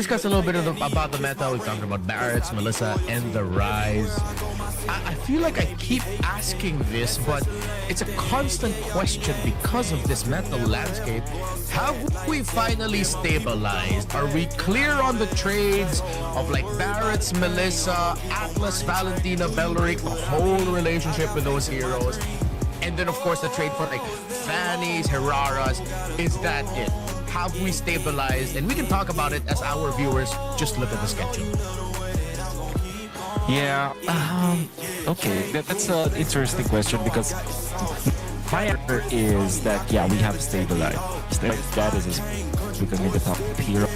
discussed a little bit about the meta. We've talked about Barrett's, Melissa, and the rise. I feel like I keep asking this, but it's a constant question because of this meta landscape. Have we finally stabilized? Are we clear on the trades of like Barrett's, Melissa, Atlas, Valentina, Belleric, the whole relationship with those heroes? And then, of course, the trade for like Fanny's, Heraras. Is that it? Have we stabilized? And we can talk about it as our viewers just look at the schedule. Yeah, okay, that's an interesting question because my answer is that, yeah, we have stabilized. That is becoming the top hero.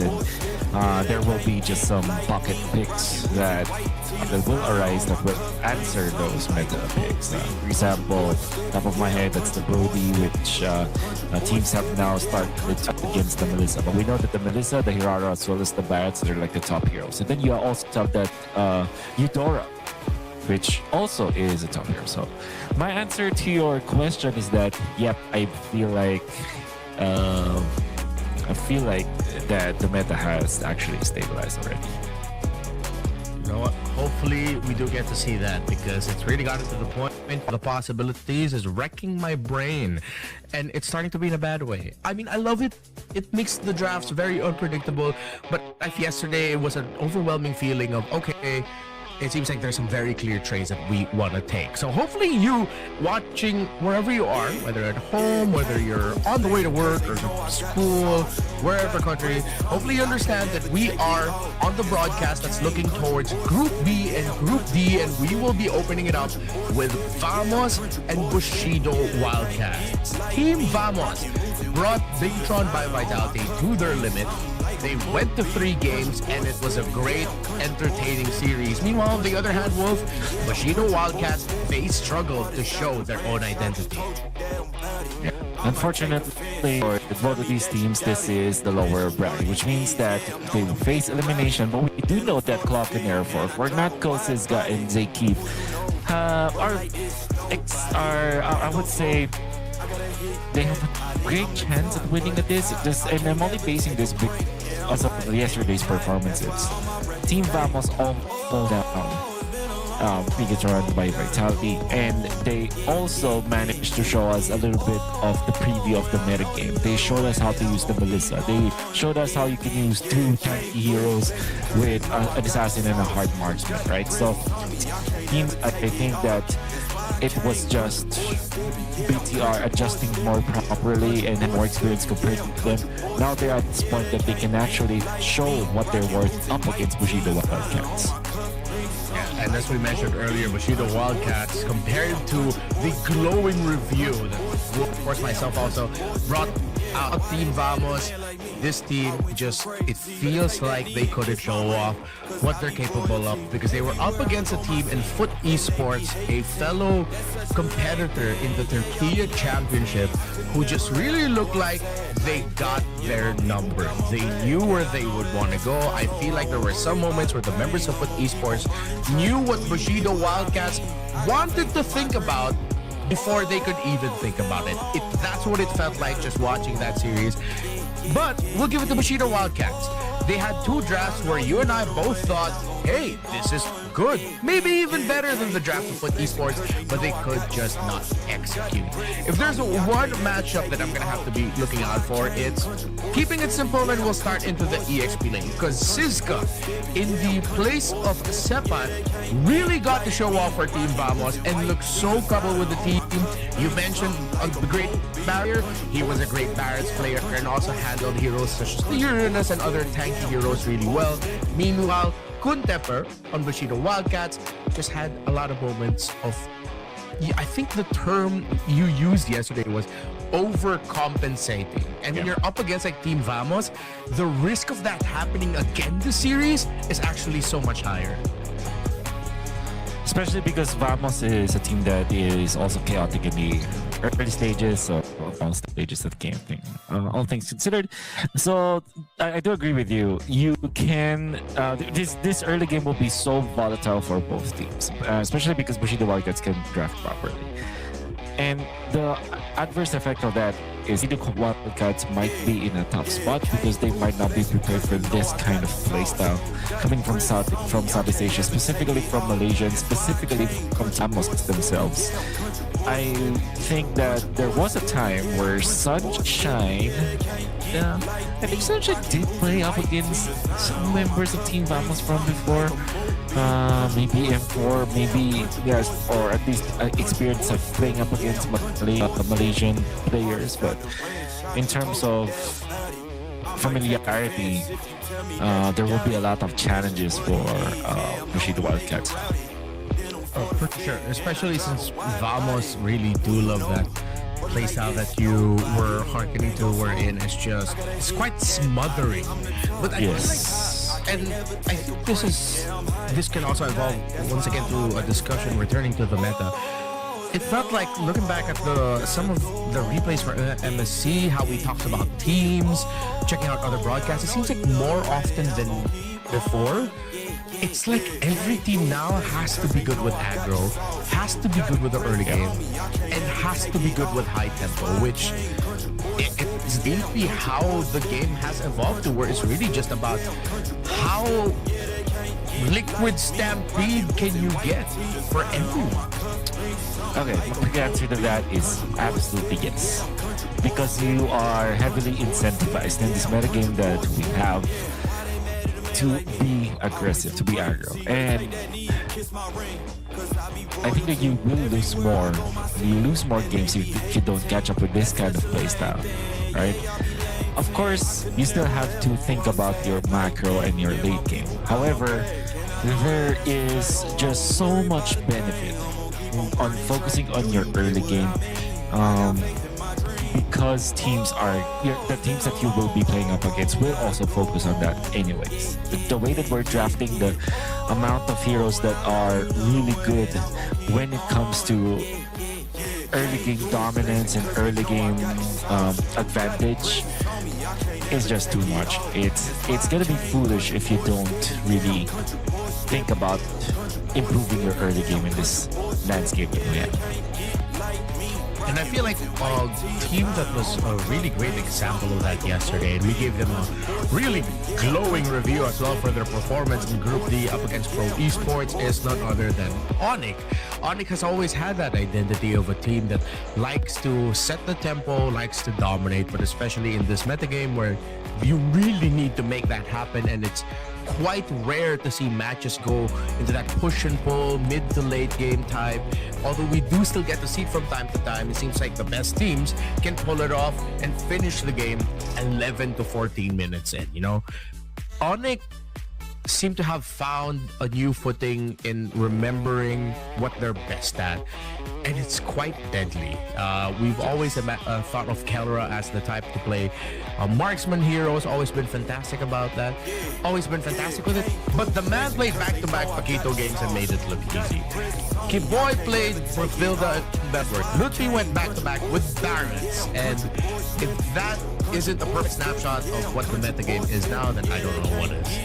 And there will be just some pocket picks that will arise that will answer those meta picks. For example, top of my head, that's the Brody, which teams have now started against the Melissa. But we know that the Melissa, the Hirara, as well as the Barretts, they're like the top heroes. And then you also have that Eudora, which also is a top hero. So my answer to your question is that, yep, I feel like that the meta has actually stabilized already. You know what? Hopefully we do get to see that, because it's really gotten to the point the possibilities is wrecking my brain, and it's starting to be in a bad way. I mean, I love it. It makes the drafts very unpredictable, but like yesterday, it was an overwhelming feeling of, okay, it seems like there's some very clear trades that we want to take. So hopefully you watching wherever you are, whether at home, whether you're on the way to work or to school, wherever country, hopefully you understand that we are on the broadcast that's looking towards Group B and Group D, and we will be opening it up with Vamos and Bushido Wildcats. Team Vamos brought Bigtron by Vitality to their limit. They went to 3 games, and it was a great, entertaining series. Meanwhile, on the other hand, Wolf, Bushido Wildcats, they struggled to show their own identity. Unfortunately, for both of these teams, this is the lower bracket, which means that they will face elimination. But we do know that Clock and Air Force, for Natco, Sizga, and Zakip, I would say, they have a great chance at winning at this. And I'm only basing this because of yesterday's performances. Team Vamos almost down Bigatron by Vitality, and they also managed to show us a little bit of the preview of the metagame. They showed us how to use the Melissa. They showed us how you can use 2 tanky heroes with an assassin and a hard marksman, right? So teams, I think that it was just BTR adjusting more properly and more experience compared to them. Now they're at this point that they can actually show what they're worth up against Bushido Wildcats. Yeah, and as we mentioned earlier, Bushido Wildcats, compared to the glowing review that, of course, myself also brought out Team Vamos, this team just, it feels like they couldn't show off what they're capable of, because they were up against a team in Foot Esports, a fellow competitor in the Turkey Championship, who just really looked like they got their number. They knew where they would want to go. I feel like there were some moments where the members of Foot Esports knew what Bushido Wildcats wanted to think about before they could even think about it. That's what it felt like just watching that series. But we'll give it to Bushido Wildcats. They had 2 drafts where you and I both thought, hey, this is good. Maybe even better than the draft of Foot Esports, but they could just not execute. If there's one matchup that I'm going to have to be looking out for, it's keeping it simple, and we'll start into the EXP lane, because Sizka, in the place of Sepan, really got to show off for Team Vamos and looked so coupled with the team. You mentioned the great barrier. He was a great Barrett's player and also handled heroes such as the Uranus and other tanky heroes really well. Meanwhile, Kuntepper on Bushido Wildcats just had a lot of moments of, I think the term you used yesterday was overcompensating. And when you're up against like Team Vamos, the risk of that happening again this series is actually so much higher. Especially because Vamos is a team that is also chaotic in the early stages, or all stages of the game thing, all things considered. So I do agree with you. You can this early game will be so volatile for both teams, especially because Bushido Wildcats can draft properly. And the adverse effect of that is the Wildcats might be in a tough spot because they might not be prepared for this kind of playstyle coming from Southeast Asia, specifically from Malaysia, and specifically from Samos themselves. I think that there was a time where Sunshine, I think Sunshine did play up against some members of Team Vamos from before. Maybe M4, maybe yes, or at least experience of playing up against Malaysian players. But in terms of familiarity, there will be a lot of challenges for Rashid Wildcats. Oh, for sure, especially since Vamos really do love that playstyle that you were hearkening to. Wherein it's quite smothering, but I feel like. And I think this can also evolve once again to a discussion returning to the meta. It felt like looking back at some of the replays for MSC, how we talked about teams, checking out other broadcasts. It seems like more often than before, it's like every team now has to be good with aggro, has to be good with the early game, and has to be good with high tempo, which it's deeply how the game has evolved to, where it's really just about how liquid stampede can you get for everyone. Okay, the answer to that is absolutely yes. Because you are heavily incentivized in this metagame that we have to be aggressive, to be aggro. And I think that you will lose more. You lose more games if you don't catch up with this kind of playstyle, right? Of course, you still have to think about your macro and your late game. However, there is just so much benefit on focusing on your early game, because the teams that you will be playing up against will also focus on that anyways. The way that we're drafting, the amount of heroes that are really good when it comes to early game dominance and early game advantage is just too much. It's gonna be foolish if you don't really think about improving your early game in this landscape that we have. And I feel like a team that was a really great example of that yesterday, and we gave them a really glowing review as well for their performance in Group D up against Pro Esports, is none other than Onyx. Onyx has always had that identity of a team that likes to set the tempo, likes to dominate, but especially in this metagame where you really need to make that happen, and it's quite rare to see matches go into that push and pull, mid to late game type. Although we do still get to see it from time to time, it seems like the best teams can pull it off and finish the game 11 to 14 minutes in, you know? Onyx seem to have found a new footing in remembering what they're best at, and it's quite deadly. We've always thought of Kelra as the type to play marksman heroes, always been fantastic about that, always been fantastic with it, but the man played back-to-back Paquito games and made it look easy. Kiboy played for Vilda Network. Lutfi went back-to-back with Barons, and if that isn't a perfect snapshot of what the metagame is now, then I don't know what is.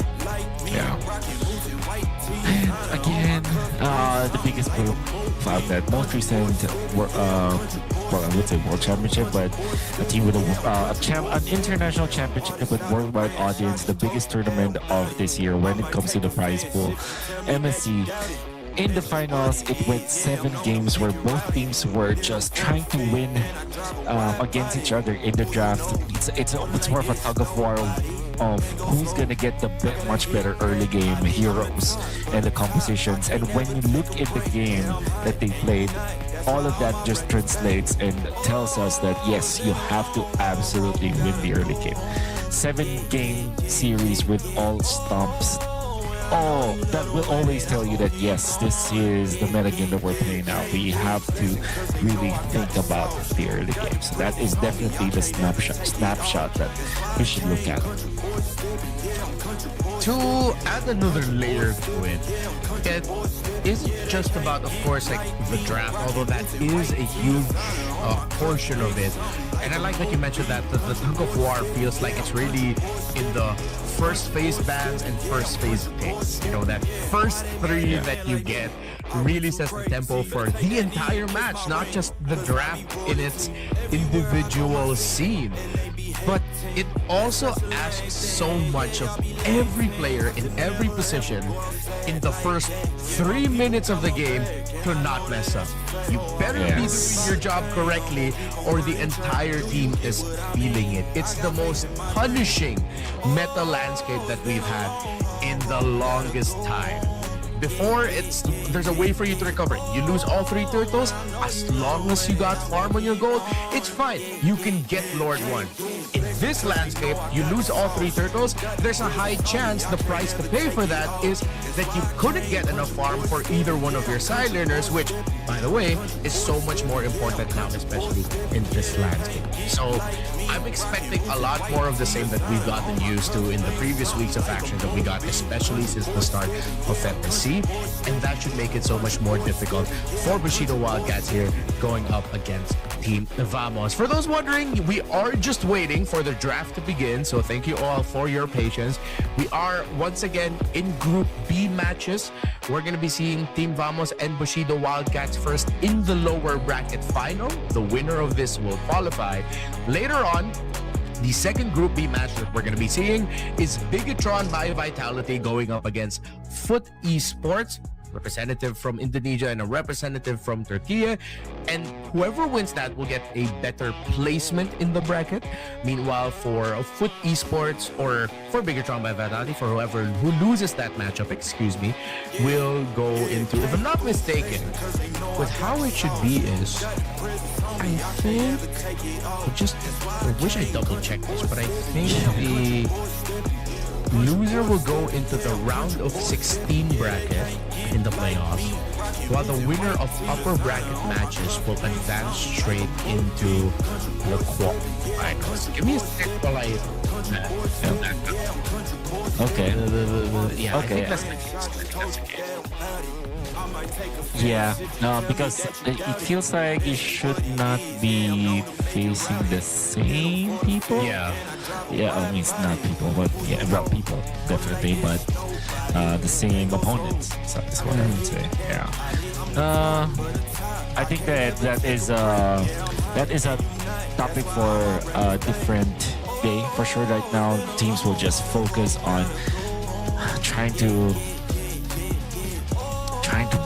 Yeah. And again, the biggest proof of that most recent, well, I would say World Championship, but a team with an international championship with worldwide audience, the biggest tournament of this year when it comes to the prize pool, MSC. In the finals, it went 7 games where both teams were just trying to win against each other in the draft. It's more of a tug of war of who's gonna get the much better early game heroes and the compositions. And when you look at the game that they played, all of that just translates and tells us that yes, you have to absolutely win the early game. 7-game series with all stomps. Oh, that will always tell you that yes, this is the metagame that we're playing now. We have to really think about the early game. So that is definitely the snapshot that we should look at. To add another layer to it, it isn't just about, of course, like the draft, although that is a huge portion of it. And I like that you mentioned that the tug of war feels like it's really in the first phase bans and first phase picks. You know, that first three that you get really sets the tempo for the entire match, not just the draft in its individual scene. But it also asks so much of every player in every position in the first 3 minutes of the game to not mess up. You better be doing your job correctly or the entire team is feeling it. It's the most punishing meta landscape that we've had in the longest time. Before, there's a way for you to recover. You lose all 3 turtles, as long as you got farm on your gold, it's fine. You can get Lord 1. In this landscape, you lose all 3 turtles, there's a high chance the price to pay for that is that you couldn't get enough farm for either one of your side learners, which, by the way, is so much more important now, especially in this landscape. So, I'm expecting a lot more of the same that we've gotten used to in the previous weeks of action that we got, especially since the start of FMC, and that should make it so much more difficult for Bushido Wildcats here going up against Team Vamos. For those wondering, we are just waiting for the draft to begin, so thank you all for your patience. We are once again in Group B matches. We're going to be seeing Team Vamos and Bushido Wildcats first in the lower bracket final. The winner of this will qualify. Later on, the second Group B match that we're going to be seeing is Bigatron by Vitality going up against Foot Esports, representative from Indonesia and a representative from Turkey, and whoever wins that will get a better placement in the bracket. Meanwhile, for Foot Esports, or for Bigatron by Vitality, for whoever who loses that matchup, will go into, if I'm not mistaken, with how it should be is, I think, I wish I double checked this, but I think the loser will go into the round of 16 bracket in the playoffs, while the winner of upper bracket matches will advance straight into the quarterfinals. Give me a sec while I... Okay. Yeah, okay. I think that's the case. Yeah, because it feels like you should not be facing the same people. Yeah. Yeah, I mean, it's not people, but yeah, well, people, definitely, but the same opponents, so that's what I would say. Yeah. I think that is a topic for a different day. For sure, right now, teams will just focus on trying to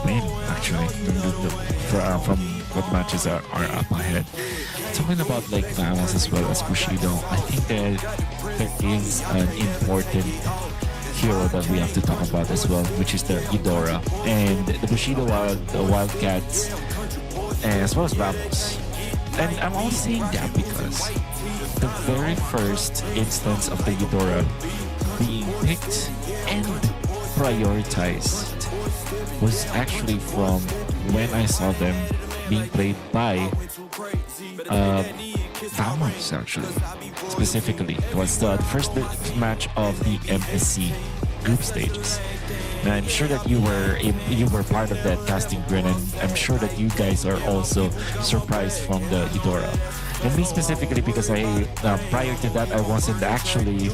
win, actually, from what matches are up ahead. Talking about like Vamos as well as Bushido, I think that there is an important hero that we have to talk about as well, which is the Eudora and the Bushido Wildcats, as well as Vamos. And I'm only saying that because the very first instance of the Eudora being picked and prioritized was actually from when I saw them being played by Vamos, actually. Specifically, it was the first match of the MSC group stages. And I'm sure that you were part of that casting grid, and I'm sure that you guys are also surprised from the Eudora. And me specifically, because I prior to that I wasn't actually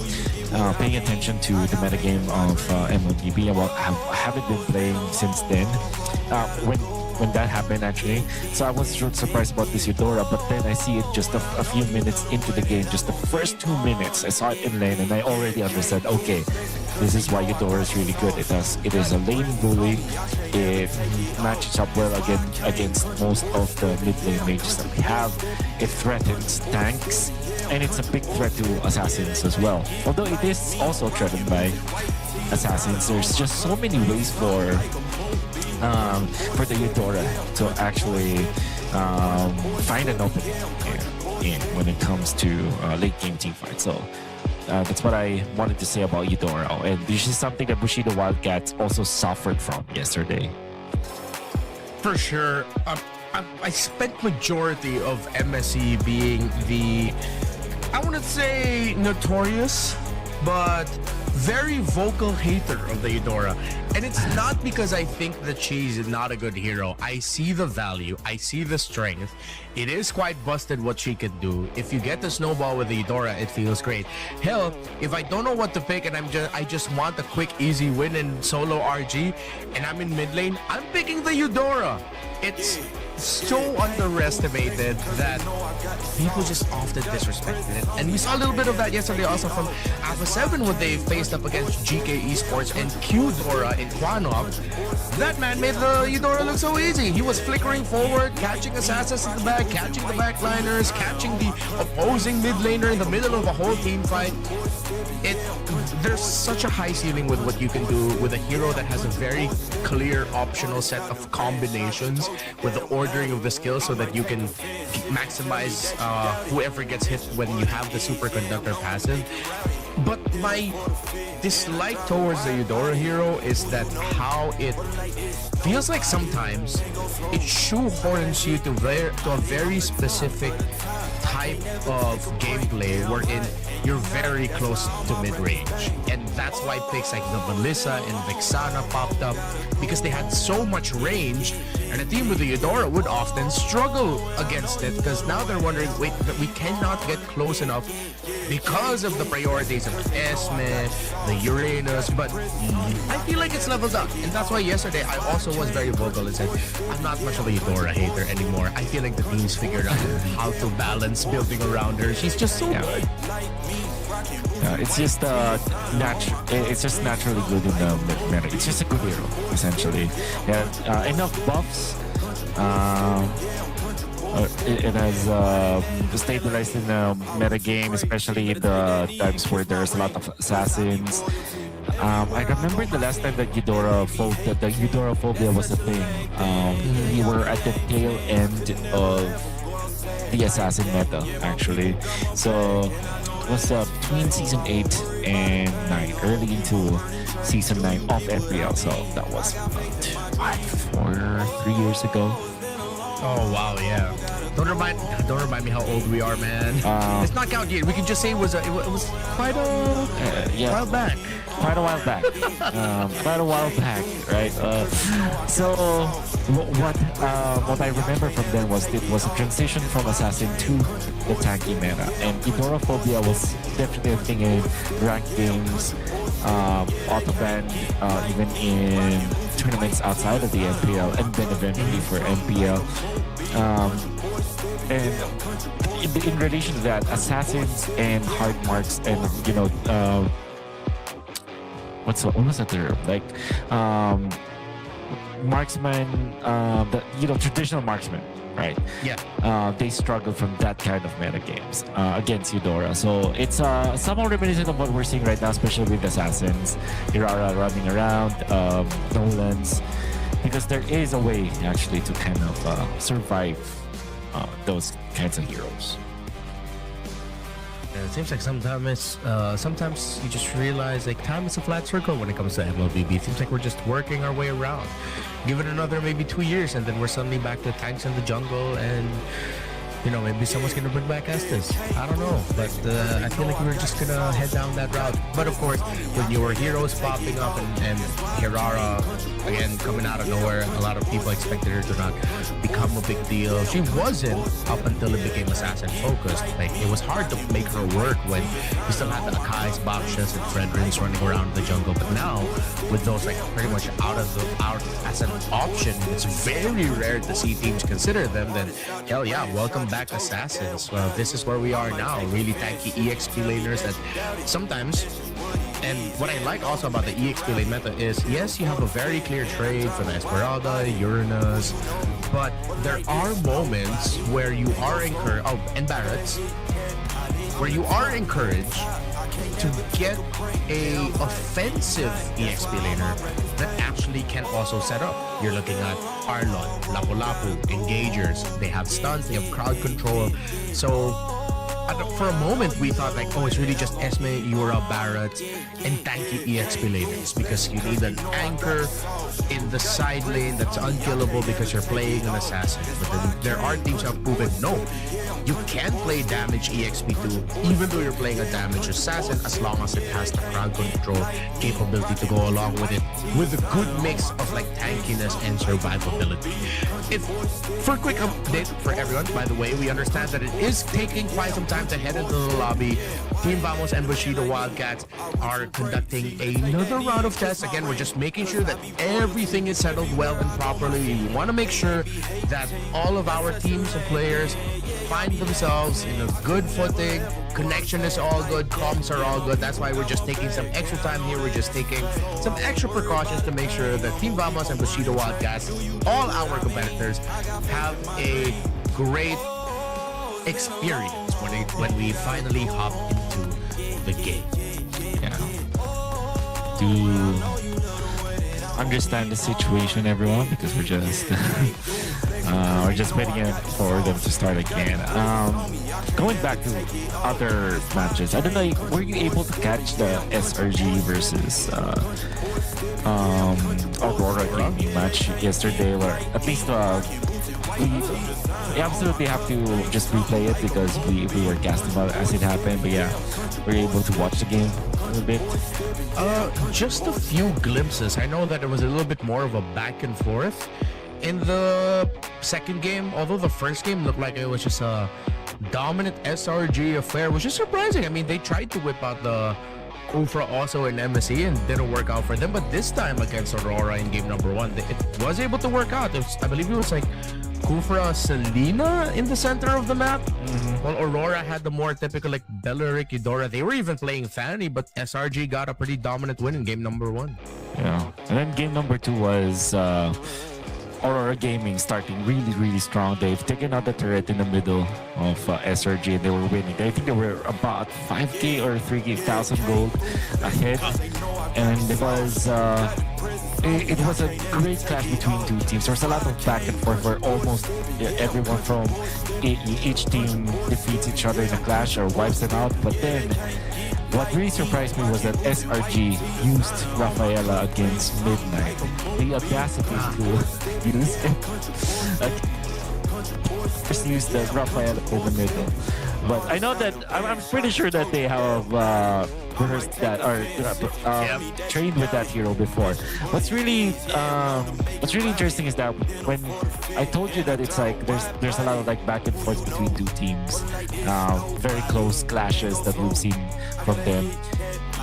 paying attention to the metagame of MLBB. I haven't been playing since then. When that happened, actually, so I was surprised about this Eudora, but then I see it just a few minutes into the game, just the first 2 minutes. I saw it in lane, and I already understood. Okay, this is why Eudora is really good. It is a lane bully. It matches up well against most of the mid lane mages that we have. It threatens tanks, and it's a big threat to assassins as well. Although it is also threatened by assassins, there's just so many ways for the Eudora to actually find an opening when it comes to late game teamfight. So that's what I wanted to say about Eudora, and this is something that Bushido Wildcats also suffered from yesterday. For sure. I spent majority of MSC being the, I wouldn't say notorious, but very vocal hater of the Eudora. And it's not because I think that she's not a good hero. I see the value. I see the strength. It is quite busted what she can do. If you get the snowball with the Eudora, it feels great. Hell, if I don't know what to pick and I just want a quick, easy win in solo RG and I'm in mid lane, I'm picking the Eudora. It's so underestimated that people just often disrespected it. And we saw a little bit of that yesterday also from A7N when they faced up against GK Esports and Qdora in Quanok. That man made the Eudora look so easy. He was flickering forward, catching assassins in the back, catching the backliners, catching the opposing mid laner in the middle of a whole team fight. There's such a high ceiling with what you can do with a hero that has a very clear optional set of combinations with the ordering of the skills so that you can maximize whoever gets hit when you have the superconductor passive. But my dislike towards the Eudora hero is that how it feels like sometimes it shoehorns you to a very specific type of gameplay wherein you're very close to mid-range. And that's why picks like the Melissa and Vexana popped up, because they had so much range, and a team with the Eudora would often struggle against it because now they're wondering, wait, but we cannot get close enough because of the priorities of the Esme, the Uranus, but I feel like it's leveled up. And that's why yesterday I also was very vocal and said, I'm not much of a Eudora hater anymore. I feel like the team's figured out how to balance building around her. She's just so good. It's just it's just naturally good in the meta. It's just a good hero, essentially. Yeah, enough buffs. It has stabilized in the meta game, especially in the times where there's a lot of assassins. I remember the last time that the Eudora phobia was a thing. We were at the tail end of the assassin meta, actually. So it was between season 8 and 9, early into season 9 of FPL. So that was about 3 years ago. Oh wow, yeah. Don't remind me how old we are, man. Let's not count yet. We can just say it was quite a while back. Quite a while back. Quite a while back, right? So what I remember from then was it was a transition from assassin to the tanky meta, and Eudorophobia was definitely a thing in ranked games, auto ban, even in tournaments outside of the MPL, and then eventually for MPL. And in relation to that, assassins and hard marks, and what was that term? Like marksman, traditional marksman, right? Yeah. They struggle from that kind of meta games against Eudora. So it's somewhat reminiscent of what we're seeing right now, especially with assassins, Hirara running around, Nolans, because there is a way actually to kind of survive those kinds of heroes. It seems like sometimes you just realize like time is a flat circle when it comes to MLBB. It seems like we're just working our way around. Give it another maybe 2 years and then we're suddenly back to tanks in the jungle, and maybe someone's gonna bring back Estes. I don't know, but I feel like we're just gonna head down that route. But of course, with newer heroes popping up and Hirara again coming out of nowhere, a lot of people expected her to not become a big deal. She wasn't up until it became assassin focused. Like it was hard to make her work when you still had the Akai's, Bakshas, and Fredrins running around the jungle. But now, with those like pretty much out as an option, it's very rare to see teams consider them. Then hell yeah, welcome back assassins. Well, this is where we are now. Really tanky EXP laners that sometimes. And what I like also about the EXP lane meta is, yes, you have a very clear trade for the Esmeralda, Uranus, but there are moments where you are encouraged, and Barretts, where you are encouraged to get a offensive EXP laner that actually can also set up. You're looking at Arlon, Lapu-Lapu, Engagers. They have stuns, they have crowd control. So for a moment, we thought like, it's really just Esme, Yura, Barrett, and tanky EXP laners, because you need an anchor in the side lane that's unkillable because you're playing an assassin. But then there are teams that have proven, no, you can play damage EXP2 even though you're playing a damage assassin, as long as it has the crowd control capability to go along with it, with a good mix of like tankiness and survivability. For a quick update for everyone, by the way, we understand that it is taking quite some time to head into the lobby. Team Vamos and Bushido Wildcats are conducting another round of tests. Again, we're just making sure that everything is settled well and properly. We want to make sure that all of our teams and players find themselves in a good footing. Connection is all good, comms are all good. That's why we're just taking some extra time here. We're just taking some extra precautions to make sure that Team Vamos and Bushido Wildcats, all our competitors, have a great experience when we finally hop into the game. Yeah. Do understand the situation, everyone, because we're just waiting for them to start again. Going back to other matches, I don't know, were you able to catch the SRG versus Aurora gaming match yesterday? Where at least we absolutely have to just replay it because we were casting about it as it happened. But yeah, were you able to watch the game a little bit? Just a few glimpses. I know that it was a little bit more of a back and forth in the second game, although the first game looked like it was just a dominant SRG affair, which is surprising. I mean, they tried to whip out the Kufra also in MSE and didn't work out for them, but this time against Aurora in game number 1, it was able to work out. I believe it was like Kufra Selena in the center of the map, while Aurora had the more typical like Belleric Eudora. They were even playing Fanny, but SRG got a pretty dominant win in game number 1. Yeah, and then game number 2 was Aurora Gaming starting really strong. They've taken out the turret in the middle of SRG and they were winning. I think they were about 5k or 3k thousand gold ahead, and it was a great clash between two teams. There was a lot of back and forth where almost everyone from each team defeats each other in a clash or wipes them out. But then what really surprised me was that SRG used Rafaela against Midnight. The audacity to use it. Just use the Rafaela in the middle. But I know that I'm pretty sure that they have rehearsed that or trained with that hero before. What's really interesting is that when I told you that it's like there's a lot of like back and forth between two teams, very close clashes that we've seen from them,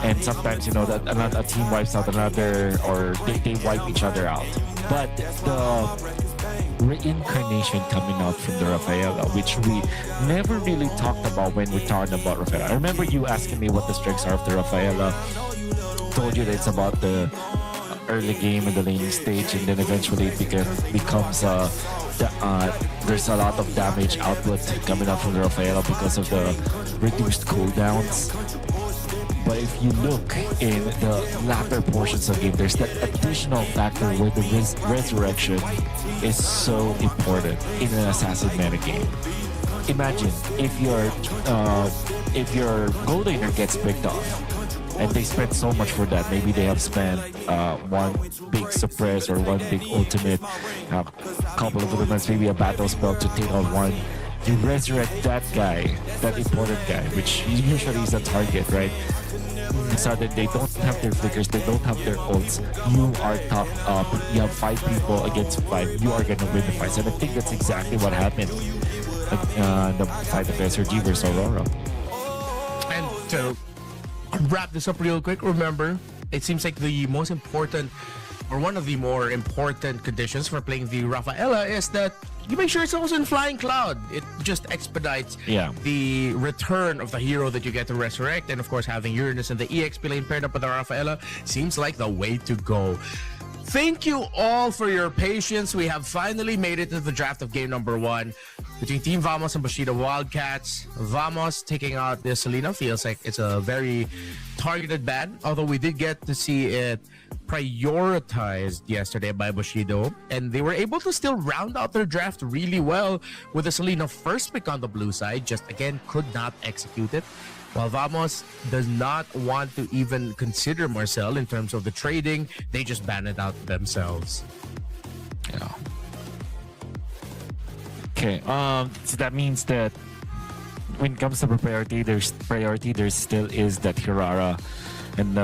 and sometimes that a team wipes out another or they wipe each other out. But the reincarnation coming out from the Rafaela, which we never really talked about when we're talking about Rafaela. I remember you asking me what the strengths are of the Rafaela. Told you that it's about the early game and the laning stage, and then eventually it becomes there's a lot of damage output coming out from the Rafaela because of the reduced cooldowns. But if you look in the latter portions of the game, there's that additional factor where the resurrection is so important in an assassin meta game. Imagine if your gold laner gets picked off, and they spent so much for that. Maybe they have spent one big suppress or one big ultimate, a couple of ultimates, maybe a battle spell to take on one. You resurrect that guy, that important guy, which usually is a target, right? So that they don't have their flickers, they don't have their ults. You are topped up. You have 5 people against 5. You are gonna win the fight. And I think that's exactly what happened in the fight of SRG versus Aurora. And to wrap this up real quick, remember, it seems like the most important or one of the more important conditions for playing the Rafaela is that you make sure it's also in Flying Cloud. It just expedites the return of the hero that you get to resurrect, and of course having Uranus and the EXP lane paired up with the Rafaela seems like the way to go. Thank you all for your patience. We have finally made it to the draft of game number 1 between Team Vamos and Bushido Wildcats. Vamos taking out the Selena feels like it's a very targeted ban, although we did get to see it prioritized yesterday by Bushido, and they were able to still round out their draft really well with the Selena first pick on the blue side, just again could not execute it. While Vamos does not want to even consider Marcel in terms of the trading, they just ban it out themselves. Yeah. Okay, so that means that when it comes to priority, there still is that Hirara and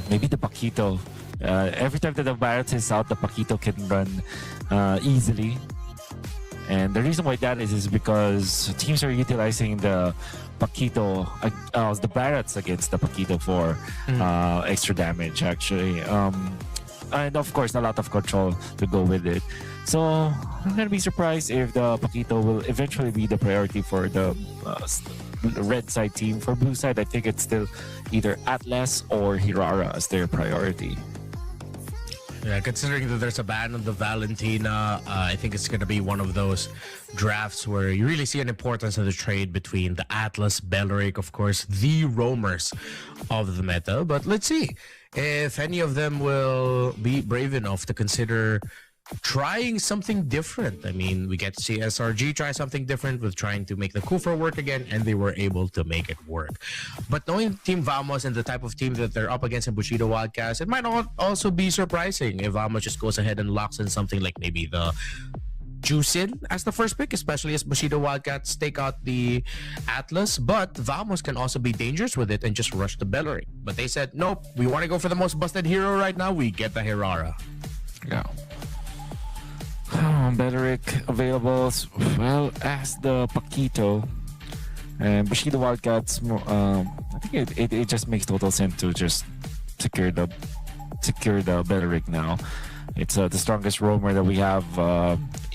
maybe the Paquito. Every time that the Barrett is out, the Paquito can run easily. And the reason why that is because teams are utilizing the Paquito, the Barretts against the Paquito for extra damage, actually. And of course, a lot of control to go with it. So I'm gonna be surprised if the Paquito will eventually be the priority for the red side team. For blue side, I think it's still either Atlas or Hirara as their priority. Yeah, considering that there's a ban on the Valentina, I think it's going to be one of those drafts where you really see an importance of the trade between the Atlas, Belleric, of course, the roamers of the meta. But let's see if any of them will be brave enough to consider trying something different. I mean, we get to see SRG try something different with trying to make the Kufa work again, and they were able to make it work. But knowing Team Vamos and the type of team that they're up against in Bushido Wildcats, it might not also be surprising if Vamos just goes ahead and locks in something like maybe the Juicin as the first pick, especially as Bushido Wildcats take out the Atlas. But Vamos can also be dangerous with it and just rush the Belleric. But they said, nope, we want to go for the most busted hero right now. We get the Hirara. Yeah. Belleric available well as the Paquito, and Bushido Wildcats. I think it just makes total sense to just secure the Belleric now. It's the strongest roamer that we have.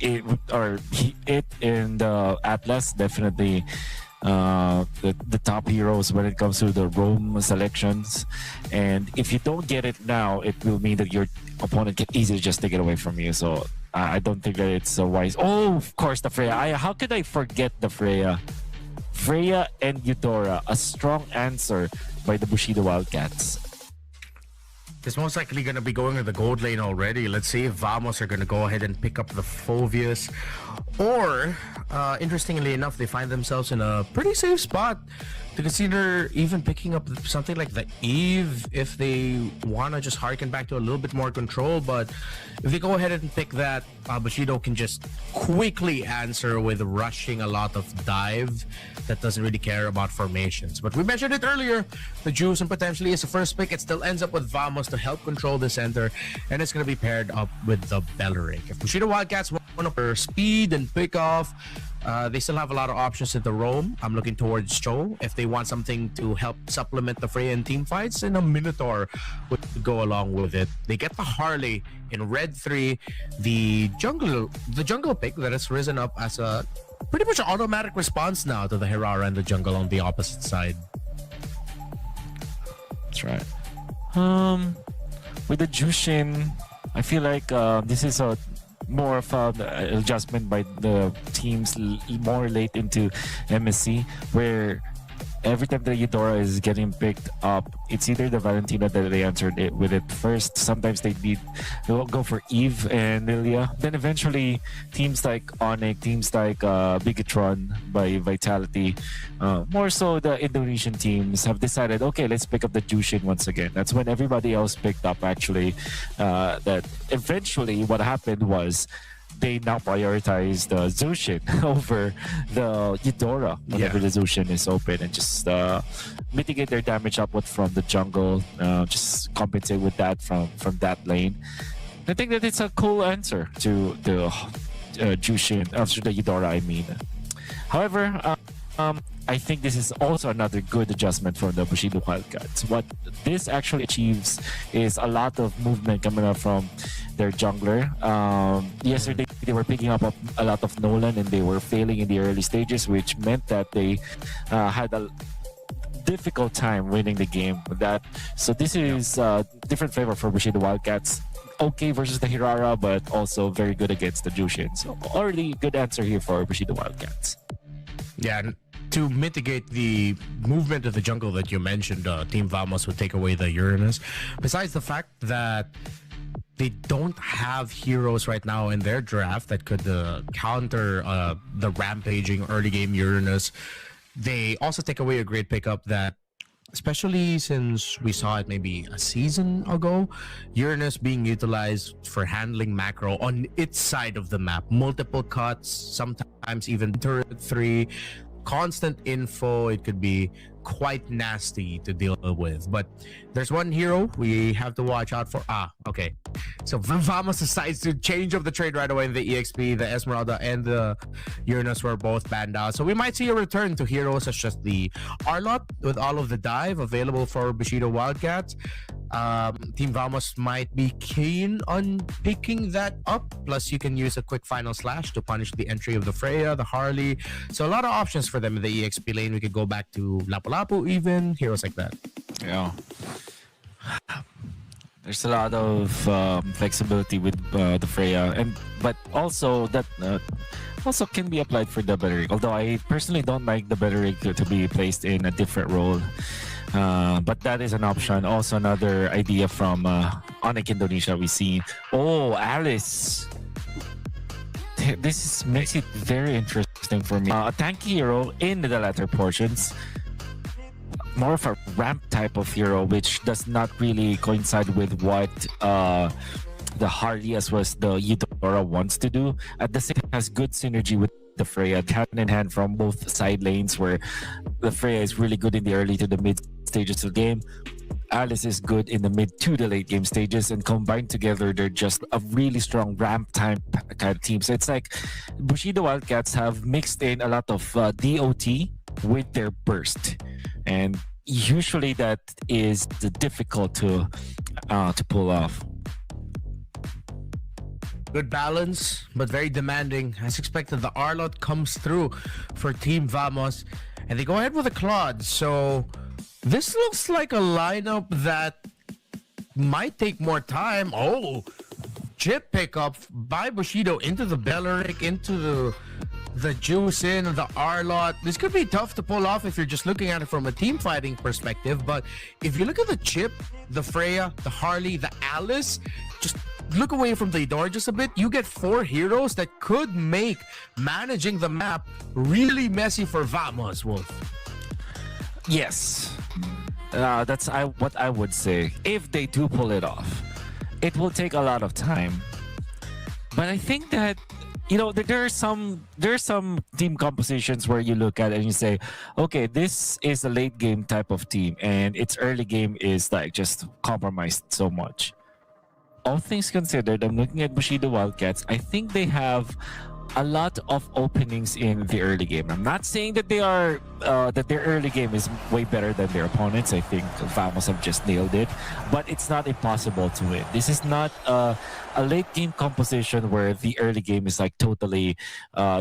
It in the Atlas definitely the top heroes when it comes to the roam selections. And if you don't get it now, it will mean that your opponent can easily just take it away from you. So I don't think that it's wise. Oh, of course, the Freya. How could I forget the Freya? Freya and Eudora, a strong answer by the Bushido Wildcats. It's most likely going to be going to the gold lane already. Let's see if Vamos are going to go ahead and pick up the Phoveus. Or, interestingly enough, they find themselves in a pretty safe spot to consider even picking up something like the Eve if they want to just harken back to a little bit more control. But if they go ahead and pick that, Bushido can just quickly answer with rushing a lot of dive that doesn't really care about formations. But we mentioned it earlier, the Juice and potentially is the first pick. It still ends up with Vamos to help control the center, and it's going to be paired up with the Belleric. If Bushido Wildcats want to for speed and pick off, they still have a lot of options at the roam. I'm looking towards Cho if they want something to help supplement the Freya and team fights, and a Minotaur would go along with it. They get the Harley in red 3, the jungle pick that has risen up as a pretty much an automatic response now to the Hirara and the jungle on the opposite side. That's right. With the Jushin, I feel like this is a more of an adjustment by the teams more late into MSC, where every time the Eudora is getting picked up, it's either the Valentina that they answered it with it first. Sometimes they'll go for Eve and Lilia. Then eventually teams like Onyx, teams like Bigatron by Vitality, more so the Indonesian teams have decided, okay, let's pick up the Jushin once again. That's when everybody else picked up, actually. That eventually what happened was they now prioritize the Zushin over the Eudora whenever the Zushin is open, and just mitigate their damage upward from the jungle, just compensate with that from that lane. I think that it's a cool answer to the Jushin, after the Eudora, I mean. However, I think this is also another good adjustment from the Bushido Wildcats. What this actually achieves is a lot of movement coming up from their jungler. Yesterday, they were picking up a lot of Nolan, and they were failing in the early stages, which meant that they had a difficult time winning the game with that. So this is a different flavor for Bushido Wildcats. Okay versus the Hirara, but also very good against the Jushin. So already good answer here for Bushido Wildcats. Yeah, to mitigate the movement of the jungle that you mentioned, Team Vamos would take away the Uranus. Besides the fact that they don't have heroes right now in their draft that could counter the rampaging early game Uranus, they also take away a great pickup that, especially since we saw it maybe a season ago, Uranus being utilized for handling macro on its side of the map. Multiple cuts, sometimes even turret 3. constant info. It could be quite nasty to deal with. But there's one hero we have to watch out for. Okay. So Vamos decides to change up the trade right away in the EXP. The Esmeralda and the Uranus were both banned out. So we might see a return to heroes such as the Arlot with all of the dive available for Bushido Wildcats. Team Vamos might be keen on picking that up. Plus, you can use a quick final slash to punish the entry of the Freya, the Harley. So a lot of options for them in the EXP lane. We could go back to Lapu-Lapu even, heroes like that. Yeah. There's a lot of flexibility with the Freya, but also that also can be applied for the Belleric. Although I personally don't like the Belleric to be placed in a different role. But that is an option. Also another idea from Onyx Indonesia we see. Oh, Alice. This makes it very interesting for me. A tanky hero in the latter portions. More of a ramp type of hero, which does not really coincide with what the Harley as well as the Eudora wants to do. At the same time, has good synergy with the Freya, hand in hand from both side lanes, where the Freya is really good in the early to the mid stages of the game. Alice is good in the mid to the late game stages, and combined together, they're just a really strong ramp time kind of team. So it's like Bushido Wildcats have mixed in a lot of DOT with their burst, and usually that is difficult to pull off. Good balance, but very demanding. As expected, the Arlot comes through for Team Vamos, and they go ahead with a Claude. So this looks like a lineup that might take more time. Oh, chip pickup by Bushido into the Belleric, into the Juice in, the Arlot. This could be tough to pull off if you're just looking at it from a team fighting perspective. But if you look at the chip, the Freya, the Harley, the Alice, just look away from the door just a bit, you get 4 heroes that could make managing the map really messy for Vamos, Wolf. Yes, that's what I would say. If they do pull it off, it will take a lot of time. But I think that, you know, there are some team compositions where you look at it and you say, okay, this is a late game type of team, and its early game is like just compromised so much. All things considered, I'm looking at Bushido Wildcats. I think they have a lot of openings in the early game. I'm not saying that they are that their early game is way better than their opponents. I think Vamos have just nailed it, but it's not impossible to win. This is not a late game composition where the early game is like totally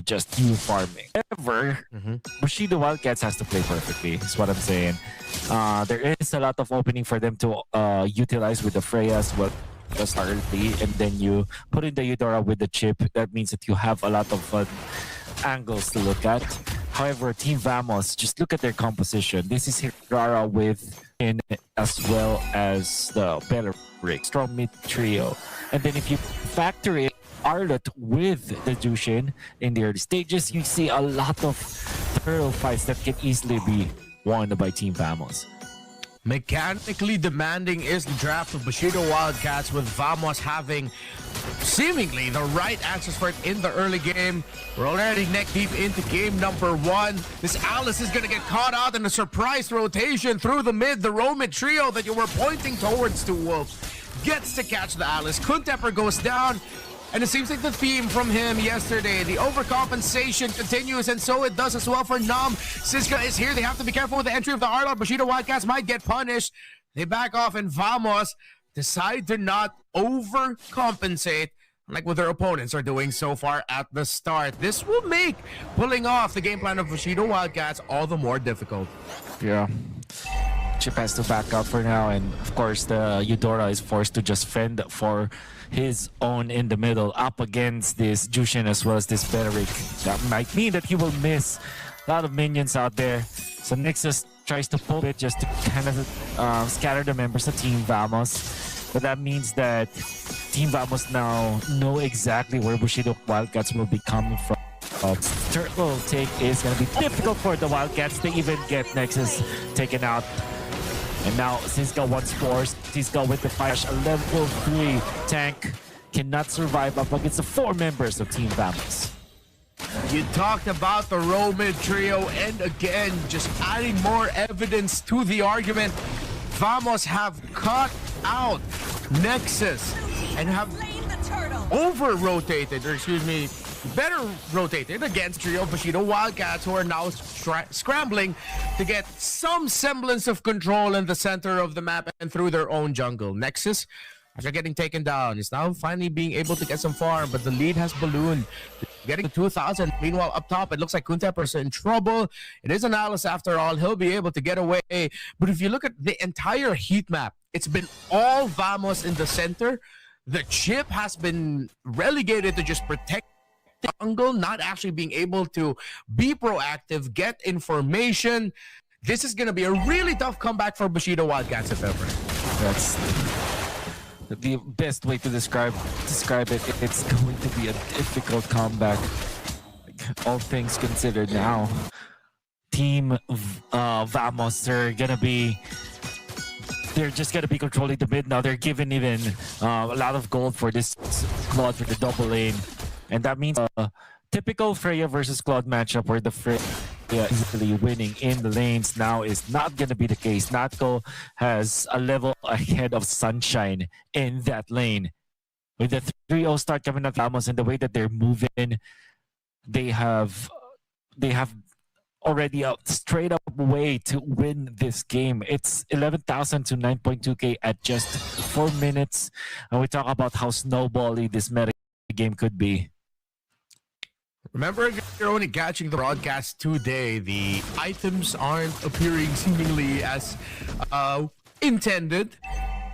just you farming. However, Bushido Wildcats has to play perfectly, is what I'm saying. There is a lot of opening for them to utilize with the Freya as well. Just early, and then you put in the Eudora with the chip. That means that you have a lot of angles to look at. However, Team Vamos, just look at their composition. This is Hirara with in as well as the Belleric, strong mid trio. And then if you factor in Arlot with the Jushin in the early stages, you see a lot of thorough fights that can easily be won by Team Vamos. Mechanically demanding is the draft of Bushido Wildcats, with Vamos having seemingly the right answers for it in the early game. We're already neck deep into game number 1. This Alice is going to get caught out in a surprise rotation through the mid. The Roman trio that you were pointing towards to Wolf gets to catch the Alice. Kunteper goes down. And it seems like the theme from him yesterday, the overcompensation continues, and so it does as well for Nam. Siska is here. They have to be careful with the entry of the Arlot. Bushido Wildcats might get punished. They back off, and Vamos decide to not overcompensate like what their opponents are doing so far at the start. This will make pulling off the game plan of Bushido Wildcats all the more difficult. Yeah. Chip has to back up for now, and of course the Eudora is forced to just fend for his own in the middle up against this Jushin as well as this Belleric. That might mean that he will miss a lot of minions out there. So Nixus tries to pull it just to kind of scatter the members of Team Vamos. But that means that Team Vamos now know exactly where Bushido Wildcats will be coming from. Turtle take is going to be difficult for the Wildcats. They even get Nexus taken out. And now Siska wants forced. Siska with the fire. A level 3 tank cannot survive up against the 4 members of Team Vamos. You talked about the Roman trio, and again, just adding more evidence to the argument. Vamos have cut out Nexus and have over-rotated, or excuse me, better rotated against trio Bushido Wildcats, who are now scrambling to get some semblance of control in the center of the map and through their own jungle. Nexus, after getting taken down, is now finally being able to get some farm, but the lead has ballooned, getting to 2,000. Meanwhile, up top, it looks like Kuntep is in trouble. It is an Alice after all. He'll be able to get away. But if you look at the entire heat map, it's been all Vamos in the center. The chip has been relegated to just protect the jungle, not actually being able to be proactive, get information. This is going to be a really tough comeback for Bushido Wildcats, if ever. That's the best way to describe it. It's going to be a difficult comeback, all things considered. Now Team Vamos are gonna be, they're just gonna be controlling the mid now. They're giving even a lot of gold for this Claude for the double lane, and that means typical Freya versus Claude matchup where the Freya easily winning in the lanes now is not going to be the case. Natko has a level ahead of Sunshine in that lane. With the 3-0 start coming up, Vamos, and the way that they're moving, they have already a straight up way to win this game. It's 11,000 to 9.2k at just 4 minutes, and we talk about how snowbally this meta game could be. Remember, if you're only catching the broadcast today, the items aren't appearing seemingly as intended.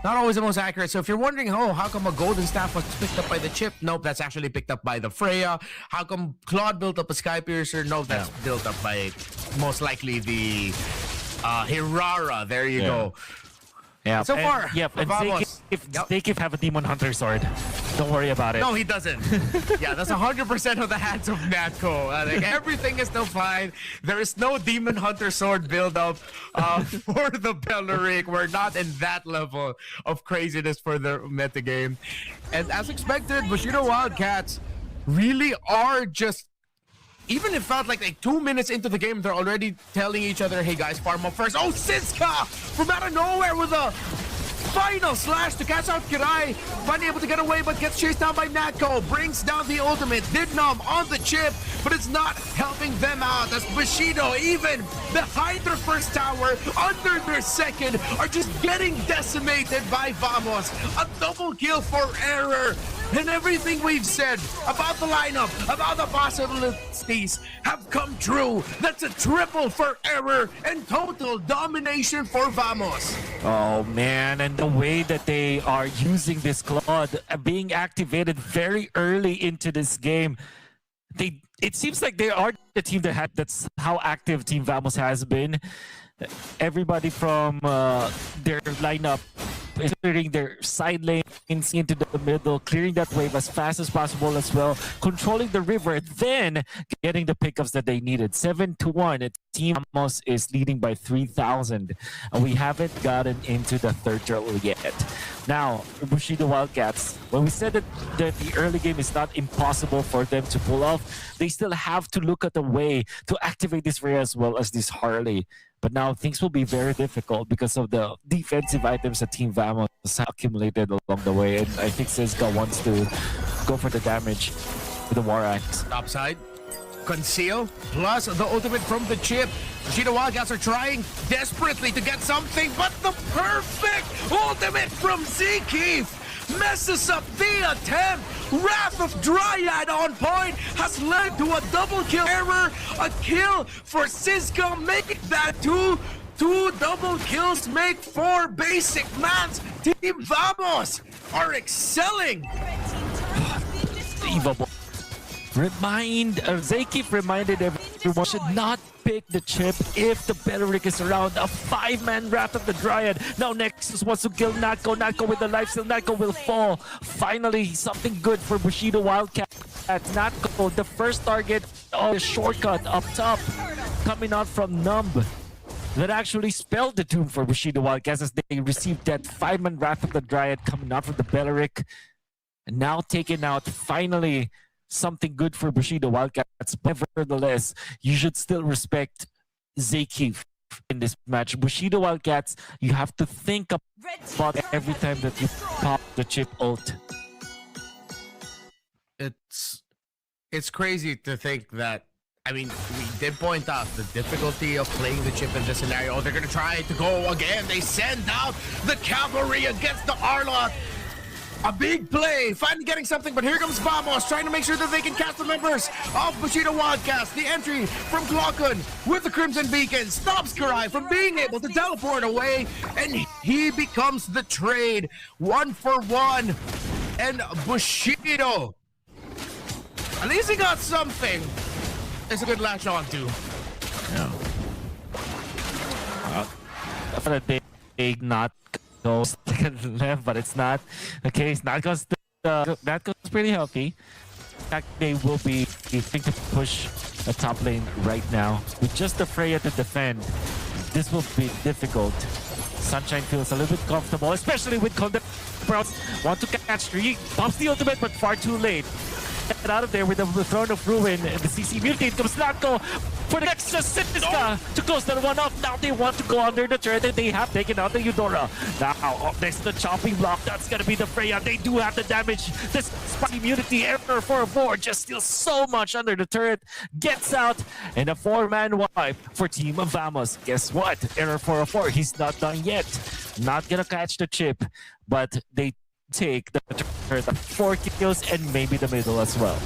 Not always the most accurate. So if you're wondering, oh, how come a golden staff was picked up by the chip? Nope, that's actually picked up by the Freya. How come Claude built up a Sky Piercer? Nope, that's built up by most likely the Hirara. There you go. Yeah. So far, yep. And Zakif have a Demon Hunter sword. Don't worry about it. No, he doesn't. Yeah, that's 100% of the hands of Natko. Like, everything is still fine. There is no Demon Hunter sword build up for the Belleric. We're not in that level of craziness for the metagame. And as expected, Bushido Wildcats really are just, even if it felt like 2 minutes into the game, they're already telling each other, hey guys, farm up first. Oh, Siska from out of nowhere with a final slash to catch out Kirai. Finally able to get away, but gets chased down by Natko. Brings down the ultimate. Dignum on the chip, but it's not helping them out as Bushido, even the Hydra first tower under their second, are just getting decimated by Vamos. A double kill for Error. And everything we've said about the lineup, about the possibilities have come true. That's a triple for Error and total domination for Vamos. Oh man, and the way that they are using this Claude being activated very early into this game, it seems like they are the team that's how active Team Vamos has been. Everybody from their lineup clearing their side lanes into the middle, clearing that wave as fast as possible as well, controlling the river, then getting the pickups that they needed. 7-1. Team Vamos is leading by 3,000, and we haven't gotten into the third turtle yet. Now, Bushido Wildcats, when we said that the early game is not impossible for them to pull off, they still have to look at a way to activate this Rhea as well as this Harley. But now things will be very difficult because of the defensive items that Team Vamos accumulated along the way. And I think Siska wants to go for the damage with the War Axe. Topside, conceal, plus the ultimate from the chip. Bushido Wildcats are trying desperately to get something, but the perfect ultimate from Zakif messes up the attempt. Wrath of Dryad on point has led to a double kill. Error, a kill for Siska, making that two double kills make 4 basic mans. Team Vamos are excelling. Unbelievable. Zakif reminded everyone should not pick the chip if the Belleric is around. A 5-man Wrath of the Dryad. Now Nexus wants to kill Natko. Natko with the lifesteal. Natko will fall. Finally, something good for Bushido Wildcats. Natko, the first target of the shortcut up top, coming out from Numb. That actually spelled the doom for Bushido Wildcats as they received that 5-man Wrath of the Dryad coming out from the Belleric. And now taken out finally something good for Bushido Wildcats. Nevertheless, you should still respect Zakif in this match. Bushido Wildcats, you have to think about every time that you pop the chip ult. It's crazy to think that, I mean, we did point out the difficulty of playing the chip in this scenario. They're going to try to go again. They send out the cavalry against the Arlot. A big play, finally getting something, but here comes Vamos, trying to make sure that they can catch the members of Bushido Wildcats. The entry from Glockun with the Crimson Beacon stops Karai from being able to teleport away, and he becomes the trade. 1-for-1, and Bushido, at least he got something. It's a good latch on to. Yeah. For the day, not go second left, but it's not the case. Not because that goes pretty healthy. In fact, they will be trying to push the top lane right now. With just the Freya to defend, this will be difficult. Sunshine feels a little bit comfortable, especially with Conde Browns. Want to catch 3, pops the ultimate, but far too late. Get out of there with the Throne of Ruin and the CC mutate comes Natko for the extra Siska to close that one off. Now they want to go under the turret and they have taken out the Eudora. Now up next the chopping block, that's gonna be the Freya. They do have the damage. This spicy immunity error for a 4 just steals so much under the turret. Gets out and a 4-man wipe for Team Vamos. Guess what? Error for a 4. He's not done yet. Not gonna catch the chip, but they take the turret, 4 kills and maybe the middle as well.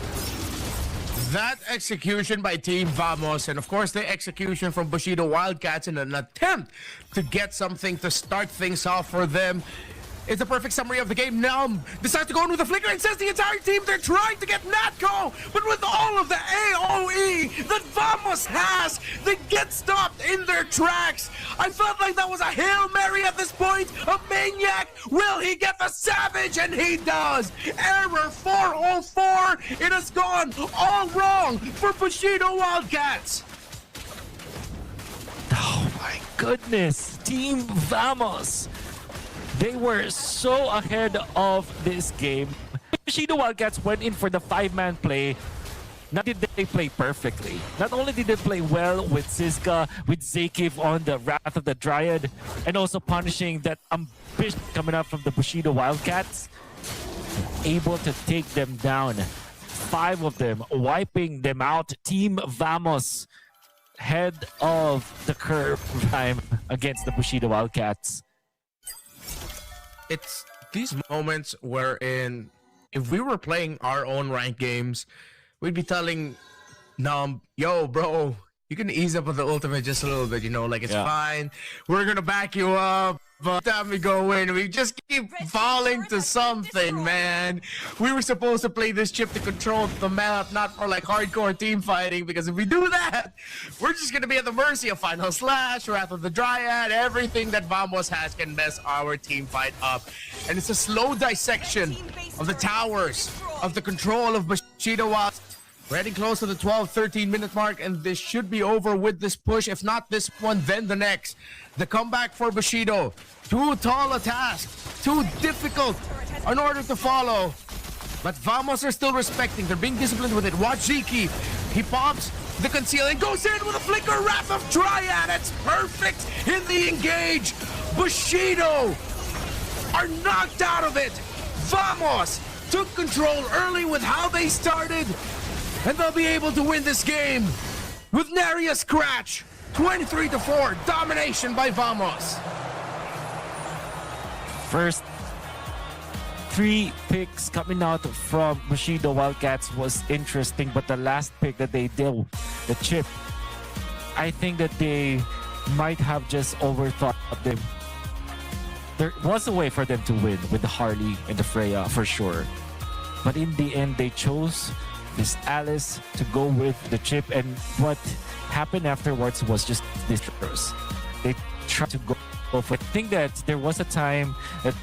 That execution by Team Vamos, and of course the execution from Bushido Wildcats in an attempt to get something to start things off for them. It's a perfect summary of the game. Numb decides to go in with a flicker and says the entire team they're trying to get Natko, but with all of the AoE that Vamos has, they get stopped in their tracks. I felt like that was a Hail Mary at this point. A maniac. Will he get the Savage? And he does. Error 404. It has gone all wrong for Bushido Wildcats. Oh my goodness. Team Vamos. They were so ahead of this game. Bushido Wildcats went in for the 5-man play. Not did they play perfectly. Not only did they play well with Siska, with Zakif on the Wrath of the Dryad, and also punishing that ambition coming up from the Bushido Wildcats, able to take them down. 5 of them, wiping them out. Team Vamos, head of the curve time against the Bushido Wildcats. It's these moments wherein if we were playing our own ranked games, we'd be telling Numb, yo, bro, you can ease up on the ultimate just a little bit, you know, like it's fine. We're gonna back you up. But time we go in, we just keep falling to something, man. We were supposed to play this chip to control the map, not for like hardcore team fighting, because if we do that, we're just gonna be at the mercy of Final Slash, Wrath of the Dryad, everything that Vamos has can mess our team fight up. And it's a slow dissection of the towers, of the control of Bushido Wildcats. We're heading close to the 12-13 minute mark, and this should be over with this push. If not this one, then the next. The comeback for Bushido. Too tall a task, too difficult in order to follow. But Vamos are still respecting. They're being disciplined with it. Watch Ziki. He pops the conceal and goes in with a flicker. Wrath of Dryad. It's perfect in the engage. Bushido are knocked out of it. Vamos took control early with how they started, and they'll be able to win this game with nary a scratch. 23-4, domination by Vamos. First 3 picks coming out from Bushido Wildcats was interesting, but the last pick that they did, the chip, I think that they might have just overthought them. There was a way for them to win with the Harley and the Freya for sure, but in the end they chose this Alice to go with the chip, and what happened afterwards was just disastrous. They tried to go for it. I think that there was a time that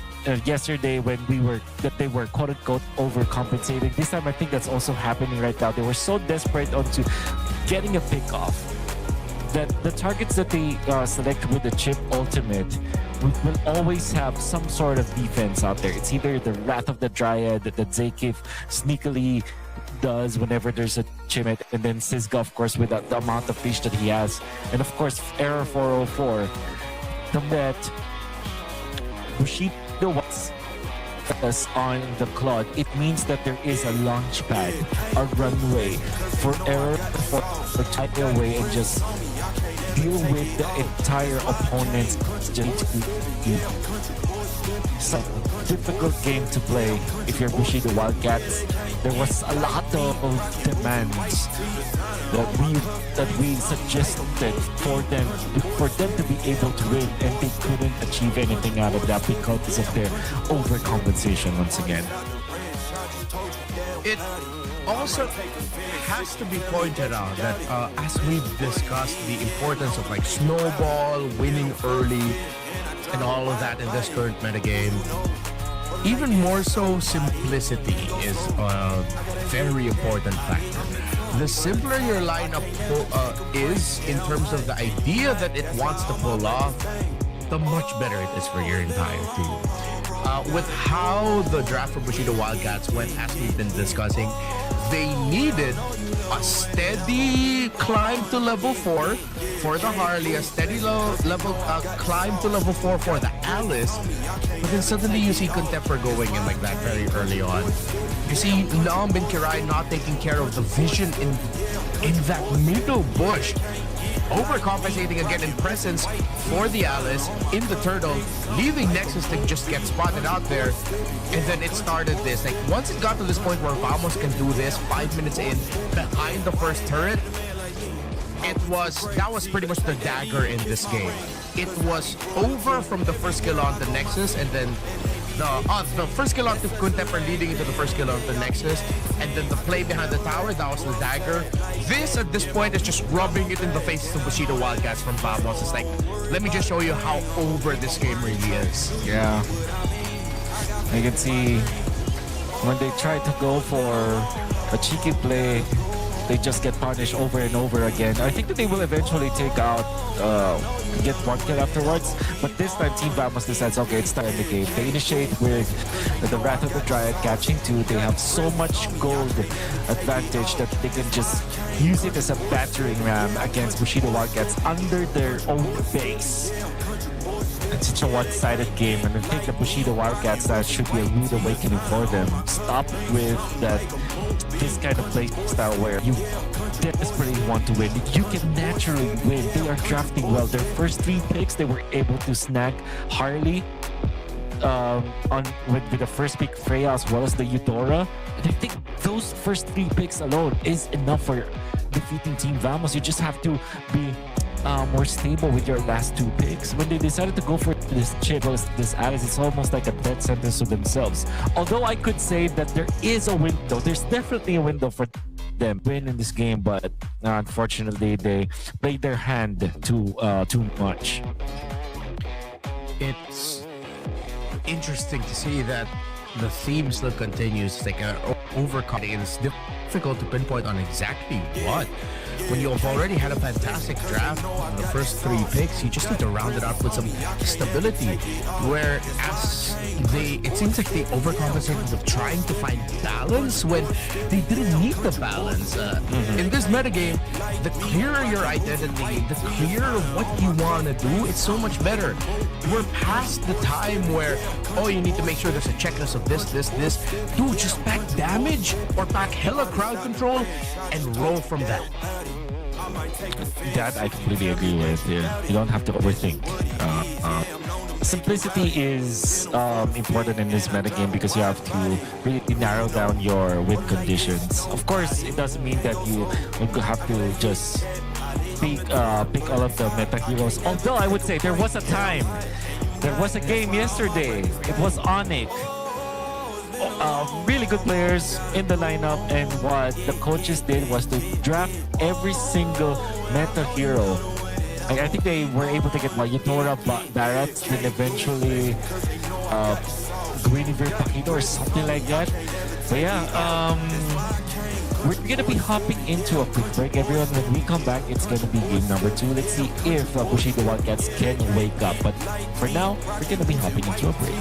yesterday when they were quote unquote overcompensating. This time I think that's also happening right now. They were so desperate onto getting a pick off that the targets that they select with the chip ultimate will always have some sort of defense out there. It's either the Wrath of the Dryad that Zakif sneakily does whenever there's a Chimit, and then Sisga, of course, with the amount of fish that he has, and of course, Error 404. The that Bushido was on the clock, it means that there is a launch pad, a runway for Error for take away and just deal with the entire opponent's it's a difficult game to play if you're Bushido Wildcats. There was a lot of demands that we suggested for them to be able to win, and they couldn't achieve anything out of that because of their overcompensation once again. It also has to be pointed out that as we've discussed the importance of like snowball, winning early, and all of that in this current metagame, even more so, simplicity is a very important factor. The simpler your lineup is in terms of the idea that it wants to pull off, the much better it is for your entire team. With how the draft for Bushido Wildcats went, as we've been discussing, they needed a steady climb to level 4 for the Harley, a steady climb to level 4 for the Alice, but then suddenly you see Contemporary going in like that very early on. You see Nam and Kirai not taking care of the vision in that middle bush, overcompensating again in presence for the Alice in the turtle, leaving Nexus to just get spotted out there. And then it started this, like once it got to this point where Vamos can do this 5 minutes in behind the first turret, that was pretty much the dagger in this game. It was over from the first kill on the Nexus, and then the first kill on to Contemporary leading into the first kill on the Nexus, and then the play behind the tower, that was the dagger. This, at this point, is just rubbing it in the faces of Bushido Wildcats from Vamos. It's like, let me just show you how over this game really is. Yeah. You can see when they try to go for a cheeky play, they just get punished over and over again. I think that they will eventually take out, get one kill afterwards, but this time Team Vamos decides, okay, it's time in the game. They initiate with the Wrath of the Dryad catching 2. They have so much gold advantage that they can just use it as a battering ram against Bushido Wildcats under their own base. It's such a one-sided game, and I think the Bushido Wildcats, that should be a rude awakening for them. Stop with this kind of play style where you desperately want to win. You can naturally win. They are drafting well. Their first 3 picks, they were able to snag Harley with the first pick Freya as well as the Eudora. And I think those first 3 picks alone is enough for defeating Team Vamos. You just have to be more stable with your last 2 picks. When they decided to go for this this Alice, it's almost like a death sentence to themselves. Although I could say that there is a window, there's definitely a window for them to win in this game, but unfortunately they played their hand too much. It's interesting to see that the theme still continues. It's like overcoming, and it's difficult to pinpoint on exactly what. When you've already had a fantastic draft on the first 3 picks, you just need to round it out with some stability. Whereas it seems like they overcompensated with trying to find balance when they didn't need the balance. In this metagame, the clearer your identity, the clearer what you want to do, it's so much better. We're past the time where, oh, you need to make sure there's a checklist of this. Dude, just pack damage or pack hella crowd control and roll from that. That I completely agree with. Yeah. You don't have to overthink. Simplicity is important in this metagame because you have to really narrow down your win conditions. Of course, it doesn't mean that you have to just pick all of the meta heroes. Although I would say there was a time, there was a game yesterday. It was Onyx. Really good players in the lineup, and what the coaches did was to draft every single meta hero. I think they were able to get Eudora, Barrett, then eventually Guinevere Paquito or something like that. But yeah, we're gonna be hopping into a quick break, everyone. When we come back, it's gonna be game number 2. Let's see if Bushido Wildcats can wake up. But for now, we're gonna be hopping into a break.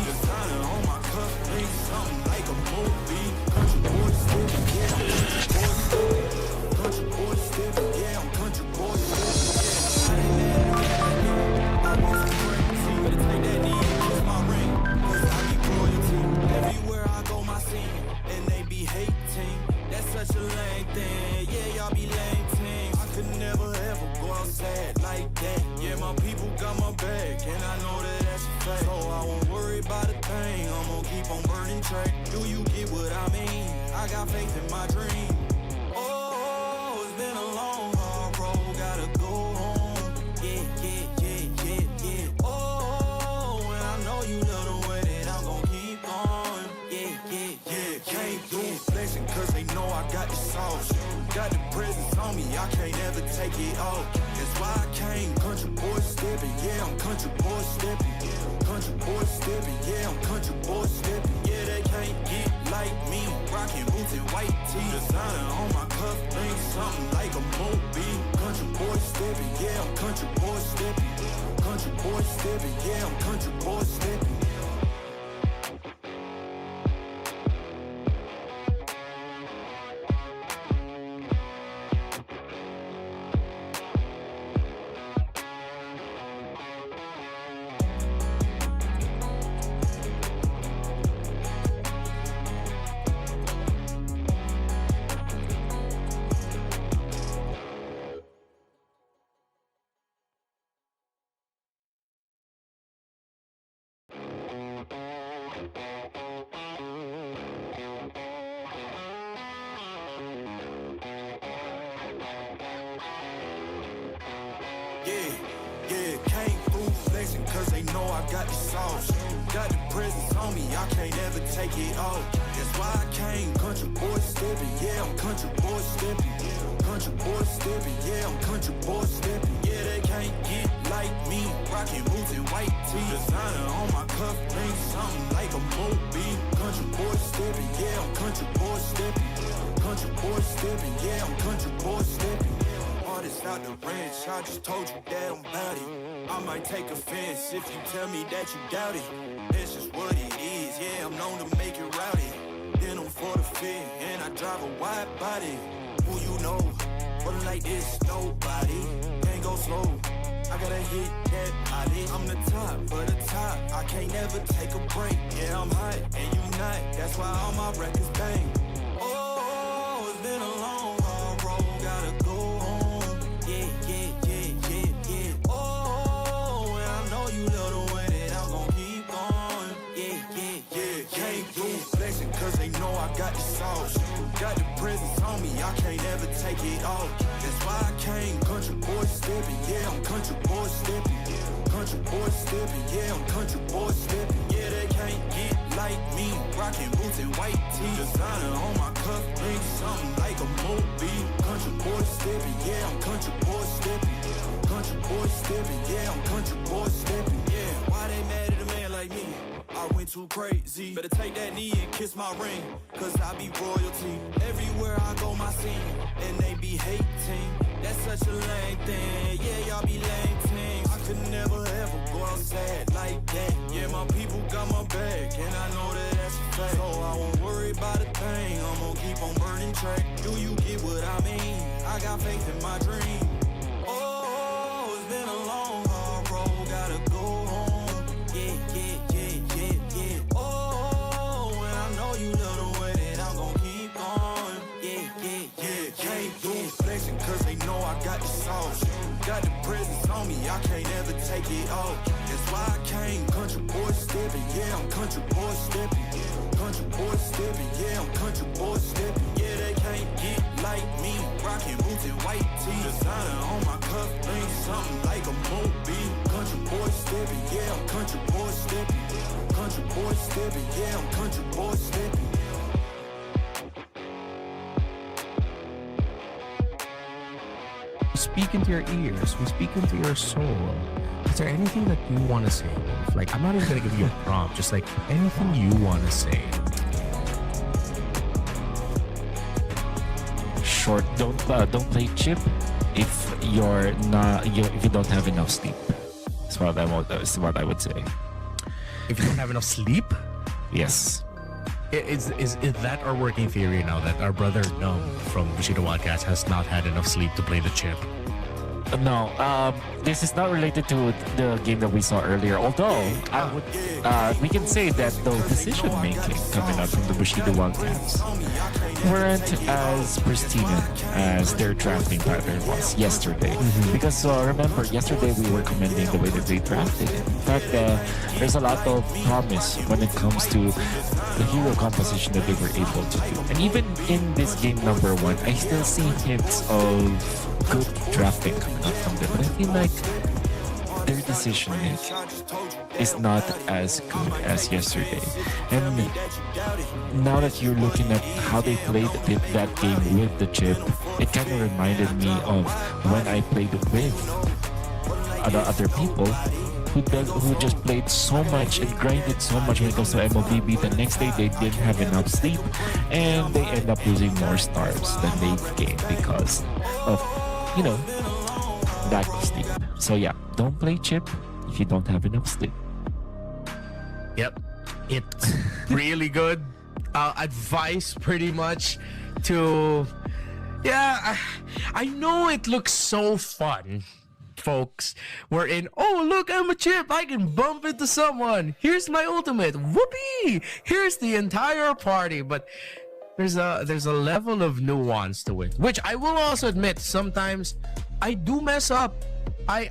about a thing, I'm gonna keep on burning track. Do you get what I mean? I got faith in my dream. Oh, it's been a long, hard road, gotta go home. Yeah, yeah, yeah, yeah, yeah. Oh, and I know you love the way that I'm gonna keep going. Yeah, yeah, yeah. Can't do it flexing, cause they know I got the sauce. Got the presence on me, I can't ever take it off. That's why I came, country boy stepping, yeah, I'm country boy stepping. Country boy stepping, yeah, I'm country boy stepping. Yeah, they can't get like me, rocking boots and white tee. Designer on my cuff, think something like a movie. Country boy stepping, yeah, I'm country boy stepping. Country boy stepping, yeah, I'm country boy stepping. Yeah, came through flexing cause they know I got the sauce. Got the presence on me, I can't ever take it off. That's why I came, country boy stepping, yeah, I'm country boy stepping. Country boy stepping, yeah, I'm country boy stepping. Yeah, they can't get like me, rocking boots and white tee. Designer on my cuff, think something like a movie. Country boy stepping, yeah, I'm country boy stepping. Country boy stepping, yeah, I'm country boy stepping. Artist out the ranch, I just told you that I'm bout it. I might take offense if you tell me that you doubt it. That's just what it is, yeah, I'm known to make it rowdy. Then I'm for the fit, and I drive a wide body. Who you know, but like this, nobody. Can't go slow, I gotta hit that body. I'm the top of the top, I can't never take a break. Yeah, I'm hot, and you not, that's why all my records bang. Oh, it's been a long, hard road, gotta go home. Yeah, yeah, yeah, yeah, yeah. Oh, and I know you love the way that I'm gon' keep going. Yeah, yeah, yeah. Can't do flexing cause they know I got the sauce. Got the presence on me, I can't ever take it off. That's why I came, country boy stepping, yeah, I'm country boy stepping. Country boy stepping, yeah, I'm country boy stepping. Yeah, they can't get like me, rocking boots and white tee. Designer on my cuff, think something like a movie. Country boy stepping, yeah, I'm country boy stepping. Country boy stepping, yeah, I'm country boy stepping. Yeah, why they mad at a man like me? I went too crazy. Better take that knee and kiss my ring, cause I be royalty. Everywhere I go, my scene, and they be hating. That's such a lame thing. Yeah, y'all be lame things. I could never ever go outside like that. Yeah, my people got my back, and I know that that's a fact. So I won't worry about a thing. I'm gonna keep on burning track. Do you get what I mean? I got faith in my dream. Oh, it's been a long, hard road, gotta go home. Yeah, yeah, yeah, yeah, yeah. Oh, and I know you love the way that I'm gon' keep going. Yeah, yeah, yeah. Can't do flexing cause they know I got the sauce. Got the presence on me, I can't ever take it off. That's why I came, country boy stepping, yeah, I'm country boy stepping. Country boy stepping, yeah, I'm country boy stepping. Yeah, they can't get like me, rocking boots and white tee. Designer on my cuff, think something like a movie. Country boy stepping, yeah, I'm country boy stepping. Country boy stepping, yeah, I'm country boy stepping. We speak into your ears, we speak into your soul. Is there anything that you want to say? Like, I'm not even gonna give you a prompt, just like anything you want to say. Short, don't play chip if you're not if you don't have enough sleep. That's what I would say. If you don't have enough sleep, Yes. is that our working theory now, that our brother Num from Bushido Wildcats has not had enough sleep to play the chip? No, this is not related to the game that we saw earlier. Although I would, we can say that the decision making coming out from the Bushido Wildcats weren't as pristine as their drafting pattern was yesterday. Because remember, yesterday we were commending the way that they drafted. In fact, there's a lot of promise when it comes to the hero composition that they were able to do. And even in this game number 1, I still see hints of good drafting coming out from them. But I feel like their decision making is not as good as yesterday. And now that you're looking at how they played that game with the chip, it kind of reminded me of when I played with other people who just played so much and grinded so much when it comes to MLBB. The next day they didn't have enough sleep and they end up losing more stars than they gained because of, you know, lack of sleep. So yeah, don't play chip if you don't have enough sleep. Yep. It's really good advice pretty much to... Yeah, I know it looks so fun, folks. We're in, oh, look, I'm a chip. I can bump into someone. Here's my ultimate. Whoopee! Here's the entire party. But there's a level of nuance to it, which I will also admit sometimes I do mess up. I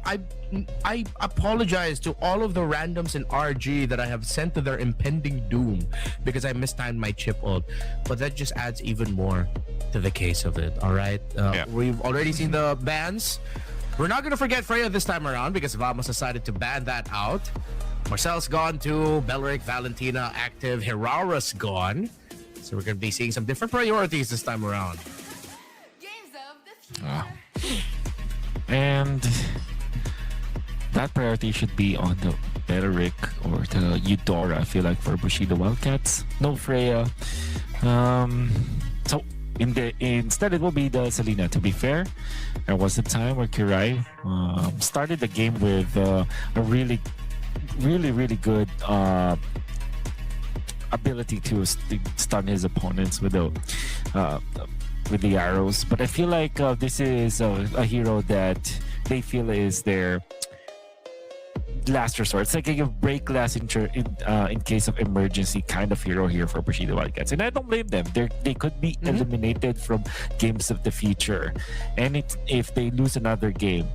apologize to all of the randoms in RG that I have sent to their impending doom because I mistimed my chip ult. But that just adds even more to the case of it. All right, We've already seen the bans. We're not gonna forget Freya this time around because Vamos decided to ban that out. Marcel's gone too. Belric, Valentina active. Heraura's gone. So we're gonna be seeing some different priorities this time around. And that priority should be on the Belric or the Eudora, I feel like, for Bushido Wildcats. No Freya. So instead it will be the Selena. To be fair, there was a time where Kirai started the game with a really good ability to stun his opponents with the arrows. But I feel like this is a hero that they feel is their last resort. It's like a break glass in case of emergency kind of hero here for Bushido Wildcats. And I don't blame them. They could be eliminated from games of the future. And if they lose another game.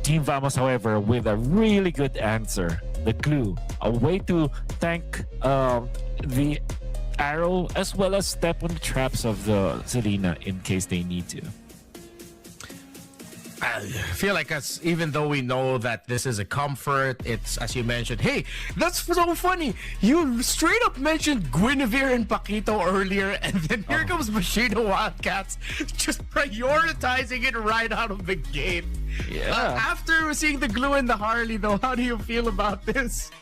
Team Vamos, however, with a really good answer. The clue. A way to thank the arrow as well as step on the traps of the Selena in case they need to. I feel like even though we know that this is a comfort, it's, as you mentioned, hey, that's so funny. You straight up mentioned Guinevere and Paquito earlier, and then here comes Bushido Wildcats just prioritizing it right out of the gate. Yeah. After seeing the glue and the Harley, though, how do you feel about this?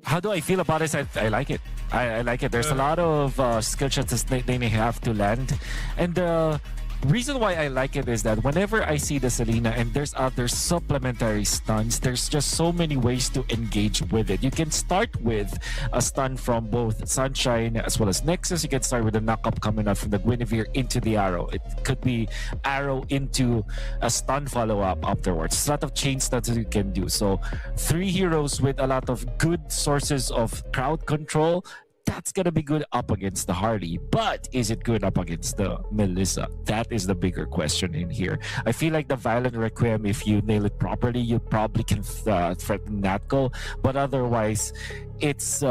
How do I feel about this? I like it. I like it. There's a lot of skill shots that they may have to land. And the reason why I like it is that whenever I see the Selena and there's other supplementary stuns, there's just so many ways to engage with it. You can start with a stun from both Sunshine as well as Nexus. You can start with a knock-up coming out from the Guinevere into the arrow. It could be arrow into a stun follow-up afterwards. There's a lot of chain stuns that you can do. So 3 heroes with a lot of good sources of crowd control, that's gonna be good up against the Harley. But is it good up against the Melissa? That is the bigger question in here. I feel like the Violent Requiem, if you nail it properly, you probably can threaten Natco. But otherwise, it's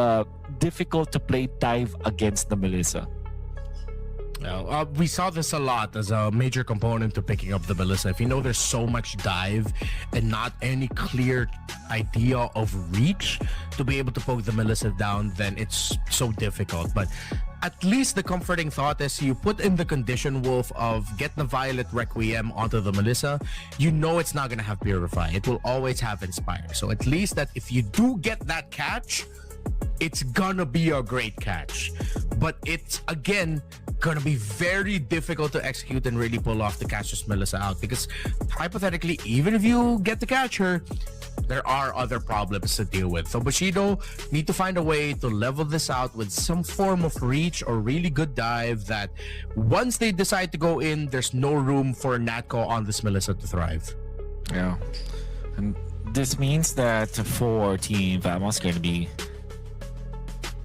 difficult to play dive against the Melissa. We saw this a lot as a major component to picking up the Melissa. If you know there's so much dive and not any clear idea of reach to be able to poke the Melissa down, then it's so difficult. But at least the comforting thought is you put in the condition, Wolf, of get the Violet Requiem onto the Melissa. You know it's not going to have Purify. It will always have Inspire. So at least that if you do get that catch, it's gonna be a great catch. But it's, again, gonna be very difficult to execute and really pull off the catch this Melissa out, because hypothetically, even if you get to catch her, there are other problems to deal with. So Bushido need to find a way to level this out with some form of reach or really good dive that once they decide to go in, there's no room for Natco on this Melissa to thrive. Yeah. And this means that for Team Vamos going to be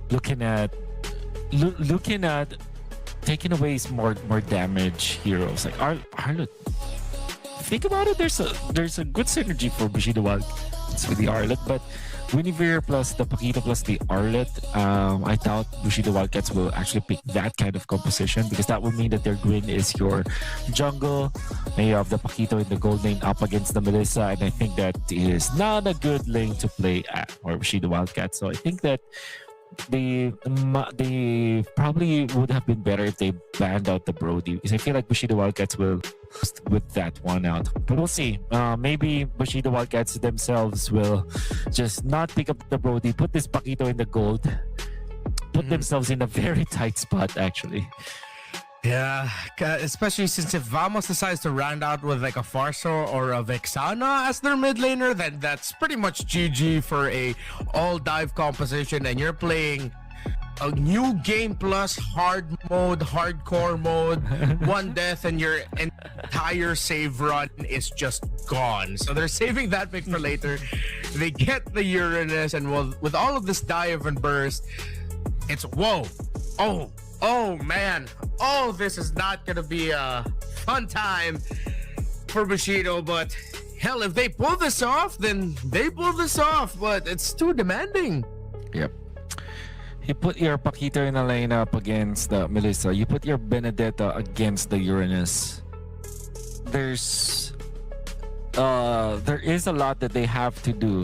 looking at taking away more damage heroes like Arlet. Think about it, there's a good synergy for Bushido Wildcats with the Arlet, but Guinevere plus the Paquito plus the Arlet, I doubt Bushido Wildcats will actually pick that kind of composition, because that would mean that their Gwyn is your jungle, and you have the Paquito in the gold lane up against the Melissa, and I think that is not a good lane to play at for Bushido Wildcats. So I think that they probably would have been better if they banned out the Brody, because I feel like Bushido Wildcats will with that one out. But we'll see. Maybe Bushido Wildcats themselves will just not pick up the Brody, put this Paquito in the gold, put themselves in a very tight spot actually. Yeah, especially since if Vamos decides to round out with like a Farso or a Vexana as their mid laner, then that's pretty much GG for a all dive composition, and you're playing a new game plus hard mode, hardcore mode, one death, and your entire save run is just gone. So they're saving that pick for later. They get the Uranus, and with all of this dive and burst, it's whoa, oh man, this is not gonna be a fun time for Bushido, but hell, if they pull this off, then they pull this off, but it's too demanding. Yep. You put your Paquito in a lane up against the Melissa. You put your Benedetta against the Uranus. There is a lot that they have to do.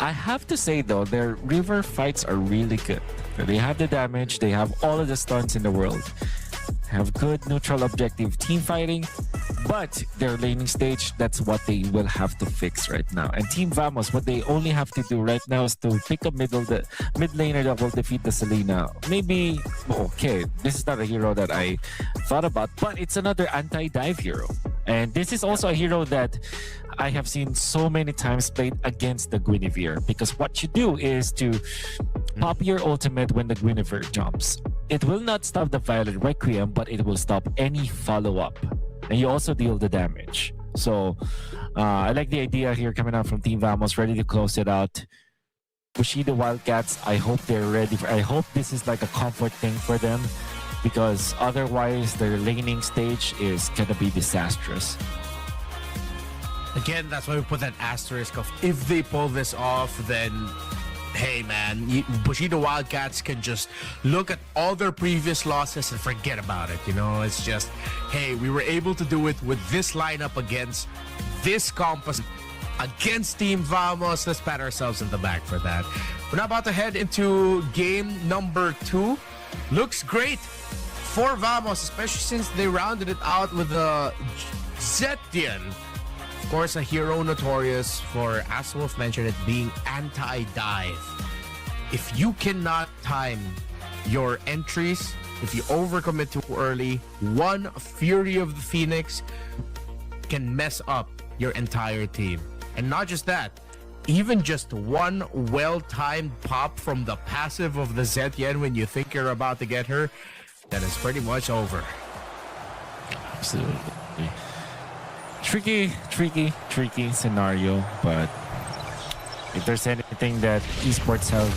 I have to say though, their river fights are really good. They have the damage, they have all of the stunts in the world, have good neutral objective team fighting, but their laning stage, that's what they will have to fix right now. And Team Vamos, what they only have to do right now is to pick a mid laner that will defeat the Selena. Maybe, okay, this is not a hero that I thought about, but it's another anti-dive hero. And this is also a hero that I have seen so many times played against the Guinevere, because what you do is to pop your ultimate when the Guinevere jumps. It will not stop the Violet Requiem, but it will stop any follow-up. And you also deal the damage. So I like the idea here coming out from Team Vamos, ready to close it out. Bushido Wildcats, I hope they're ready. I hope this is like a comfort thing for them, because otherwise their laning stage is gonna be disastrous. Again, that's why we put that asterisk of if they pull this off, then hey man, Bushido Wildcats can just look at all their previous losses and forget about it. You know, it's just, hey, we were able to do it with this lineup against this composition against Team Vamos. Let's pat ourselves in the back for that. We're now about to head into game number 2. Looks great for Vamos, especially since they rounded it out with a A7N. Of course, a hero notorious for, as Wolf mentioned, it being anti-dive. If you cannot time your entries, if you overcommit too early, one Fury of the Phoenix can mess up your entire team. And not just that, even just one well-timed pop from the passive of the A7N when you think you're about to get her, then it's pretty much over. Absolutely. Tricky scenario, but if there's anything that esports have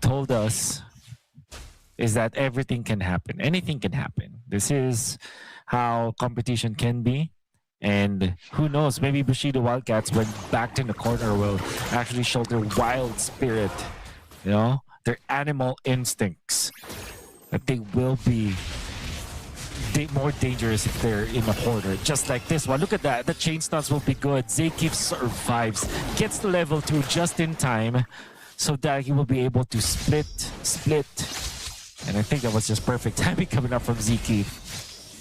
told us, is that everything can happen. Anything can happen. This is how competition can be. And who knows, maybe Bushido Wildcats, when backed in the corner, will actually show their wild spirit, you know, their animal instincts, that they will be more dangerous if they're in a corner, just like this one. Look at that, the chain stuns will be good. Zaykeep survives, gets to level 2 just in time, so that he will be able to split, and I think that was just perfect timing coming up from Zaykeep.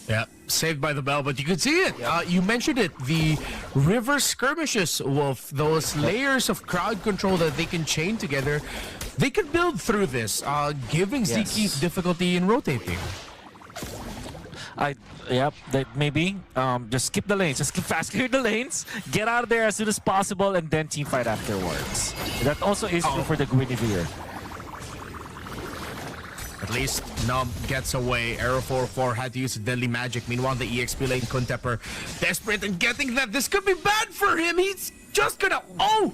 Yeah, saved by the bell, but you could see it. You mentioned it, the river skirmishes, Wolf, those layers of crowd control that they can chain together, they can build through this, giving Zaykeep difficulty in rotating. Maybe just skip the lanes, just fast clear the lanes, get out of there as soon as possible, and then team fight afterwards. That also is true for the Guinevere. At least Numb gets away. Arrow 4-4 had to use a deadly magic. Meanwhile, the EXP lane, Kuntepper desperate and getting that. This could be bad for him. He's just gonna... Oh!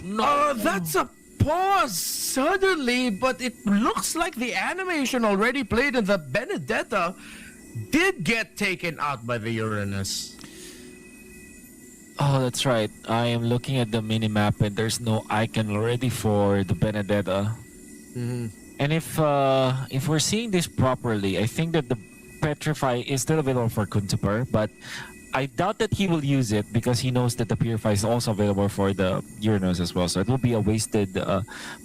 No! That's a pause suddenly, but it looks like the animation already played and the Benedetta did get taken out by the Uranus. Oh, that's right. I am looking at the minimap and there's no icon already for the Benedetta. And if we're seeing this properly, I think that the Petrify is still available for Kuntepper, but I doubt that he will use it because he knows that the Purify is also available for the Uranus as well. So it will be a wasted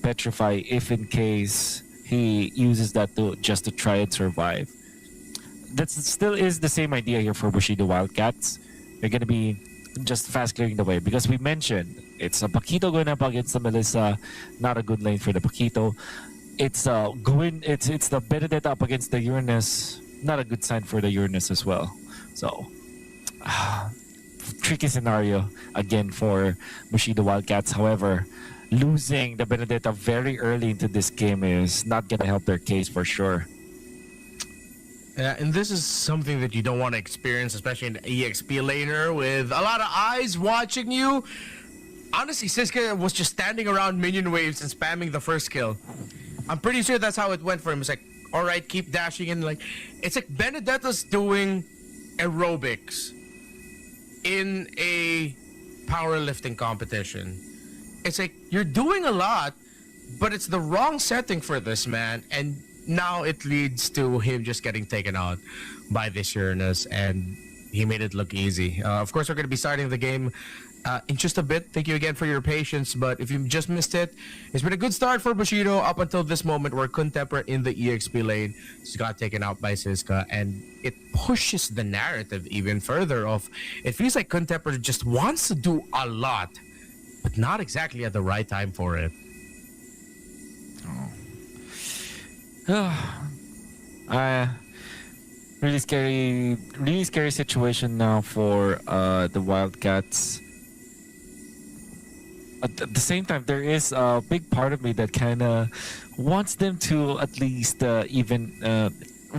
Petrify if in case he uses that just to try and survive. That still is the same idea here for Bushido Wildcats. They're going to be just fast clearing the way because we mentioned it's a Paquito going up against the Melissa, not a good lane for the Paquito. It's the Benedetta up against the Uranus, not a good sign for the Uranus as well. So tricky scenario again for Bushido Wildcats. However, losing the Benedetta very early into this game is not gonna help their case for sure. And this is something that you don't want to experience, especially an EXP laner with a lot of eyes watching you. Honestly, Siska was just standing around minion waves and spamming the first kill. I'm pretty sure that's how it went for him. It's like, all right, keep dashing in. Like, it's like Benedetta's doing aerobics in a powerlifting competition. It's like you're doing a lot, but it's the wrong setting for this man, and now it leads to him just getting taken out by this Uranus, and he made it look easy. Of course, we're going to be starting the game in just a bit. Thank you again for your patience, but if you just missed it, it's been a good start for Bushido up until this moment where Kuntepper in the EXP lane just got taken out by Siska, and it pushes the narrative even further of it feels like Kuntepper just wants to do a lot, but not exactly at the right time for it. Really scary situation now for the Wildcats. At the same time, there is a big part of me that kind of wants them to at least even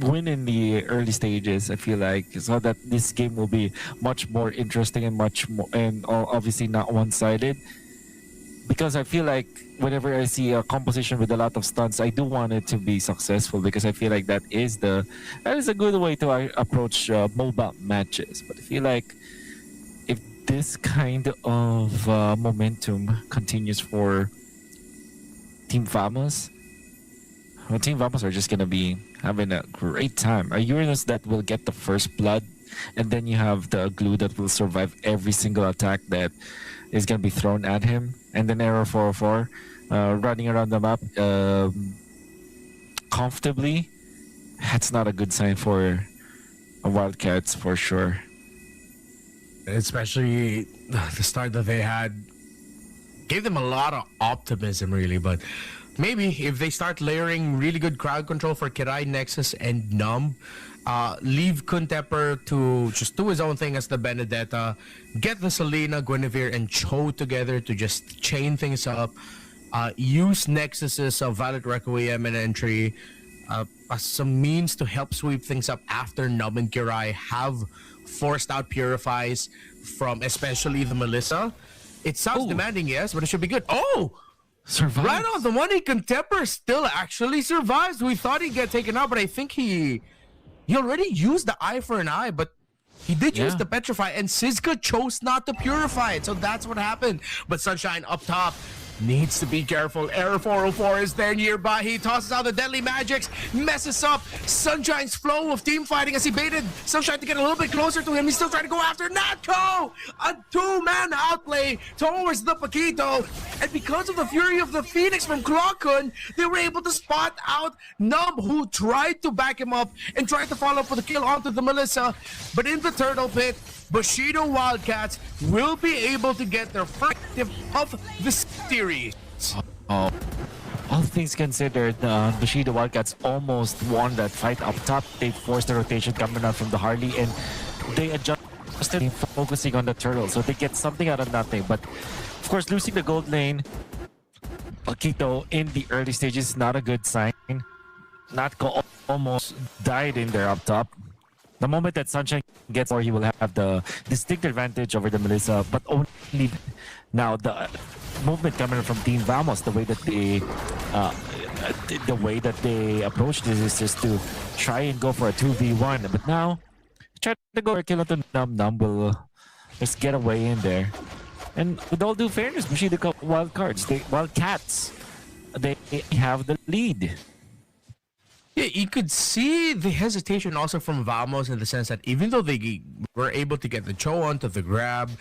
win in the early stages. I feel like so that this game will be much more interesting and much more, and obviously not one-sided. Because I feel like whenever I see a composition with a lot of stunts, I do want it to be successful because I feel like that is a good way to approach MOBA matches. But I feel like if this kind of momentum continues for Team Vamos, well, Team Vamos are just gonna be having a great time. A Uranus that will get the first blood, and then you have the glue that will survive every single attack that is gonna be thrown at him, and then Arrow 404 running around the map comfortably. That's not a good sign for Wildcats for sure. Especially the start that they had gave them a lot of optimism, really. But maybe if they start layering really good crowd control for Kirai, Nexus, and Numb, leave Kuntepper to just do his own thing as the Benedetta, get the Selena, Guinevere, and Cho together to just chain things up, use Nexus's Valid Requiem and entry as some means to help sweep things up after Numb and Kirai have forced out Purifies from especially the Melissa. It sounds demanding, yes, but it should be good. Oh! Survives. Right on the money, Kuntepper still actually survives. We thought he'd get taken out, but I think he already used the eye for an eye, but he did use the Petrify, and Siska chose not to purify it, so that's what happened. But Sunshine up top needs to be careful. Error 404 is there nearby. He tosses out the deadly magics, messes up Sunshine's flow of team fighting as he baited Sunshine to get a little bit closer to him. He's still trying to go after Natko! A two-man outplay towards the Paquito. And because of the fury of the Phoenix from Clockun, they were able to spot out Numb, who tried to back him up and tried to follow up with a kill onto the Melissa. But in the turtle pit, Bushido Wildcats will be able to get their first tip of the series. All things considered, Bushido Wildcats almost won that fight up top. They forced the rotation coming out from the Harley, and they adjusted focusing on the turtle, so they get something out of nothing. But of course, losing the gold lane, Paquito in the early stages is not a good sign. Natko almost died in there up top. The moment that Sunshine gets more, he will have the distinct advantage over the Melissa, but only now the movement coming from Team Vamos, the way that they approach this is just to try and go for a 2v1. But now, try to go for a kill onto Num will just get away in there. And with all due fairness, Bushido Wildcats, they have the lead. Yeah, you could see the hesitation also from Vamos in the sense that even though they were able to get the Cho onto the grab,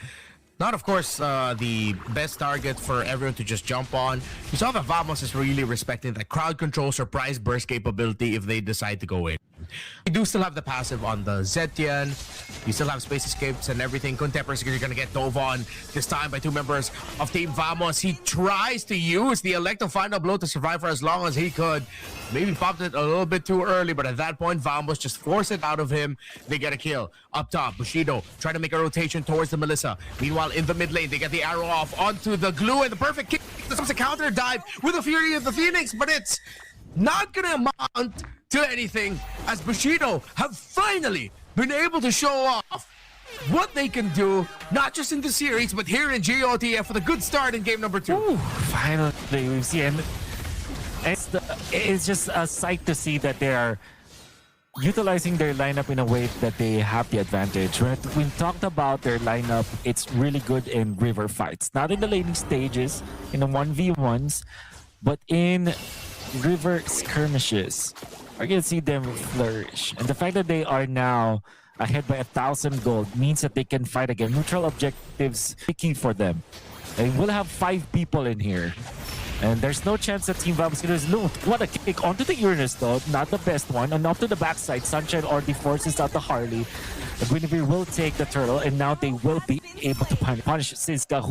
not of course the best target for everyone to just jump on. You saw that Vamos is really respecting that crowd control surprise burst capability if they decide to go in. You do still have the passive on the Zetian. You still have space escapes and everything. Contemporary is going to get dove on this time by two members of Team Vamos. He tries to use the elective final blow to survive for as long as he could. Maybe popped it a little bit too early, but at that point, Vamos just force it out of him. They get a kill. Up top, Bushido trying to make a rotation towards the Melissa. Meanwhile, in the mid lane, they get the arrow off onto the glue and the perfect kick. This was a counter dive with the Fury of the Phoenix, but it's not going to amount to anything as Bushido have finally been able to show off what they can do, not just in the series, but here in GOTF with a good start in game number 2. Ooh, finally, we've seen. It's just a sight to see that they are utilizing their lineup in a way that they have the advantage. When we talked about their lineup, it's really good in river fights. Not in the laning stages, in the 1v1s, but in river skirmishes. We're going to see them flourish. And the fact that they are now ahead by 1,000 gold means that they can fight again. Neutral objectives are key for them. They will have 5 people in here. And there's no chance that Team Vamos is going to what a kick onto the Uranus though, not the best one. And off to the backside, Sunshine already forces out the Harley. The Guinevere will take the turtle, and now they will be able to punish Siska,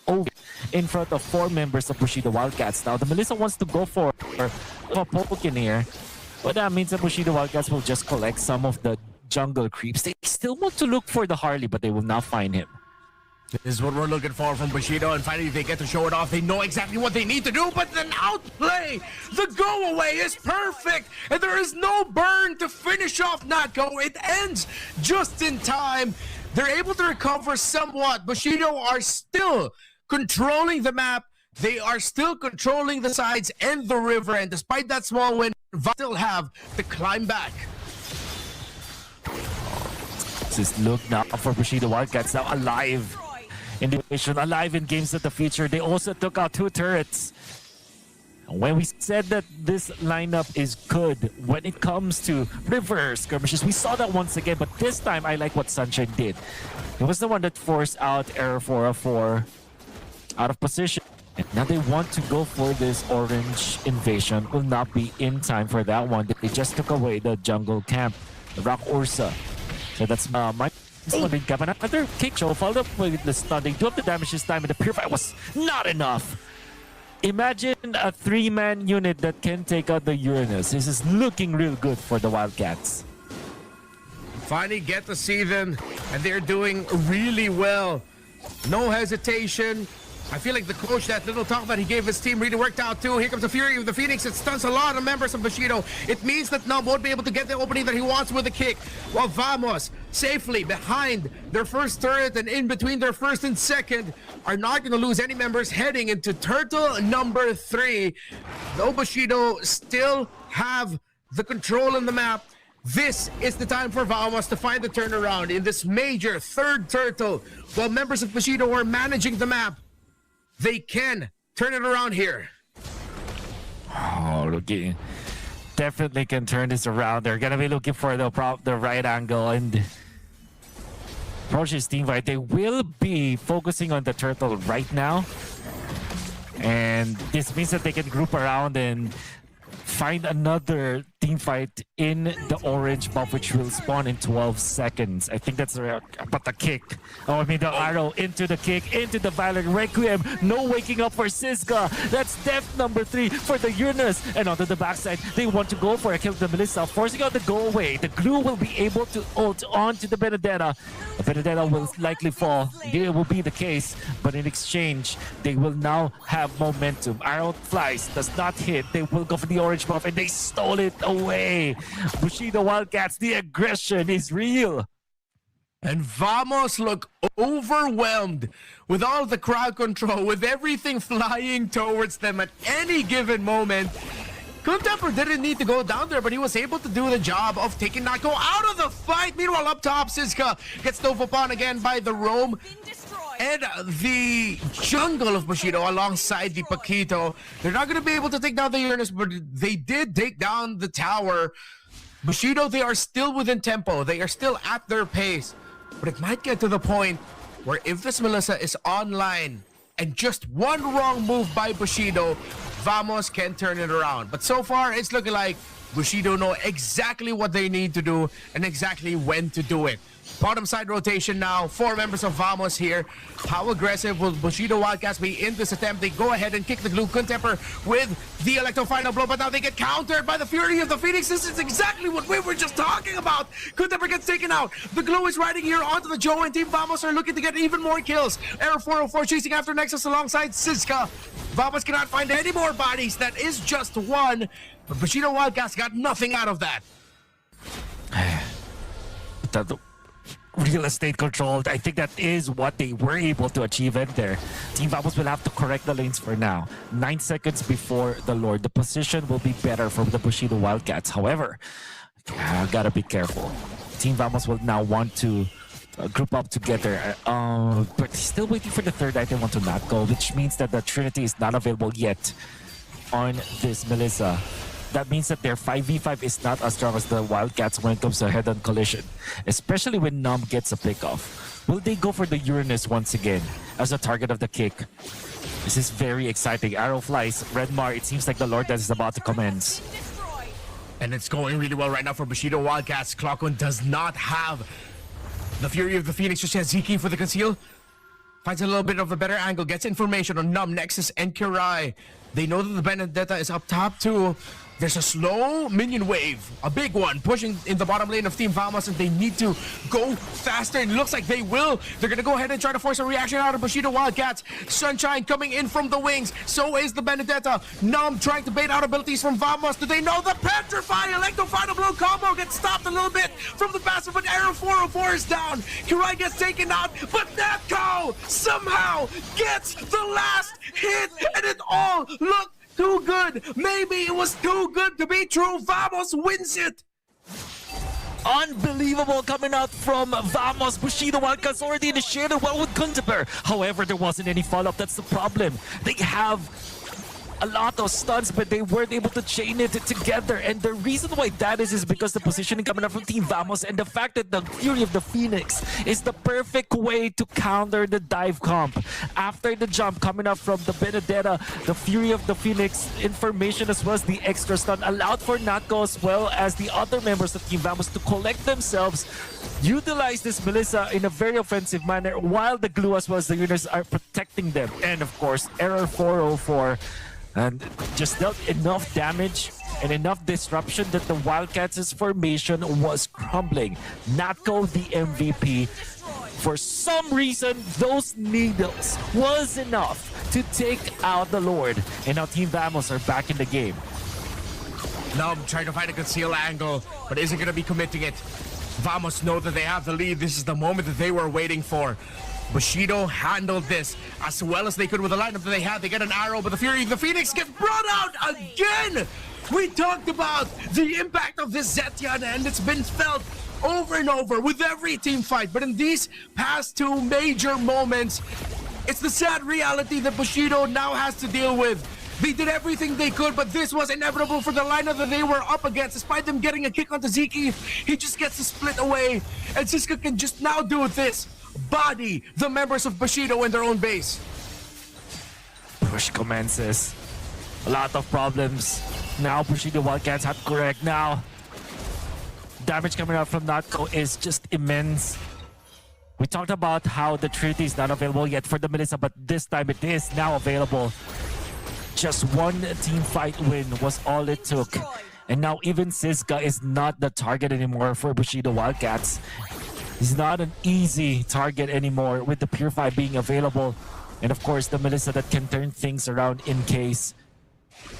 who in front of 4 members of Bushido Wildcats. Now the Melissa wants to go for a poke in here. But that means that Bushido Wildcats will just collect some of the jungle creeps. They still want to look for the Harley, but they will not find him. This is what we're looking for from Bushido, and finally they get to show it off. They know exactly what they need to do, but the outplay, the go away is perfect, and there is no burn to finish off Natko. It ends just in time. They're able to recover somewhat. Bushido are still controlling the map. They are still controlling the sides and the river, and despite that small win, still have to climb back. Just look now for Bushido Wildcats, now alive in the division, alive in games of the future. They also took out 2 turrets. When we said that this lineup is good when it comes to river skirmishes, we saw that once again, but this time I like what Sunshine did. It was the one that forced out Error 404 out of position. And now they want to go for this orange invasion. Will not be in time for that one. They just took away the jungle camp, the Rock Ursa. So that's my another kick show followed up with the stun. They do have the damage this time, and the Purify was not enough. Imagine a 3-man unit that can take out the Uranus. This is looking real good for the Wildcats. Finally get to see them, and they're doing really well. No hesitation. I feel like the coach, that little talk that he gave his team really worked out too. Here comes the Fury of the Phoenix. It stuns a lot of members of Bushido. It means that Num won't be able to get the opening that he wants with a kick. While Vamos, safely behind their first turret and in between their first and second, are not going to lose any members heading into turtle number 3. Though Bushido still have the control on the map, this is the time for Vamos to find the turnaround in this major 3rd turtle. While members of Bushido are managing the map, they can turn it around here. Oh, looking definitely can turn this around. They're gonna be looking for the right angle and approach his team fight. They will be focusing on the turtle right now, and this means that they can group around and find another team fight in the orange buff, which will spawn in 12 seconds. I think that's but the kick. Oh, I mean the arrow into the kick, into the Valor Requiem. No waking up for Siska. That's death number 3 for the Uranus. And onto the backside, they want to go for a kill of the Melissa, forcing out the go away. The glue will be able to ult onto the Benedetta. The Benedetta will likely fall. It will be the case, but in exchange, they will now have momentum. Arrow flies, does not hit. They will go for the orange buff, and they stole it away. Bushido Wildcats, the aggression is real. And Vamos look overwhelmed with all the crowd control, with everything flying towards them at any given moment. Kuntemper didn't need to go down there, but he was able to do the job of taking Nako out of the fight. Meanwhile, up top, Siska gets dove upon again by the Roam. And the jungle of Bushido alongside the Paquito. They're not going to be able to take down the Uranus, but they did take down the tower. Bushido, they are still within tempo. They are still at their pace. But it might get to the point where if this Melissa is online and just one wrong move by Bushido, Vamos can turn it around. But so far, it's looking like Bushido know exactly what they need to do and exactly when to do it. Bottom side rotation now. 4 members of Vamos here. How aggressive will Bushido Wildcats be in this attempt? They go ahead and kick the glue. Kuntemper with the electro final blow, but now they get countered by the Fury of the Phoenix. This is exactly what we were just talking about. Kuntemper gets taken out. The glue is riding here onto the Joe, and Team Vamos are looking to get even more kills. Error 404 chasing after Nexus alongside Siska. Vamos cannot find any more bodies. That is just one. But Bushido Wildcats got nothing out of that. Real estate controlled. I think that is what they were able to achieve in there. Team Vamos will have to correct the lanes for now. 9 seconds before the Lord. The position will be better from the Bushido Wildcats. However, gotta be careful. Team Vamos will now want to group up together. But still waiting for the third item onto not go, which means that the Trinity is not available yet on this Melissa. That means that their 5v5 is not as strong as the Wildcats when it comes to head-on collision, especially when Nom gets a pick-off. Will they go for the Uranus once again as a target of the kick? This is very exciting. Arrow flies. Redmar, it seems like the Lord Dance is about to commence. And it's going really well right now for Bushido Wildcats. Clockman does not have the Fury of the Phoenix, just has Ziki for the conceal. Finds a little bit of a better angle, gets information on Num, Nexus, and Kirai. They know that the Benedetta is up top too. There's a slow minion wave, a big one, pushing in the bottom lane of Team Vamos, and they need to go faster. It looks like they will. They're going to go ahead and try to force a reaction out of Bushido Wildcats. Sunshine coming in from the wings. So is the Benedetta. Num trying to bait out abilities from Vamos. Do they know the Petrify? Electro Final Blow combo gets stopped a little bit from the passive, but Arrow 404 is down. Kirai gets taken out, but Netco somehow gets the last hit, and it all looked too good. Maybe it was too good to be true. Vamos wins it. Unbelievable coming out from Vamos. Bushido Wildcats already initiated well with Kuntemper. However, there wasn't any follow-up. That's the problem. They have a lot of stunts, but they weren't able to chain it together. And the reason why that is because the positioning coming up from Team Vamos and the fact that the Fury of the Phoenix is the perfect way to counter the dive comp. After the jump coming up from the Benedetta, the Fury of the Phoenix information as well as the extra stun allowed for Nako as well as the other members of Team Vamos to collect themselves, utilize this Melissa in a very offensive manner while the glue as well as the units are protecting them. And of course, Error 404 and just dealt enough damage and enough disruption that the Wildcats' formation was crumbling. Natko, the MVP, for some reason, those needles was enough to take out the Lord. And now Team Vamos are back in the game. Num trying to find a conceal angle, but isn't going to be committing it. Vamos know that they have the lead. This is the moment that they were waiting for. Bushido handled this as well as they could with the lineup that they had. They get an arrow, but the Fury of the Phoenix gets brought out again. We talked about the impact of this Zetian, and it's been felt over and over with every team fight. But in these past 2 major moments, it's the sad reality that Bushido now has to deal with. They did everything they could, but this was inevitable for the lineup that they were up against. Despite them getting a kick onto Ziki, he just gets to split away. And Siska can just now do this. Body the members of Bushido in their own base. Push commences. A lot of problems. Now Bushido Wildcats have to correct now. Damage coming out from Natko is just immense. We talked about how the Trinity is not available yet for the Melissa, but this time it is now available. Just one team fight win was all it took. And now even Siska is not the target anymore for Bushido Wildcats. He's not an easy target anymore with the Purify being available. And of course, the Melissa that can turn things around in case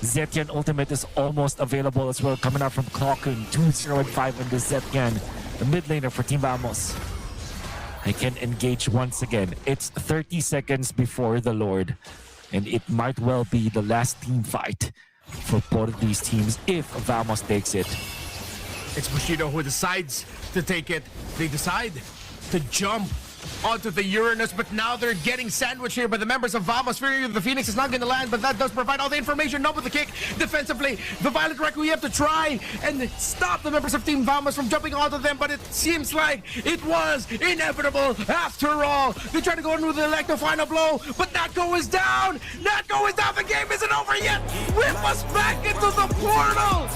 Zetyan ultimate is almost available as well, coming out from Clockun. 2-0-5 on the Zetyan, the mid laner for Team Vamos. I can engage once again. It's 30 seconds before the Lord, and it might well be the last team fight for both of these teams if Vamos takes it. It's Bushido who decides to take it. They decide to jump onto the Uranus, but now they're getting sandwiched here by the members of Vamos. Fearing the Phoenix is not going to land, but that does provide all the information. Not with the kick. Defensively, the Violent Requiem to try and stop the members of Team Vamos from jumping onto them, but it seems like it was inevitable after all. They try to go in with the Electro final blow, but Natko is down. Natko is down. The game isn't over yet. Whip us back into the portal.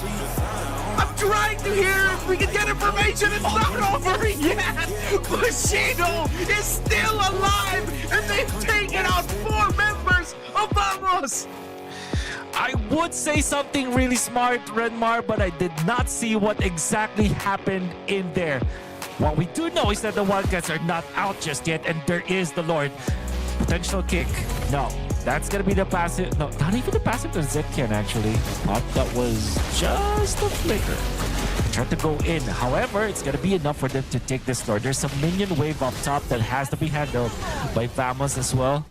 I'm trying to hear if we can get information. It's not over yet. Bushido is still alive, and they've taken out 4 members of Vamos. I would say something really smart, Redmar, but I did not see what exactly happened in there. What we do know is that the Wildcats are not out just yet, and there is the Lord. Potential kick. No. That's gonna be the passive. No, not even the passive to Zetyan, actually. That was just a flicker. Tried to go in. However, it's gonna be enough for them to take this Lord. There's some minion wave up top that has to be handled by Vamos as well.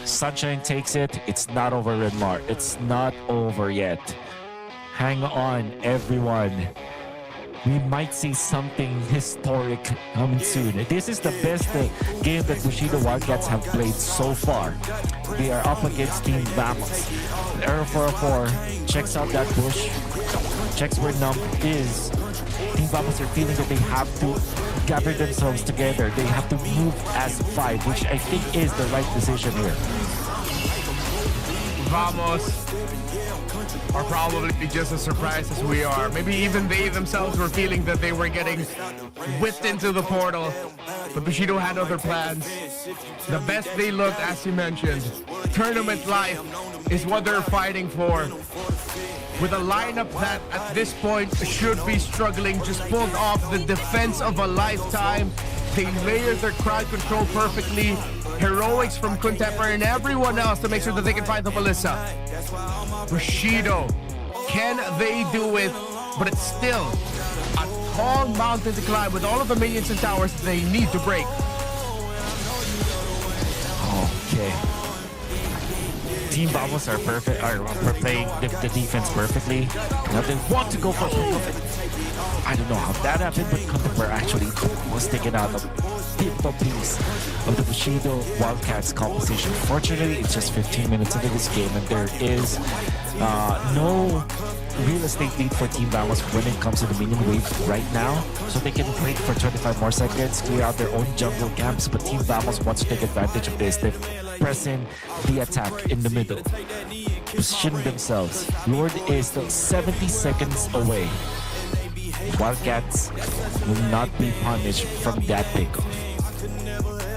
Sunshine takes it. It's not over, Redmar. It's not over yet. Hang on, everyone. We might see something historic coming soon. This is the best game that Bushido Wildcats have played so far. They are up against Team Vamos. Arrow 404 checks out that bush, checks where Numb is. Team Vamos are feeling that they have to gather themselves together. They have to move as 5, which I think is the right decision here. Vamos are probably just as surprised as we are. Maybe even they themselves were feeling that they were getting whipped into the portal. But Bushido had other plans. The best they looked, as you mentioned, tournament life is what they're fighting for. With a lineup that at this point should be struggling, just pulled off the defense of a lifetime. They layered their crowd control perfectly. Heroics from Kunteper and everyone else to make sure that they can find the Melissa. Bushido, can they do it? But it's still a tall mountain to climb with all of the minions and towers they need to break. Okay. Team Vamos are perfect, are playing the defense perfectly. Now they want to go for it. I don't know how that happened, but Kunteper actually was taken out of a piece of the Bushido Wildcats composition. Fortunately, it's just 15 minutes into this game, and there is no real estate lead for Team Vamos when it comes to the minion wave right now. So they can wait for 25 more seconds, clear out their own jungle camps, but Team Vamos wants to take advantage of this. They press in the attack in the middle, position themselves. Lord is still 70 seconds away. Wildcats will not be punished from that pickoff.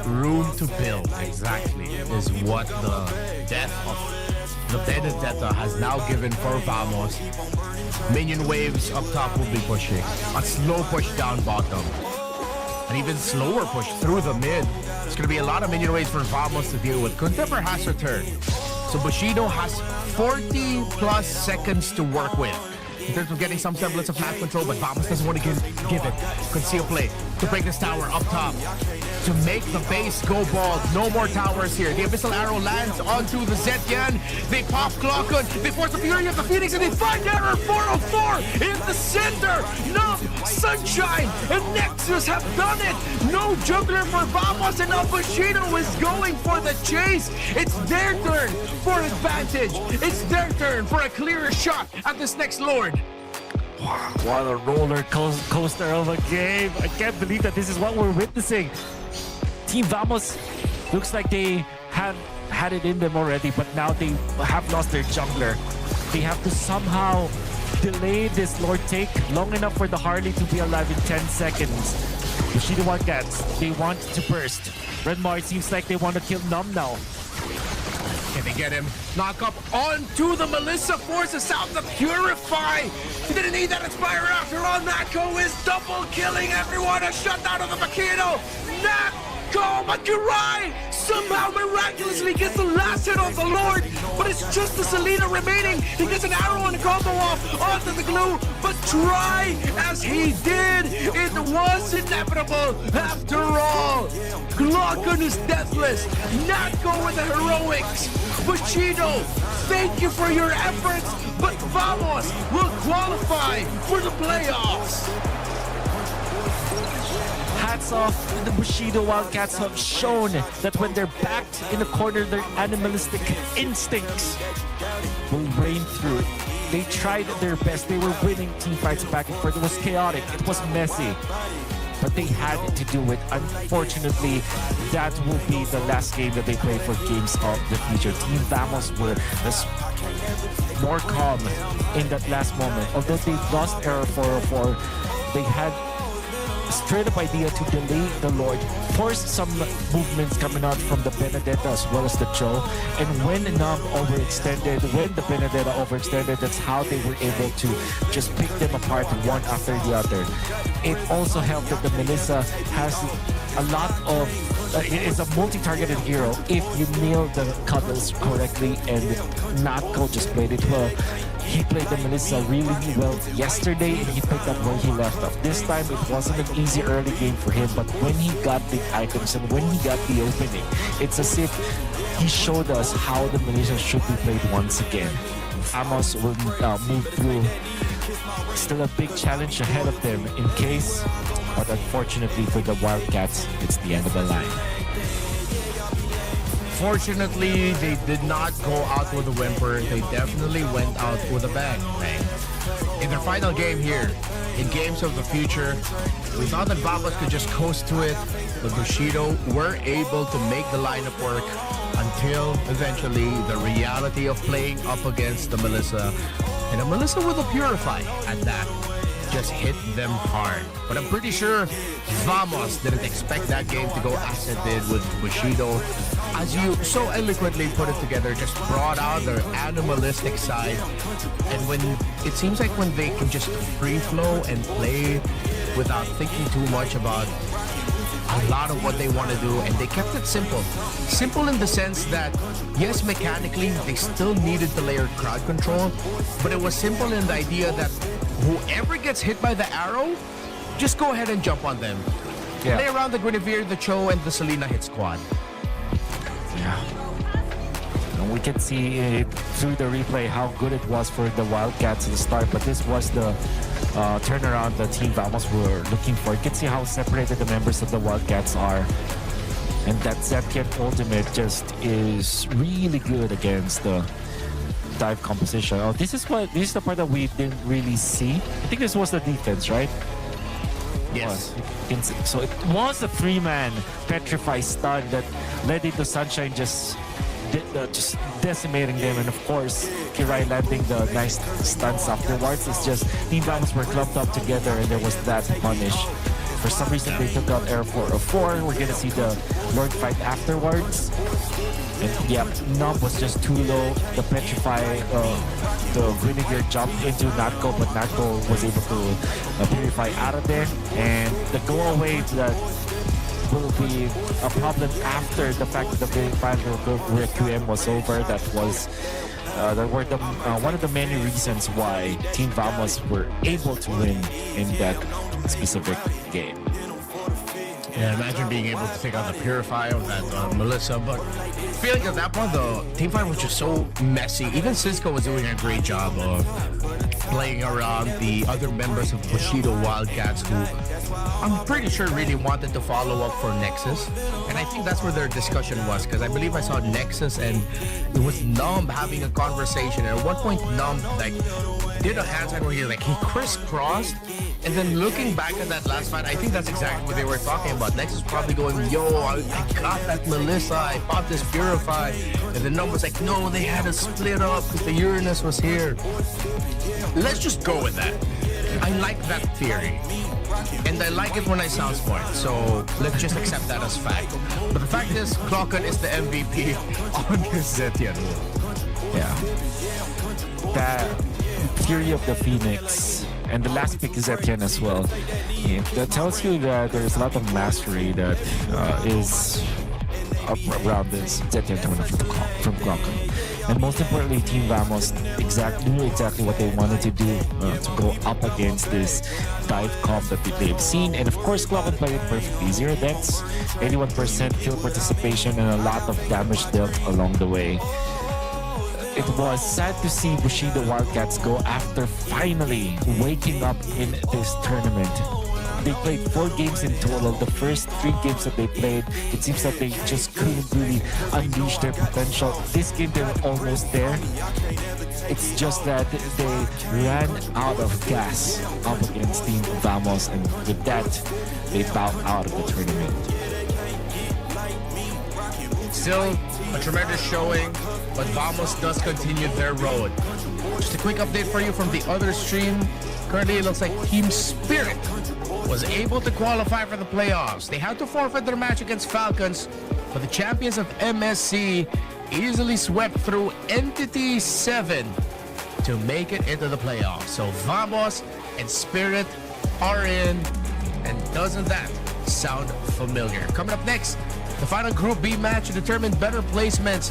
Room to build, exactly, is what the death of the Benedetta has now given for Vamos. Minion waves up top will be pushing. A slow push down bottom. An even slower push through the mid. It's going to be a lot of minion waves for Vamos to deal with. Kunteper has returned. So Bushido has 40 plus seconds to work with in terms of getting some semblance of map control, but Vamos doesn't want to give it. Conceal play to break this tower up top, to make the base go bald. No more towers here. The Abyssal Arrow lands onto the Zetyan. They pop Clockun. They force the Fury of the Phoenix, and they find Error 404 in the center. No, Sunshine and Nexus have done it. No juggler for Vamos, and now Bushido is going for the chase. It's their turn for advantage. It's their turn for a clearer shot at this next Lord. Wow, what a roller coaster of a game. I can't believe that this is what we're witnessing. Team Vamos looks like they have had it in them already, but now they have lost their jungler. They have to somehow delay this Lord take long enough for the Harley to be alive in 10 seconds. Bushido Wildcats, they want to burst. Redmar, it seems like they want to kill Numb now. Can they get him? Knock up onto the Melissa, forces out the Purify. He didn't need that Inspire after all. Natko is double killing everyone. A shutdown of the Makino. Natko, Makirai somehow miraculously gets the last hit on the Lord, but it's just the Selena remaining. He gets an arrow and a combo off onto the glue, but try as he did, it was inevitable after all. Glockon is deathless, not go with the heroics. Bushido, thank you for your efforts, but Vamos will qualify for the playoffs. Hats off, the Bushido Wildcats have shown that when they're backed in the corner, their animalistic instincts will reign through. They tried their best. They were winning team fights back and forth. It was chaotic. It was messy. But they had to do it. Unfortunately, that will be the last game that they play for Games of the Future. Team Vamos were more calm in that last moment. Although they lost Error 404, they had straight up idea to delay the Lord, force some movements coming out from the Benedetta as well as the Cho, and when Nam overextended, when the Benedetta overextended, that's how they were able to just pick them apart one after the other. It also helped that the Melissa has a lot of is a multi-targeted hero if you nail the cuddles correctly, and Natko just played it well. He played the Melissa really well yesterday, and he picked up where he left off. This time, it wasn't an easy early game for him, but when he got the items and when he got the opening, it's as if he showed us how the Melissa should be played once again. Amos will move through. Still a big challenge ahead of them in case, but unfortunately for the Wildcats, it's the end of the line. Fortunately, they did not go out with a whimper. They definitely went out with a bang. In their final game here, in Games of the Future, we thought that Vamos could just coast to it, but Bushido were able to make the lineup work until eventually the reality of playing up against the Melissa, and a Melissa with a Purify at that, just hit them hard. But I'm pretty sure Vamos didn't expect that game to go as it did with Bushido. As you so eloquently put it together, just brought out their animalistic side. And when it seems like when they can just free flow and play without thinking too much about a lot of what they want to do, and they kept it simple. Simple in the sense that, yes, mechanically, they still needed the layered crowd control, but it was simple in the idea that whoever gets hit by the arrow, just go ahead and jump on them. Yeah. Play around the Guinevere, the Cho, and the Selena hit squad. Yeah. And we can see it through the replay how good it was for the Wildcats at the start, but this was the turnaround the Team Vamos were looking for. You can see how separated the members of the Wildcats are, and that Zetkian ultimate just is really good against the dive composition. Oh, this is the part that we didn't really see. I think this was the defense, right? Yes. So it was a 3-man Petrify stun that led into Sunshine just decimating them, and of course Kirai landing the nice stunts afterwards. It's just Team Vamos were clumped up together and there was that punish. For some reason they took out Air 404. We're gonna see the Lord fight afterwards. And yeah, Numb was just too low. The Petrify, the Vinegar jumped into Natko, but Natko was able to purify out of there. And the go away that will be a problem after the fact that the final Requiem was over. That was one of the many reasons why Team Vamos were able to win in that specific game. Yeah, imagine being able to take out the Purify of that Melissa, but I feel like at that point the team fight was just so messy. Even Cisco was doing a great job of playing around the other members of Bushido Wildcats, who I'm pretty sure really wanted to follow up for Nexus, and I think that's where their discussion was, because I believe I saw Nexus and it was Numb having a conversation, and at one point Numb did a hand sign where he crisscrossed. And then looking back at that last fight, I think that's exactly what they were talking about. Nexus probably going, yo, I got that Melissa, I bought this Purify. And the Numb was like, no, they had to split up because the Uranus was here. Let's just go with that. I like that theory. And I like it when I sound smart. So let's just accept that as fact. But the fact is, Glockon is the MVP on this Zetian. Yeah. That Fury of the Phoenix. And the last pick is Etienne as well. Yeah, that tells you that there's a lot of mastery that is around this ZTN tournament from Gronk. And most importantly, Team Vamos knew exactly what they wanted to do to go up against this dive comp that they've seen. And of course, Glock played it perfectly. 0 deaths, 81% kill participation, and a lot of damage dealt along the way. It was sad to see Bushido Wildcats go after finally waking up in this tournament. They played 4 games in total. The first 3 games that they played, it seems that they just couldn't really unleash their potential. This game, they were almost there. It's just that they ran out of gas up against Team Vamos, and with that, they bowed out of the tournament. Still a tremendous showing, but Vamos does continue their road. Just a quick update for you from the other stream. Currently, it looks like Team Spirit was able to qualify for the playoffs. They had to forfeit their match against Falcons, but the champions of MSC easily swept through Entity 7 to make it into the playoffs. So Vamos and Spirit are in, and doesn't that sound familiar? Coming up next, the final Group B match to determine better placements.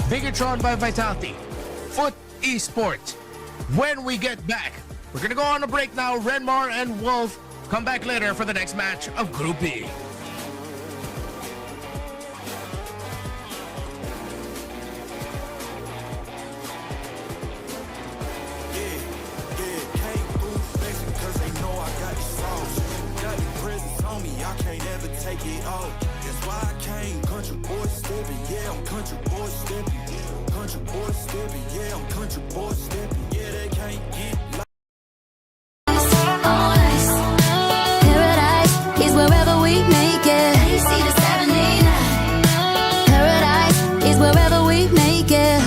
Bigatron by Vitality, Foot Esports. When we get back, we're gonna go on a break now. Renmar and Wolf come back later for the next match of Group B. Take it off. That's why I came. Country boy stepping, yeah, I'm country boy stepping. Country boy stepping, yeah, I'm country boy stepping. Yeah, they can't get Paradise is wherever we make it. See the 79. Paradise is wherever we make it.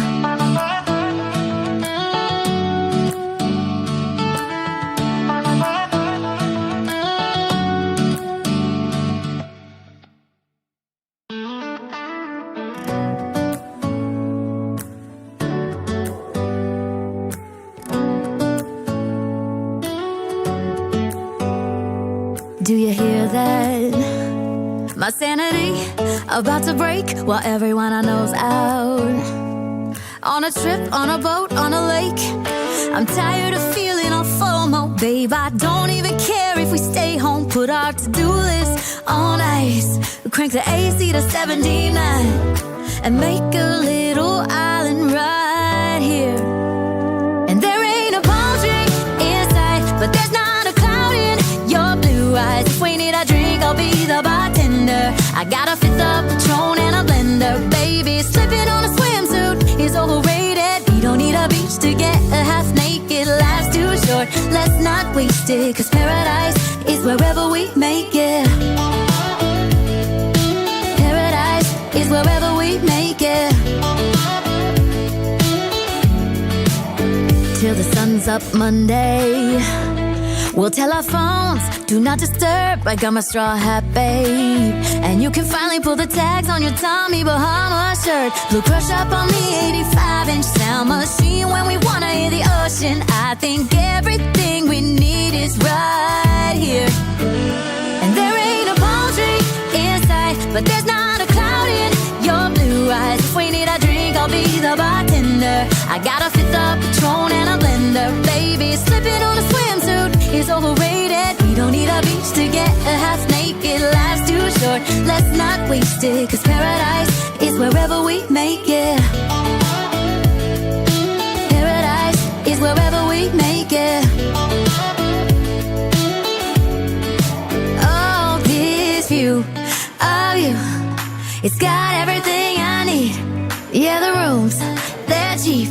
Do you hear that? My sanity about to break while everyone I know's out. On a trip, on a boat, on a lake. I'm tired of feeling all FOMO, babe. I don't even care if we stay home. Put our to-do list on ice. Crank the AC to 79 and make a little island right here. And there ain't a palm tree in sight, but there's not a cloud in your blue eyes. If we need a drink, I'll be the bartender. I got a fifth of Patron and a blender, baby. Slipping on a swimsuit is overrated. We don't need a beach to get a half naked. Life's too short, let's not waste it. Cause paradise is wherever we make it. Paradise is wherever we make it. Till the sun's up Monday, we'll tell our phones, do not disturb. I got my straw hat, babe. And you can finally pull the tags on your Tommy Bahama shirt. Blue crush up on the 85-inch sound machine. When we wanna hear the ocean, I think everything we need is right here. And there ain't a palm tree in sight, but there's not a cloud in your blue eyes. If we need a drink, I'll be the bartender. I got a fifth of Patron and a blender, baby. Slipping on a swimsuit is overrated. We don't need a beach to get a half naked. Life's too short, let's not waste it. Cause paradise is wherever we make it. Paradise is wherever we make it. Oh, this view of you, it's got everything I need. Yeah, the rooms, they're cheap.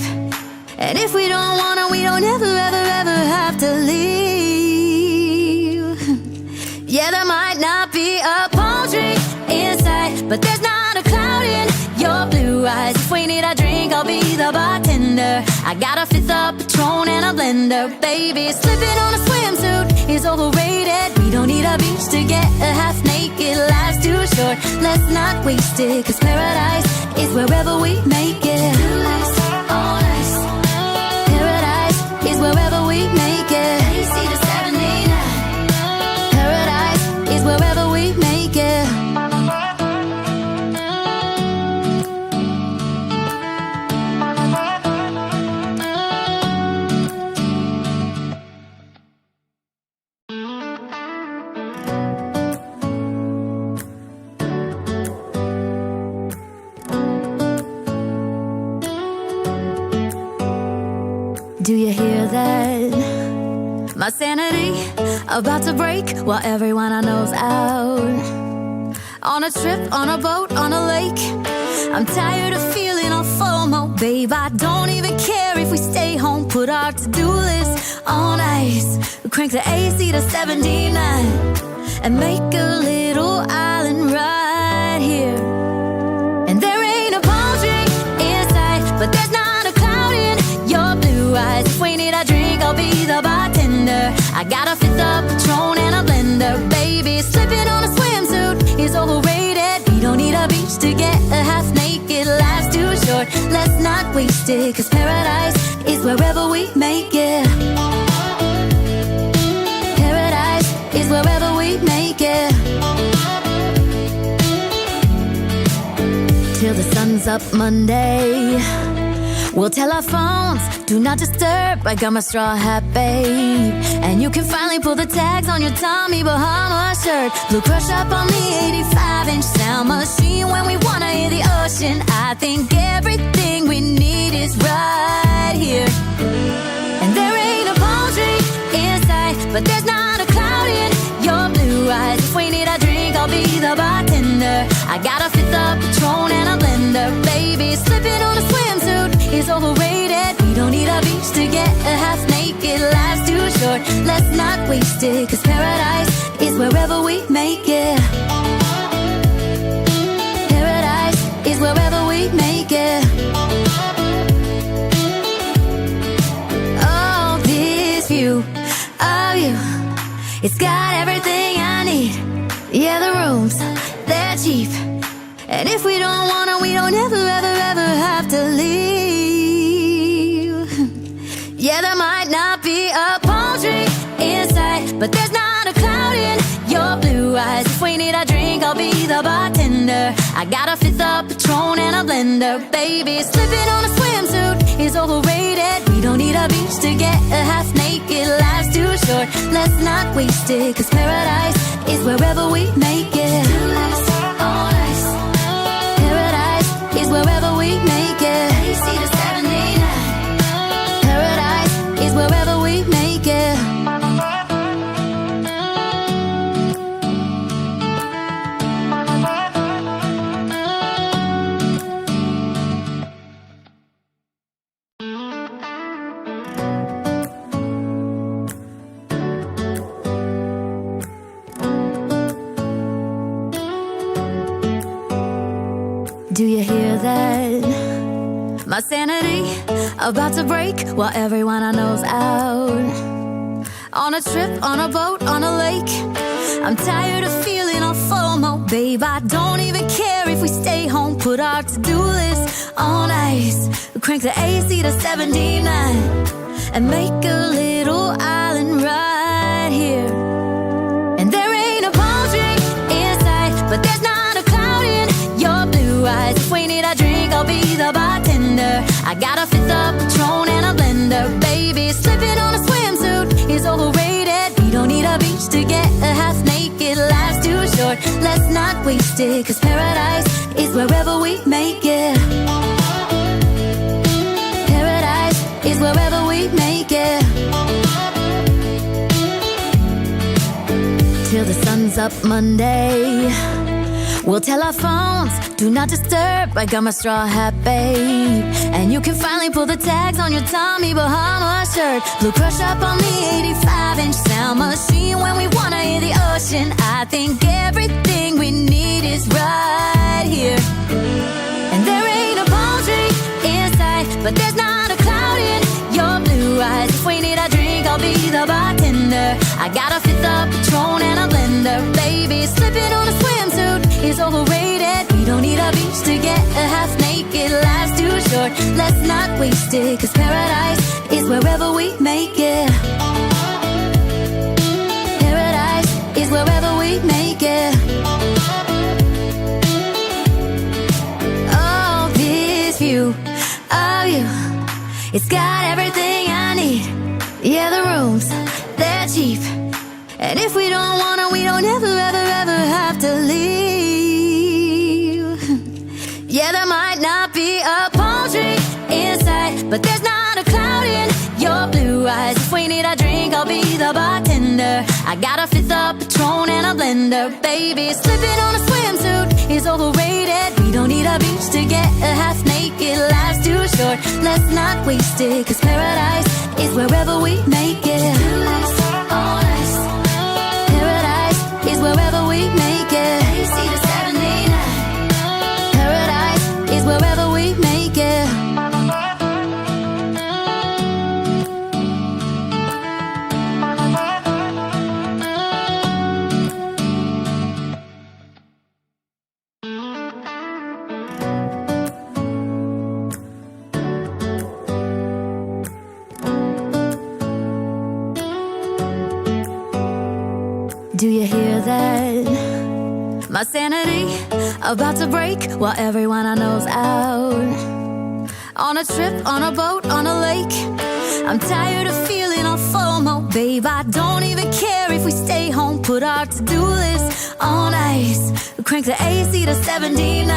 And if we don't want to, we don't ever, ever, ever have to leave. Yeah, there might not be a palm tree in sight, but there's not a cloud in your blue eyes. If we need a drink, I'll be the bartender. I got a fifth of Patron and a blender, baby. Slipping on a swimsuit is overrated. We don't need a beach to get a half naked. Life's too short, let's not waste it. Cause paradise is wherever we make it. Paradise is wherever we make it. Paradise is wherever we make it. Do you hear that? My sanity about to break while everyone I know's out. On a trip, on a boat, on a lake. I'm tired of feeling all FOMO, babe. I don't even care if we stay home. Put our to-do list on ice. Crank the AC to 79 and make a little island right here. And there ain't a palm tree in sight, but there's not a cloud in your blue eyes. If we need a drink, I'll be the bartender. I got a fifth of Patron and a blender, baby. Slipping on a swimsuit is overrated. We don't need a beach to get a half naked. Life's too short, let's not waste it, 'cause paradise is wherever we make it. Paradise is wherever we make it. Till the sun's up Monday, we'll tell our phones, do not disturb. I got my straw hat, babe. And you can finally pull the tags on your Tommy Bahama shirt. Blue crush up on the 85-inch sound machine. When we wanna hear the ocean, I think everything we need is right here. And there ain't a palm tree in sight, but there's not a cloud in your blue eyes. If we need a drink, I'll be the bartender. I got a fifth of Patron and a blender, baby. Slipping on a swimsuit is overrated. We don't need a beach to get a half naked. Life's too short, let's not waste it, 'cause paradise is wherever we make it. Paradise is wherever we make it. Oh, this view of you, it's got everything I need. Yeah, the rooms, they're cheap. And if we don't wanna, we don't ever, ever, ever have to leave. Yeah, there might not be a palm tree in sight, but there's not a cloud in your blue eyes. If we need a drink, I'll be the bartender. I got a fifth of Patron and a blender, baby. Slipping on a swimsuit is overrated. We don't need a beach to get a half naked. Life's too short, let's not waste it, 'cause paradise is wherever we make it. On ice. Paradise is wherever we make it. AC to 79. Paradise is wherever we make it. Do you hear that? My sanity about to break while everyone I know's out. On a trip, on a boat, on a lake. I'm tired of feeling all FOMO, babe. I don't even care if we stay home. Put our to-do list on ice. Crank the AC to 79 and make a little island right here. And there ain't a palm tree in sight, but there's not a cloud in your blue eyes. If we need a drink, I'll be the bartender. I got a fifth of Patron and a blender, baby. Slipping on a swimsuit is overrated. We don't need a beach to get a half naked. Life's too short, let's not waste it, 'cause paradise is wherever we make it. Paradise is wherever we make it. Till the sun's up Monday, we'll tell our phones, do not disturb. I got my straw hat, babe. And you can finally pull the tags on your Tommy Bahama shirt. Blue crush up on the 85-inch sound machine. When we wanna hear the ocean, I think everything we need is right here. And there ain't a palm tree in sight, but there's not a cloud in your blue eyes. If we need a drink, I'll be the bartender. I got a fifth of Patron and a blender, baby. Slipping on a swimsuit is overrated. We don't need a beach to get a half naked. Life's too short, let's not waste it, 'cause paradise is wherever we make it. Paradise is wherever we make it. Oh, this view of you, it's got everything I need. Yeah, the rooms, they're cheap. And if we don't wanna, we don't ever, ever, ever have to leave. Yeah, there might not be a palm tree in sight, but there's not a cloud in your need a drink, I'll be the bartender. I got a fifth of Patron and a blender. Baby, slipping on a swimsuit is overrated. We don't need a beach to get a half naked. Life's too short, let's not waste it. Cause paradise is wherever we make it. Paradise is wherever we make it. Paradise is wherever we make it. Do you hear that? My sanity about to break while everyone I know's out. On a trip, on a boat, on a lake. I'm tired of feeling all FOMO, babe. I don't even care if we stay home. Put our to-do list on ice. Crank the AC to 79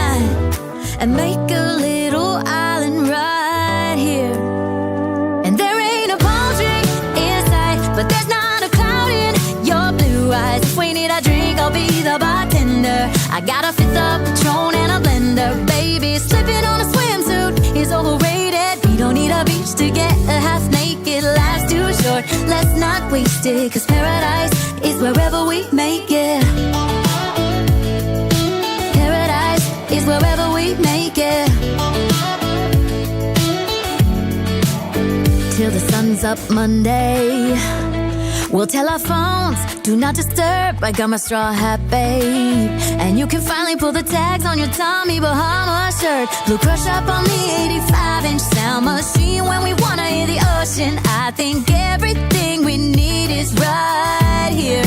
and make a little island right here. And there ain't a palm tree in sight, but there's not a cloud in your blue eyes. If we need a drink, I'll be the bartender. I got a fifth of Patron and a blender. Baby, slipping on a swimsuit is overrated. We don't need a beach to get a half naked. Life's too short, let's not waste it. Cause paradise is wherever we make it. Paradise is wherever we make it. Till the sun's up Monday, we'll tell our phones, do not disturb. I got my straw hat, babe. And you can finally pull the tags on your Tommy Bahama shirt. Blue crush up on the 85-inch sound machine. When we wanna hear the ocean, I think everything we need is right here.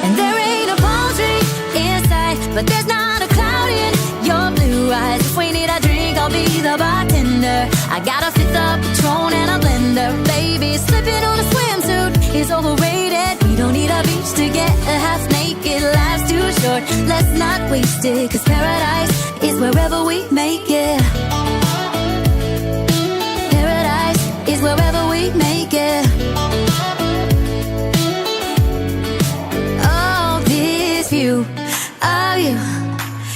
And there ain't a palm tree in sight, but there's not a cloud in your blue eyes. If we need a drink, I'll be the bartender. I got a fifth of Patron and a blender. Baby, slipping on a swimsuit is overrated. We don't need a beach to get a half naked. Life's too short, let's not waste it. Cause paradise is wherever we make it. Paradise is wherever we make it. Oh, this view of you,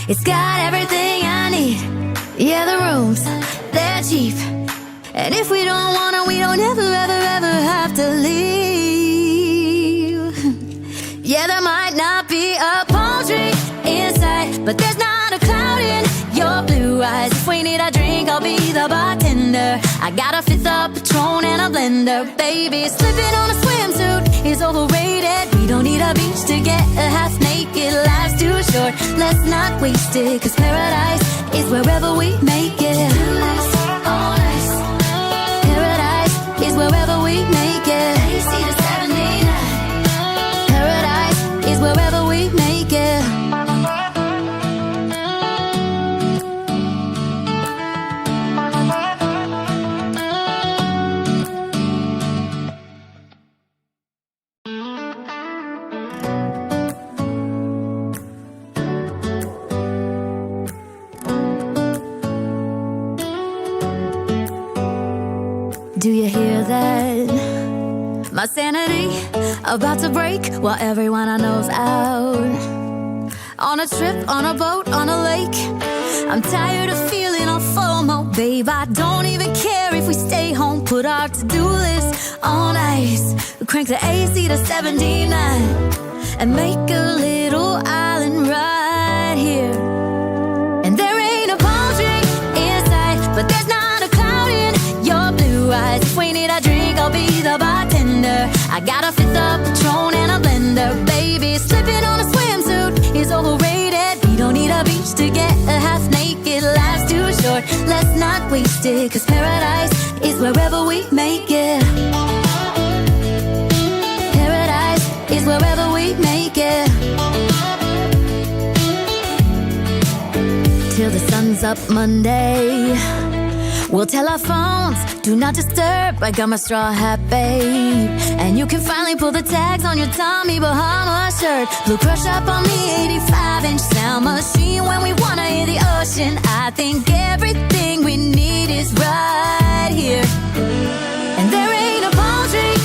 it's got everything I need. Yeah, the rooms, they're cheap. And if we don't wanna, we don't ever, ever, ever have to leave. Yeah, there might not be a palm tree inside, but there's not a cloud in your blue eyes. If we need a drink, I'll be the bartender. I got a fifth of Patron and a blender. Baby, slipping on a swimsuit is overrated. We don't need a beach to get a half naked. Life's too short, let's not waste it. Cause paradise is wherever we make it. Paradise is wherever we make it. Paradise is wherever we make it. Do you hear that? My sanity about to break while everyone I know's out. On a trip, on a boat, on a lake. I'm tired of feeling all FOMO, babe. I don't even care if we stay home. Put our to-do list on ice. Crank the AC to 79 and make a little island right here. And there ain't a palm tree inside, but there's not a cloud in your blue eyes. If we need a drink, I'll be the bartender. I got a fifth of Patron and a blender. Baby, slipping on a swimsuit is overrated. We don't need a beach to get a half naked. Life's too short, let's not waste it. Cause paradise is wherever we make it. Paradise is wherever we make it. Till the sun's up Monday, we'll tell our phones, do not disturb. I got my straw hat, babe. And you can finally pull the tags on your Tommy Bahama shirt. Blue crush up on the 85-inch sound machine. When we wanna hear the ocean, I think everything we need is right here. And there ain't a palm tree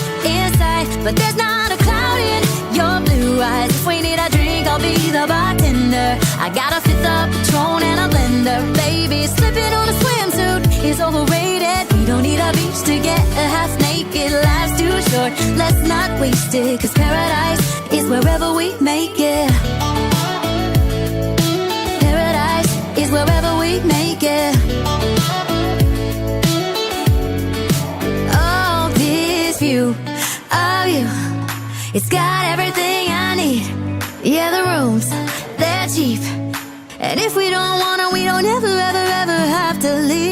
but there's not a cloud in your blue eyes. If we need a drink, I'll be the bartender. I got a fifth of Patron and a blender. Baby, slipping on a swimsuit is overrated. We don't need a beach to get a half naked. Life's too short, let's not waste it, 'cause paradise is wherever we make it. Paradise is wherever we make it. Oh, this view of you, it's got everything I need. Yeah, the rooms, they're cheap, and if we don't wanna, we don't ever, ever, ever have to leave.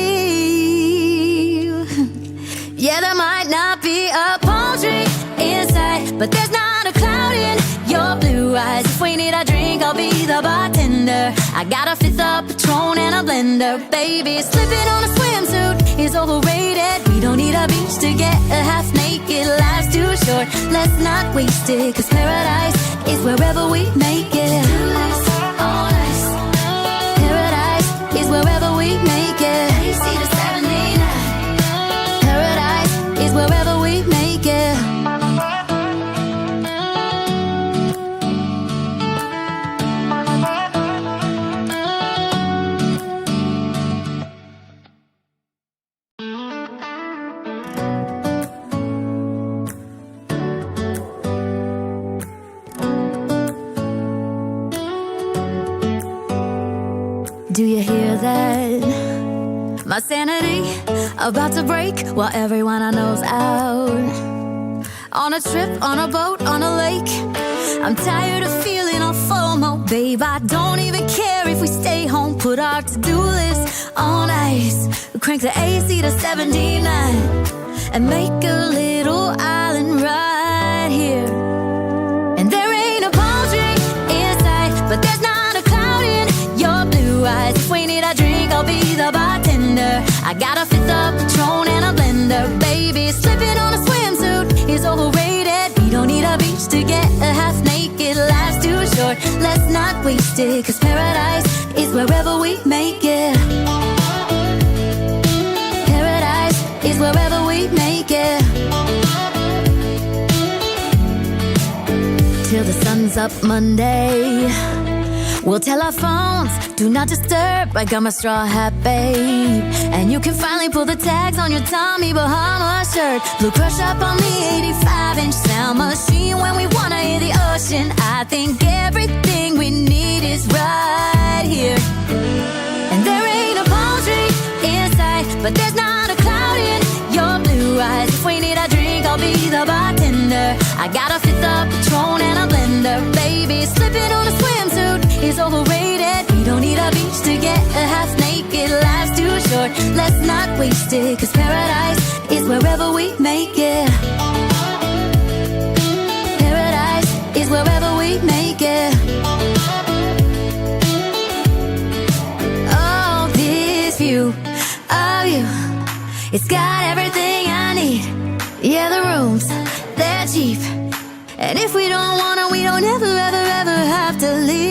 Yeah, there might not be a palm tree inside, but there's not a cloud in your blue eyes. If we need a drink, I'll be the bartender. I got a fifth of Patron and a blender. Baby, slipping on a swimsuit is overrated. We don't need a beach to get a half naked. Life's too short, let's not waste it, 'cause paradise is wherever we make it. Paradise is wherever we make it. Paradise is wherever we make it. Do you hear that? My sanity about to break while everyone I know's out. On a trip, on a boat, on a lake. I'm tired of feeling all FOMO, babe. I don't even care if we stay home. Put our to-do list on ice. Crank the AC to 79 and make a little island right here. And there ain't a palm tree inside, but there's not a cloud in your blue eyes. If we need a drink, I'll be the bartender. I got a fifth of Patron and a blender. Baby, slipping on a swimsuit is overrated. We don't need a beach to get a half naked. Life's too short, let's not waste it, 'cause paradise is wherever we make it. Paradise is wherever we make it. Till the sun's up Monday, we'll tell our phones, do not disturb. I got my straw hat, babe, and you can finally pull the tags on your Tommy Bahama shirt. Blue crush up on the 85-inch sound machine when we wanna hear the ocean. I think everything we need is right here. And there ain't a palm tree inside, but there's not a cloud in your blue eyes. If we need a drink, I'll be the bartender. I got a fifth of Patron and a blender. Baby, slipping on a swimsuit is overrated. We don't need a beach to get a half naked. Life's too short, let's not waste it, 'cause paradise is wherever we make it. Paradise is wherever we make it. Oh, this view of you, it's got everything I need. Yeah, the rooms, they're cheap, and if we don't wanna, we don't ever, ever, ever have to leave.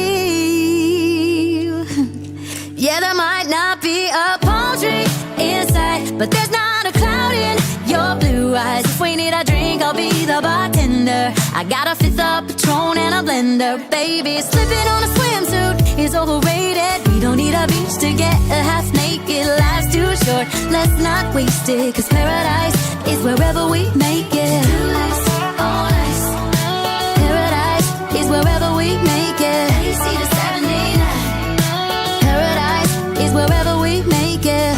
Yeah, there might not be a palm tree inside, but there's not a cloud in your blue eyes. If we need a drink, I'll be the bartender. I got a fifth of Patron and a blender. Baby, slipping on a swimsuit is overrated. We don't need a beach to get a half naked. Life's too short, let's not waste it, 'cause paradise is wherever we make it. Paradise is wherever we make it. Paradise is wherever we make it.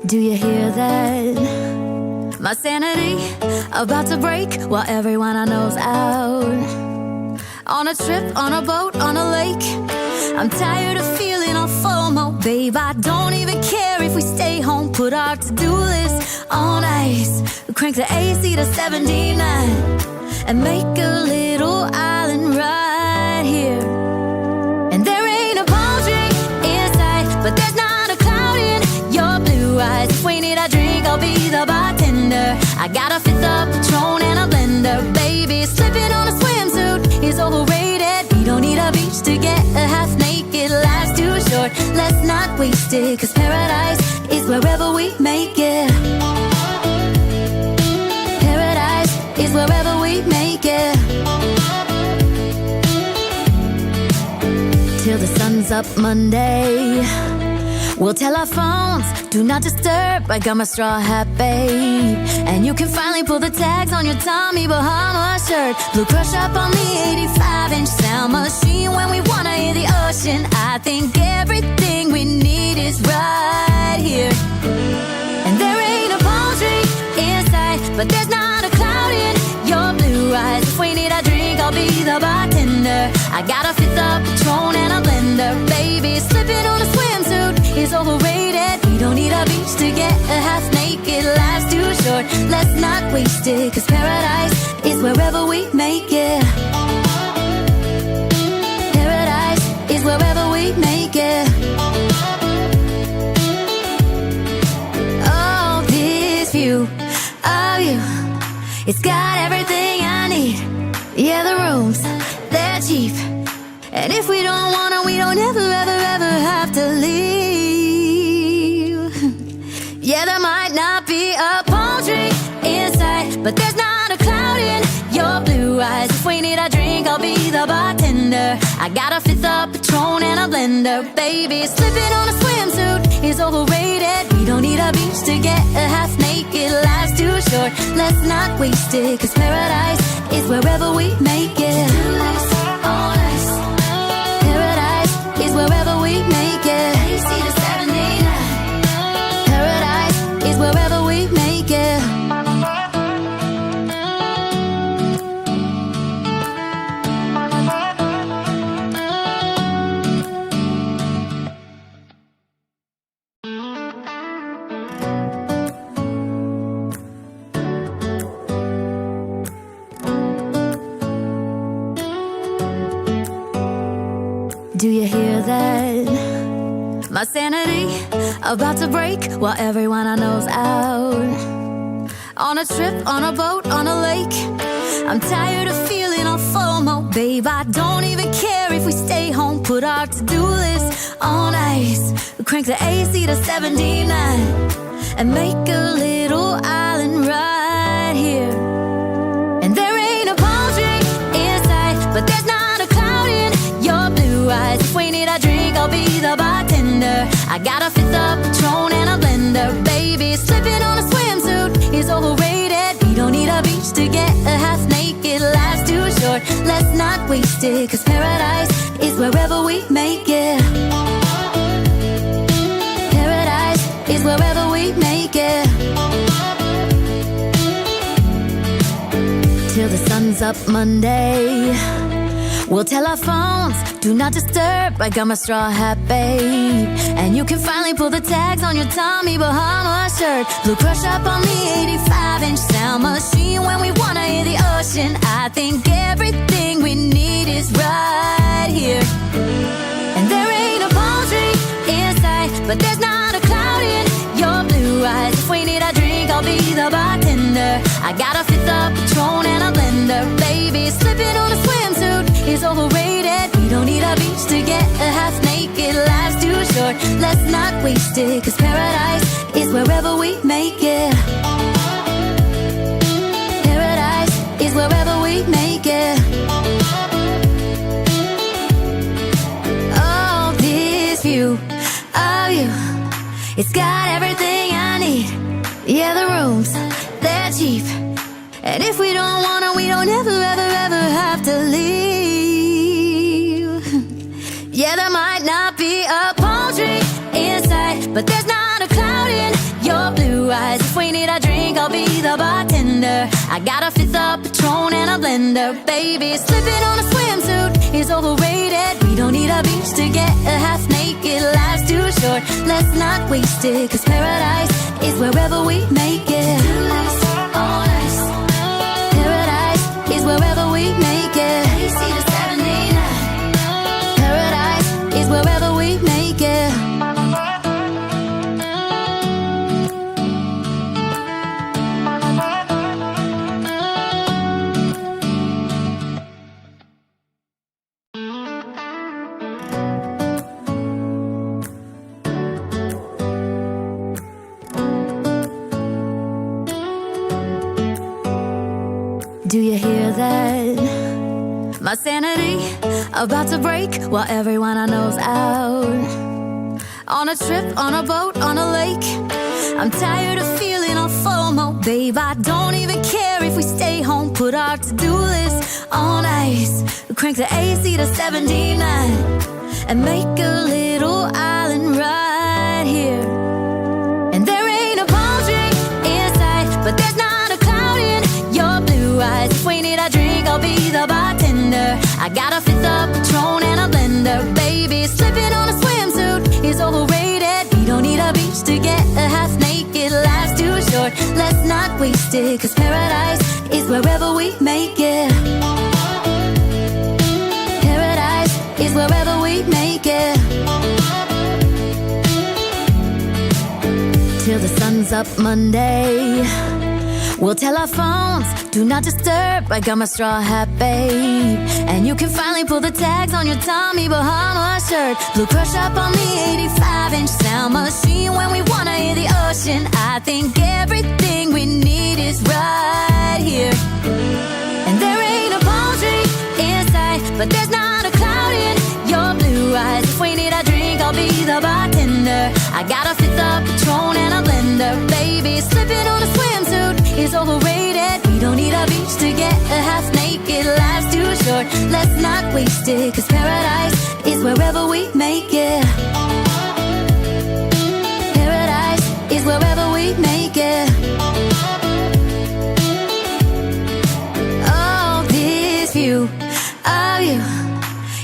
Do you hear that? My sanity about to break while everyone I know's out. On a trip, on a boat, on a lake. I'm tired of feeling all FOMO, babe. I don't even care if we stay home. Put our to-do list on ice. Crank the AC to 79 and make a little island right here. And there ain't a palm tree inside, but there's not a cloud fifth of Patron and a blender. Baby, slipping on a swimsuit is overrated. We don't need a beach to get a half naked. Life's too short, let's not waste it. Cause paradise is wherever we make it. Paradise is wherever we make it. Till the sun's up Monday, we'll tell our phones, do not disturb. I got my straw hat, babe. And you can finally pull the tags on your Tommy Bahama shirt. Blue crush up on the 85-inch sound machine. When we wanna hear the ocean, I think everything we need is right here. And there ain't a palm tree in sight, but there's not a cloud in your blue eyes. If we need a drink, I'll be the bartender. I got a fifth of Patron and a blender. Baby, slipping on a swimsuit is overrated. We don't need a beach to get a half naked. Life's too short, let's not waste it. Cause paradise is wherever we make it. Paradise is wherever we make it. Oh, this view of you, it's got everything I need. Yeah, the rooms, they're cheap. And if we don't wanna, we don't ever, ever, ever have to leave. Yeah, there might not be a palm tree in sight, but there's not a cloud in your blue eyes. If we need a drink, I'll be the bartender. I got a fifth of Patron and a blender. Baby, slipping on a swimsuit is overrated. We don't need a beach to get a half naked. Life's too short, let's not waste it. Cause paradise is wherever we make it. Paradise is wherever we make it. Paradise is wherever we make it. Do you hear that? My sanity about to break while everyone I know's out. On a trip, on a boat, on a lake. I'm tired of feeling all FOMO. Babe, I don't even care if we stay home. Put our to-do list on ice. Crank the AC to 79 and make a little island right here. And there ain't a palm tree in sight, but there's not a cloud in your blue eyes. If we need a drink, I'll be the bartender. I got a fifth of Patron and a blender. Baby, slipping on a swimsuit is overrated. We don't need a beach to get a half naked. Life's too short, let's not waste it. Cause paradise is wherever we make it. Paradise is wherever we make it. Till the sun's up Monday, we'll tell our phones, do not disturb. I got my straw hat, babe. And you can finally pull the tags on your Tommy Bahama shirt. Blue crush up on the 85-inch sound machine. When we wanna hear the ocean, I think everything we need is right here. And there ain't a palm tree in sight, but there's not a cloud in your blue eyes. If we need a drink, I'll be the bartender. I got a fifth of Patron and a blender. Baby, slipping on a swimsuit is overrated. We don't need a beach to get a half naked. Life's too short, let's not waste it. Cause paradise is wherever we make it. Paradise is wherever we make it. Oh, this view of you, it's got everything I need. Yeah, the rooms, they're cheap. And if we don't wanna, we don't ever, ever, ever have to leave. Yeah, there might not be a palm tree in sight, but there's not a cloud in your blue eyes. If we need a drink, I'll be the bartender. I got a fifth of Patron and a blender. Baby, slipping on a swimsuit is overrated. We don't need a beach to get a half naked. Life's too short, let's not waste it. Cause paradise is wherever we make it. Paradise is wherever we make it. Paradise is wherever we make it. Do you hear that? My sanity about to break while everyone I know's out. On a trip, on a boat, on a lake. I'm tired of feeling all FOMO, babe. I don't even care if we stay home. Put our to-do list on ice. Crank the AC to 79 and make a little island right here. And there ain't a palm tree in sight, but there's not a cloud in your blue eyes. If we need a drink, I'll be the bartender. I got a fifth of Patron and a blender, baby. Slipping on a swimsuit is overrated. We don't need a beach to get a half naked. Life's too short, let's not waste it, 'cause paradise is wherever we make it. Paradise is wherever we make it. Till the sun's up Monday, we'll tell our phones, do not disturb. I got my straw hat, babe. And you can finally pull the tags on your Tommy Bahama shirt. Blue crush up on the 85-inch sound machine. When we wanna hear the ocean, I think everything we need is right here. And there ain't a palm tree in sight, but there's not a cloud in your blue eyes. If we need a drink, I'll be the bartender. I got a fifth of Patron and a blender, baby. Slipping on a swimsuit is overrated. We don't need a beach to get a half naked. Life's too short, let's not waste it, 'cause paradise is wherever we make it. Paradise is wherever we make it. Oh, this view of you,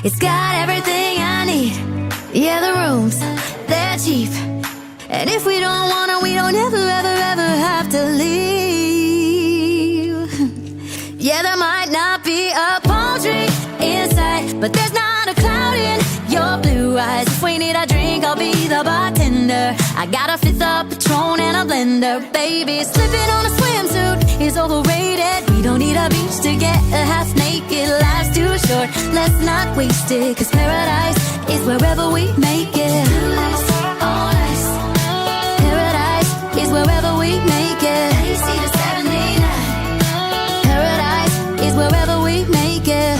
it's got everything I need. Yeah, the rooms, they're cheap. And if we don't wanna, we don't ever, ever, ever have to leave. Yeah, there might not be a palm tree in sight, but there's not a cloud in your blue eyes. If we need a drink, I'll be the bartender. I got a fifth of Patron and a blender, baby. Slipping on a swimsuit is overrated. We don't need a beach to get a half naked. Life's too short, let's not waste it, 'cause paradise is wherever we make it. Paradise is wherever we make it. AC to 79. Paradise is wherever we make it.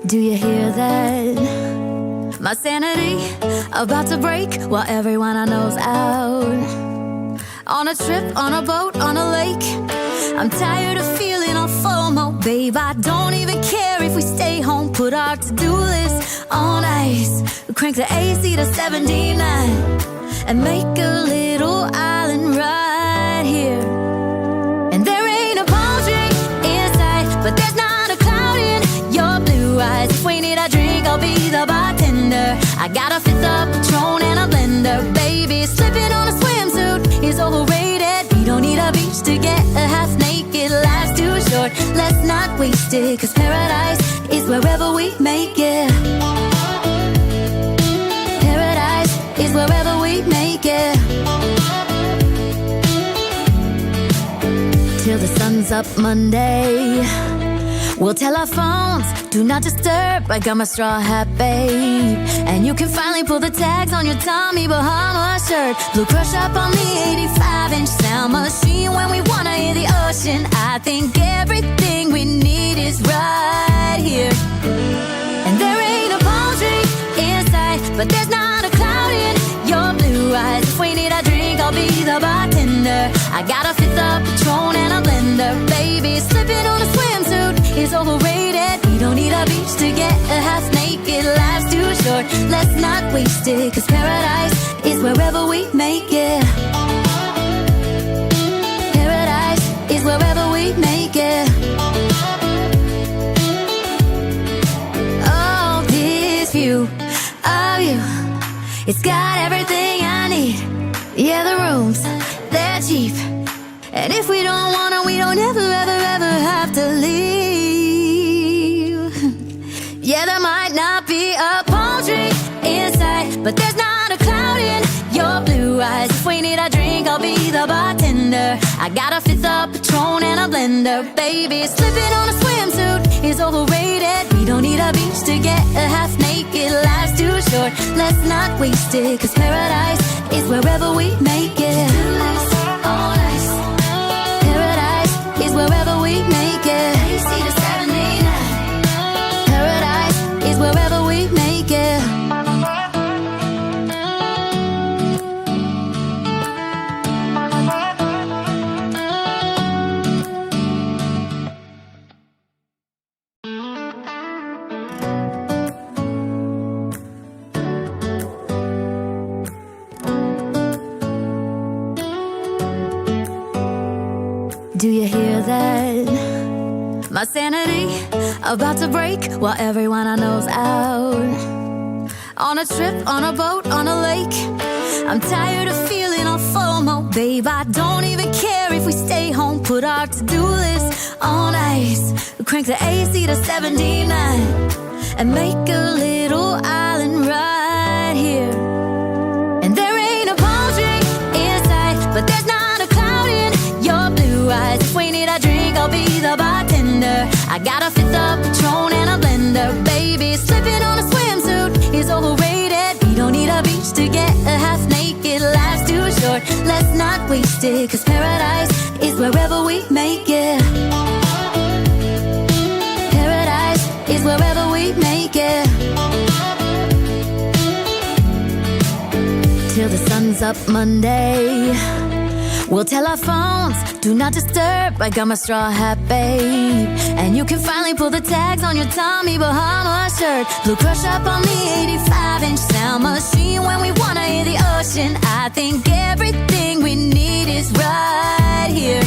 Do you hear that? My sanity about to break while everyone I know's out. On a trip, on a boat, on a lake. I'm tired of feeling all FOMO, babe. I don't even care if we stay home. Put our to-do list on ice. Crank the AC to 79 and make a little island right here. And there ain't a palm tree in sight, but there's not a cloud in your blue eyes. If we need a drink, I'll be the bartender. I got a fifth of Patron and a blender, baby. Slipping on a swimsuit is overrated. We don't need a beach to get a half naked. Life's too short, let's not waste it, 'cause paradise is wherever we make it. Paradise is wherever we make it. Till the sun's up Monday, we'll tell our phones, do not disturb. I got my straw hat, babe. And you can finally pull the tags on your Tommy Bahama shirt. Blue crush up on the 85-inch sound machine. When we wanna hear the ocean, I think everything we need is right here. And there ain't a palm tree in sight, but there's not a cloud in your blue eyes. If we need a drink, I'll be the bartender. I got a fifth of Patron and a blender, baby. Slipping on a swimsuit is overrated. We don't need a beach to get a half naked. Life's too short, let's not waste it, 'cause paradise is wherever we make it. Paradise is wherever we make it. Oh, this view of you, it's got everything I need. Yeah, the rooms, they're cheap. And if we don't wanna, we don't ever, ever, ever have to leave. Yeah, there might not be a palm tree in sight, but there's not a cloud in your blender. Baby, slipping on a swimsuit is overrated. We don't need a beach to get a half naked. Life's too short, let's not waste it. Cause paradise is wherever we make it. All nice. Paradise is wherever we make it. AC to 79. Paradise is wherever we make it. Do you hear that? My sanity about to break while everyone I know's out. On a trip, on a boat, on a lake. I'm tired of feeling all FOMO. Babe, I don't even care if we stay home. Put our to-do list on ice. Crank the AC to 79 and make a little island right here. And there ain't a palm tree inside, but there's not a cloud in your blue eyes. If we need a drink, I'll be the bartender. I got a fifth of Patron and a blender. Baby, slipping on a swimsuit is overrated. We don't need a beach to get a half naked. Life's too short, let's not waste it. Cause paradise is wherever we make it. Paradise is wherever we make it. Till the sun's up Monday, we'll tell our phones, do not disturb. I got my straw hat, babe. And you can finally pull the tags on your Tommy Bahama shirt. Blue crush up on the 85-inch sound machine. When we wanna hear the ocean, I think everything we need is right here.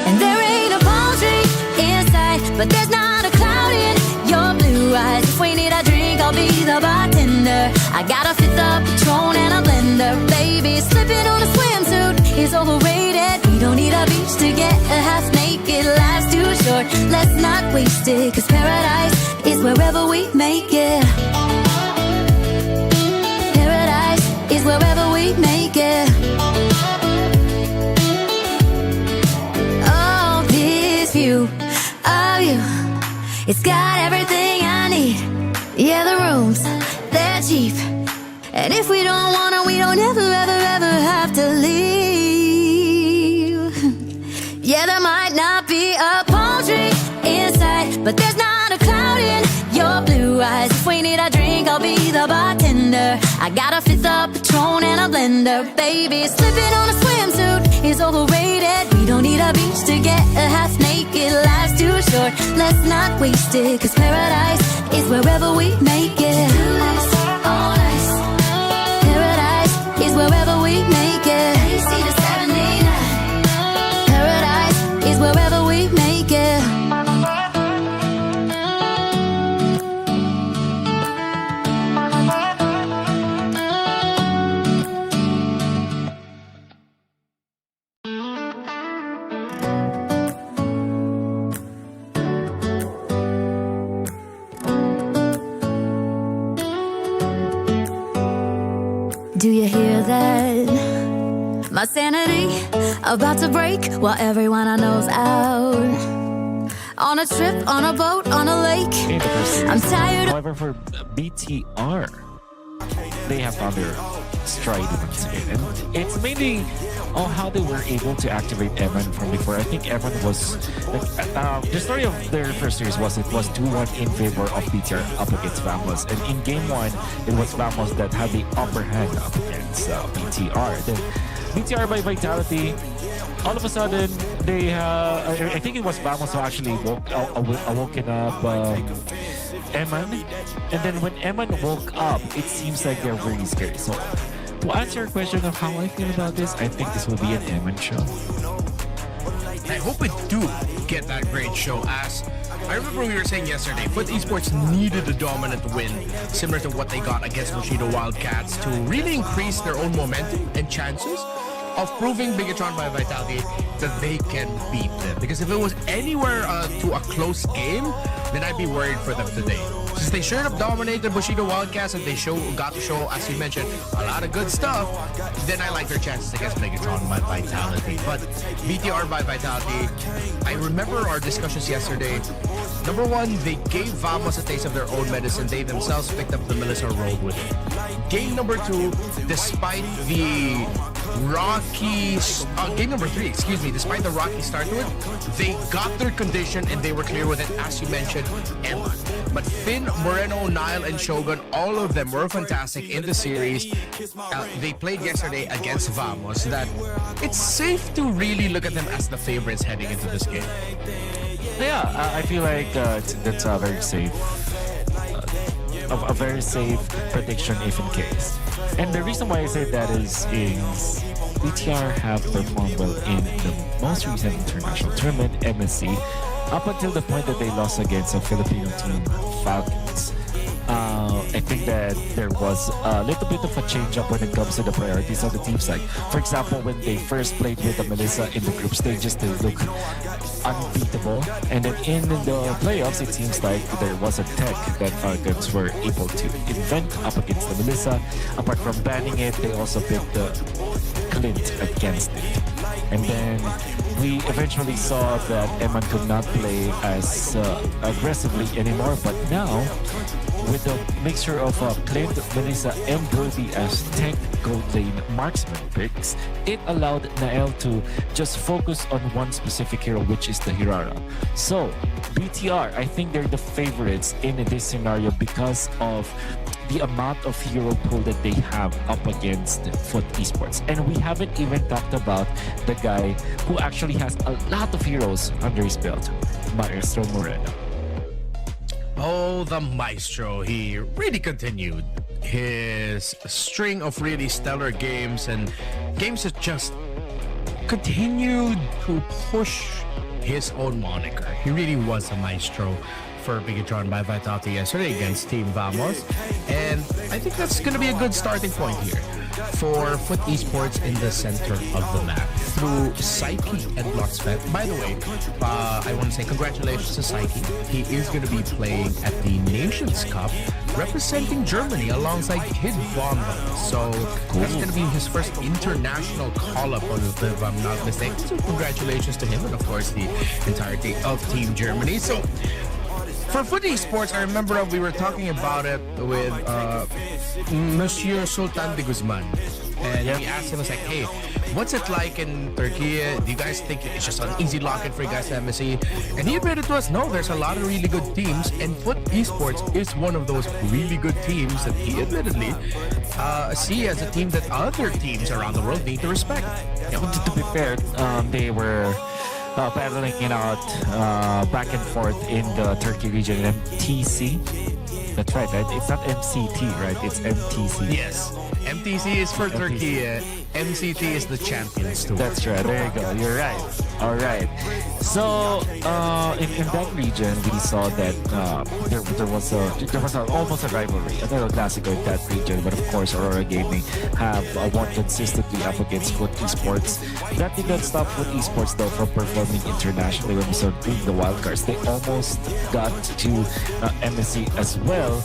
And there ain't a palm tree inside, but there's not a cloud in your blue eyes. If we need a drink, I'll be the bartender. I got a fifth of Patron and a blender. Baby, slipping on a swimsuit is overrated. We don't need a beach to get a half naked. Life's too short, let's not waste it. Cause paradise is wherever we make it. Paradise is wherever we make it. Oh, this view of you, it's got everything I need. Yeah, the rooms, they're cheap. And if we don't wanna, we don't ever, ever, ever have to leave. Yeah, there might not be a palm tree inside, but there's not a cloud in your blue eyes. If we need a drink, I'll be the bartender. I got a fifth of Patron and a blender. Baby, slipping on a swimsuit is overrated. We don't need a beach to get a half naked. Life's too short, let's not waste it. Cause paradise is wherever we make it. All nice. Paradise is wherever we make it. AC to 79. Paradise is wherever we make it. Do you hear that? My sanity about to break while everyone I know's out. On a trip, on a boat, on a lake. I'm tired of... However, for BTR, they have found their stride once again. And it's mainly on how they were able to activate Evan from before. I think Evan was... the story of their first series was it was 2-1 in favor of BTR up against Vamos. And in game 1, it was Vamos that had the upper hand up against BTR. Then BTR by Vitality, all of a sudden, they I think it was Vamos who actually woken up Eman. And then when Eman woke up, it seems like they're really scared. So to answer your question of how I feel about this, I think this will be an Eman show. I hope we do get that great show, as I remember we were saying yesterday, Foot Esports needed a dominant win, similar to what they got against Bushido Wildcats, to really increase their own momentum and chances of proving Bigatron by Vitality that they can beat them. Because if it was anywhere to a close game, then I'd be worried for them today. since they sure enough dominated Bushido Wildcats and they got to show, as you mentioned, a lot of good stuff, then I like their chances against Megatron by Vitality. But BTR by Vitality, I remember our discussions yesterday. Number one, they gave Vamos a taste of their own medicine. They themselves picked up the Melissa road with it. Game number two, despite the rocky... game number three, excuse me, despite the rocky start to it, they got their condition and they were clear with it, as you mentioned, Emma. But Finn, Moreno, Nile, and Shogun, all of them were fantastic in the series. They played yesterday against Vamos. That it's safe to really look at them as the favorites heading into this game. Yeah, I feel like that's a very safe, a very safe prediction if in case. And the reason why I say that is BTR have performed well in the most recent international tournament, MSC, up until the point that they lost against a Filipino team, Falcons. I think that there was a little bit of a change up when it comes to the priorities of the teams. Like, for example, when they first played with the Melissa in the group stages, they looked unbeatable. And then in the playoffs, it seems like there was a tech that Falcons were able to invent up against the Melissa. Apart from banning it, they also picked the Clint against it. And then we eventually saw that Eman could not play as aggressively anymore. But now, with the mixture of Clint, Melissa, and Brody as tank gold lane marksman picks, it allowed Nael to just focus on one specific hero, which is the Hirara. So, BTR, I think they're the favorites in this scenario because of the amount of hero pool that they have up against Foot Esports. And we haven't even talked about the guy who actually has a lot of heroes under his belt, Maestro Moreno. Oh, the Maestro. He really continued his string of really stellar games and games that just continued to push his own moniker. He really was a Maestro for Bigatron by Vitality yesterday against Team Vamos. And I think that's going to be a good starting point here for Foot Esports in the center of the map through Psyche and Blocksfett. By the way, I want to say congratulations to Psyche. He is going to be playing at the Nations Cup representing Germany alongside Kid Bomba. So that's going to be his first international call-up, if I'm not mistaken. So congratulations to him and of course the entirety of Team Germany. So for Foot Esports, I remember we were talking about it with Monsieur Sultan de Guzman. And we asked him, I was like, hey, what's it like in Turkey? Do you guys think it's just an easy lock-in for you guys to MSC? And he admitted to us, no, there's a lot of really good teams, and Foot Esports is one of those really good teams that he admittedly see as a team that other teams around the world need to respect. Yeah, to be fair, they were battling it out back and forth in the Turkey region, MTC. That's right? It's not MCT, right? It's MTC. Yes. MTC is for Turkey. MCT is the Champions Tour. That's right. There you go. You're right. All right. So in that region, we saw that there was almost a rivalry, a little classical in that region. But of course, Aurora Gaming have won consistently up against Foot Esports. That did not stop Foot Esports though from performing internationally when we saw the wildcards. They almost got to MSC as well,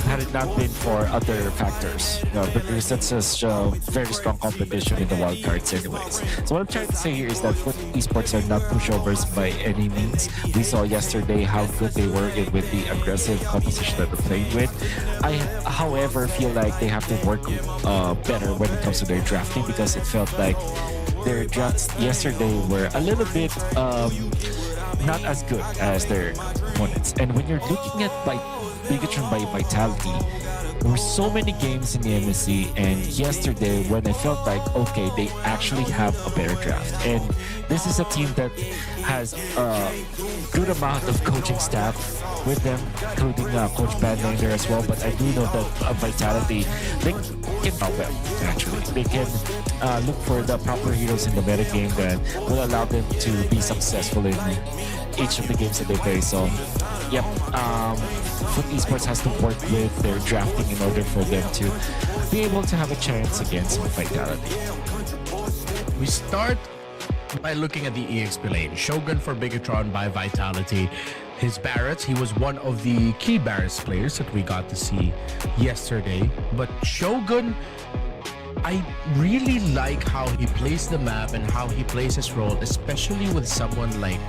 had it not been for other factors. Because that's just very strong competition in the wildcards anyways. So what I'm trying to say here is that Foot Esports are not pushovers by any means. We saw yesterday how good they were with the aggressive composition that they're playing with. I, however, feel like they have to work better when it comes to their drafting because it felt like their drafts yesterday were a little bit not as good as their opponents. And when you're looking at Bigatron by Vitality, there were so many games in the MSC, and yesterday when I felt like, okay, they actually have a better draft. And this is a team that has a good amount of coaching staff with them, including Coach Bandang there as well. But I do know that Vitality, they can well, actually. They can look for the proper heroes in the meta game that will allow them to be successful in each of the games that they play. So, yep, Foot Esports has to work with their drafting in order for them to be able to have a chance against Vitality. We start by looking at the EXP lane. Shogun for Bigatron by Vitality. his Barretts. He was one of the key Barretts players that we got to see yesterday. But Shogun, I really like how he plays the map and how he plays his role, especially with someone like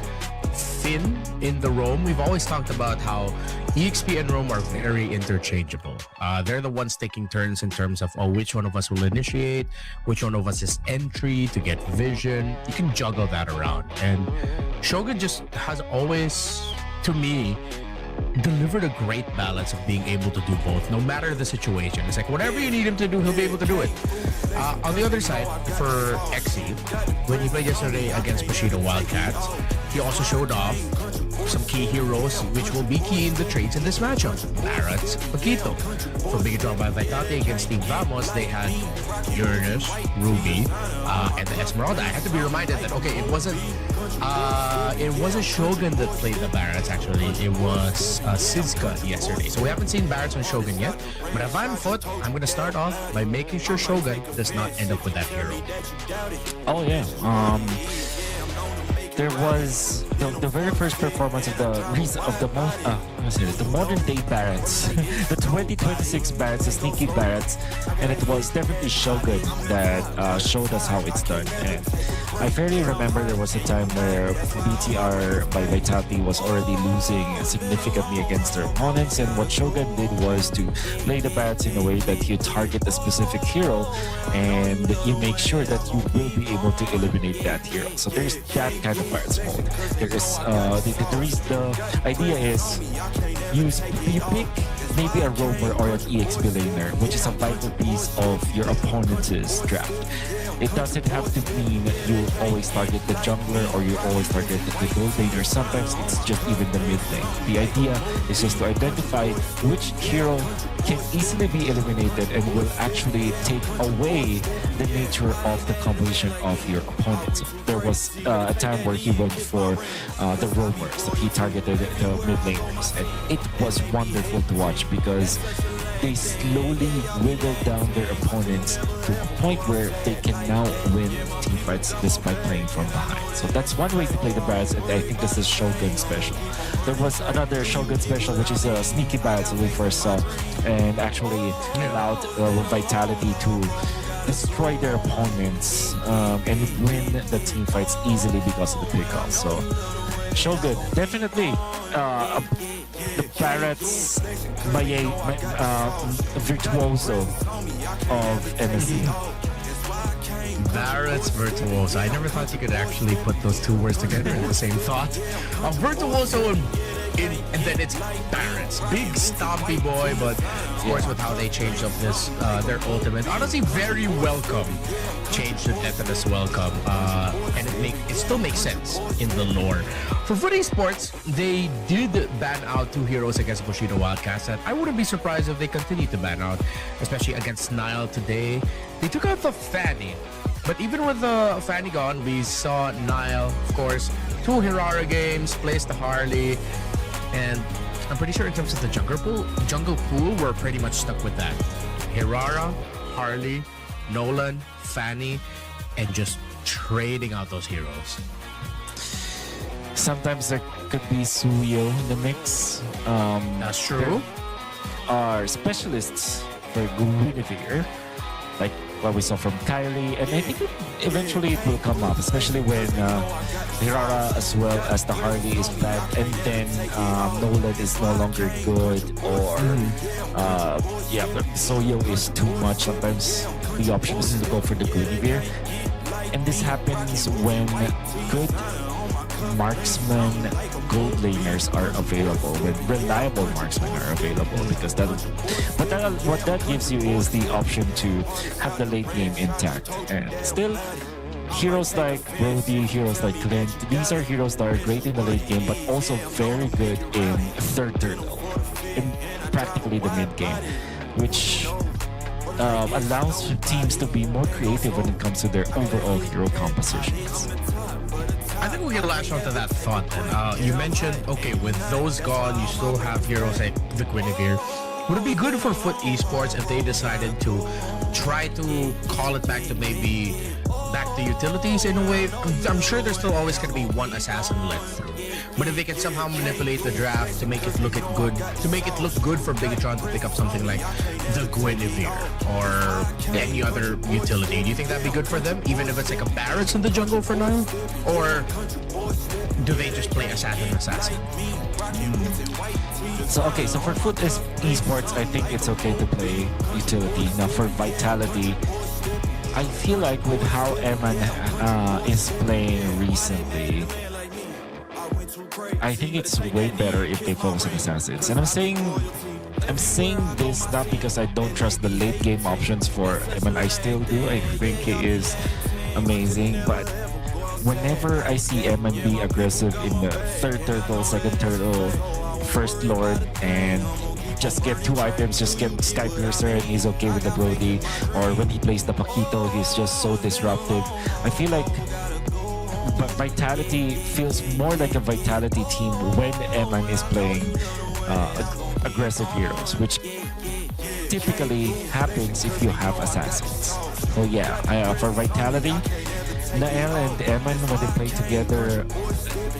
Finn in the roam. We've always talked about how EXP and roam are very interchangeable. They're the ones taking turns in terms of, oh, which one of us will initiate, which one of us is entry to get vision. You can juggle that around. And Shogun just has always, to me, delivered a great balance of being able to do both, no matter the situation. It's like whatever you need him to do, he'll be able to do it. On the other side, for Exi, when he played yesterday against Bushido Wildcats, he also showed off some key heroes which will be key in the trades in this matchup. Barretts, Paquito. For Big Draw by Vitality against Team Vamos, they had Uranus, Ruby, and the Esmeralda. I had to be reminded that, okay, it wasn't Shogun that played the Barretts, actually. It was Sizka yesterday. So we haven't seen Barretts on Shogun yet. But if I'm foot, I'm going to start off by making sure Shogun does not end up with that hero. Oh yeah. There was the very first performance of the modern day Barretts, the 2026 Barretts, the sneaky Barretts, and it was definitely Shogun that showed us how it's done. And I fairly remember there was a time where BTR by Vitality was already losing significantly against their opponents, and what Shogun did was to play the Barretts in a way that you target a specific hero and you make sure that you will be able to eliminate that hero. So there's that kind of Barretts mode. There is the idea is you pick maybe a roamer or an EXP laner, which is a vital piece of your opponent's draft. It doesn't have to mean you always target the jungler or you always target the gold laner. Sometimes it's just even the mid lane. The idea is just to identify which hero can easily be eliminated and will actually take away the nature of the composition of your opponent. There was a time where he went for the roamers, that he targeted the mid laners, and it was wonderful to watch because they slowly wiggle down their opponents to a point where they can now win team fights despite playing from behind. So that's one way to play the Barretts, and I think this is Shogun special. There was another Shogun special, which is a sneaky Barretts that we first saw, and actually allowed Vitality to destroy their opponents and win the team fights easily because of the pickoff. So Shogun, definitely the Barretts by a virtuoso of MSC. Barretts virtuoso. I never thought you could actually put those two words together in the same thought. Virtuoso and then it's Barretts. Big stompy boy, but of course with how they changed up this their ultimate. Honestly, very welcome change to Deathless Welcome. And it still makes sense in the lore. For Foot Esports, they did ban out two heroes against Bushido Wildcats, and I wouldn't be surprised if they continue to ban out, especially against Nile today. They took out the Fanny, but even with the Fanny gone, we saw Nile, of course, two Hirara games, placed the Harley, and I'm pretty sure in terms of the jungle pool, we're pretty much stuck with that. Hirara, Harley, Nolan, Fanny, and just trading out those heroes. Sometimes there could be Suyo in the mix. That's true. Are specialists for Guinevere, like what we saw from Kylie, and I think eventually it will come up, especially when Hirara as well as the Harley is back, and then Nolan is no longer good, or but Soyo is too much. Sometimes the option is to go for the Guinevere, and this happens when good marksman gold laners are available, when reliable marksmen are available, because what that gives you is the option to have the late game intact. And still, heroes like Brody, heroes like Clint, these are heroes that are great in the late game, but also very good in third turtle, in practically the mid game, which allows teams to be more creative when it comes to their overall hero compositions. I think we can latch onto that thought then. You mentioned, okay, with those gone, you still have heroes like the Guinevere. Would it be good for Foot Esports if they decided to try to call it back to maybe back to utilities in a way. I'm sure there's still always going to be one assassin let through. But if they can somehow manipulate the draft to make it look good for Bigatron to pick up something like the Guinevere or any other utility, do you think that'd be good for them, even if it's like a Barracks in the jungle for now? Or do they just play assassin? So for Foot Esports, I think it's okay to play utility. Now for Vitality, I feel like with how Eman is playing recently, I think it's way better if they focus on assassins. And I'm saying this not because I don't trust the late game options for Eman. I still do. I think he is amazing, but whenever I see Eman be aggressive in the third turtle, second turtle, first lord, and just get 2 items, just get Sky Piercer and he's okay with the Brody, or when he plays the Paquito, he's just so disruptive. I feel like Vitality feels more like a Vitality team when Eman is playing aggressive heroes, which typically happens if you have assassins. So yeah, for Vitality, Nael and Eman, when they play together,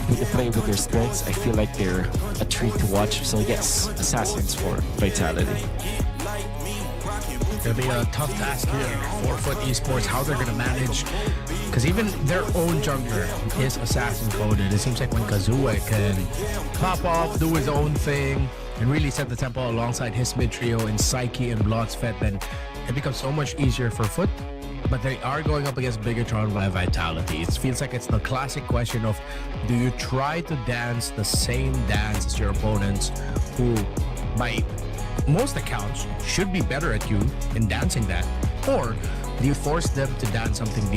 when they play with their strengths, I feel like they're a treat to watch. So yes, assassins for Vitality. It'll be a tough task here for Foot Esports, how they're going to manage, because even their own jungler is assassin coded. It seems like when Kazue can pop off, do his own thing, and really set the tempo alongside his mid trio in Psyche and Blodsfet, then it becomes so much easier for Foot. But they are going up against Bigatron by Vitality. It feels like it's the classic question of, do you try to dance the same dance as your opponents, who by most accounts should be better at you in dancing that, or do you force them to dance something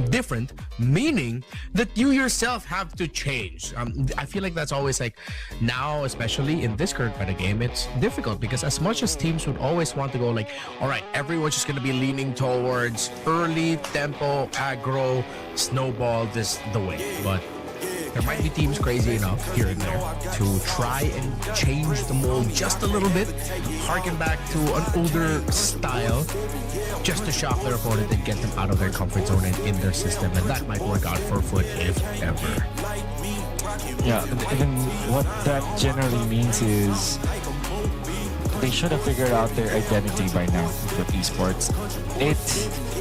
different, meaning that you yourself have to change? I feel like that's always like, now especially in this current meta game, it's difficult, because as much as teams would always want to go like, all right, everyone's just going to be leaning towards early tempo, aggro, snowball, this the way, but there might be teams crazy enough here and there to try and change the mold just a little bit, harken back to an older style, just to shock their opponent and get them out of their comfort zone and in their system, and that might work out for Foot if ever. Yeah, and what that generally means is they should have figured out their identity by now for esports.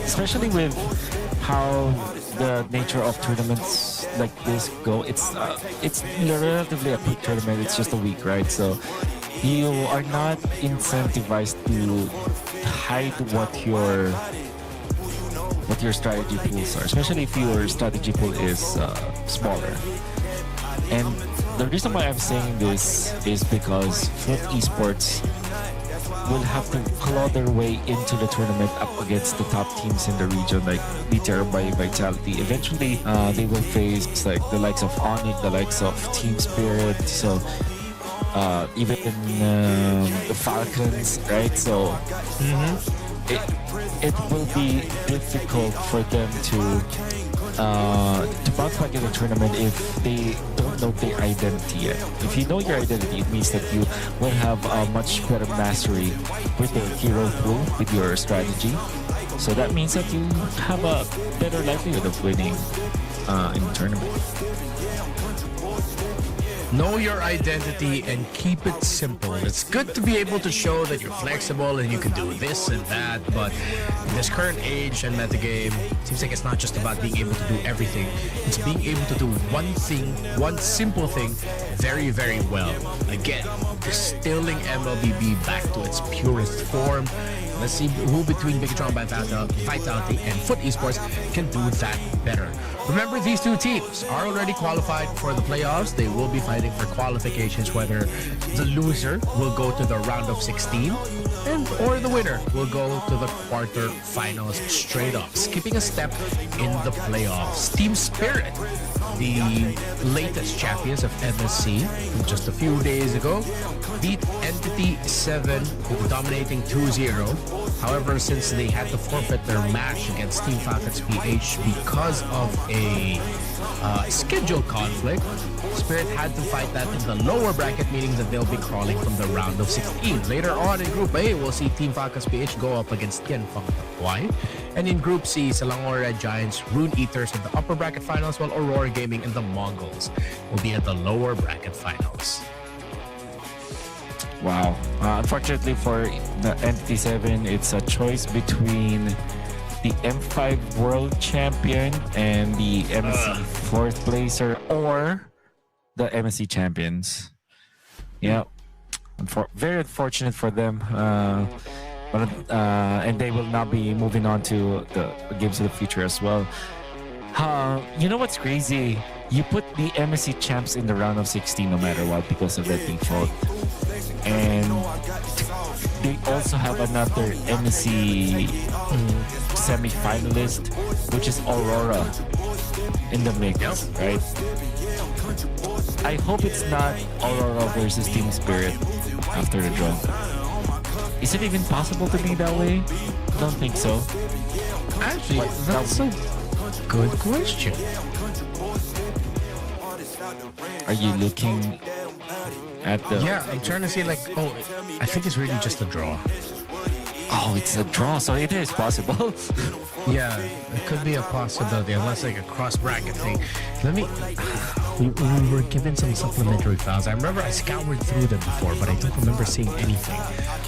Especially with how the nature of tournaments like this go, it's relatively a quick tournament. It's just a week, right? So you are not incentivized to hide what your strategy pools are, especially if your strategy pool is smaller. And the reason why I'm saying this is because Foot Esports will have to claw their way into the tournament up against the top teams in the region, like BTR by Vitality. Eventually, they will face like the likes of Onyx, the likes of Team Spirit, so even the Falcons, right? So it will be difficult for them to bounce back in the tournament if they don't know their identity yet. If you know your identity, it means that you will have a much better mastery with your hero pool, with your strategy. So that means that you have a better likelihood of winning in the tournament. Know your identity and keep it simple. It's good to be able to show that you're flexible and you can do this and that, but in this current age and metagame, it seems like it's not just about being able to do everything. It's being able to do one thing, one simple thing, very, very well. Again, distilling MLBB back to its purest form. Let's see who between Bigatron by Vitality and Foot Esports can do that better. Remember, these two teams are already qualified for the playoffs. They will be fighting for qualifications, whether the loser will go to the round of 16 or the winner will go to the quarterfinals straight up, skipping a step in the playoffs. Team Spirit, the latest champions of MSC just a few days ago, beat Entity 7 with dominating 2-0. However, since they had to forfeit their match against Team Falcons PH because of a schedule conflict, Spirit had to fight that in the lower bracket, meaning that they'll be crawling from the round of 16. Later on in Group A, we'll see Team Falcons PH go up against Tianfeng Hawaii And in Group C, Selangor Red Giants, Rune Eaters in the upper bracket finals, while Aurora Gaming and the Mongols will be at the lower bracket finals. Wow. Unfortunately for the Entity 7, it's a choice between the M5 World Champion and the MSC 4th placer, or the MSC Champions. Yeah. Very unfortunate for them. And they will now be moving on to the games of the future as well. You know what's crazy? You put the MSC champs in the round of 16 no matter what because of that default. And they also have another MSC semi-finalist, which is Aurora in the mix, right? I hope it's not Aurora versus Team Spirit after the draw. Is it even possible to be that way? I don't think so. Actually, that's a good question. Are you looking at the... Yeah, I'm trying to see like, oh, I think it's really just a draw. Oh, it's a draw, so it is possible. Yeah, it could be a possibility, unless like a cross-bracket thing. Let me... We were given some supplementary files. I remember I scoured through them before, but I don't remember seeing anything.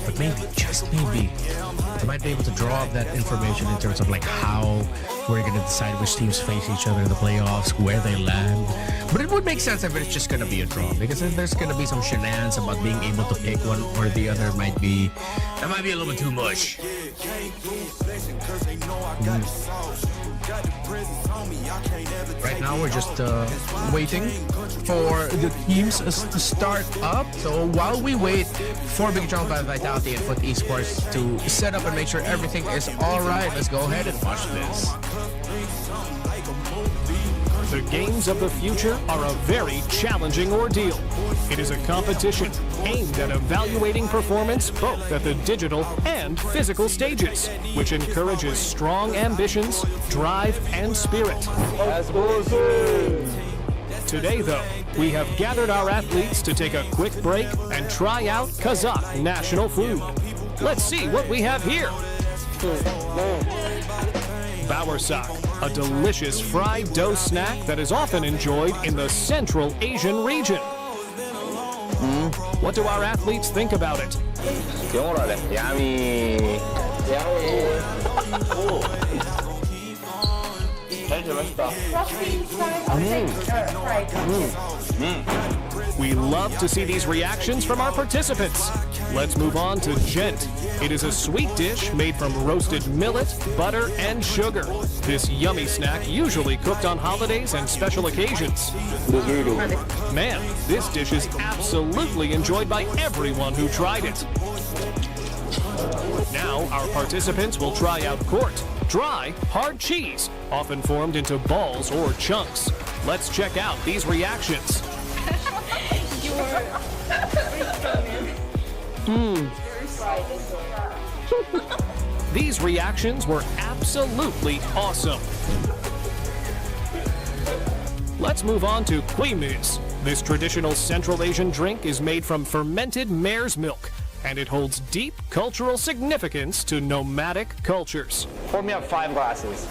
But maybe, just maybe, I might be able to draw up that information in terms of like how we're going to decide which teams face each other in the playoffs, where they land. But it would make sense if it's just going to be a draw, because if there's going to be some shenanigans about being able to pick one or the other, that might be a little bit too much. Right now we're just waiting for the teams to start up. So while we wait for Big John by Vitality and Foot Esports to set up and make sure everything is alright, let's go ahead and watch this. The games of the future are a very challenging ordeal. It is a competition aimed at evaluating performance both at the digital and physical stages, which encourages strong ambitions, drive, and spirit. Today, though, we have gathered our athletes to take a quick break and try out Kazakh national food. Let's see what we have here. Bowersak, a delicious fried dough snack that is often enjoyed in the Central Asian region. What do our athletes think about it? Yummy. We love to see these reactions from our participants. Let's move on to Gent. It is a sweet dish made from roasted millet, butter, and sugar. This yummy snack usually cooked on holidays and special occasions. Man, this dish is absolutely enjoyed by everyone who tried it. Now, our participants will try out Court, dry, hard cheese, often formed into balls or chunks. Let's check out these reactions. These reactions were absolutely awesome. Let's move on to Kuimus. This traditional Central Asian drink is made from fermented mare's milk, and it holds deep cultural significance to nomadic cultures. Pour me up 5 glasses.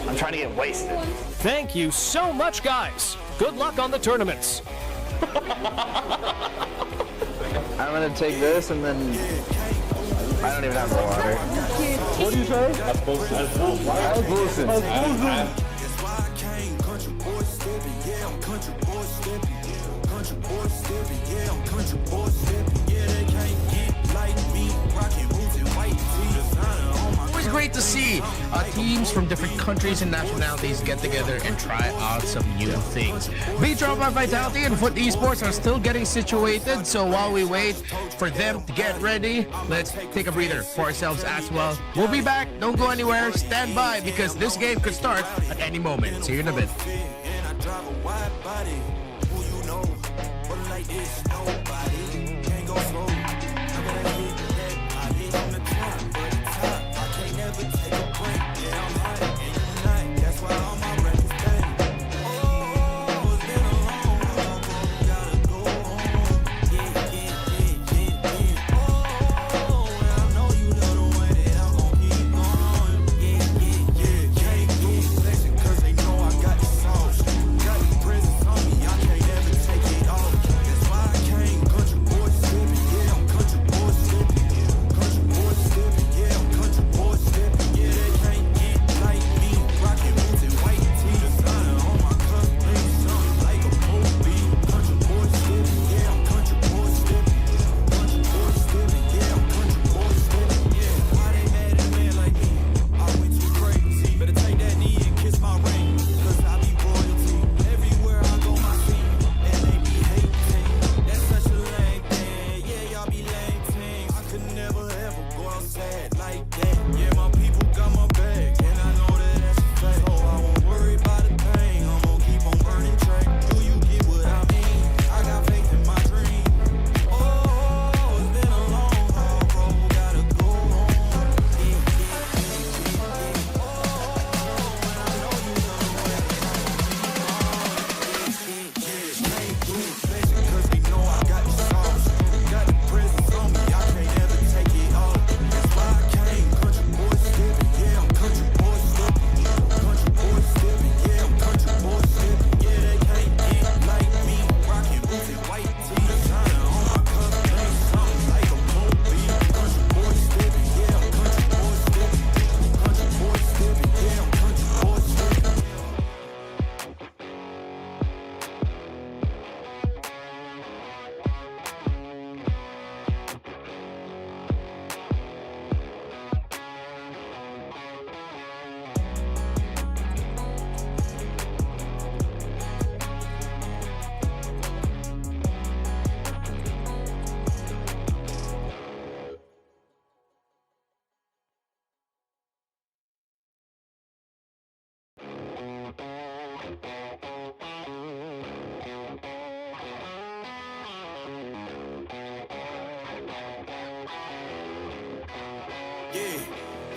I'm trying to get wasted. Thank you so much, guys. Good luck on the tournaments. I'm gonna take this and then I don't even have the water. What do you say? Always great to see teams from different countries and nationalities get together and try out some new things. Beatrop by Vitality and Foot Esports are still getting situated, so while we wait for them to get ready, let's take a breather for ourselves as well. We'll be back. Don't go anywhere. Stand by, because this game could start at any moment. See you in a bit.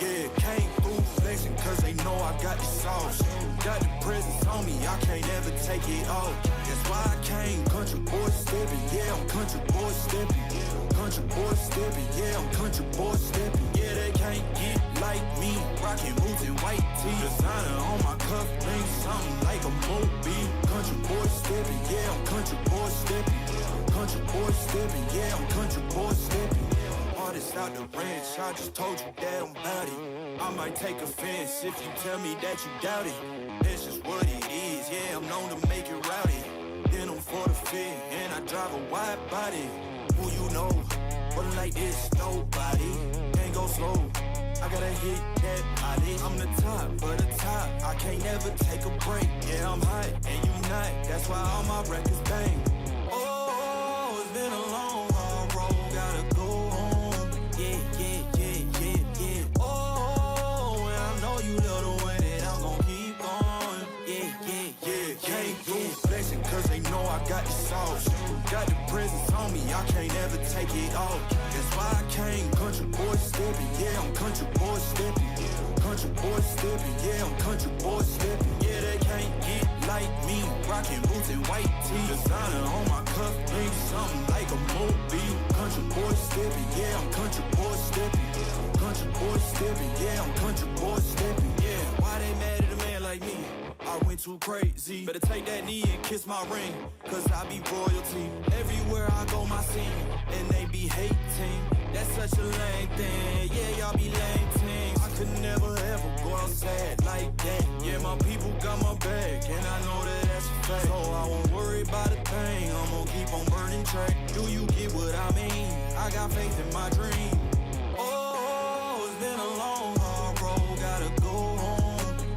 Yeah, came through flexing cause they know I got the sauce. Got the presence on me, I can't ever take it off. That's why I came country boy stepping, yeah, I'm country boy stepping. Country boy stepping, yeah, I'm country boy stepping. Yeah, they can't get like me, rocking boots and white tee. Designer on my cuff, link something like a movie. Country boy stepping, yeah, I'm country boy stepping. Country boy stepping, yeah, I'm country boy stepping. Artist out the ranch, I just told you that I'm bout it. I might take offense if you tell me that you doubt it. That's just what it is, yeah, I'm known to make it rowdy. Then I'm for the fit, and I drive a wide body. Who you know, but like this, nobody. Can't go slow, I gotta hit that body. I'm the top, but the top, I can't never take a break. Yeah, I'm hot, and you not, that's why all my records bang. Oh, it's been a long, hard road, gotta go home. Yeah. Oh, and I know you love the way that I'm gon' keep going. Yeah. Came through flexing cause they know I got the sauce. Got the presence on me, I can't ever take it off. That's why I came country boy stepping, yeah, I'm country boy stepping. Country boy stepping, yeah, I'm country boy stepping. Yeah, they can't get like me, rocking boots and white tee. Designer on my cuff, link something like a movie. Country boy stepping, yeah, I'm country boy stepping. Country boy stepping, yeah, I'm country boy stepping. Yeah, why they mad at a man like me? I went too crazy. Better take that knee and kiss my ring, cause I be royalty. Everywhere I go, my scene, and they be hating. That's such a lame thing. Yeah, y'all be lame things. I could never ever go outside like that. Yeah, my people got my back, and I know that that's a fact. So I won't worry about a thing. I'm gonna keep on burning track. Do you get what I mean? I got faith in my dream. Oh, it's been a long, hard road. Gotta go home.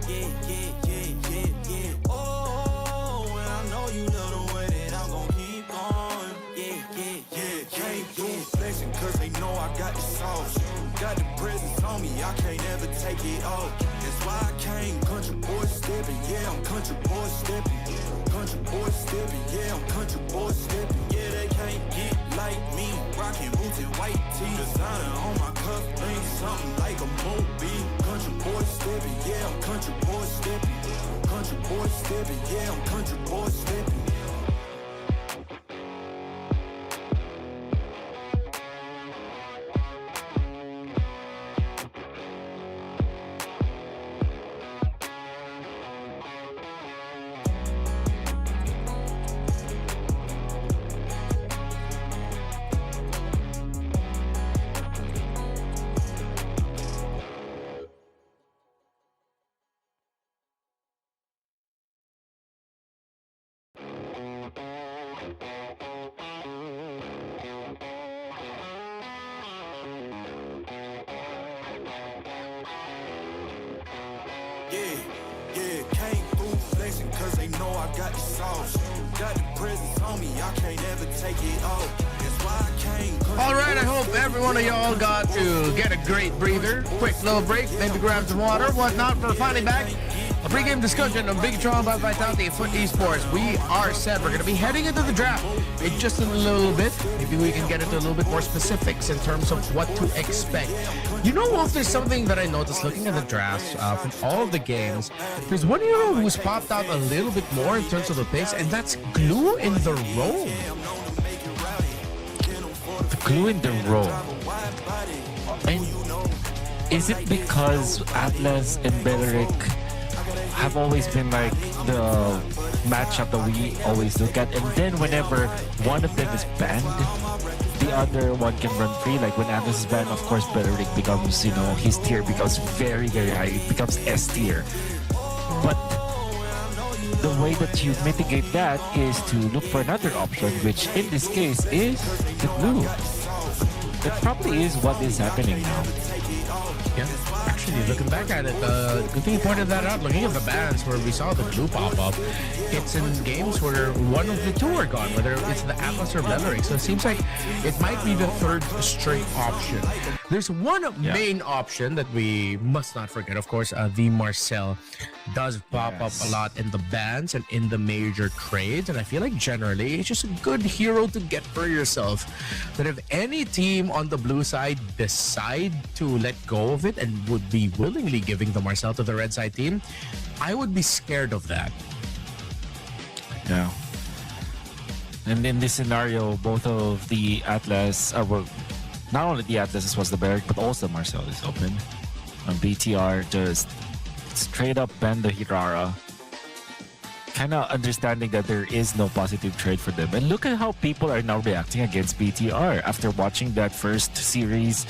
Yeah. Oh, and I know you love the way that I'm gon' keep going. Yeah. Came through flexing cause they know I got the sauce. Got the presence on me, I can't ever take it off. That's why I came country boy stepping, yeah, I'm country boy stepping. Country boy stepping, yeah, I'm country boy stepping. Yeah, they can't get like me, rocking boots and white tee. Designer on my cuff, link something like a movie. Country boy stepping, yeah, I'm country boy stepping. Country boy stepping, yeah, I'm country boy stepping. Yeah, came through flexing cause they know I got the sauce. Got the presence on me, I can't ever take it off. That's why I came. All right, I hope every one of y'all got to get a great breather, quick little break, maybe grab some water, whatnot, for finally back. A pre-game discussion of Big Tron by Vitality Foot Esports. We are set. We're going to be heading into the draft in just a little bit. Maybe we can get into a little bit more specifics in terms of what to expect. You know, Wolf, there's something that I noticed looking at the drafts from all of the games. There's one hero who's popped out a little bit more in terms of the picks, and that's Glue in the Roam. Glue in the Roam. And is it because Atlas and Beleric have always been like the matchup that we always look at, and then whenever one of them is banned, the other one can run free? Like when Atlas is banned, of course Beleric becomes, you know, his tier becomes very, very high. It becomes S tier. But the way that you mitigate that is to look for another option, which in this case is the Glue. It probably is what is happening now. Yeah, actually, looking back at it, good thing you pointed that out. Looking at the bans where we saw the glue pop up, it's in games where one of the two are gone, whether it's the Atlas or Belleric. So it seems like it might be the third straight option. There's one main option that we must not forget, of course. The Marcel does pop up a lot in the bans and in the major trades, and I feel like generally it's just a good hero to get for yourself. That if any team on the blue side decide to let go of it and would be willingly giving the Marcel to the red side team, I would be scared of that. Yeah. And in this scenario, both of the Atlas, well, not only the Atlas as well as the Barrack, but also Marcel is open. BTR just straight up ban the Hirara. Kind of understanding that there is no positive trade for them. And look at how people are now reacting against BTR. After watching that first series,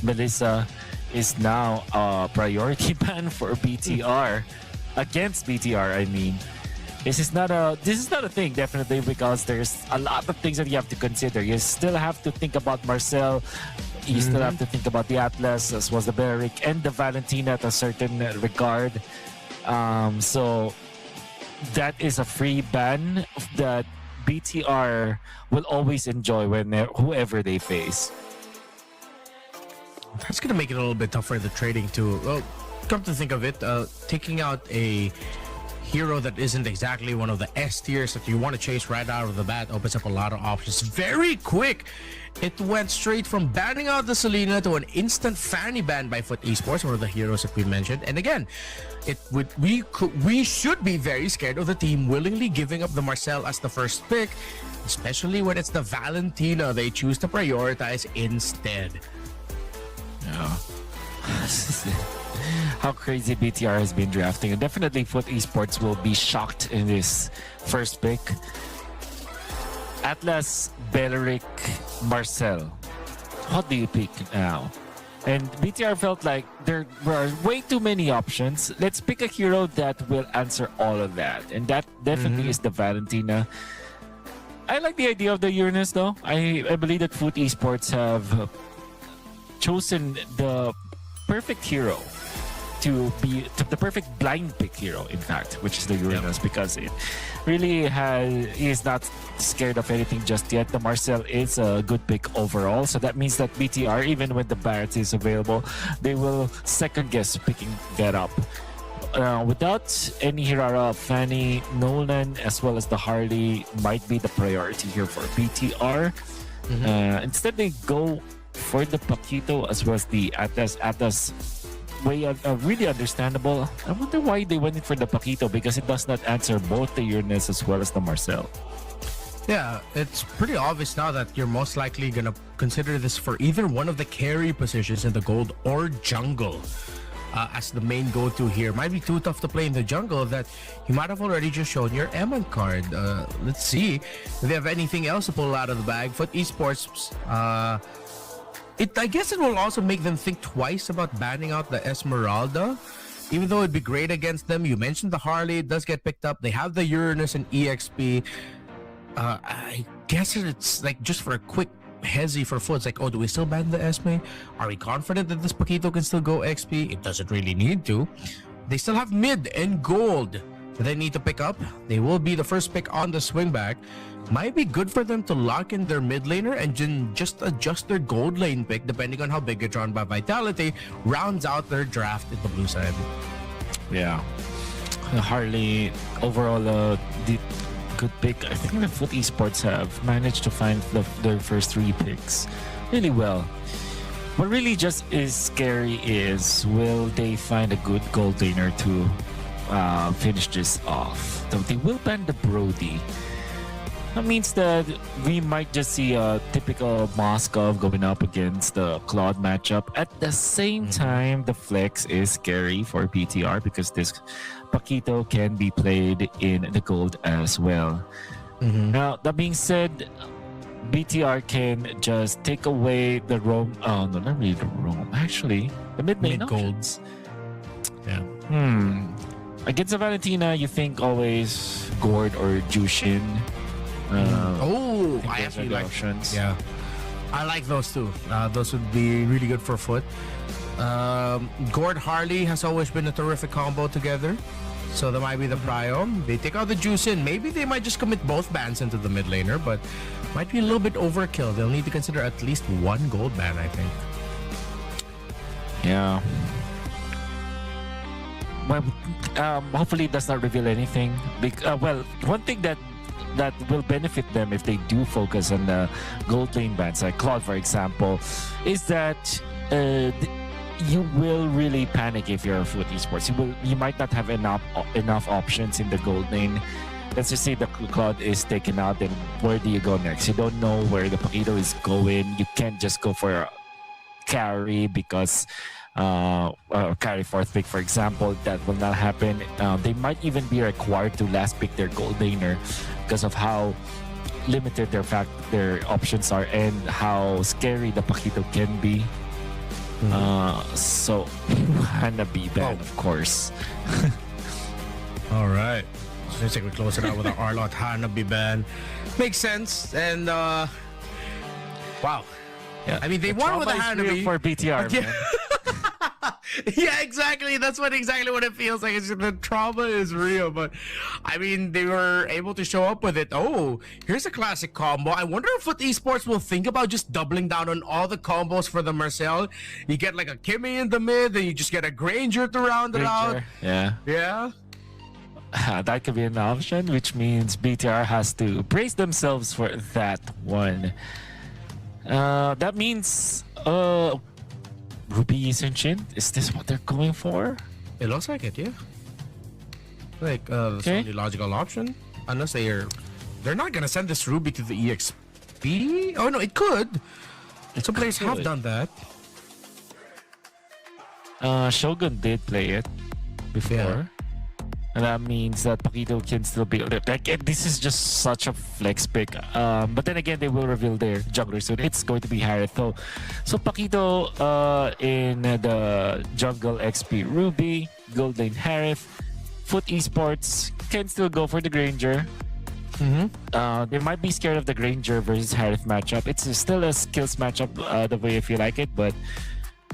Melissa is now a priority ban for BTR. Against BTR, I mean. This is not a thing, definitely, because there's a lot of things that you have to consider. You still have to think about Marcel. You still have to think about the Atlas, as well as the Barrack and the Valentina at a certain regard. So that is a free ban that BTR will always enjoy when whoever they face. That's going to make it a little bit tougher, the trading too. Well, come to think of it, taking out a hero that isn't exactly one of the S tiers that you want to chase right out of the bat opens up a lot of options very quick. It went straight from banning out the Selena to an instant fanny ban by Foot Esports, one of the heroes that we mentioned. And again, we should be very scared of the team willingly giving up the Marcel as the first pick, especially when it's the Valentina they choose to prioritize instead. Yeah. How crazy BTR has been drafting, and definitely Foot Esports will be shocked in this first pick. Atlas, Belleric, Marcel. What do you pick now? And BTR felt like there were way too many options. Let's pick a hero that will answer all of that, and that definitely is the Valentina. I like the idea of the Uranus though. I believe that Foot Esports have chosen the perfect hero to be the perfect blind pick hero, in fact, which is the Uranus, because it really is not scared of anything just yet. The Marcel is a good pick overall, so that means that BTR, even when the Barrett is available, they will second guess picking that up. Without any Hirara, Fanny, Nolan, as well as the Harley might be the priority here for BTR. Instead, they go for the Paquito as well as the Atlas. Way really understandable. I wonder why they went in for the Paquito, because it does not answer both the Uranus as well as the Marcel. Yeah, it's pretty obvious now that you're most likely gonna consider this for either one of the carry positions in the gold or jungle as the main go-to here. Might be too tough to play in the jungle that you might have already just shown your Eman card. Let's see if they have anything else to pull out of the bag. Foot Esports, I guess it will also make them think twice about banning out the Esmeralda, even though it'd be great against them. You mentioned the Harley, it does get picked up. They have the Uranus and EXP. I guess it's like just for a quick hezzy for Foot. It's like, oh, do we still ban the Esme? Are we confident that this Paquito can still go XP? It doesn't really need to. They still have mid and gold that they need to pick up. They will be the first pick on the swing back. Might be good for them to lock in their mid laner and just adjust their gold lane pick depending on how Bigatron by Vitality rounds out their draft in the blue side. Yeah. Harley, overall, the good pick. I think the Foot Esports have managed to find their first three picks really well. What really just is scary is, will they find a good gold laner to finish this off? So they will ban the Brody. That means that we might just see a typical Moskov going up against the Claude matchup. At the same time, the flex is scary for PTR because this Paquito can be played in the gold as well. Now, that being said, BTR can just take away the roam. Oh, no, not really the roam. Actually, the mid-lane golds. Yeah. Against the Valentina, you think always Gord or Jushin. I actually like options. Yeah, I like those two. Those would be really good for Foot. Gord Harley has always been a terrific combo together. So that might be the prio. They take out the juice in. Maybe they might just commit both bans into the mid laner, but might be a little bit overkill. They'll need to consider at least one gold ban, I think. Yeah. Well, hopefully it does not reveal anything. Well, one thing that will benefit them if they do focus on the gold lane bans, like Claude, for example, is that you will really panic if you're a Foot Esports. You might not have enough options in the gold lane. Let's just say the Claude is taken out, then where do you go next? You don't know where the Paquito is going. You can't just go for a carry because carry fourth pick, for example. That will not happen. They might even be required to last pick their gold laner because of how limited their options are and how scary the Paquito can be. So Hanabi ban, of course. All right. So I think we close it out with our Arlot Hanabi ban. Makes sense. And wow. Yeah. I mean, they won with the Hanabi for BTR. Yeah. Yeah, exactly. That's exactly what it feels like. It's just, the trauma is real, but I mean, they were able to show up with it. Oh, here's a classic combo. I wonder if Foot Esports will think about just doubling down on all the combos for the Marcel. You get like a Kimmy in the mid, then you just get a Granger to round it out. Yeah. Yeah. That could be an option, which means BTR has to brace themselves for that one. That means Ruby Isenshin? Is this what they're going for? It looks like it, yeah. Like, that's the only logical option. Unless they're not gonna send this Ruby to the EXP. Oh no, it could. Some players have done that. Shogun did play it before. Yeah. And that means that Paquito can still be like, this is just such a flex pick. But then again, they will reveal their jungler soon. It's going to be Harith. So Paquito in the jungle XP Ruby, gold lane Harith, Foot Esports can still go for the Granger. They might be scared of the Granger versus Harith matchup. It's still a skills matchup the way if you like it, but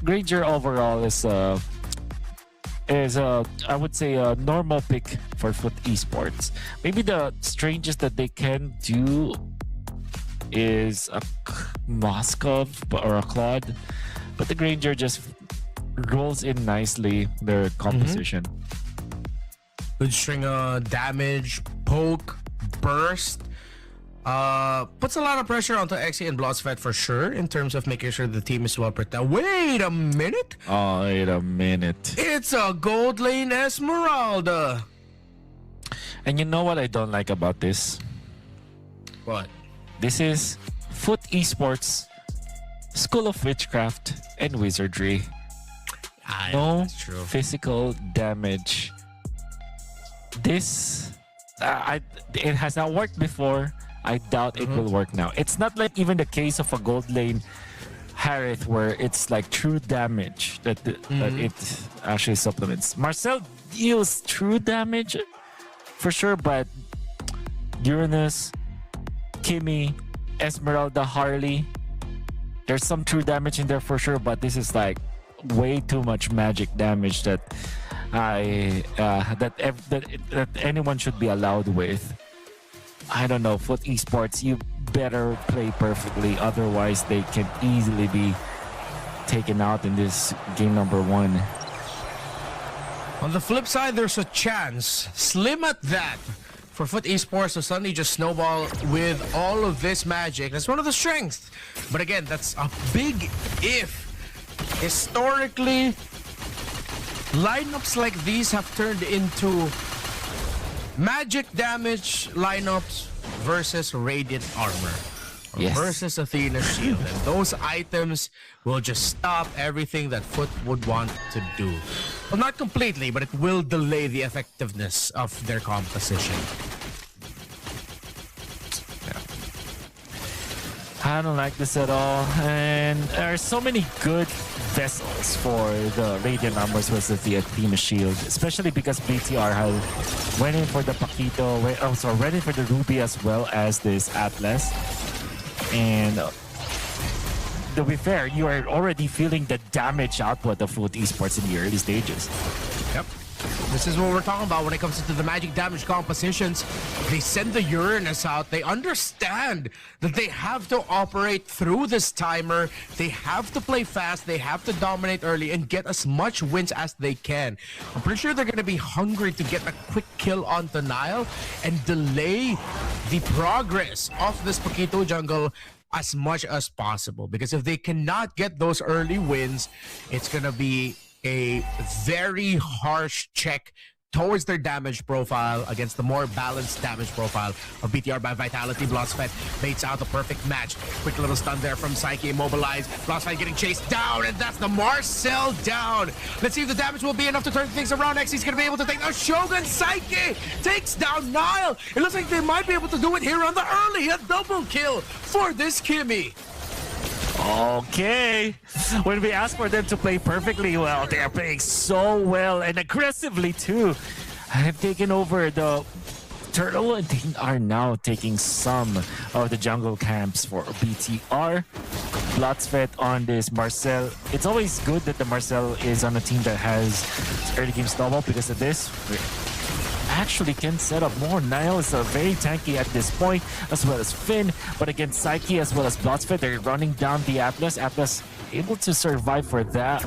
Granger overall is I would say a normal pick for Foot Esports. Maybe the strangest that they can do is a Moskov or a Claude, but the Granger just rolls in nicely their composition. Good string of damage, poke, burst. Puts a lot of pressure onto Exi and Bloodsphet for sure in terms of making sure the team is well protected. Wait a minute! Oh, wait a minute. It's a gold lane Esmeralda! And you know what I don't like about this? What? This is Foot Esports School of Witchcraft and Wizardry. No physical damage. This it has not worked before. I doubt it will work now. It's not like even the case of a gold lane Harith where it's like true damage that it actually supplements. Marcel deals true damage for sure, but Uranus, Kimmy, Esmeralda, Harley, there's some true damage in there for sure, but this is like way too much magic damage that that anyone should be allowed with. I don't know, Foot Esports, you better play perfectly, otherwise they can easily be taken out in this game number 1. On the flip side, there's a chance, slim at that, for Foot Esports to suddenly just snowball with all of this magic. That's one of the strengths. But again, that's a big if. Historically, lineups like these have turned into magic damage lineups versus radiant armor. Versus Athena's shield. And those items will just stop everything that Foot would want to do. Well, not completely, but it will delay the effectiveness of their composition. I don't like this at all. And there are so many good vessels for the Radiant Armors versus the Athena Shield, especially because BTR went in for the Paquito, went in for the Ruby as well as this Atlas. And to be fair, you are already feeling the damage output of Foot Esports in the early stages. Yep. This is what we're talking about when it comes to the magic damage compositions. They send the Uranus out. They understand that they have to operate through this timer. They have to play fast. They have to dominate early and get as much wins as they can. I'm pretty sure they're going to be hungry to get a quick kill onto Nile and delay the progress of this Paquito jungle as much as possible. Because if they cannot get those early wins, it's going to be a very harsh check towards their damage profile against the more balanced damage profile of BTR by Vitality. Blossfed baits out the perfect match. Quick little stun there from Psyche, immobilized. Blossfed getting chased down, and that's the Marcel down. Let's see if the damage will be enough to turn things around. Xy's gonna be able to take down Shogun. Psyche takes down Nile. It looks like they might be able to do it here on the early. A double kill for this Kimmy. Okay. When we ask for them to play perfectly well, they are playing so well and aggressively too. Have taken over the turtle and they are now taking some of the jungle camps for BTR. Blotsfet on this Marcel. It's always good that the Marcel is on a team that has early game snowball because of this. Actually can set up more. Nile is very tanky at this point, as well as Finn, but against Psyche as well as Blotsfed, they're running down the Atlas. Atlas able to survive for that.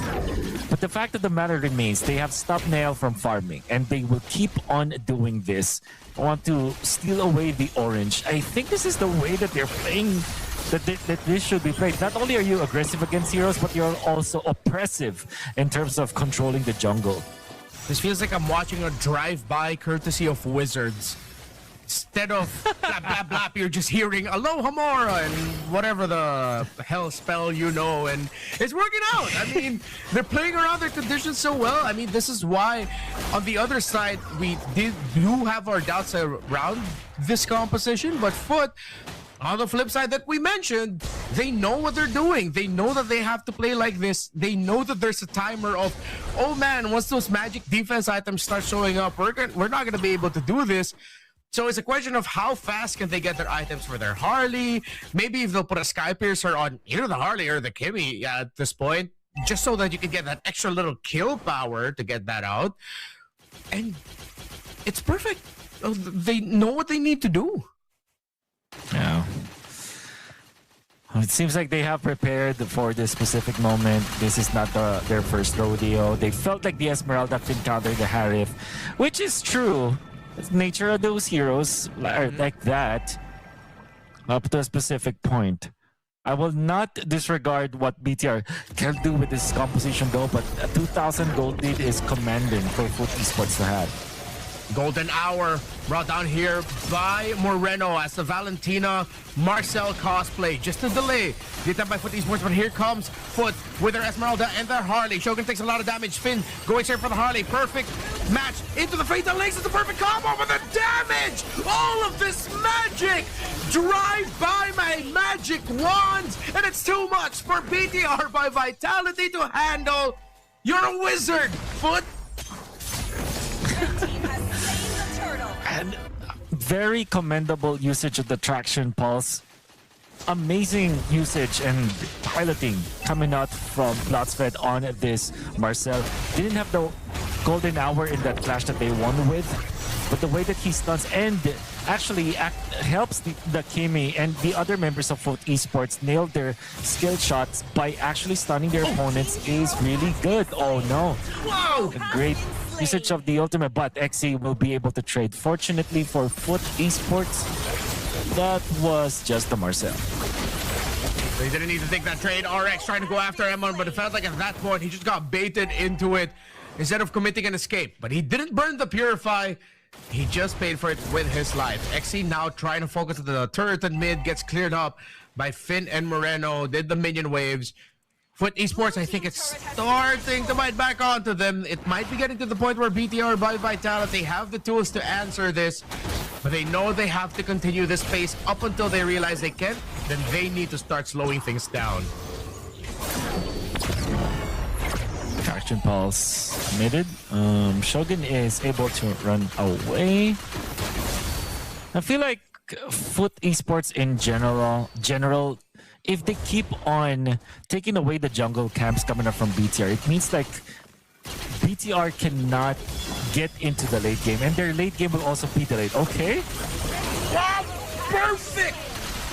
But the fact of the matter remains, they have stopped Nile from farming, and they will keep on doing this. I want to steal away the orange. I think this is the way that they're playing, that this should be played. Not only are you aggressive against heroes, but you're also oppressive in terms of controlling the jungle. This feels like I'm watching a drive-by courtesy of Wizards. Instead of blap, blap, blap, you're just hearing Aloha Mora and whatever the hell spell you know, and it's working out. I mean, they're playing around their conditions so well. I mean, this is why on the other side, we do have our doubts around this composition, but Foot, on the flip side that we mentioned, they know what they're doing. They know that they have to play like this. They know that there's a timer of, oh man, once those magic defense items start showing up, we're not going to be able to do this. So it's a question of how fast can they get their items for their Harley. Maybe if they'll put a Sky Piercer on either the Harley or the Kimmy at this point, just so that you can get that extra little kill power to get that out. And it's perfect. They know what they need to do. Yeah. It seems like they have prepared for this specific moment. This is not their first rodeo. They felt like the Esmeralda could counter the Harif, which is true. It's nature of those heroes are like that up to a specific point. I will not disregard what BTR can do with this composition though, but a 2,000 gold lead is commanding for Foot Esports to have. Golden Hour brought down here by Moreno as the Valentina Marcel cosplay. Just a delay. The attempt by Foot Esports, but here comes Foot with their Esmeralda and their Harley. Shogun takes a lot of damage. Finn going straight for the Harley. Perfect match into the Fatal Links. It's the perfect combo for the damage. All of this magic. Drive by my magic wands. And it's too much for BTR by Vitality to handle. You're a wizard, Foot. And very commendable usage of the traction pulse. Amazing usage and piloting coming out from Blotsfed on this Marcel. Didn't have the golden hour in that clash that they won with, but the way that he stuns and actually helps the Kimmy and the other members of Foot Esports nail their skill shots by actually stunning their opponents is really good. Oh no. Whoa! Great usage of the ultimate, but Xy will be able to trade. Fortunately for Foot Esports, that was just the Marcel. They didn't need to take that trade. RX trying to go after Emon, but it felt like at that point he just got baited into it instead of committing an escape. But he didn't burn the Purify. He just paid for it with his life. Xy now trying to focus on the turret and mid, gets cleared up by Finn and Moreno. Did the minion waves. Foot Esports, I think it's starting to bite back onto them. It might be getting to the point where BTR by Vitality have the tools to answer this, but they know they have to continue this pace up until they realize they can't. Then they need to start slowing things down. Traction pulse committed. Shogun is able to run away. I feel like Foot Esports in general if they keep on taking away the jungle camps coming up from BTR, it means like BTR cannot get into the late game, and their late game will also be delayed. Okay? Wow, perfect!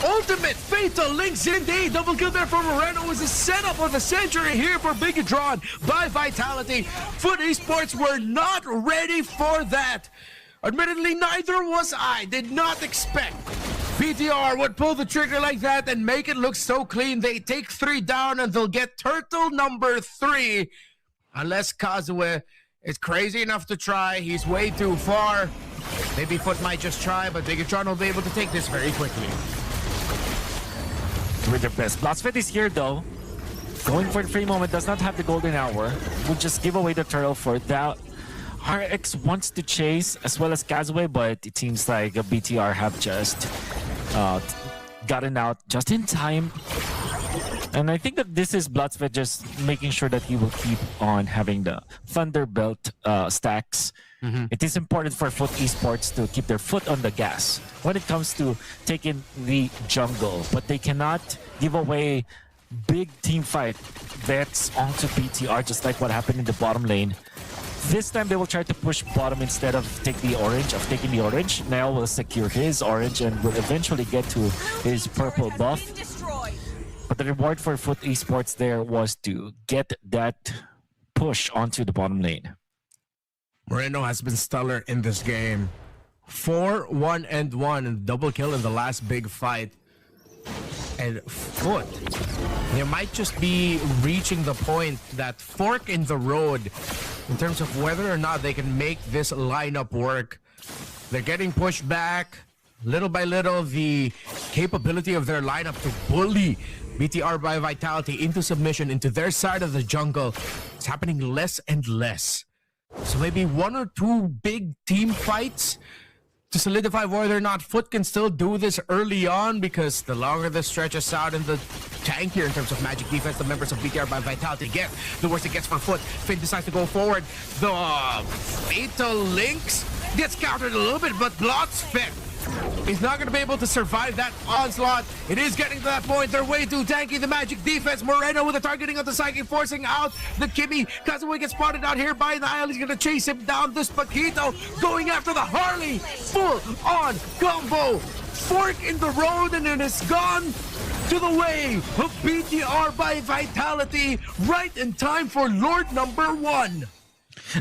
Ultimate fatal links in the double kill there from Moreno was the setup of the century here for Bigatron by Vitality. Foot Esports were not ready for that. Admittedly, neither was I. Did not expect BTR would pull the trigger like that and make it look so clean. They take 3 down and they'll get turtle number 3. Unless Kazuya is crazy enough to try. He's way too far. Maybe Foot might just try, but Bigatron will be able to take this very quickly. With their best. Blotsfit is here though. Going for the free moment, does not have the golden hour. Will just give away the turtle for that. RX wants to chase as well as Kazuya, but it seems like BTR have just gotten out just in time. And I think that this is Blotsfit just making sure that he will keep on having the Thunderbelt stacks. It is important for Foot Esports to keep their foot on the gas when it comes to taking the jungle, but they cannot give away big team fight bets onto BTR, just like what happened in the bottom lane. This time they will try to push bottom instead of taking the orange. Nail will secure his orange and will eventually get to his purple buff. But the reward for Foot Esports there was to get that push onto the bottom lane. Moreno has been stellar in this game. 4-1-1 and double kill in the last big fight. And Foot, they might just be reaching the point, that fork in the road, in terms of whether or not they can make this lineup work. They're getting pushed back. Little by little, the capability of their lineup to bully BTR by Vitality into submission, into their side of the jungle, is happening less and less. So maybe 1 or 2 big team fights to solidify whether or not Foot can still do this early on, because the longer this stretches out and the tankier in terms of magic defense the members of BTR by Vitality get, the worse it gets for Foot. Finn decides to go forward. The Fatal Links gets countered a little bit, but Blotsfit is not going to be able to survive that onslaught. It is getting to that point. They're way too tanky. The magic defense. Moreno with the targeting of the Psychic, forcing out the Kimmy. Kazuya gets spotted out here by Nile. He's going to chase him down. This Paquito going after the Harley. Full on combo. Fork in the road, and it is gone to the way of BTR by Vitality. Right in time for Lord number 1.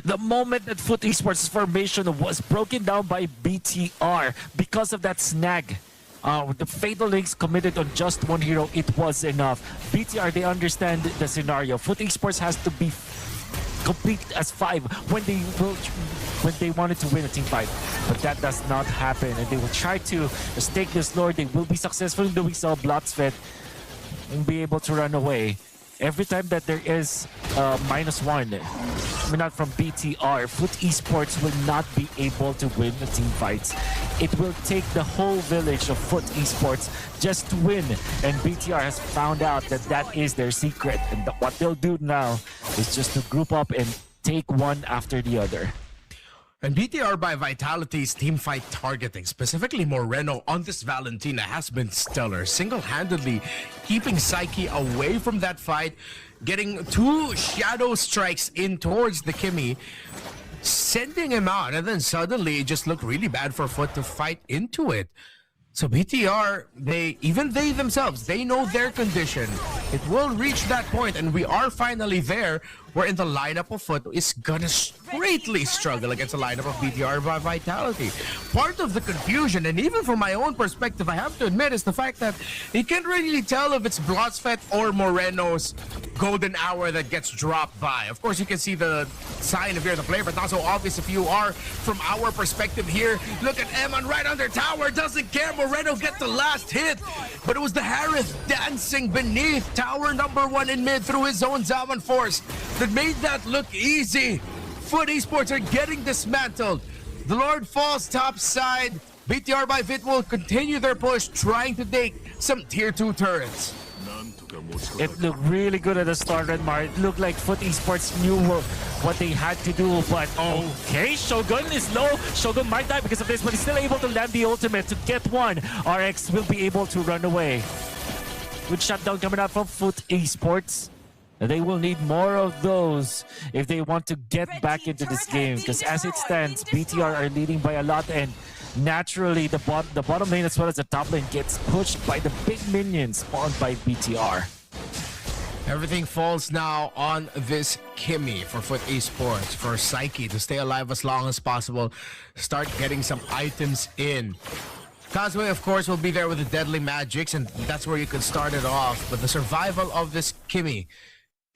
The moment that Foot Esports' formation was broken down by BTR because of that snag. The Fatal Links committed on just 1 hero, it was enough. BTR, they understand the scenario. Foot Esports has to be complete as 5 when they wanted to win a team fight. But that does not happen, and they will try to stake this Lord. They will be successful in doing so. Blotsfit will be able to run away. Every time that there is -1, not from BTR, Foot Esports will not be able to win the team fights. It will take the whole village of Foot Esports just to win, and BTR has found out that that is their secret, and what they'll do now is just to group up and take one after the other. And BTR by Vitality's teamfight targeting, specifically Moreno on this Valentina, has been stellar. Single-handedly keeping Psyche away from that fight, getting 2 shadow strikes in towards the Kimmy, sending him out, and then suddenly it just looked really bad for Foot to fight into it. So BTR, even they themselves, they know their condition. It will reach that point, and we are finally there, wherein the lineup of Foot is gonna greatly struggle against the lineup of BTR by Vitality. Part of the confusion, and even from my own perspective, I have to admit, is the fact that you can't really tell if it's Blotsfit or Moreno's golden hour that gets dropped by. Of course, you can see the sign if you're the player, but not so obvious if you are from our perspective here. Look at Eman right under tower, doesn't care. Moreno gets the last hit, but it was the Harith dancing beneath tower number 1 in mid through his own Zaman Force that made that look easy. Foot Esports are getting dismantled. The Lord falls top side. BTR by Vit will continue their push, trying to take some tier 2 turrets. It looked really good at the start, Redmar. It looked like Foot Esports knew what they had to do, but okay, Shogun is low. Shogun might die because of this, but he's still able to land the ultimate to get one. RX will be able to run away. with shutdown coming out from Foot Esports. They will need more of those if they want to get back into this game, because as it stands, BTR are leading by a lot, and naturally the bottom lane as well as the top lane gets pushed by the big minions spawned by BTR. Everything falls now on this Kimmy for Foot Esports, for Psyche to stay alive as long as possible, start getting some items in. Kazue, of course, will be there with the deadly magics, and that's where you can start it off. But the survival of this Kimmy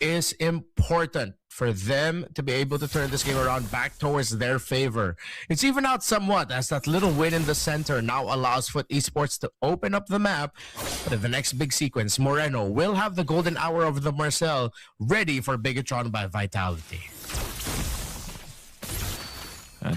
is important for them to be able to turn this game around back towards their favor. It's even out somewhat, as that little win in the center now allows Foot Esports to open up the map. But in the next big sequence, Moreno will have the golden hour of the Marcel ready for Bigatron by Vitality. And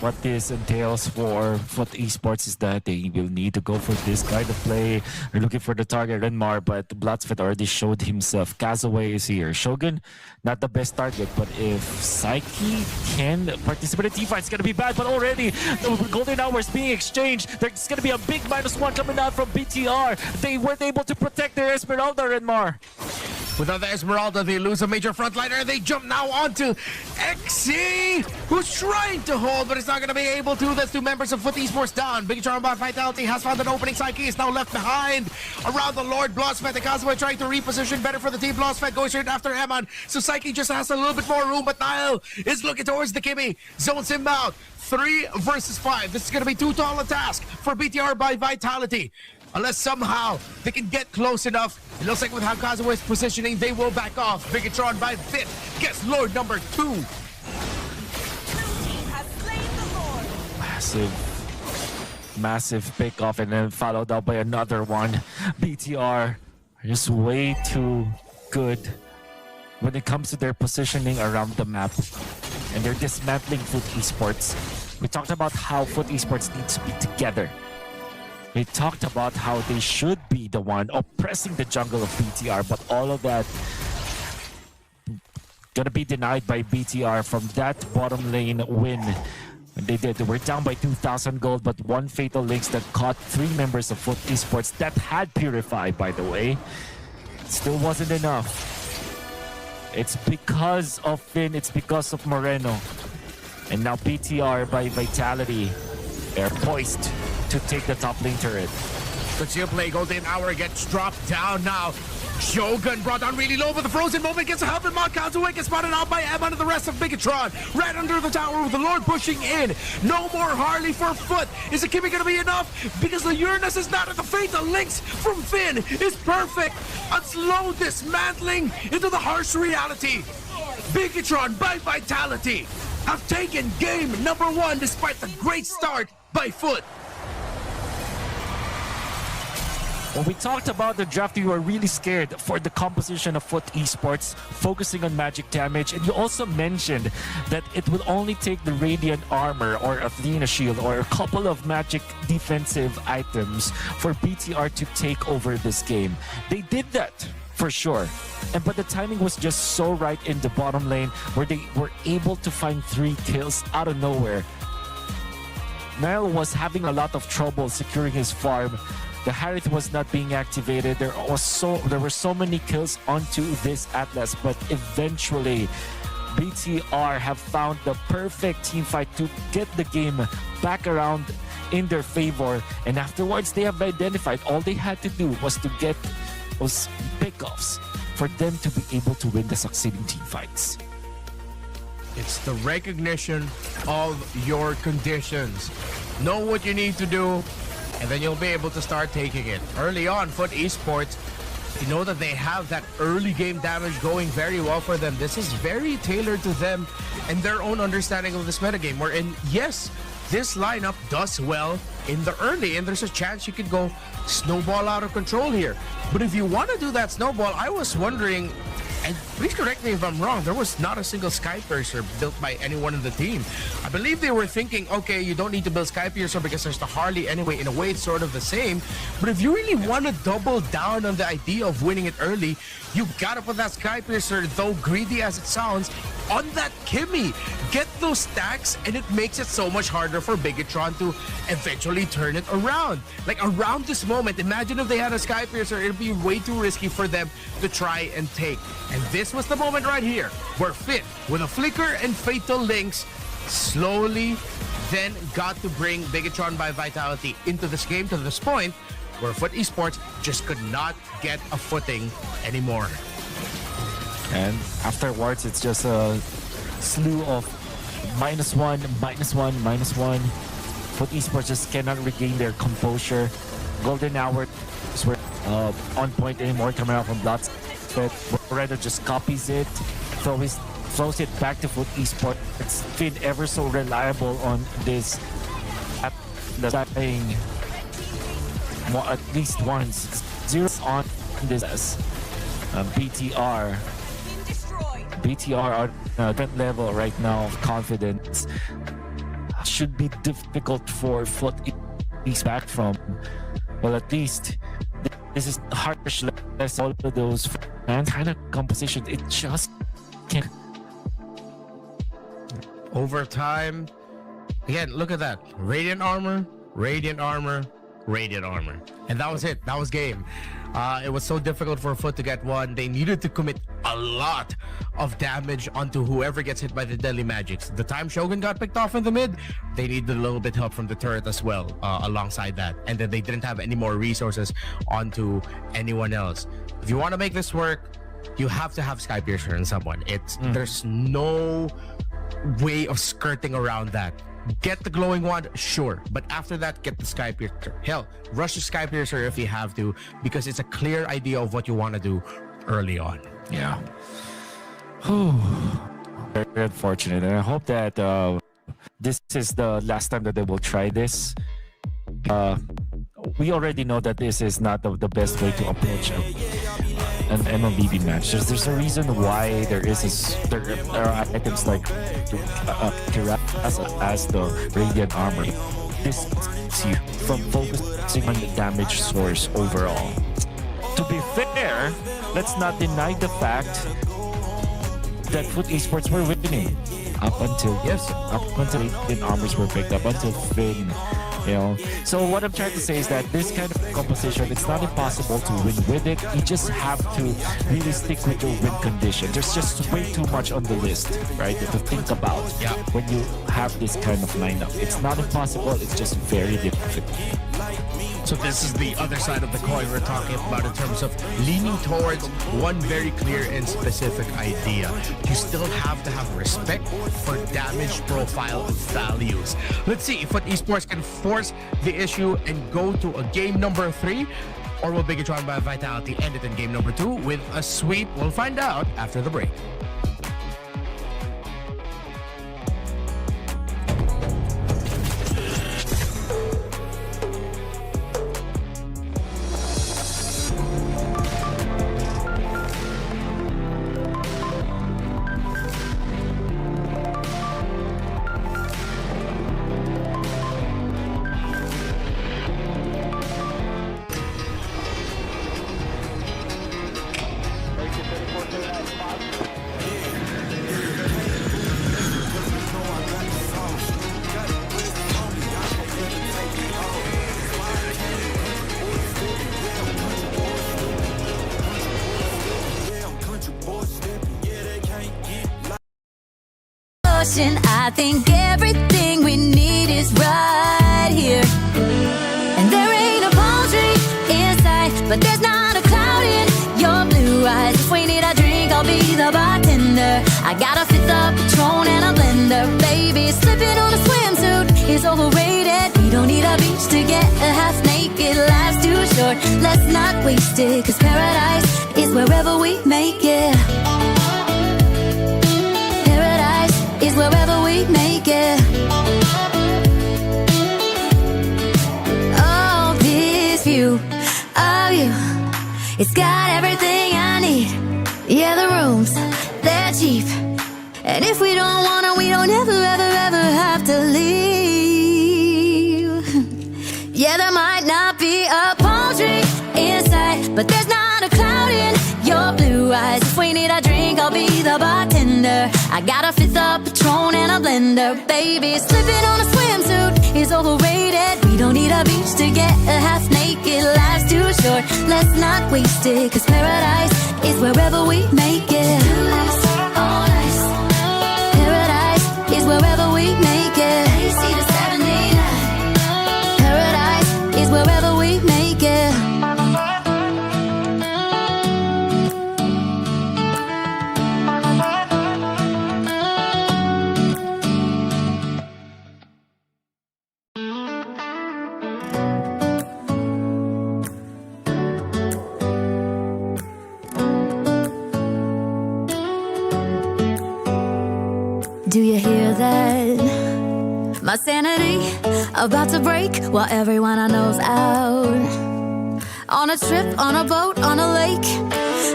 what this entails for Foot Esports is that they will need to go for this kind of play. They're looking for the target Renmar, but Bloodsfed already showed himself. Kazue is here. Shogun, not the best target, but if Psyche can participate in teamfight, it's going to be bad. But already, the golden hour is being exchanged. There's going to be a big -1 coming out from BTR. They weren't able to protect their Esmeralda, Renmar. Without the Esmeralda, they lose a major frontliner. They jump now onto XC, who's trying to hold, but it's not going to be able to. That's 2 members of Foot Esports down. Bigatron by Vitality has found an opening. Psyche is now left behind. Around the Lord, Bloodsfed and Kazue trying to reposition better for the team. Bloodsfed going straight after Eman. So Psyche just has a little bit more room, but Nile is looking towards the Kimmy. Zones him out. 3 versus 5. This is going to be too tall a task for BTR by Vitality. Unless somehow they can get close enough. It looks like with how Kazue is positioning, they will back off. Bigatron by Fit gets Lord number 2. Massive pick off, and then followed up by another one. BTR are just way too good when it comes to their positioning around the map. And they're dismantling Foot Esports. We talked about how Foot Esports needs to be together. We talked about how they should be the one oppressing the jungle of BTR, but all of that gonna be denied by BTR from that bottom lane win. And they did. They were down by 2,000 gold, but 1 fatal links that caught 3 members of Foot Esports that had Purify, by the way. It still wasn't enough. It's because of Finn, it's because of Moreno. And now BTR by Vitality, they're poised to take the top lane turret. Good shield play. Golden Hour gets dropped down now. Shogun brought down really low, but the frozen moment gets a help, and Kazue gets spotted out by Eman and the rest of Bigatron. Right under the tower with the Lord pushing in. No more Harley for Foot. Is the Kimmy going to be enough? Because the Uranus is not at the fatal links from Finn is perfect. A slow dismantling into the harsh reality. Bigatron by Vitality have taken game number 1 despite the great start by Foot. When we talked about the draft, you were really scared for the composition of Foot Esports, focusing on magic damage, and you also mentioned that it will only take the Radiant Armor or Athena Shield or a couple of magic defensive items for BTR to take over this game. They did that, for sure. But the timing was just so right in the bottom lane where they were able to find 3 kills out of nowhere. Nile was having a lot of trouble securing his farm. The Harith was not being activated. There were so many kills onto this Atlas, but eventually BTR have found the perfect team fight to get the game back around in their favor. And afterwards, they have identified all they had to do was to get those pickoffs for them to be able to win the succeeding team fights. It's the recognition of your conditions. Know what you need to do, and then you'll be able to start taking it. Early on, Foot Esports, you know that they have that early game damage going very well for them. This is very tailored to them and their own understanding of this metagame. Wherein, yes, this lineup does well in the early, and there's a chance you could go snowball out of control here. But if you want to do that snowball, I was wondering, and please correct me if I'm wrong, there was not a single Sky Piercer built by anyone in the team. I believe they were thinking, okay, you don't need to build Sky Piercer because there's the Harley anyway. In a way, it's sort of the same. But if you really want to double down on the idea of winning it early, you gotta put that Sky Piercer, though greedy as it sounds, on that Kimmy. Get those stacks, and it makes it so much harder for Bigetron to eventually turn it around. Like, around this moment, imagine if they had a Sky Piercer, it'd be way too risky for them to try and take. And this was the moment right here where Fit, with a flicker and fatal links, slowly then got to bring Bigetron by Vitality into this game to this point where Foot Esports just could not get a footing anymore. And afterwards, it's just a slew of -1, -1, -1. Foot Esports just cannot regain their composure. Golden Hour were on point anymore, coming out from Blots. But Moreno just copies it, throws it back to Foot Esports. It's been ever so reliable on this, playing at least once. 0 on this BTR are at that level right now of confidence. Should be difficult for Foot Esports back from. Well, at least this is harsh. Less all of those kind of composition. It just can't. Over time, again, look at that. Radiant armor, Radiant armor, Radiant armor. And that was it. That was game. It was so difficult for Foot to get one. They needed to commit a lot of damage onto whoever gets hit by the Deadly Magics. The time Shogun got picked off in the mid, they needed a little bit help from the turret as well, alongside that. And then they didn't have any more resources onto anyone else. If you want to make this work, you have to have Sky Piercer in someone. There's no way of skirting around that. Get the glowing wand, sure, but after that, get the Sky Piercer. Hell, rush the Sky Piercer if you have to, because it's a clear idea of what you want to do early on. Yeah. Very unfortunate, and I hope that this is the last time that they will try this. We already know that this is not the best way to approach an MLBB match. There's a reason why there are items like as the Radiant Armor. This keeps you from focusing on the damage source overall. To be fair, let's not deny the fact that Foot Esports were winning up until Radiant Armors were picked up, until Finn. You know, so what I'm trying to say is that this kind of composition, it's not impossible to win with it. You just have to really stick with your win condition. There's just way too much on the list, right, to think about when you have this kind of lineup. It's not impossible, it's just very difficult. So this is the other side of the coin we're talking about in terms of leaning towards one very clear and specific idea. You still have to have respect for damage profile values. Let's see if Foot Esports can force the issue and go to a game number 3, or will Bigetron by Vitality end it in game number 2 with a sweep? We'll find out after the break. I think everything we need is right here. And there ain't a palm tree in sight, but there's not a cloud in your blue eyes. If we need a drink, I'll be the bartender. I got a fifth of Patron and a blender. Baby, slipping on a swimsuit is overrated. We don't need a beach to get a half naked. Life's too short, let's not waste it, 'cause paradise is wherever we make it. Is wherever we make it. Oh, this view of you, it's got everything I need. Yeah, the rooms, they're cheap, and if we don't wanna, we don't ever, ever, ever have to leave. Yeah, there might not be a palm tree inside, but there's not a cloud in your blue eyes. If we need a drink, I'll be the bartender. I got a fifth of Patron and a blender, baby. Slipping on a swimsuit is overrated. We don't need a beach to get a half naked. Life's too short, let's not waste it. Cause paradise is wherever we make it. All nice. Paradise is wherever we make it. AC to 79. Paradise is wherever we make it. Do you hear that? My sanity about to break while everyone I know's out. On a trip, on a boat, on a lake.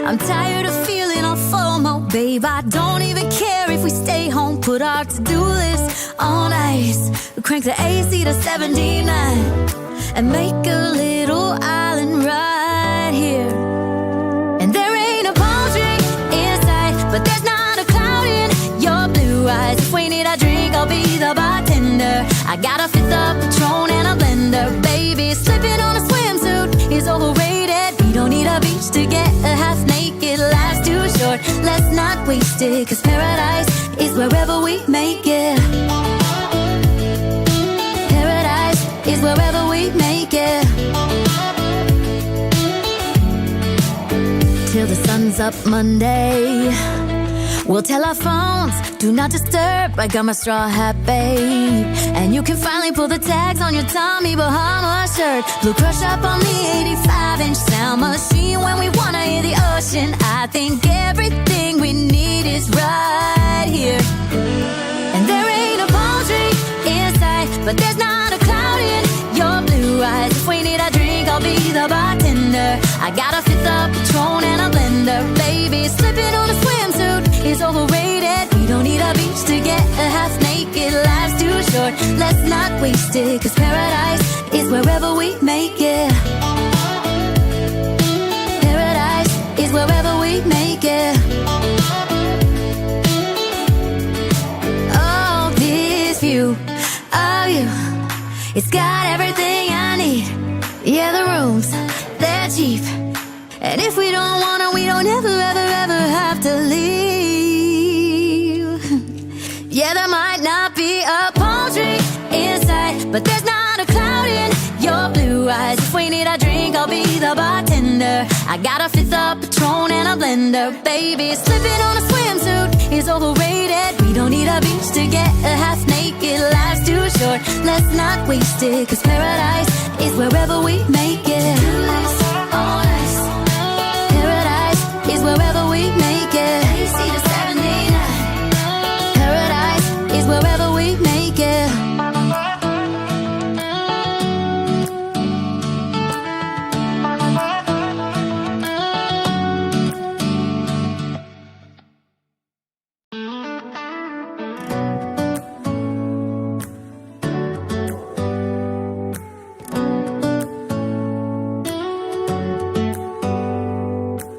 I'm tired of feeling all FOMO, babe. I don't even care if we stay home. Put our to-do list on ice. Crank the AC to 79 and make a little island right here. And there ain't a palm tree inside, but there's not a cloud in your blue eyes. If we need a drink, I'll be the bartender. I got a fifth of Patron and a blender, baby. Slipping on a swimsuit is overrated. We don't need a beach to get a half naked. Life's too short, let's not waste it. Cause paradise is wherever we make it. Paradise is wherever we make it. Till the sun's up Monday, we'll tell our phones, do not disturb. I got my straw hat, babe. And you can finally pull the tags on your Tommy Bahama shirt. Blue crush up on the 85-inch sound machine. When we wanna hear the ocean, I think everything we need is right here. And there ain't a palm tree inside, but there's not a cloud in your blue eyes. If we need a drink, I'll be the bartender. I got a fifth of Patron and a blender, baby. Slipping on a swimsuit is overrated. We don't need a beach to get a half naked. Life's too short, let's not waste it. Cause paradise is wherever we make it. Paradise is wherever we make it. Oh, this view of you, it's got everything I need. Yeah, the rooms, they're cheap. And if we don't wanna, we don't ever, ever, ever have to leave. Yeah, there might not be a palm tree inside, but there's not a cloud in your blue eyes. If we need a drink, I'll be the bartender. I got a fifth of Patron and a blender, baby. Slipping on a swimsuit is overrated. We don't need a beach to get a half naked. Life's too short, let's not waste it. Cause paradise is wherever we make it. All nice. Paradise is wherever we make it. AC to 79. Paradise is wherever we make it.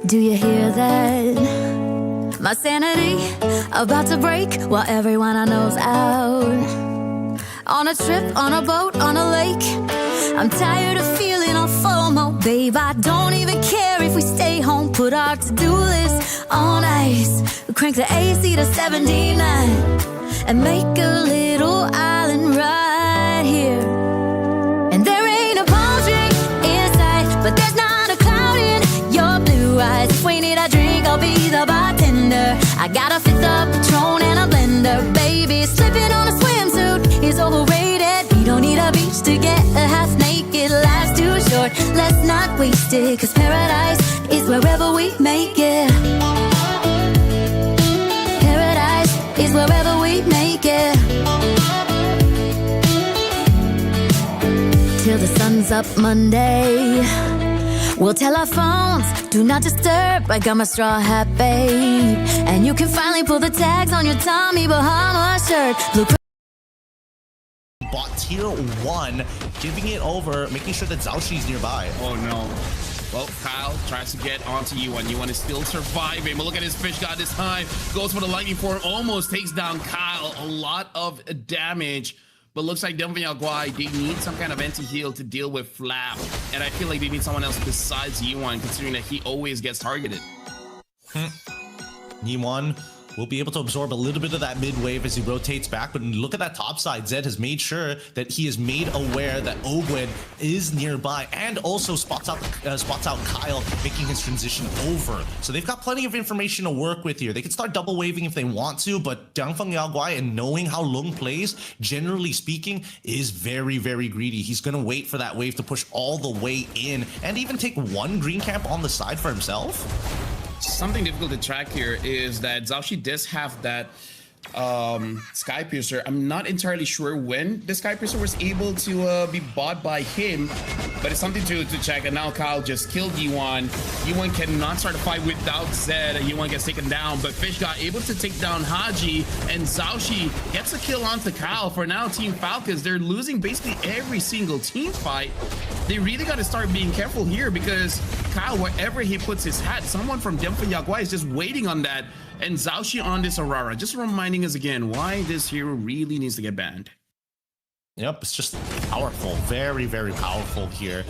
Do you hear that? My sanity about to break while everyone I know's out. On a trip, on a boat, on a lake. I'm tired of feeling all FOMO, babe. I don't even care if we stay home. Put our to-do list on ice. Crank the AC to 79 and make a little island right here. And there ain't a palm tree inside, but there's not a cloud in your blue eyes. If we need a drink, I'll be the bartender. I got a fifth of Patron and a blender, baby. Slipping on a swimsuit is overrated. We don't need a beach to get a half naked. Life's too short, let's not waste it. Cause paradise is wherever we make it. Paradise is wherever we make it. Till the sun's up Monday, we'll tell our phones, do not disturb. I got my straw hat, babe. And you can finally pull the tags on your Tommy Bahama shirt. Blue bought tier 1, giving it over, making sure that Zhaoxi's nearby. Oh no. Well, Kyle tries to get onto Yuan. Yuan is still surviving, but look at his fish god this time. Goes for the lightning form, almost takes down Kyle. A lot of damage, but looks like Demviagwai, they need some kind of anti-heal to deal with Flap. And I feel like they need someone else besides Yuan, considering that he always gets targeted. Yuan will be able to absorb a little bit of that mid wave as he rotates back, but look at that top side. Zed has made sure that he is made aware that Ogwen is nearby, and also spots out Kyle making his transition over. So they've got plenty of information to work with here. They can start double waving if they want to, but Demviagwai, and knowing how Lung plays, generally speaking, is very, very greedy. He's gonna wait for that wave to push all the way in, and even take one green camp on the side for himself. Something difficult to track here is that Zhaoxi does have that Sky Piercer. I'm not entirely sure when the Sky Piercer was able to be bought by him, but it's something to check. And now Kyle just killed Yuan. Yuan cannot start a fight without Zed. Yuan gets taken down, but Fish got able to take down Haji, and Zhaoxi gets a kill onto Kyle. For now, Team Falcons, they're losing basically every single team fight. They really got to start being careful here, because Kyle, wherever he puts his hat, someone from Demviagwai is just waiting on that. And Zhaoxi on this Aurora, just reminding us again why this hero really needs to get banned. Yep, it's just powerful, very, very powerful here.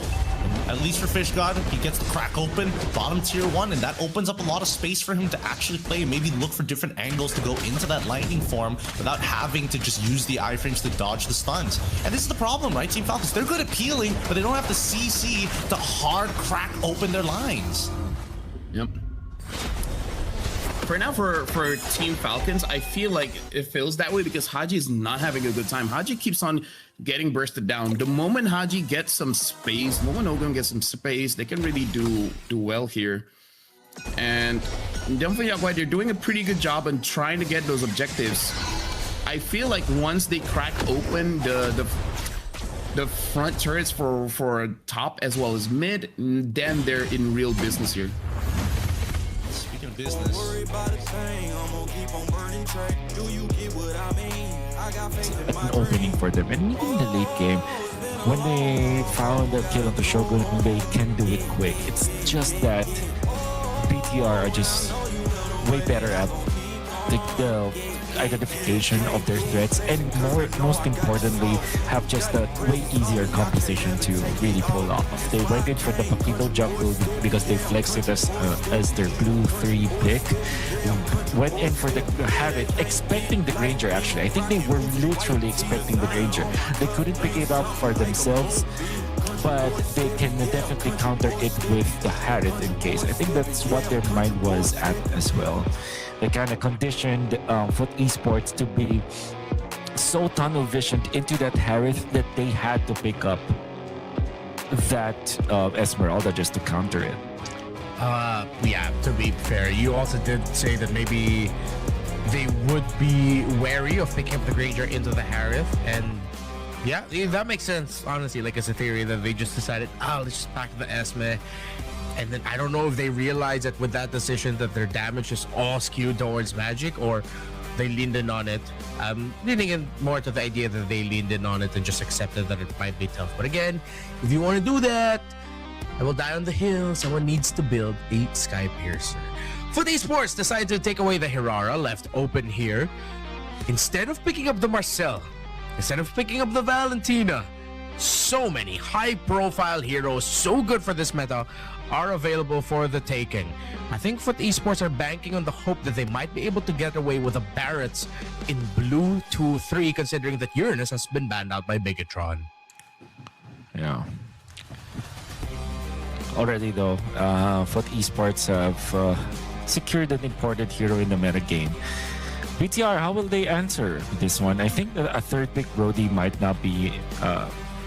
And at least for Fish God, he gets the crack open, bottom tier 1, and that opens up a lot of space for him to actually play, maybe look for different angles to go into that lightning form without having to just use the iframes to dodge the stuns. And this is the problem, right, Team Falcons? They're good at peeling, but they don't have the CC to hard crack open their lines. Yep. For now, for Team Falcons, I feel like it feels that way because Haji is not having a good time. Haji keeps on getting bursted down. The moment Haji gets some space, the moment Ogum gets some space, they can really do well here. And Demviagwai, they're doing a pretty good job on trying to get those objectives. I feel like once they crack open the front turrets for top as well as mid, then they're in real business here. Business. An opening for them, and even in the late game, when they found the kill on the Shogun, they can do it quick. It's just that BTR are just way better at the identification of their threats, and most importantly, have just a way easier composition to really pull off. They went in for the Paquito jungle because they flexed it as their blue 3 pick. Went in for the Harriet, expecting the Granger actually. I think they were literally expecting the Granger. They couldn't pick it up for themselves, but they can definitely counter it with the Harriet in case. I think that's what their mind was at as well. They kind of conditioned Foot Esports to be so tunnel visioned into that Harriet that they had to pick up that Esmeralda just to counter it. Yeah, to be fair, you also did say that maybe they would be wary of picking up the Granger into the Harith, and yeah, that makes sense, honestly, like as a theory that they just decided, let's just pack the Esme. And then I don't know if they realize that with that decision that their damage is all skewed towards magic, or they leaned in on it. Leaning in more to the idea that they leaned in on it and just accepted that it might be tough. But again, if you want to do that, I will die on the hill. Someone needs to build a Sky Piercer. Foot Esports decided to take away the Hirara, left open here. Instead of picking up the Marcel, instead of picking up the Valentina, so many high-profile heroes, so good for this meta, are available for the taking. I think Foot Esports are banking on the hope that they might be able to get away with the Barretts in blue 2-3, considering that Uranus has been banned out by Bigatron. Yeah. Already though, Foot Esports have secured an important hero in the meta game. BTR, how will they answer this one? I think that a third pick Brody might not be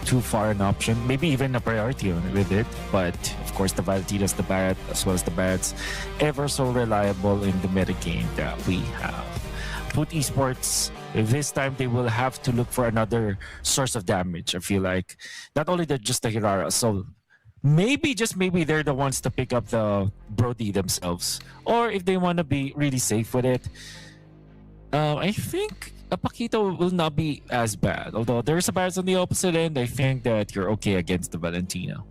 too far an option, maybe even a priority with it, but of course the Valentinas, the Barrett, as well as the Barretts, ever so reliable in the meta game that we have. Foot Esports, this time they will have to look for another source of damage. I feel like not only just the Hirara, so maybe, just maybe, they're the ones to pick up the Brody themselves, or if they want to be really safe with it, I think a Paquito will not be as bad. Although there's a bias on the opposite end, I think that you're okay against the Valentina.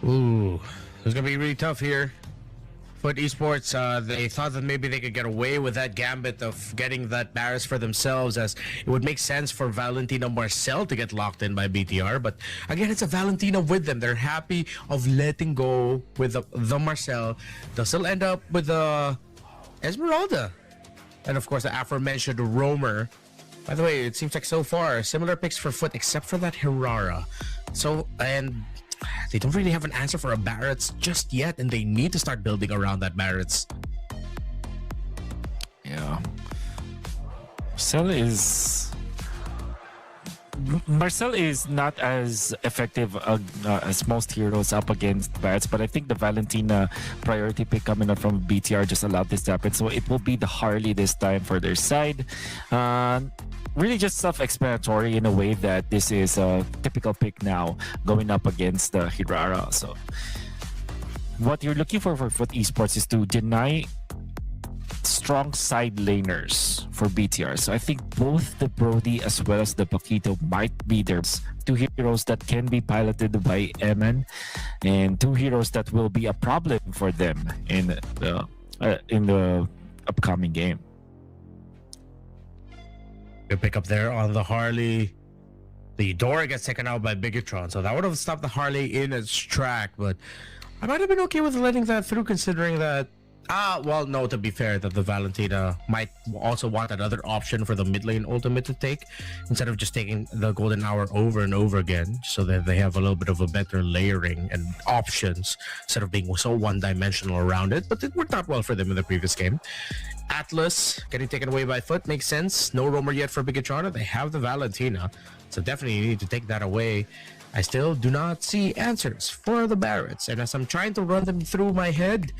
Ooh, it's gonna be really tough here. Foot Esports, they thought that maybe they could get away with that gambit of getting that Barris for themselves, as it would make sense for Valentina Marcel to get locked in by BTR. But again, it's a Valentina with them. They're happy of letting go with the Marcel. They'll still end up with the Esmeralda. And of course, the aforementioned Roamer. By the way, it seems like so far, similar picks for Foot, except for that Hirara. So, and they don't really have an answer for a Barrett's just yet, and they need to start building around that Barrett's. Yeah. Marcel is not as effective as most heroes up against Barrett's, but I think the Valentina priority pick coming out from BTR just allowed this to happen. So it will be the Harley this time for their side. Really just self-explanatory in a way that this is a typical pick now going up against Hirara. So what you're looking for Foot Esports is to deny strong side laners for BTR. So I think both the Brody as well as the Paquito might be their two heroes that can be piloted by MN, and two heroes that will be a problem for them in the upcoming game. Good pick up there on the Harley. The Dora gets taken out by Bigatron, so that would have stopped the Harley in its track, but I might have been okay with letting that through, considering that well, no, to be fair, that the Valentina might also want another option for the mid lane ultimate to take, instead of just taking the Golden Hour over and over again, so that they have a little bit of a better layering and options, instead of being so one-dimensional around it. But it worked out well for them in the previous game. Atlas getting taken away by Foot makes sense. No roamer yet for Bigatron. They have the Valentina, so definitely you need to take that away. I still do not see answers for the Barretts, and as I'm trying to run them through my head,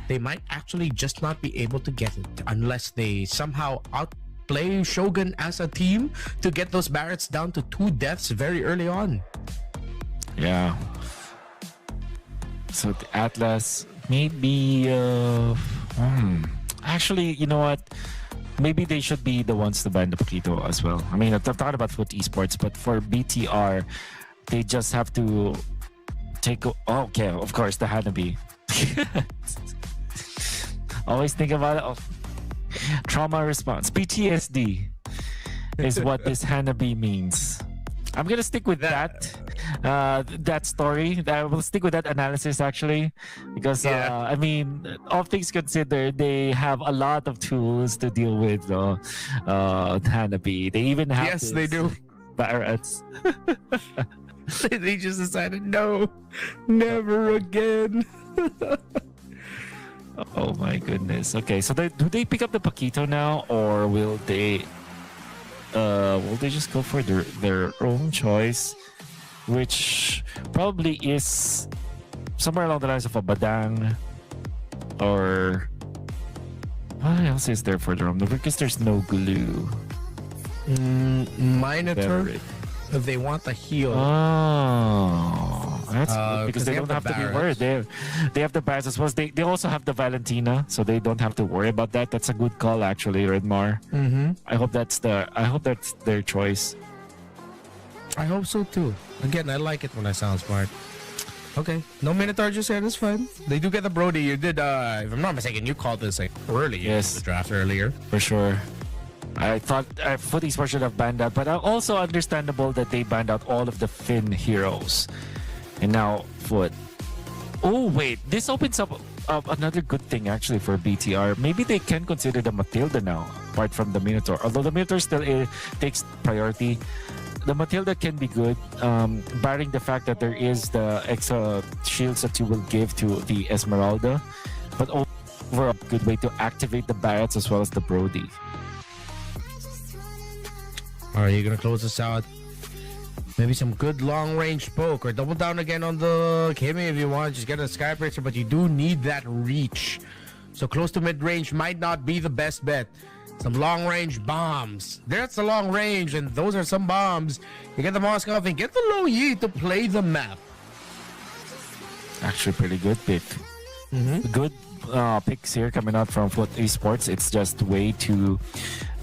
they might actually just not be able to get it unless they somehow outplay Shogun as a team to get those Barretts down to 2 deaths very early on. Yeah. So the Atlas maybe actually, you know what? Maybe they should be the ones to ban the Paquito as well. I mean, I've thought about Foot Esports, but for BTR, they just have to take... okay, of course, the Hanabi. Always think about it. Trauma response. PTSD is what this Hanabi means. I'm gonna stick with that story. I will stick with that analysis actually, because I mean, all things considered, they have a lot of tools to deal with Hanabi. They even have they do. Barretts. They just decided no, never again. Oh my goodness. Okay, so do they pick up the Paquito now, or will they just go for their own choice, which probably is somewhere along the lines of a Badang, or what else is there for the room? Because there's no glue. Minotaur, if they want the heal. Oh, that's good, because they don't have to be worried. They have the Barretts as well. They also have the Valentina, so they don't have to worry about that. That's a good call, actually, Redmar. I hope that's their choice. I hope so too. Again, I like it when I sound smart. Okay, no Minotaur just yet. It's fine. They do get the Brody. You did, if I'm not mistaken, you called this early. Yes, the draft earlier for sure. I thought Foot Esports should have banned that, but also understandable that they banned out all of the Finn heroes. And now Foot. Oh wait, this opens up another good thing actually for BTR. Maybe they can consider the Matilda now, apart from the Minotaur. Although the Minotaur still takes priority, the Matilda can be good, barring the fact that there is the extra shields that you will give to the Esmeralda. But overall, a good way to activate the Barretts as well as the Brody. Are you gonna close this out? Maybe some good long-range poke, or double down again on the Kimmy if you want. Just get a Skybracer, but you do need that reach. So close to mid-range might not be the best bet. Some long-range bombs. That's the long range, and those are some bombs. You get the Moskov and get the Low Yi to play the map. Actually, pretty good pick. Good picks here coming out from Foot Esports. It's just way too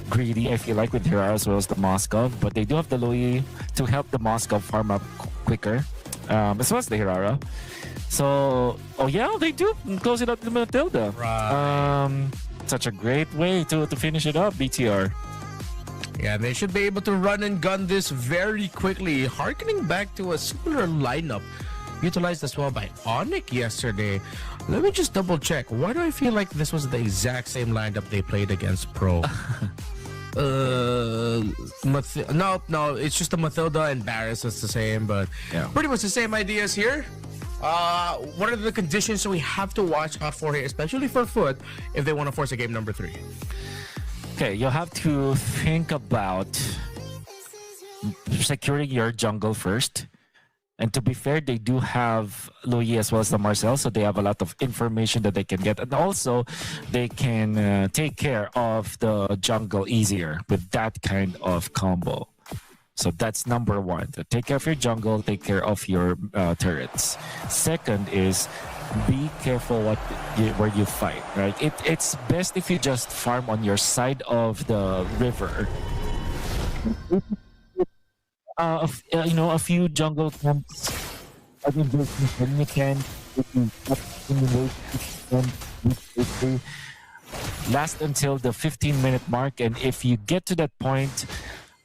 greedy, I feel like, with Hirara as well as the Moskov, but they do have the Loyi to help the Moskov farm up quicker, as well as the Hirara. So, oh yeah, they do close it up to Matilda. Right. Such a great way to finish it up, BTR. Yeah, they should be able to run and gun this very quickly, harkening back to a similar lineup utilized as well by Onyx yesterday. Let me just double check. Why do I feel like this was the exact same lineup they played against Pro? No, it's just the Matilda and Barris. It's the same, but Yeah. pretty much the same ideas here. What are the conditions we have to watch out for here, especially for Foot, if they want to force a game number 3? Okay, you'll have to think about securing your jungle first. And to be fair, they do have Louis as well as the Marcel, so they have a lot of information that they can get. And also, they can take care of the jungle easier with that kind of combo. So that's number one. So take care of your jungle, take care of your turrets. Second is be careful where you fight, right? It's best if you just farm on your side of the river. A few jungle camps. I mean, you can last until the 15-minute mark, and if you get to that point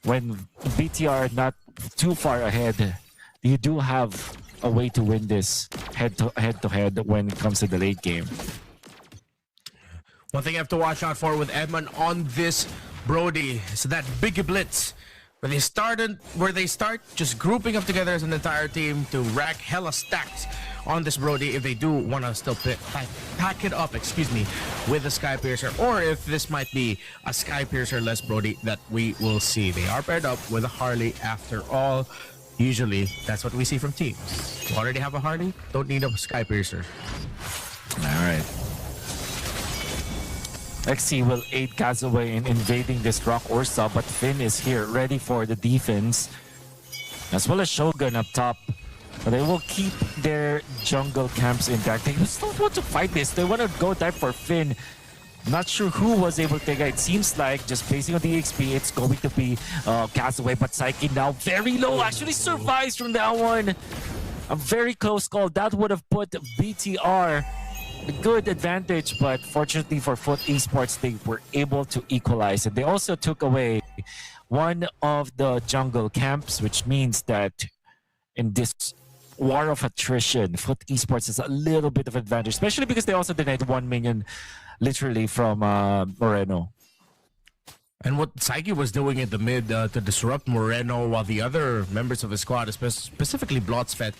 when BTR not too far ahead, you do have a way to win this head to head when it comes to the late game. One thing you have to watch out for with Edmund on this Brody is that big blitz. Where they start just grouping up together as an entire team to rack hella stacks on this Brody if they do want to still pack it up, with the Sky Piercer, or if this might be a Sky Piercer less Brody that we will see. They are paired up with a Harley after all. Usually, that's what we see from teams. You already have a Harley, don't need a Sky Piercer. All right. XC will aid Kazaway in invading this Rock Ursa, but Finn is here ready for the defense, as well as Shogun up top. But they will keep their jungle camps intact. They just don't want to fight this. They want to go dive for Finn. Not sure who was able to take it. It seems like, just basing on the XP, it's going to be Kazaway, but Psyche now very low. Actually survives from that one. A very close call. That would have put BTR a good advantage, but fortunately for Foot Esports, they were able to equalize. And they also took away one of the jungle camps, which means that in this war of attrition, Foot Esports has a little bit of advantage, especially because they also denied 1 minion literally from Moreno. And what Psyche was doing in the mid to disrupt Moreno, while the other members of his squad, specifically Blotsfet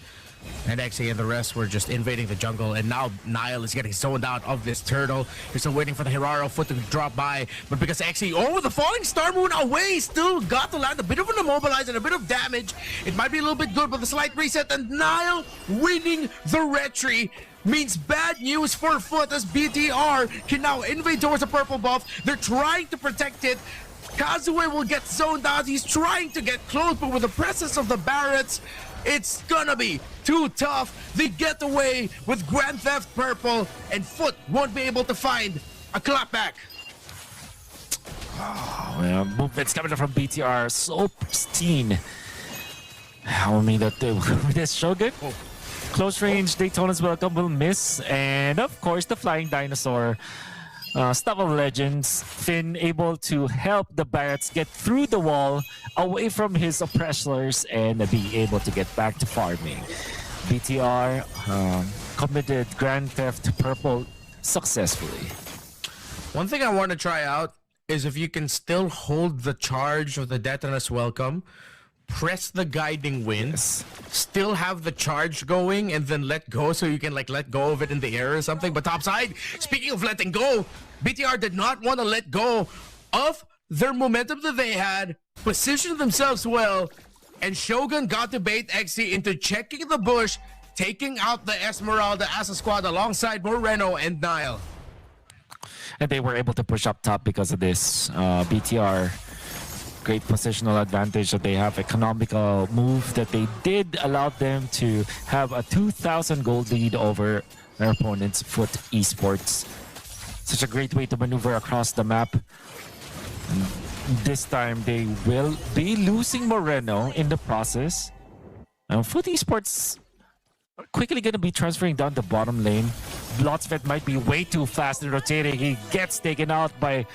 and XA and the rest, were just invading the jungle. And now Niall is getting zoned out of this turtle. He's still waiting for the Hiraro Foot to drop by. But because XA, with the falling star moon away, still got to land a bit of an immobilize and a bit of damage. It might be a little bit good, but the slight reset, and Niall winning the retry means bad news for Foot, as BTR can now invade towards the purple buff. They're trying to protect it. Kazaway will get zoned out. He's trying to get close, but with the presence of the Barretts, it's gonna be too tough. They get away with Grand Theft Purple, and Foot won't be able to find a clapback. Oh, yeah, movements coming from BTR, so pristine. I mean, that this Shogun. Close range, Daytona's welcome will miss. And of course, the flying dinosaur. Stuff of legends. Finn able to help the Barretts get through the wall, away from his oppressors, and be able to get back to farming. BTR committed Grand Theft Purple successfully. One thing I want to try out is if you can still hold the charge of the Detona's welcome, press the guiding winds, still have the charge going, and then let go, so you can let go of it in the air or something. But topside, speaking of letting go, BTR did not want to let go of their momentum that they had, positioned themselves well, and Shogun got to bait XC into checking the bush, taking out the Esmeralda as a squad alongside Moreno and Niall. And they were able to push up top because of this. BTR, great positional advantage that they have, economical move that they did allow them to have a 2,000 gold lead over their opponents, Foot Esports. Such a great way to maneuver across the map. And this time they will be losing Moreno in the process. Foot Esports quickly going to be transferring down the bottom lane. Blotsvet might be way too fast in rotating. He gets taken out by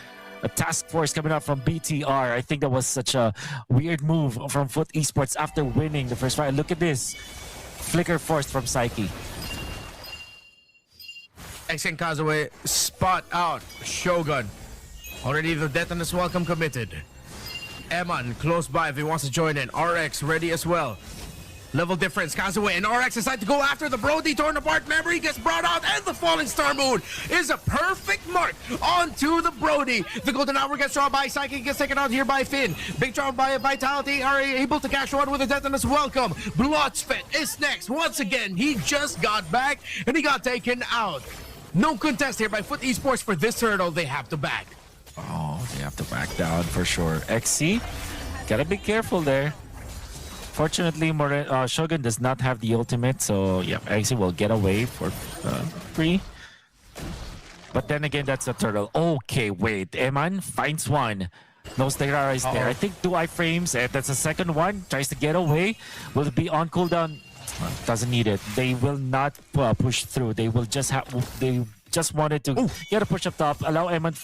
a task force coming out from BTR. I think that was such a weird move from Foot Esports after winning the first fight. Look at this. Flicker forced from Psyche. Exing Kazue, spot out. Shogun. Already the detonus welcome committed. Eman close by if he wants to join in. RX ready as well. Level difference, Kazue and RX decide to go after the Brody torn apart. Memory gets brought out, and the Falling Star Moon is a perfect mark onto the Brody. The Golden Hour gets drawn by Psychic, gets taken out here by Finn. Big drawn by Vitality are able to catch one with a detonus welcome. Blotsvet is next. Once again, he just got back and he got taken out. No contest here by Foot Esports for this hurdle. They have to back. Oh, they have to back down for sure. XC, gotta be careful there. Fortunately, Shogun does not have the ultimate, so yeah, XC will get away for free. But then again, that's a turtle. Okay, wait. Eman finds one. No Stera is there. I think 2 iframes, and that's the second one. Tries to get away. Will it be on cooldown? Doesn't need it. They will not push through. They will just have. They just wanted to get a push up top, allow Eman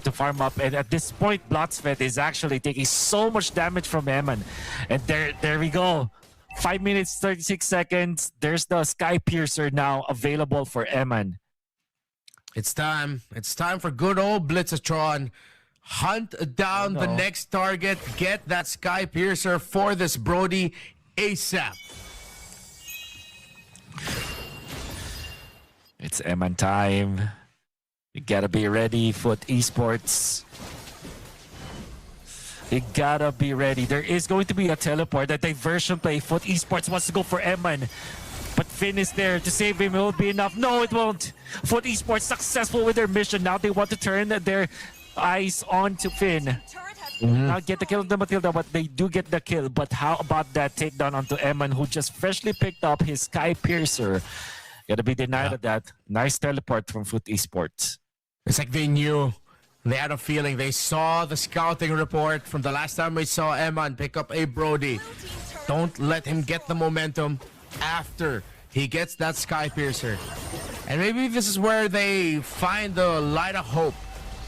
to farm up, and at this point, Blotsvet is actually taking so much damage from Eman. And there we go. 5 minutes 36 seconds. There's the Sky Piercer now available for Eman. It's time. It's time for good old Blitzatron. Hunt down the next target. Get that Sky Piercer for this Brody ASAP. It's Eman time. You gotta be ready, Foot Esports. You gotta be ready. There is going to be a teleport, a diversion play. Foot Esports wants to go for Eman. But Finn is there to save him. It will be enough. No, it won't. Foot Esports successful with their mission. Now they want to turn their eyes on to Finn. Not get the kill on the Matilda, but they do get the kill. But how about that takedown onto Eman, who just freshly picked up his Sky Piercer? Gotta be denied of that. Nice teleport from Foot Esports. It's like they knew. They had a feeling. They saw the scouting report from the last time we saw Eman pick up a Brody. Don't let him get the momentum after he gets that Sky Piercer. And maybe this is where they find the light of hope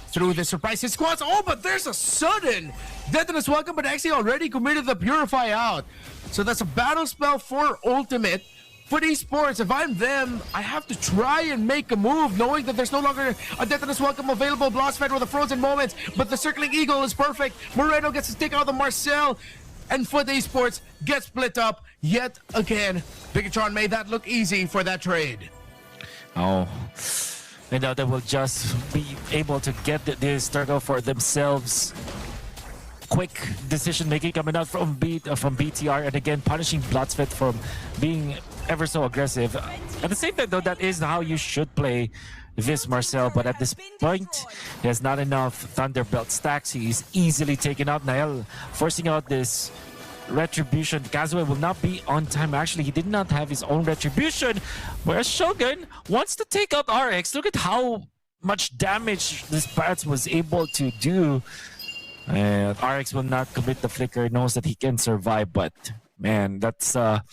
through the surprise hit squads. Oh, but there's a sudden detonus welcome, but actually already committed the Purify out. So that's a battle spell for ultimate. Foot Esports, if I'm them, I have to try and make a move, knowing that there's no longer a detonus welcome available. Blotsvet with a frozen moment, but the circling eagle is perfect. Moreno gets to take out the Marcel, and Foot Esports gets split up yet again. Bigatron made that look easy for that trade. Oh, and now they will just be able to get this turtle for themselves. Quick decision making coming out from BTR, and again punishing Blotsvet from being ever so aggressive. At the same time, though, that is how you should play this Marcel, but at this point, he has not enough Thunderbelt stacks. He is easily taken out. Nael forcing out this Retribution. Kazue will not be on time. Actually, he did not have his own Retribution, whereas Shogun wants to take out RX. Look at how much damage this Bats was able to do. And RX will not commit the flicker, knows that he can survive, but man, that's a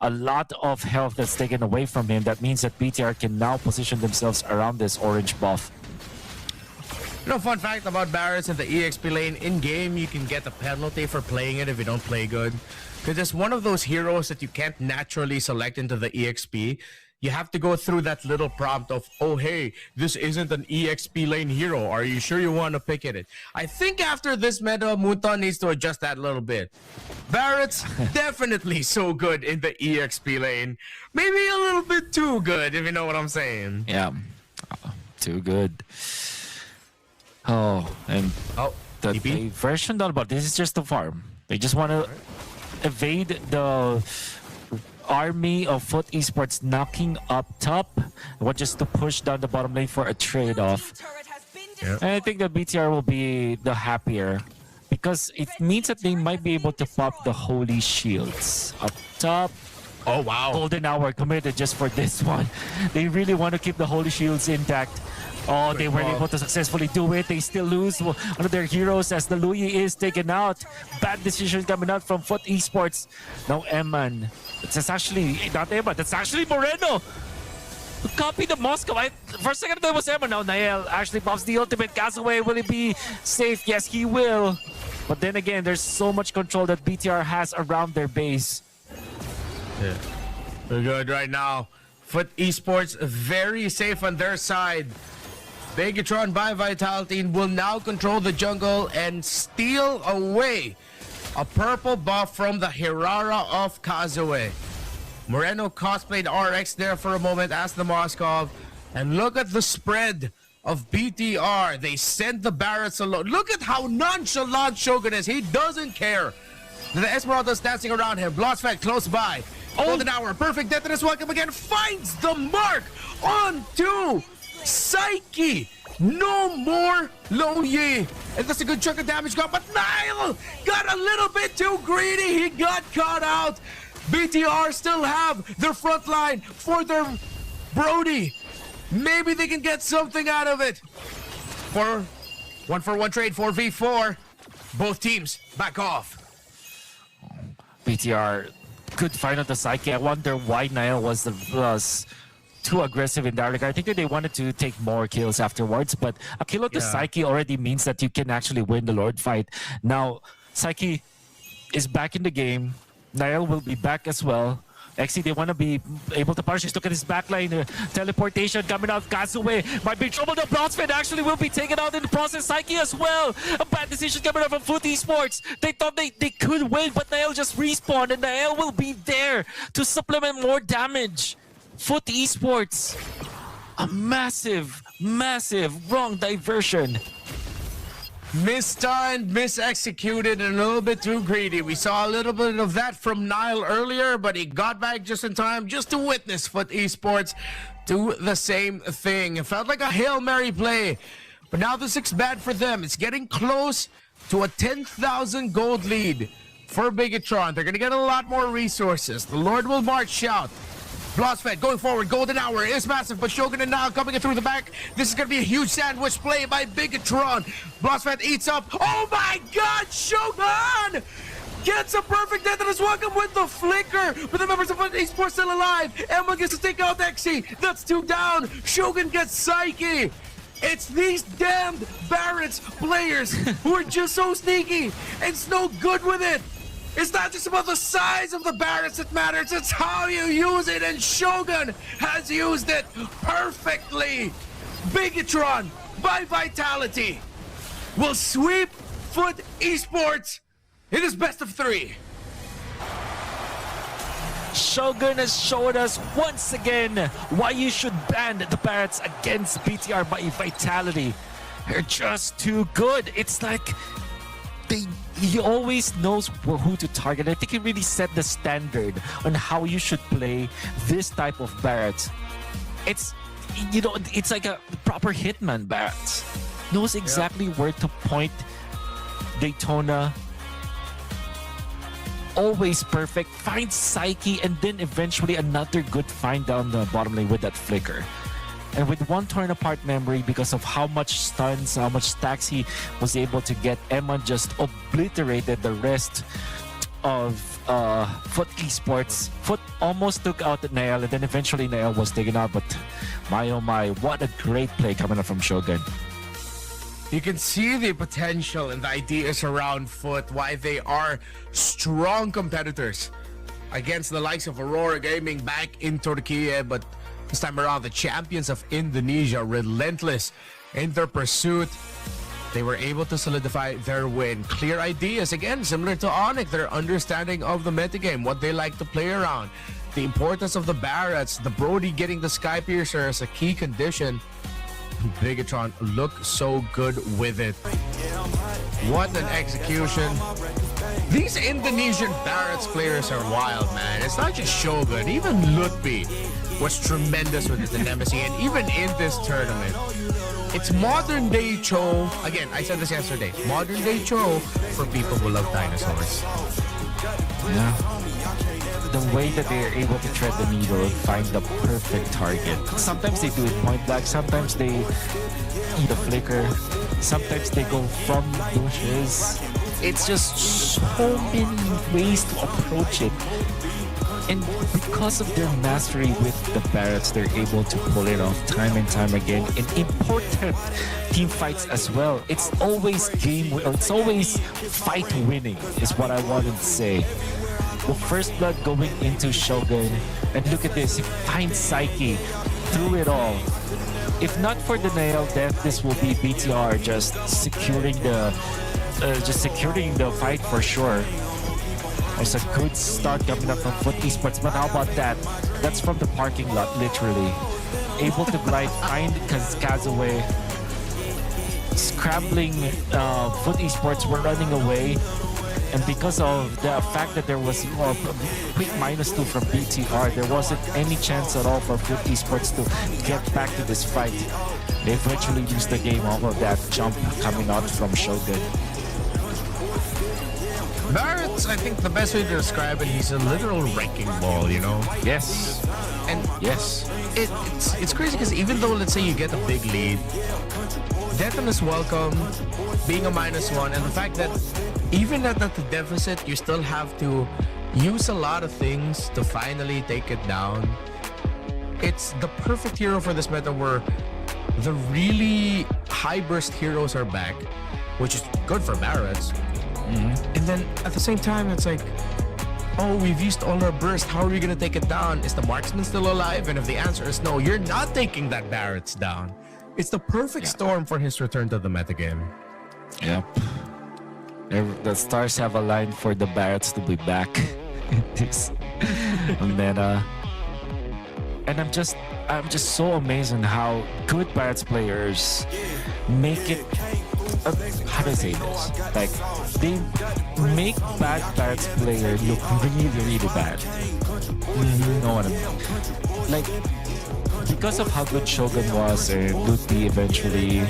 lot of health that's taken away from him. That means that BTR can now position themselves around this orange buff. You know, fun fact about Barretts in the EXP lane, in-game you can get a penalty for playing it if you don't play good. Because it's one of those heroes that you can't naturally select into the EXP. You have to go through that little prompt of, oh hey, this isn't an EXP lane hero. Are you sure you want to pick it? I think after this meta, Muton needs to adjust that a little bit. Barrett's definitely so good in the EXP lane. Maybe a little bit too good, if you know what I'm saying. Yeah, too good. Oh, and the version down, but this is just the farm. They just want to evade the army of Foot Esports knocking up top. Want just to push down the bottom lane for a trade-off. Yep. And I think the BTR will be the happier, because it means that they might be able to pop the Holy Shields up top. Oh, wow. Golden Hour committed just for this one. They really want to keep the Holy Shields intact. Oh, they weren't able to successfully do it. They still lose one of their heroes as the Louis is taken out. Bad decision coming out from Foot Esports. Now Eman. It's actually not Eman. That's actually Moreno. Copy the Moscow. For a second, that was Eman. Now Nael actually pops the ultimate. Castaway, will he be safe? Yes, he will. But then again, there's so much control that BTR has around their base. Yeah. We're good right now. Foot Esports very safe on their side. Bigetron by Vitality will now control the jungle and steal away a purple buff from the Hirara of Kazue. Moreno cosplayed RX there for a moment as the Moskov. And look at the spread of BTR. They sent the Barretts alone. Look at how nonchalant Shogun is. He doesn't care. The Esmeralda's dancing around him. Blossfed close by. Golden Hour, perfect detonus welcome again. Finds the mark onto Psyche. No more Loye. And that's a good chunk of damage got, but Nile got a little bit too greedy. He got caught out. BTR still have their front line for their Brody. Maybe they can get something out of it. For one trade, 4v4. Both teams back off. BTR could find out the Psyche. I wonder why Niall was too aggressive in that regard. I think that they wanted to take more kills afterwards, but a kill of the Psyche already means that you can actually win the Lord fight. Now, Psyche is back in the game. Niall will be back as well. Actually, they want to be able to punish. Look at his backline. Teleportation coming out. Kazuwe might be in trouble. The Blotsfed actually will be taken out in the process. Psyche as well. A bad decision coming out from Foot Esports. They thought they could win, but Nael just respawned, and Nael will be there to supplement more damage. Foot Esports. A massive, massive wrong diversion. Mistimed, misexecuted, and a little bit too greedy. We saw a little bit of that from Nile earlier, but he got back just in time just to witness Foot Esports do the same thing. It felt like a Hail Mary play, but now this looks bad for them. It's getting close to a 10,000 gold lead for Bigetron. They're going to get a lot more resources. The Lord will march out. Blossfed going forward. Golden Hour is massive, but Shogun and Nile coming in through the back. This is going to be a huge sandwich play by Bigetron. Blossfed eats up. Oh my God, Shogun gets a perfect death and is welcome with the flicker. But the members of Esports still alive. Emma gets to take out Exy. That's 2 down. Shogun gets Psyche. It's these damned Barretts players who are just so sneaky and so good with it. It's not just about the size of the Barretts that matters, it's how you use it, and Shogun has used it perfectly. Bigetron by Vitality will sweep Foot Esports in his best of 3. Shogun has showed us once again why you should ban the Barretts against BTR by Vitality. They're just too good. It's like he always knows who to target. I think he really set the standard on how you should play this type of Barretts. It's like a proper hitman Barretts. Knows exactly where to point Daytona. Always perfect. Finds Psyche, and then eventually another good find down the bottom lane with that flicker. And with one torn apart memory, because of how much stuns, how much stacks he was able to get, Emma just obliterated the rest of Foot Esports. Foot almost took out Nael, and then eventually Nael was taken out. But my oh my, what a great play coming up from Shogun. You can see the potential and the ideas around Foot, why they are strong competitors against the likes of Aurora Gaming back in Turkey, but this time around, the champions of Indonesia, relentless in their pursuit. They were able to solidify their win. Clear ideas, again, similar to Onyx, their understanding of the metagame, what they like to play around, the importance of the Barretts, the Brody getting the Sky Piercer as a key condition. Bigetron looked so good with it. What an execution. These Indonesian Barretts players are wild, man. It's not just Shogun, even Lutfi was tremendous with the Nemesis, and even in this tournament, it's modern day Cho. Again, I said this yesterday, modern day Cho for people who love dinosaurs. Yeah. the way that they're able to thread the needle and find the perfect target. Sometimes they do it point blank, sometimes they eat a flicker, sometimes they go from bushes. It's just so many ways to approach it. And because of their mastery with the Barretts, they're able to pull it off time and time again in important team fights as well. It's always it's always fight winning is what I wanted to say. The first blood going into Shogun, and look at this, he finds Psyche through it all. If not for the nail death, this will be BTR just securing the fight for sure. It's a good start coming up from Foot Esports, but how about that? That's from the parking lot, literally. Able to glide, find Kazaway. Scrambling, Foot Esports were running away. And because of the fact that there was a quick -2 from BTR, there wasn't any chance at all for Foot Esports to get back to this fight. They eventually lose the game off of that jump coming out from Shogun. Barrett's, I think the best way to describe it, he's a literal wrecking ball, you know? Yes. And Yes. it's crazy because even though, let's say, you get a big lead, Detton is welcome, being a -1, and the fact that even at the deficit, you still have to use a lot of things to finally take it down. It's the perfect hero for this meta where the really high burst heroes are back, which is good for Barrett's. And then at the same time, it's like, oh, we've used all our burst. How are we gonna take it down? Is the marksman still alive? And if the answer is no, you're not taking that Barrett's down. It's the perfect storm for his return to the metagame. Yep. The stars have aligned for the Barretts to be back in this meta. And I'm just so amazed on how good Barrett's players make it. How do I say this? Like, they make bad Barrett's player look really, really bad. You know what I mean? Like, because of how good Shogun was and Luti eventually,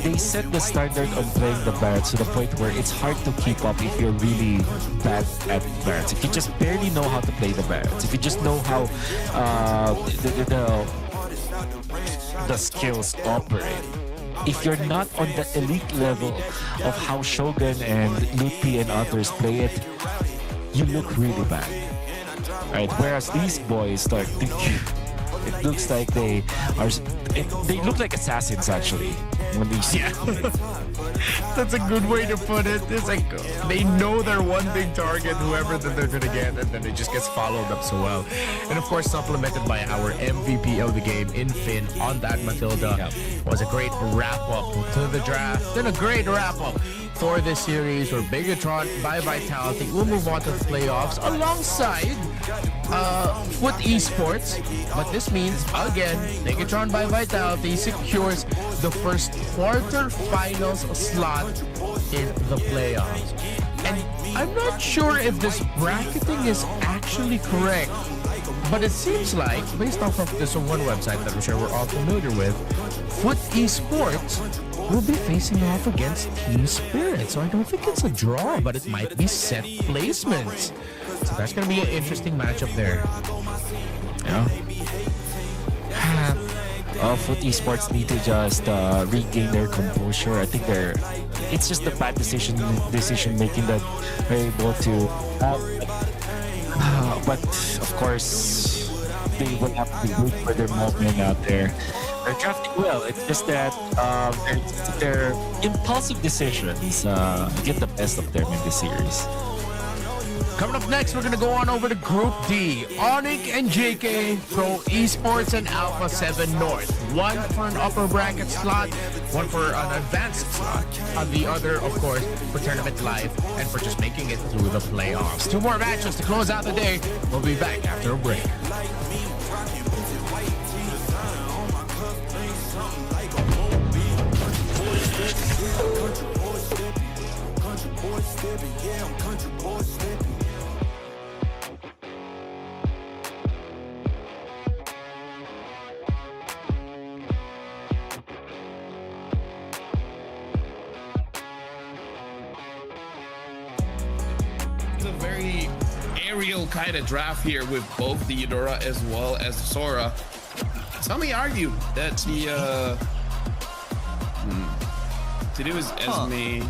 they set the standard on playing the Barretts to the point where it's hard to keep up if you're really bad at Barretts. If you just barely know how to play the Barretts, if you just know how the skills operate. If you're not on the elite level of how Shogun and Luti and others play it, you look really bad. Right? Whereas these boys it looks like they look like assassins actually when they see. That's a good way to put it. It's like they know their one big target, whoever that they're gonna get, and then it just gets followed up so well. And of course, supplemented by our MVP of the game in Finn on that Matilda. Was a great wrap up to the draft, then a great wrap up for this series where Bigatron by Vitality will move on to the playoffs alongside Foot Esports. But this means, again, Bigatron by Vitality secures the first quarterfinals slot in the playoffs. And I'm not sure if this bracketing is actually correct, but it seems like, based off of this one website that I'm sure we're all familiar with, Foot Esports will be facing off against Team Spirit. So I don't think it's a draw, but it might be set placements. So that's going to be an interesting matchup there. Yeah. Foot Esports need to just regain their composure. I think it's just the bad decision making that they're able to. But of course, they will have to root for their moment out there. They're drafting well. It's just that their impulsive decisions get the best of them in this series. Coming up next, we're going to go on over to Group D. Onyx and JK, Pro Esports, and Alpha 7 North. One for an upper bracket slot, one for an advanced slot, and the other, of course, for tournament life and for just making it through the playoffs. 2 more matches to close out the day. We'll be back after a break. aerial kind of draft here with both the Eudora as well as the Sora. Some may argue that the to do is Esme.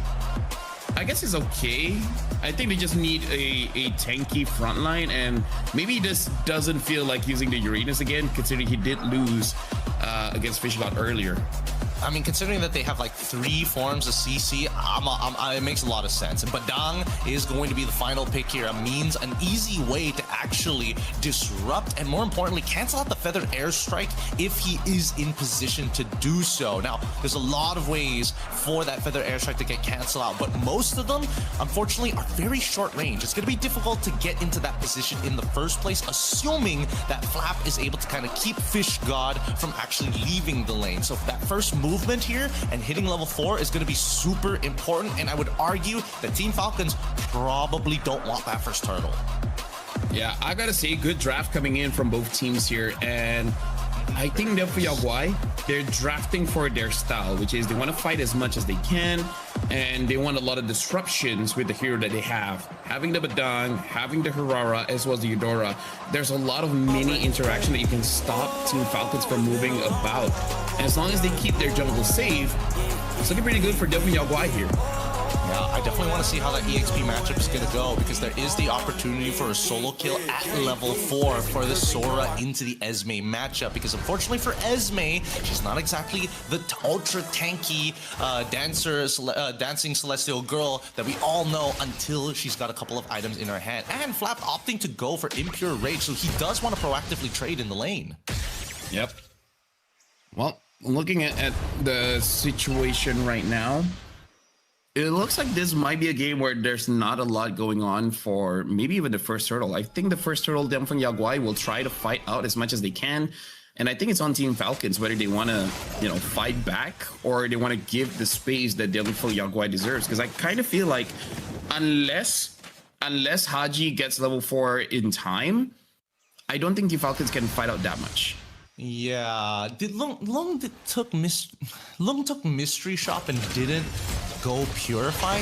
I guess it's okay. I think they just need a tanky frontline, and maybe this doesn't feel like using the Uranus again, considering he did lose against Fishbot earlier. I mean, considering that they have like 3 forms of CC, it makes a lot of sense. And Badang is going to be the final pick here. It means an easy way to actually disrupt and, more importantly, cancel out the feathered airstrike if he is in position to do so. Now, there's a lot of ways for that feathered airstrike to get canceled out, but most of them, unfortunately, are very short range. It's going to be difficult to get into that position in the first place, assuming that Flap is able to kind of keep Fish God from actually leaving the lane. So that first movement here and hitting level 4 is going to be super important, and I would argue that Team Falcons probably don't want that first turtle. Yeah, I gotta say, good draft coming in from both teams here, and I think that for Yaguai, they're drafting for their style, which is they want to fight as much as they can, and they want a lot of disruptions with the hero that they have. Having the Badang, having the Harara, as well as the Eudora, there's a lot of mini interaction that you can stop Team Falcons from moving about. And as long as they keep their jungle safe, it's looking pretty good for Delphin Yaguai here. Yeah, I definitely want to see how that EXP matchup is going to go, because there is the opportunity for a solo kill at level 4 for the Sora into the Esme matchup, because unfortunately for Esme, she's not exactly the ultra tanky dancing celestial girl that we all know until she's got a couple of items in her hand. And Flap opting to go for Impure Rage, so he does want to proactively trade in the lane. Yep. Well, looking at the situation right now, it looks like this might be a game where there's not a lot going on for maybe even the first turtle. I think the first turtle, them from Yaguai, will try to fight out as much as they can. And I think it's on Team Falcons whether they want to, you know, fight back or they want to give the space that them from Yaguai deserves. Because I kind of feel like unless Haji gets level 4 in time, I don't think Team Falcons can fight out that much. Yeah, Lung took Mystery Shop and didn't go Purify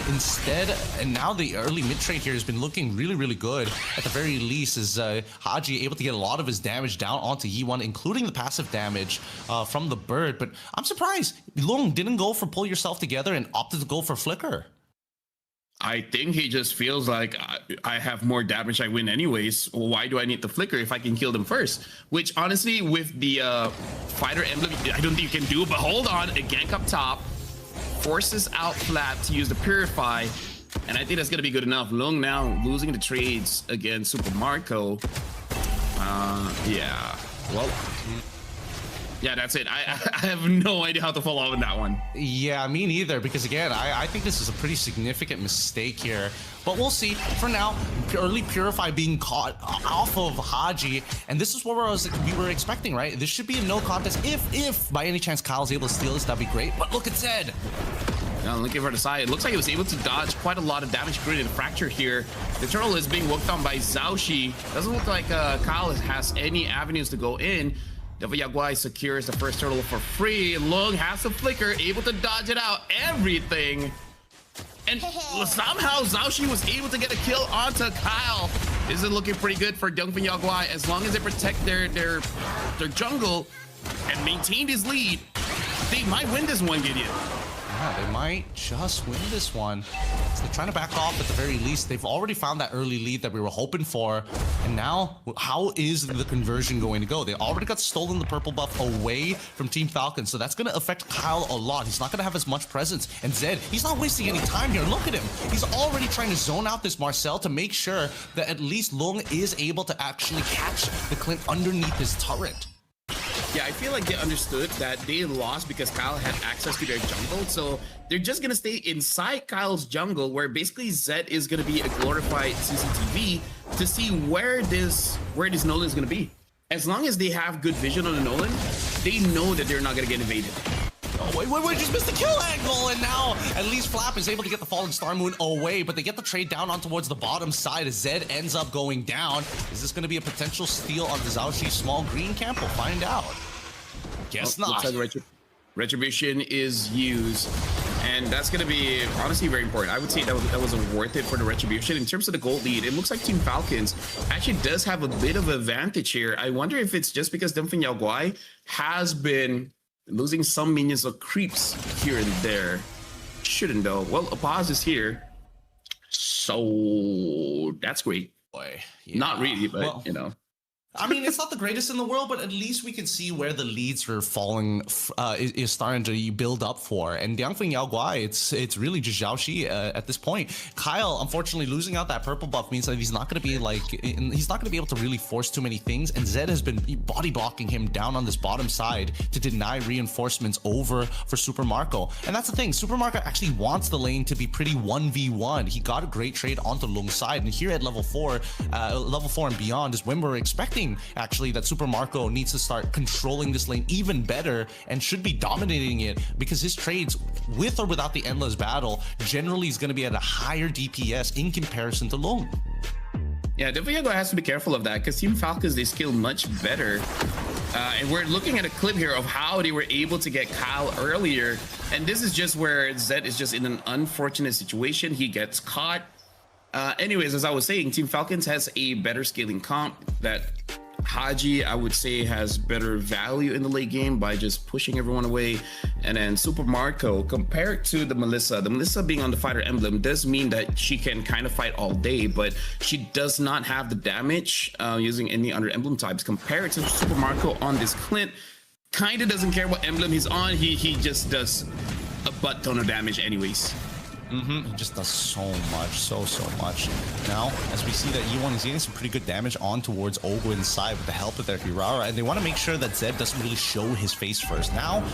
instead, and now the early mid trade here has been looking really good. At the very least, is Haji able to get a lot of his damage down onto Yi1, including the passive damage from the bird. But I'm surprised Lung didn't go for Pull Yourself Together and opted to go for Flicker. I think he just feels like I have more damage, I win anyways. Why do I need the flicker if I can kill them first? Which honestly, with the fighter emblem, I don't think you can do. But hold on, a gank up top forces out Flap to use the Purify, and I think that's gonna be good enough. Lung now losing the trades against Super Marco. Yeah. Well. Yeah, that's it. I have no idea how to follow up on that one. Yeah, me neither, because again, I think this is a pretty significant mistake here. But we'll see. For now, early Purify being caught off of Haji, and this is what we were expecting, right? This should be a no contest. If by any chance Kyle's able to steal this, that'd be great. But look at Zed. Now looking for the side, it looks like he was able to dodge quite a lot of damage created fracture here. The turtle is being worked on by Zhaoxi. Doesn't look like Kyle has any avenues to go in. Devil Yaguai secures the first turtle for free. Lung has a flicker, able to dodge it out. Everything. And somehow Zhaoxi was able to get a kill onto Kyle. This is looking pretty good for Devil Yaguai. As long as they protect their jungle and maintain his lead, they might win this one, Gideon. Yeah, they might just win this one. So they're trying to back off at the very least. They've already found that early lead that we were hoping for. And now, how is the conversion going to go? They already got stolen the purple buff away from Team Falcon. So that's going to affect Kyle a lot. He's not going to have as much presence. And Zed, he's not wasting any time here. Look at him. He's already trying to zone out this Marcel to make sure that at least Lung is able to actually catch the Clint underneath his turret. Yeah, I feel like they understood that they lost because Kyle had access to their jungle, so they're just gonna stay inside Kyle's jungle, where basically Zed is gonna be a glorified CCTV to see where this Nolan is gonna be. As long as they have good vision on the Nolan, they know that they're not gonna get invaded. Oh, wait, just missed the kill angle, and now at least Flap is able to get the Fallen Star Moon away, but they get the trade down on towards the bottom side as Zed ends up going down. Is this going to be a potential steal on the Zhaoxi's small green camp? We'll find out. Guess not. Looks like Retribution is used, And that's going to be honestly very important. I would say that was worth it for the retribution. In terms of the gold lead, it looks like Team Falcons actually does have a bit of advantage here. I wonder if it's just because Dumfin Yaguai has been losing some minions or creeps here and there. Shouldn't though. Well, a pause is here. So that's great. Boy, yeah. Not really, but well, you know. I mean, it's not the greatest in the world, but at least we can see where the leads are falling, is starting to build up for. And Diangfeng Yaoguai, it's really just Zhao at this point. Kyle, unfortunately, losing out that purple buff means that he's not going to be he's not going to be able to really force too many things. And Zed has been body blocking him down on this bottom side to deny reinforcements over for Super Marco. And that's the thing, Super Marco actually wants the lane to be pretty 1v1. He got a great trade onto Lung's side. And here at level 4 and beyond is when we're expecting actually that Super Marco needs to start controlling this lane even better and should be dominating it, because his trades with or without the endless battle generally is going to be at a higher DPS in comparison to Lung. Yeah, definitely has to be careful of that, because Team Falcons, they skill much better. And we're looking at a clip here of how they were able to get Kyle earlier. And this is just where Zed is just in an unfortunate situation. He gets caught. Anyways, as I was saying, Team Falcons has a better scaling comp. That Haji, I would say, has better value in the late game by just pushing everyone away. And then Super Marco, compared to the Melissa being on the fighter emblem does mean that she can kind of fight all day, but she does not have the damage using any other emblem types compared to Super Marco on this Clint. Kind of doesn't care what emblem he's on. He just does a butt ton of damage anyways. He just does so much. Now, as we see that E1 is getting some pretty good damage on towards Ogwen's side with the help of their Hirara, and they want to make sure that Zed doesn't really show his face first. Now,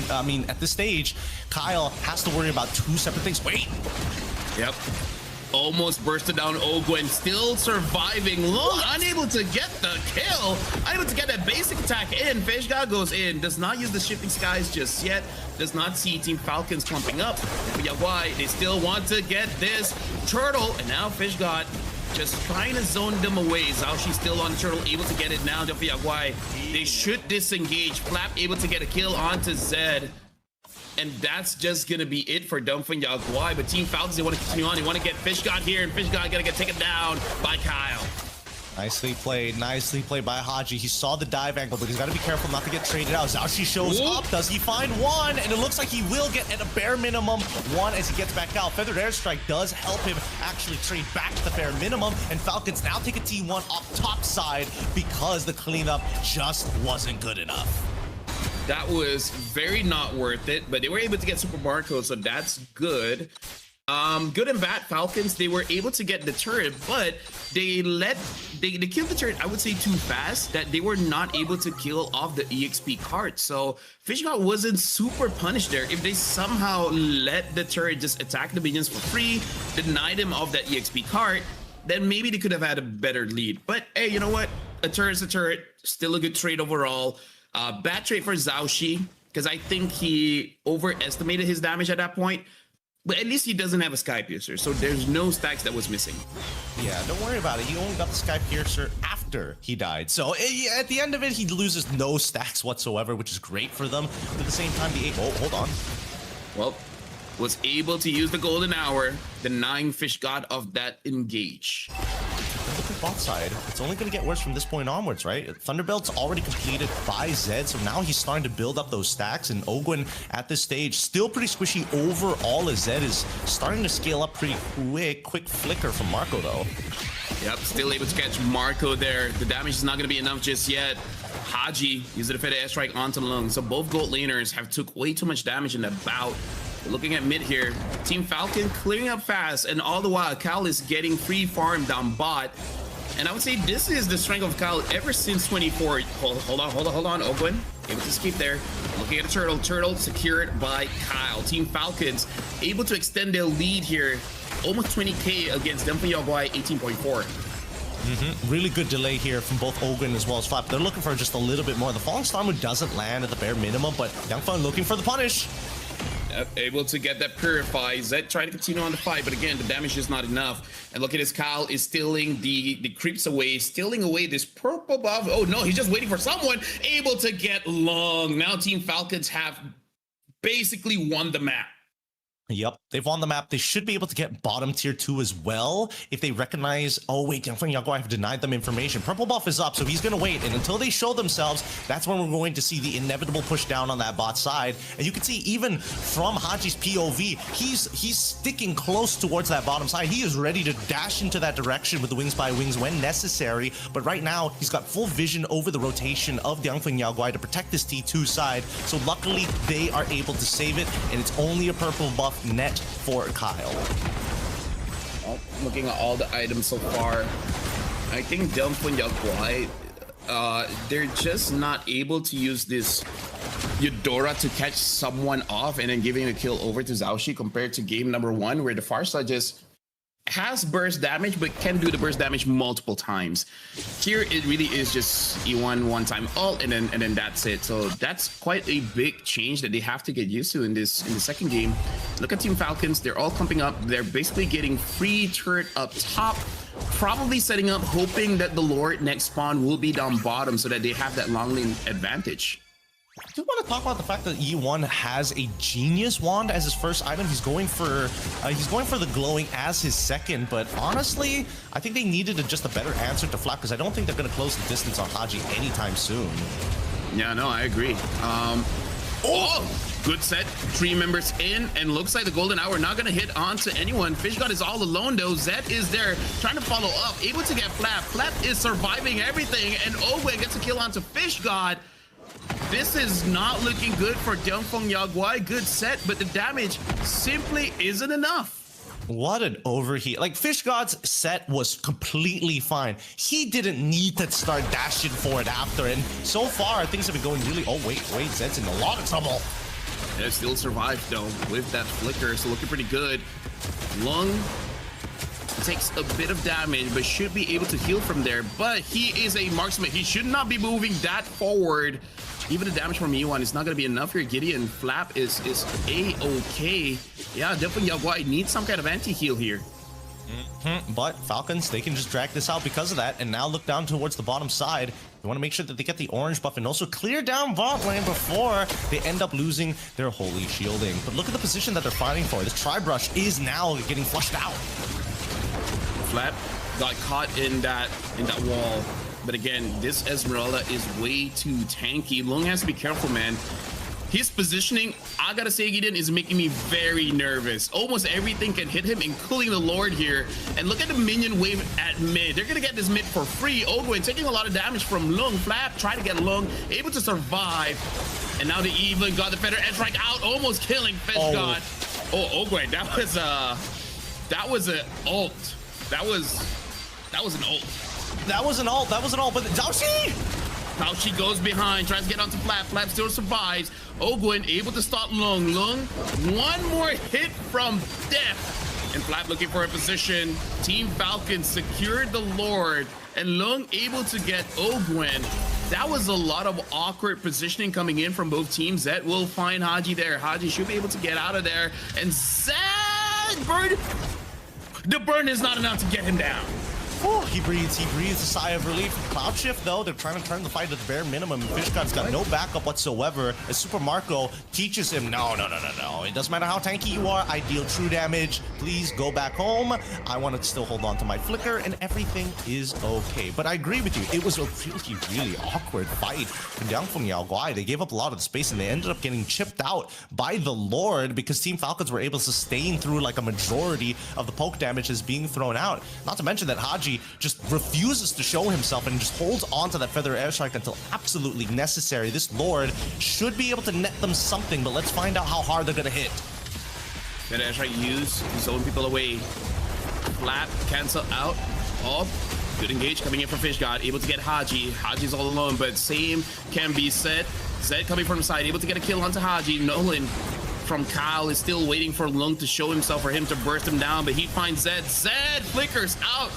I mean, at this stage, Kyle has to worry about two separate things. Wait! Yep. Almost bursted down Ogwen, still surviving. Lung unable to get the kill. Unable to get that basic attack in. Fish God goes in. Does not use the shifting skies just yet. Does not see Team Falcons clumping up. But yeah, why? They still want to get this turtle. And now Fish God just trying to zone them away. Zhaoxi still on the turtle, able to get it now. Yaguai, they should disengage. Flap able to get a kill onto Zed. And that's just going to be it for Dumfin Yaguai. But Team Falcons, they want to continue on. They want to get Fish God here. And Fish God going to get taken down by Kyle. Nicely played by Haji. He saw the dive angle, but he's got to be careful not to get traded out. Zhaoxi shows up. Does he find one? And it looks like he will get at a bare minimum one as he gets back out. Feathered Airstrike does help him actually trade back to the bare minimum. And Falcons now take a T1 off top side because the cleanup just wasn't good enough. That was very not worth it, but they were able to get Super Marco, so that's good. Good and bad Falcons, they were able to get the turret, but they killed the turret, I would say, too fast, that they were not able to kill off the EXP cart. So Fishgod wasn't super punished there. If they somehow let the turret just attack the minions for free, deny them of that EXP cart, then maybe they could have had a better lead. But hey, you know what? A turret's a turret, still a good trade overall. Bad trade for Zhaoxi, because I think he overestimated his damage at that point. But at least he doesn't have a Sky Piercer, so there's no stacks that was missing. Yeah, don't worry about it. He only got the Sky Piercer after he died. So at the end of it, he loses no stacks whatsoever, which is great for them. But at the same time, hold on. Well, was able to use the golden hour, denying Fish God of that engage. Look at bot side. It's only going to get worse from this point onwards, right? Thunderbelt's already completed by Zed, so now he's starting to build up those stacks, and Ogwen at this stage still pretty squishy overall as Zed is starting to scale up pretty quick flicker from Marco though. Yep, still able to catch Marco there. The damage is not going to be enough just yet. Haji used the defender airstrike onto Lung, so both gold laners have took way too much damage in that bout. Looking at mid here, Team Falcon clearing up fast, and all the while Kyle is getting free farm down bot. And I would say this is the strength of Kyle ever since 24. Hold on, Ogwen able to escape there. Looking at the turtle secured by Kyle. Team Falcons able to extend their lead here, almost 20k against Dumfin Yaguai 18.4. Really good delay here from both Ogwen as well as Flap. They're looking for just a little bit more. The Falling Storm doesn't land at the bare minimum, but Youngfun looking for the punish. Able to get that purify. Zed trying to continue on the fight, but again, the damage is not enough. And look at this, Kyle is stealing the creeps away, stealing away this purple buff. Oh no, he's just waiting for someone. Able to get Lung. Now Team Falcons have basically won the map. Yep, they've won the map. They should be able to get bottom tier 2 as well if they recognize, oh wait, Yaguai have denied them information. Purple buff is up, so he's going to wait. And until they show themselves, that's when we're going to see the inevitable push down on that bot side. And you can see even from Haji's POV, he's sticking close towards that bottom side. He is ready to dash into that direction with the wings by wings when necessary. But right now, he's got full vision over the rotation of the Yaguai to protect this T2 side. So luckily, they are able to save it, and it's only a purple buff net for Kyle. Well, looking at all the items so far, I think Yaguai, they're just not able to use this Eudora to catch someone off and then giving a kill over to Xiaoxi compared to game number 1 where the Farsa just has burst damage but can do the burst damage multiple times. Here it really is just E1 one-time ult and then that's it. So that's quite a big change that they have to get used to in the second game. Look at Team Falcons, they're all pumping up. They're basically getting free turret up top, probably setting up hoping that the Lord next spawn will be down bottom so that they have that long lane advantage. I do want to talk about the fact that E1 has a Genius Wand as his first item. He's going for the glowing as his second, but honestly, I think they needed just a better answer to Flap because I don't think they're going to close the distance on Haji anytime soon. Yeah, no, I agree. Good set, 3 members in, and looks like the golden hour not gonna hit onto anyone. FishGod is all alone though. Zed is there trying to follow up, able to get Flap. Flap is surviving everything, and Ogwe gets a kill onto FishGod. This is not looking good for Yaguai. Good set, but the damage simply isn't enough. What an overheat. Like, FishGod's set was completely fine. He didn't need to start dashing forward after, and so far things have been going really... Oh, wait, Zed's in a lot of trouble. It still survived though with that flicker, so looking pretty good. Lung takes a bit of damage, but should be able to heal from there. But he is a marksman. He should not be moving that forward. Even the damage from E1 is not going to be enough here. Gideon Flap is A-okay. Yeah, definitely Yaguai needs some kind of anti-heal here. But Falcons, they can just drag this out because of that, and now look down towards the bottom side. They want to make sure that they get the orange buff and also clear down bot lane before they end up losing their holy shielding. But look at the position that they're fighting for. This tri-brush is now getting flushed out. Flap got caught in that wall. But again, this Esmeralda is way too tanky. Lung has to be careful, man. His positioning, I gotta say, Gideon, is making me very nervous. Almost everything can hit him, including the Lord here. And look at the minion wave at mid. They're gonna get this mid for free. Ogwen taking a lot of damage from Lung. Flap trying to get Lung, able to survive. And now they even got the Feather Edge strike out, almost killing FishGod. Oh, Ogwen, that was an ult. That was an ult. That was an ult, but Xiaoxi goes behind, tries to get onto Flap. Flap still survives. Ogwen able to stop Lung. Lung, one more hit from death. And Flap looking for a position. Team Falcon secured the Lord. And Lung able to get Ogwen. That was a lot of awkward positioning coming in from both teams. Zed will find Haji there. Haji should be able to get out of there. And Zed burn. The burn is not enough to get him down. Oh, he breathes a sigh of relief. Cloud Shift, though, they're trying to turn the fight to the bare minimum. FishGod's got no backup whatsoever. As Super Marco teaches him, no. It doesn't matter how tanky you are. I deal true damage. Please go back home. I want to still hold on to my flicker, and everything is okay. But I agree with you. It was a really awkward fight from Yaguai. They gave up a lot of the space, and they ended up getting chipped out by the Lord because Team Falcons were able to sustain through like a majority of the poke damage is being thrown out. Not to mention that Haji just refuses to show himself and just holds on to that feather airstrike until absolutely necessary. This Lord should be able to net them something, but let's find out how hard they're gonna hit. Feather airstrike used to zone people away. Flap cancel out. Oh, good engage coming in from FishGod, able to get Haji. Haji's all alone, but same can be said. Zed coming from the side, able to get a kill onto Haji. Nolan from Kyle is still waiting for Lung to show himself, for him to burst him down, but he finds Zed. Zed flickers out.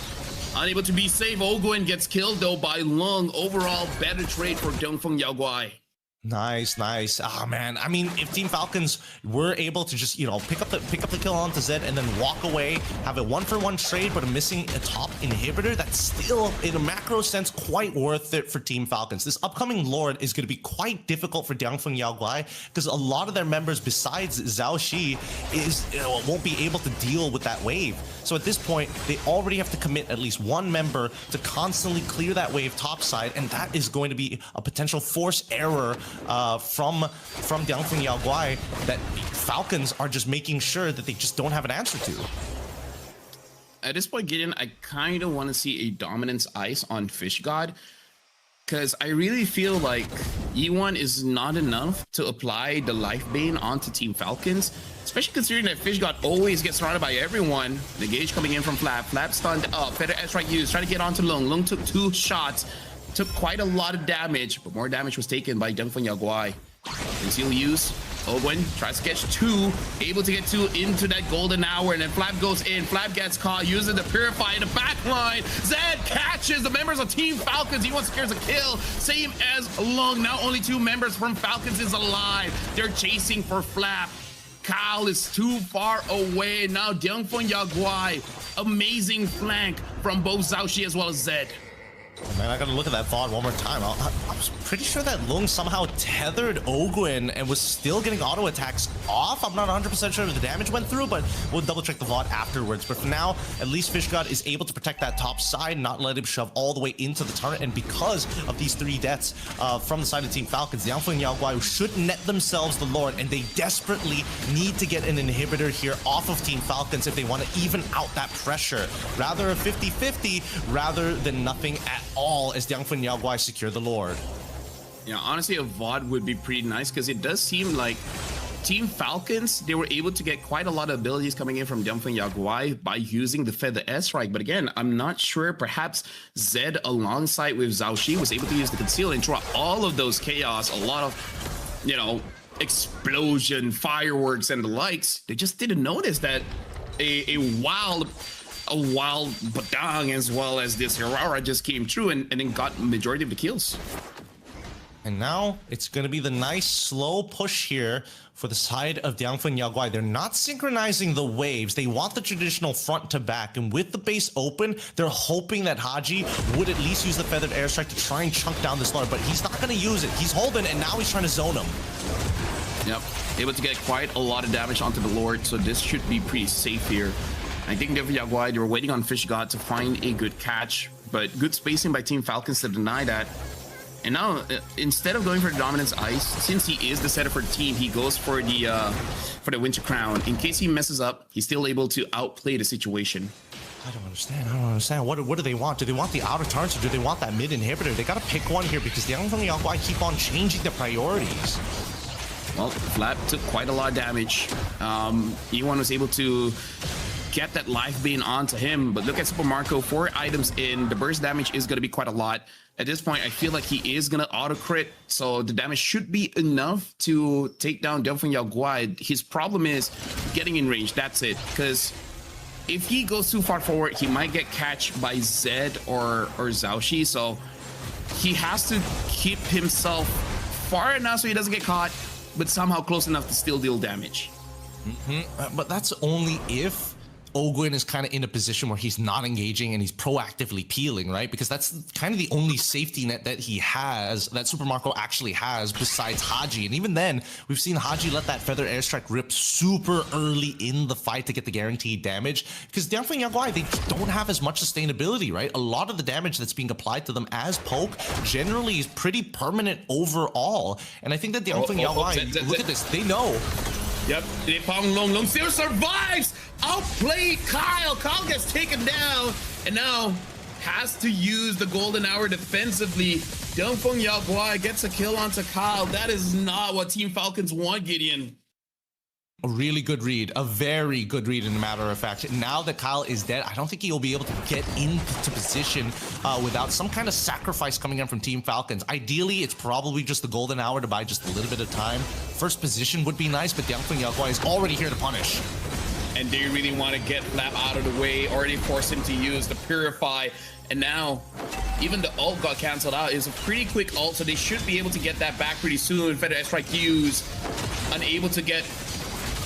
Unable to be saved. Ogwen gets killed though by Lung. Overall, better trade for Yaguai. Nice, nice. Ah, man. I mean, if Team Falcons were able to just, you know, pick up the kill onto Zed and then walk away, have a 1-for-1 trade, but missing a top inhibitor, that's still, in a macro sense, quite worth it for Team Falcons. This upcoming Lord is going to be quite difficult for Diangfeng Yaoguai because a lot of their members, besides Zhao Shi, won't be able to deal with that wave. So at this point, they already have to commit at least one member to constantly clear that wave topside, and that is going to be a potential force error from Diangfeng Yaoguai that Falcons are just making sure that they just don't have an answer to. At this point, Gideon, I kind of want to see a dominance ice on Fish God, because I really feel like E1 is not enough to apply the Life Bane onto Team Falcons, especially considering that Fish God always gets surrounded by everyone. The gauge coming in from Flap. Flap stunned up. Feather airstrike used. Trying to get onto Lung. Lung took 2 shots. Took quite a lot of damage, but more damage was taken by Diangfeng Yaoguai. Conceal use. Ogwen tries to catch 2, able to get 2 into that golden hour, and then Flap goes in. Flap gets caught, uses the Purify in the back line. Zed catches the members of Team Falcons. He secures a kill, same as Lung. Now only 2 members from Falcons is alive. They're chasing for Flap. Kyle is too far away. Now Diangfeng Yaoguai, amazing flank from both Zhao Shi as well as Zed. Oh, man, I gotta look at that VOD one more time. I was pretty sure that Lung somehow tethered Ogwen and was still getting auto attacks off. I'm not 100% sure if the damage went through, but we'll double check the VOD afterwards. But for now, at least Fish God is able to protect that top side, not let him shove all the way into the turret. And because of these 3 deaths from the side of Team Falcons, Diangfeng Yaoguai should net themselves the Lord, and they desperately need to get an inhibitor here off of Team Falcons if they want to even out that pressure. Rather a 50-50 rather than nothing at all as Diangfeng Yaoguai secure the Lord. Yeah, honestly, a VOD would be pretty nice because it does seem like Team Falcons, they were able to get quite a lot of abilities coming in from Diangfeng Yaoguai by using the Feather airstrike. But again, I'm not sure. Perhaps Zed alongside with Zhao Shi was able to use the conceal and draw all of those chaos, a lot of, you know, explosion, fireworks, and the likes. They just didn't notice that a wild Badang as well as this Hirara just came through and then got majority of the kills. And now it's going to be the nice slow push here for the side of Diangfeng Yaoguai. They're not synchronizing the waves. They want the traditional front to back. And with the base open, they're hoping that Haji would at least use the feathered airstrike to try and chunk down this Lord. But he's not going to use it. He's holding, and now he's trying to zone him. Yep, able to get quite a lot of damage onto the Lord. So this should be pretty safe here. I think Diangfeng Yaoguai, they were waiting on Fish God to find a good catch, but good spacing by Team Falcons to deny that. And now, instead of going for the dominance ice, since he is the setter for the team, he goes for the Winter Crown. In case he messes up, he's still able to outplay the situation. I don't understand. What do they want? Do they want the outer turns or do they want that mid inhibitor? They gotta pick one here because the Diangfeng Yaoguai keep on changing the priorities. Well, Flap took quite a lot of damage. E1 was able to get that Life Bane onto him, but look at Super Marco, 4 items in. The burst damage is going to be quite a lot. At this point, I feel like he is going to auto crit, so the damage should be enough to take down Diangfeng Yaoguai. His problem is getting in range, that's it, because if he goes too far forward, he might get catched by Zed or Zhao Shi, so he has to keep himself far enough so he doesn't get caught, but somehow close enough to still deal damage. But that's only if Ogwen is kind of in a position where he's not engaging and he's proactively peeling, right? Because that's kind of the only safety net that he has, that Super Marco actually has, besides Haji. And even then, we've seen Haji let that feather airstrike rip super early in the fight to get the guaranteed damage. Because Diangfeng Yaoguai, they don't have as much sustainability, right? A lot of the damage that's being applied to them as poke generally is pretty permanent overall. And I think that Diangfeng Yaoguai, look at this, they know. Yep, they found Long. Long still survives! Outplayed Kyle! Kyle gets taken down and now has to use the golden hour defensively. Diangfeng Yaoguai gets a kill onto Kyle. That is not what Team Falcons want, Gideon. A really good read, a very good read, in a matter of fact. Now that Kyle is dead, I don't think he'll be able to get into position without some kind of sacrifice coming in from Team Falcons. Ideally, it's probably just the golden hour to buy just a little bit of time. First position would be nice, but Diangfeng Yaoguai is already here to punish. And they really want to get Flap out of the way, already force him to use the Purify. And now even the ult got canceled out. It's a pretty quick ult, so they should be able to get that back pretty soon. Feather Strike Hughes unable to get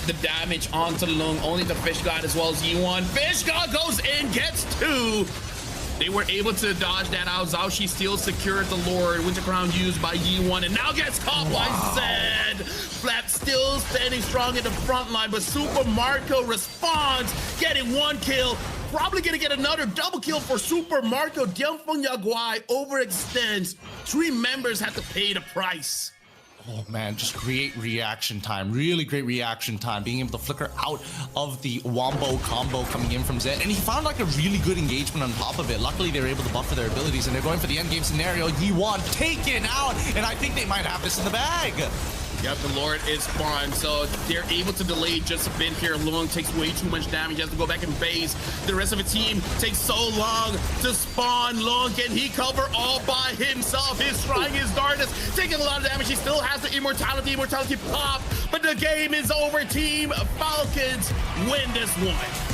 the damage onto Lung, only the Fish God as well as Yi1. Fish God goes in, gets 2. They were able to dodge that out. Zhaoxi still secured the Lord. Winter Crown used by Yi1 and now gets caught by Zed. Flap still standing strong in the front line, but Super Marco responds, getting 1 kill. Probably gonna get another double kill for Super Marco. Dianfeng Yaguai overextends. 3 members had to pay the price. Oh man, just great reaction time. Really great reaction time. Being able to flicker out of the wombo combo coming in from Zed. And he found like a really good engagement on top of it. Luckily, they were able to buffer their abilities and they're going for the end game scenario. Yi1 taken out. And I think they might have this in the bag. Yep, the Lord is spawned, so they're able to delay just a bit here. Lung takes way too much damage. He has to go back and base. The rest of the team takes so long to spawn. Lung, can he cover all by himself? He's trying his darkness, taking a lot of damage. He still has the immortality pop, but the game is over. Team Falcons win this one.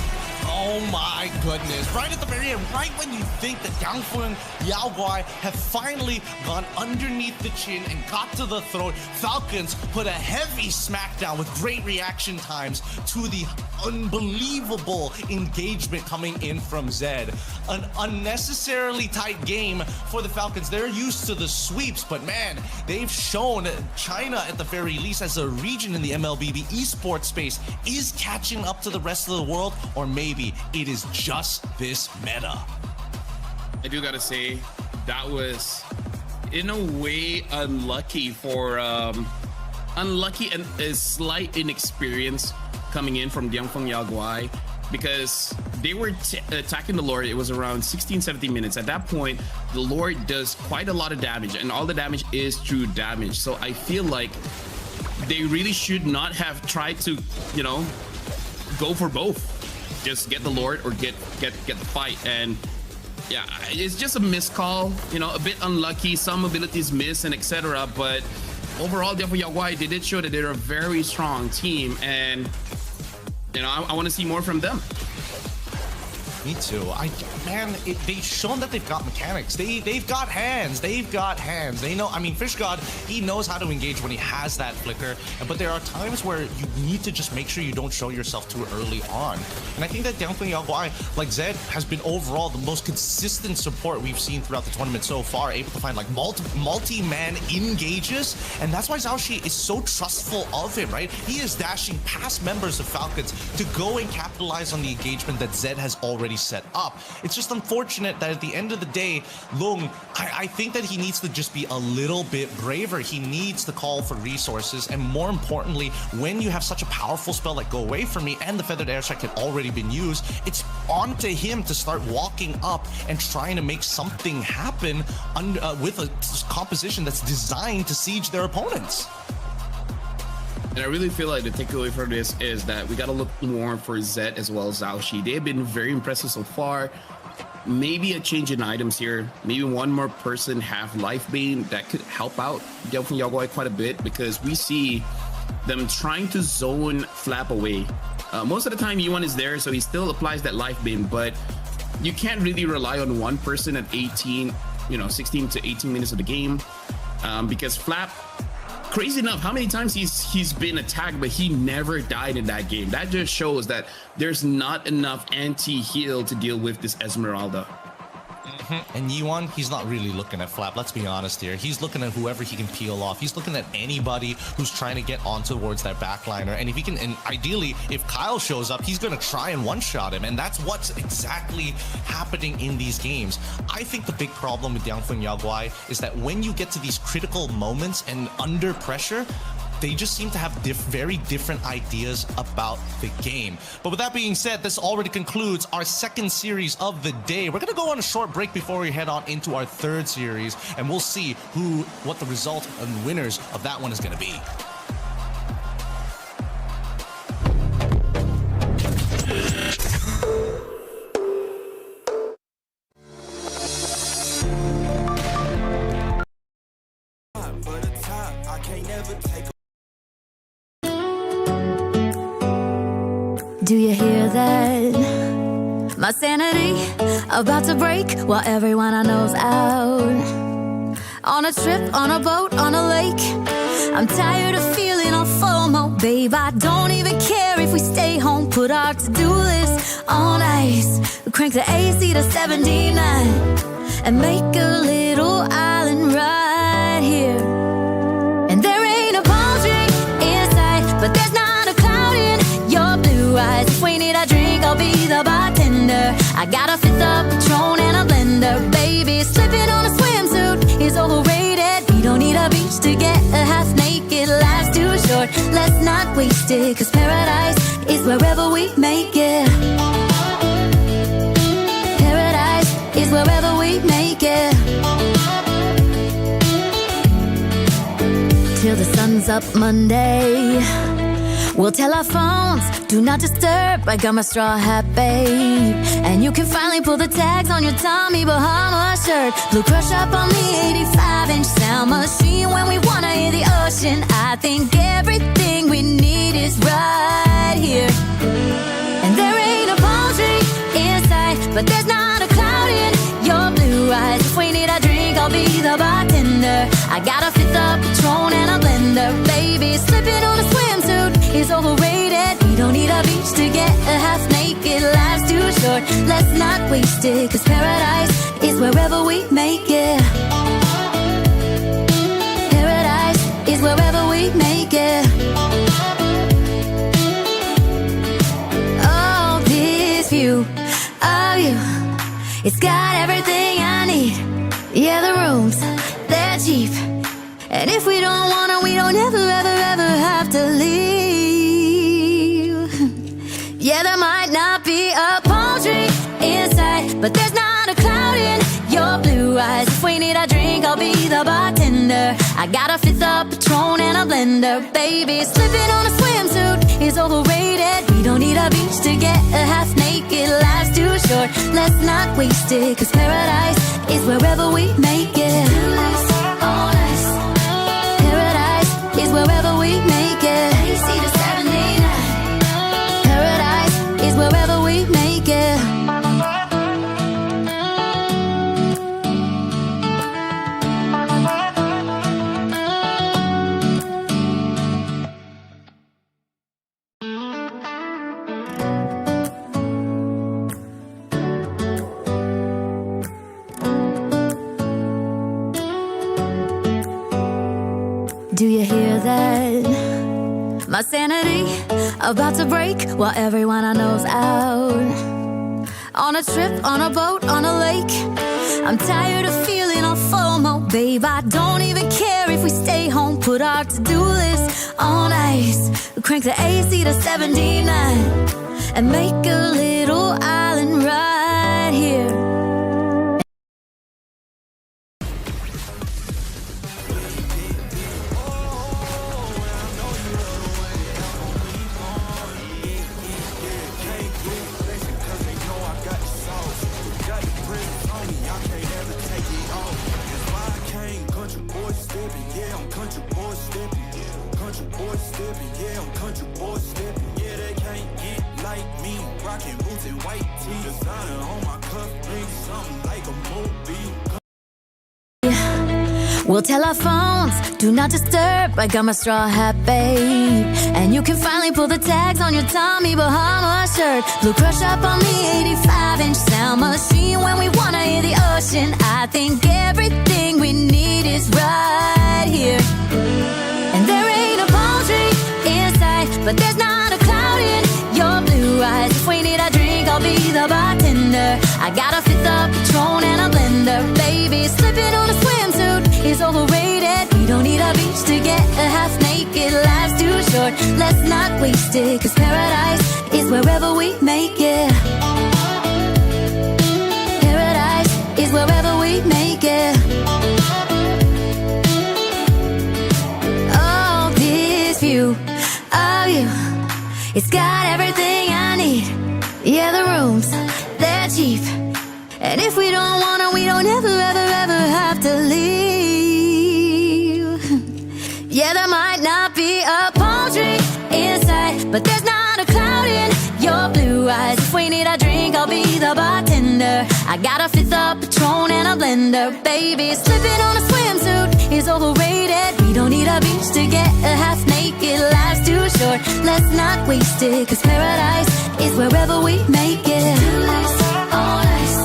Oh my goodness. Right at the very end, right when you think that Dianfeng Yaguai have finally gone underneath the chin and got to the throat, Falcons put a heavy smackdown with great reaction times to the unbelievable engagement coming in from Zed. An unnecessarily tight game for the Falcons. They're used to the sweeps, but man, they've shown China at the very least as a region in the MLBB esports space is catching up to the rest of the world, or maybe it is just this meta. I do gotta say, that was in a way unlucky for unlucky and a slight inexperience coming in from Dianfeng Yaguai, because they were attacking the Lord. It was around 16-17 minutes. At that point, the Lord does quite a lot of damage, and all the damage is true damage. So I feel like they really should not have tried to, you know, go for both. Just get the Lord or get the fight. And yeah, it's just a missed call, you know, a bit unlucky, some abilities miss and etc. But overall, Dianfeng Yaguai, they did show that they're a very strong team, and you know, I want to see more from them. Me too. They've shown that they've got mechanics. They've got hands. They've got hands. They know. I mean, Fish God, he knows how to engage when he has that flicker. But there are times where you need to just make sure you don't show yourself too early on. And I think that Dianfeng Yaguai, like Zed, has been overall the most consistent support we've seen throughout the tournament so far. Able to find like multi-man engages, and that's why Zhaoxi is so trustful of him. Right? He is dashing past members of Falcons to go and capitalize on the engagement that Zed has already set up. It's just unfortunate that at the end of the day, Lung, I think that he needs to just be a little bit braver. He needs to call for resources, and more importantly, when you have such a powerful spell like Go Away From Me and the Feathered Airstrike had already been used, it's on to him to start walking up and trying to make something happen with a composition that's designed to siege their opponents. And I really feel like the takeaway from this is that we got to look more for Zed as well as Zhaoxi. They have been very impressive so far. Maybe a change in items here. Maybe one more person have Life Bane that could help out Dianfeng Yaguai quite a bit, because we see them trying to zone Flap away. Most of the time, Yi1 is there, so he still applies that Life Bane, but you can't really rely on one person at 16 to 18 minutes of the game, because Flap, crazy enough, how many times he's been attacked, but he never died in that game. That just shows that there's not enough anti-heal to deal with this Esmeralda. And Yi1, he's not really looking at Flap. Let's be honest here. He's looking at whoever he can peel off. He's looking at anybody who's trying to get on towards that backliner. And if he can, and ideally, if Kyle shows up, he's going to try and one-shot him. And that's what's exactly happening in these games. I think the big problem with Dianfeng Yaguai is that when you get to these critical moments and under pressure, they just seem to have very different ideas about the game. But with that being said, this already concludes our second series of the day. We're gonna go on a short break before we head on into our third series, and we'll see what the result and winners of that one is gonna be. Do you hear that? My sanity about to break while everyone I know's out. On a trip, on a boat, on a lake. I'm tired of feeling on FOMO, babe. I don't even care if we stay home. Put our to-do list on ice. Crank the AC to 79 and make a little island right here. And there ain't a palm tree in sight, but there's not a cloud in your blue eyes. If we need a drink, I'll be the bartender. I got a fifth of Patron and a blender, baby. Slipping on a swimsuit is overrated. We don't need a beach to get a half naked. Life's too short, let's not waste it. Cause paradise is wherever we make it. Paradise is wherever we make it. Till the sun's up Monday, we'll tell our phones, do not disturb. I got my straw hat, babe. And you can finally pull the tags on your Tommy Bahama shirt. Blue crush up on the 85-inch sound machine. When we wanna hear the ocean, I think everything we need is right here. And there ain't a palm tree in sight, but there's not a cloud in your blue eyes. If we need a drink, I'll be the bartender. I got a fifth of Patron and a blender, baby. Slipping on a swimsuit is overrated. We don't need a beach to get a half naked. Life's too short, let's not waste it. Cause paradise is wherever we make it. Paradise is wherever we make it. Oh, this view of you, it's got everything I need. Yeah, the rooms, they're cheap. And if we don't wanna, we don't ever, ever, ever have to leave. Yeah, there might not be a palm tree in sight, but there's not a cloud in your blue eyes. If we need a drink, I'll be the bartender. I got a fifth of Patron and a blender, baby. Slipping on a swimsuit is overrated. We don't need a beach to get a half naked. Life's too short, let's not waste it. Cause paradise is wherever we make it. All nice. Paradise is wherever we make it. AC to 79. Paradise is wherever we make it. Do you hear that? My sanity about to break while everyone I know's out. On a trip, on a boat, on a lake. I'm tired of feeling on FOMO, babe. I don't even care if we stay home. Put our to-do list on ice. Crank the AC to 79 and make a little island right here. We'll tell our phones, do not disturb. I got my straw hat, babe. And you can finally pull the tags on your Tommy Bahama shirt. Blue crush up on the 85-inch sound machine. When we wanna hear the ocean, I think everything we need is right here. And there ain't a palm tree in sight, but there's not a cloud in your blue eyes. If we need a drink, I'll be the bartender. I got a fifth of Patron and a blender, baby. Slipping on a swimsuit is overrated. We don't need a beach to get a half naked. Life's too short, let's not waste it. Cause paradise is wherever we make it. Paradise is wherever we make it. Oh, this view of you, it's got everything I need. Yeah, the rooms, they're cheap. And if we don't wanna, we don't ever, ever, ever have to leave. Yeah, there might not be a palm tree in sight, but there's not a cloud in your blue eyes. If we need a drink, I'll be the blender, baby. Slipping on a swimsuit is overrated. We don't need a beach to get a half naked. Life's too short, let's not waste it. Cause paradise is wherever we make it. On ice.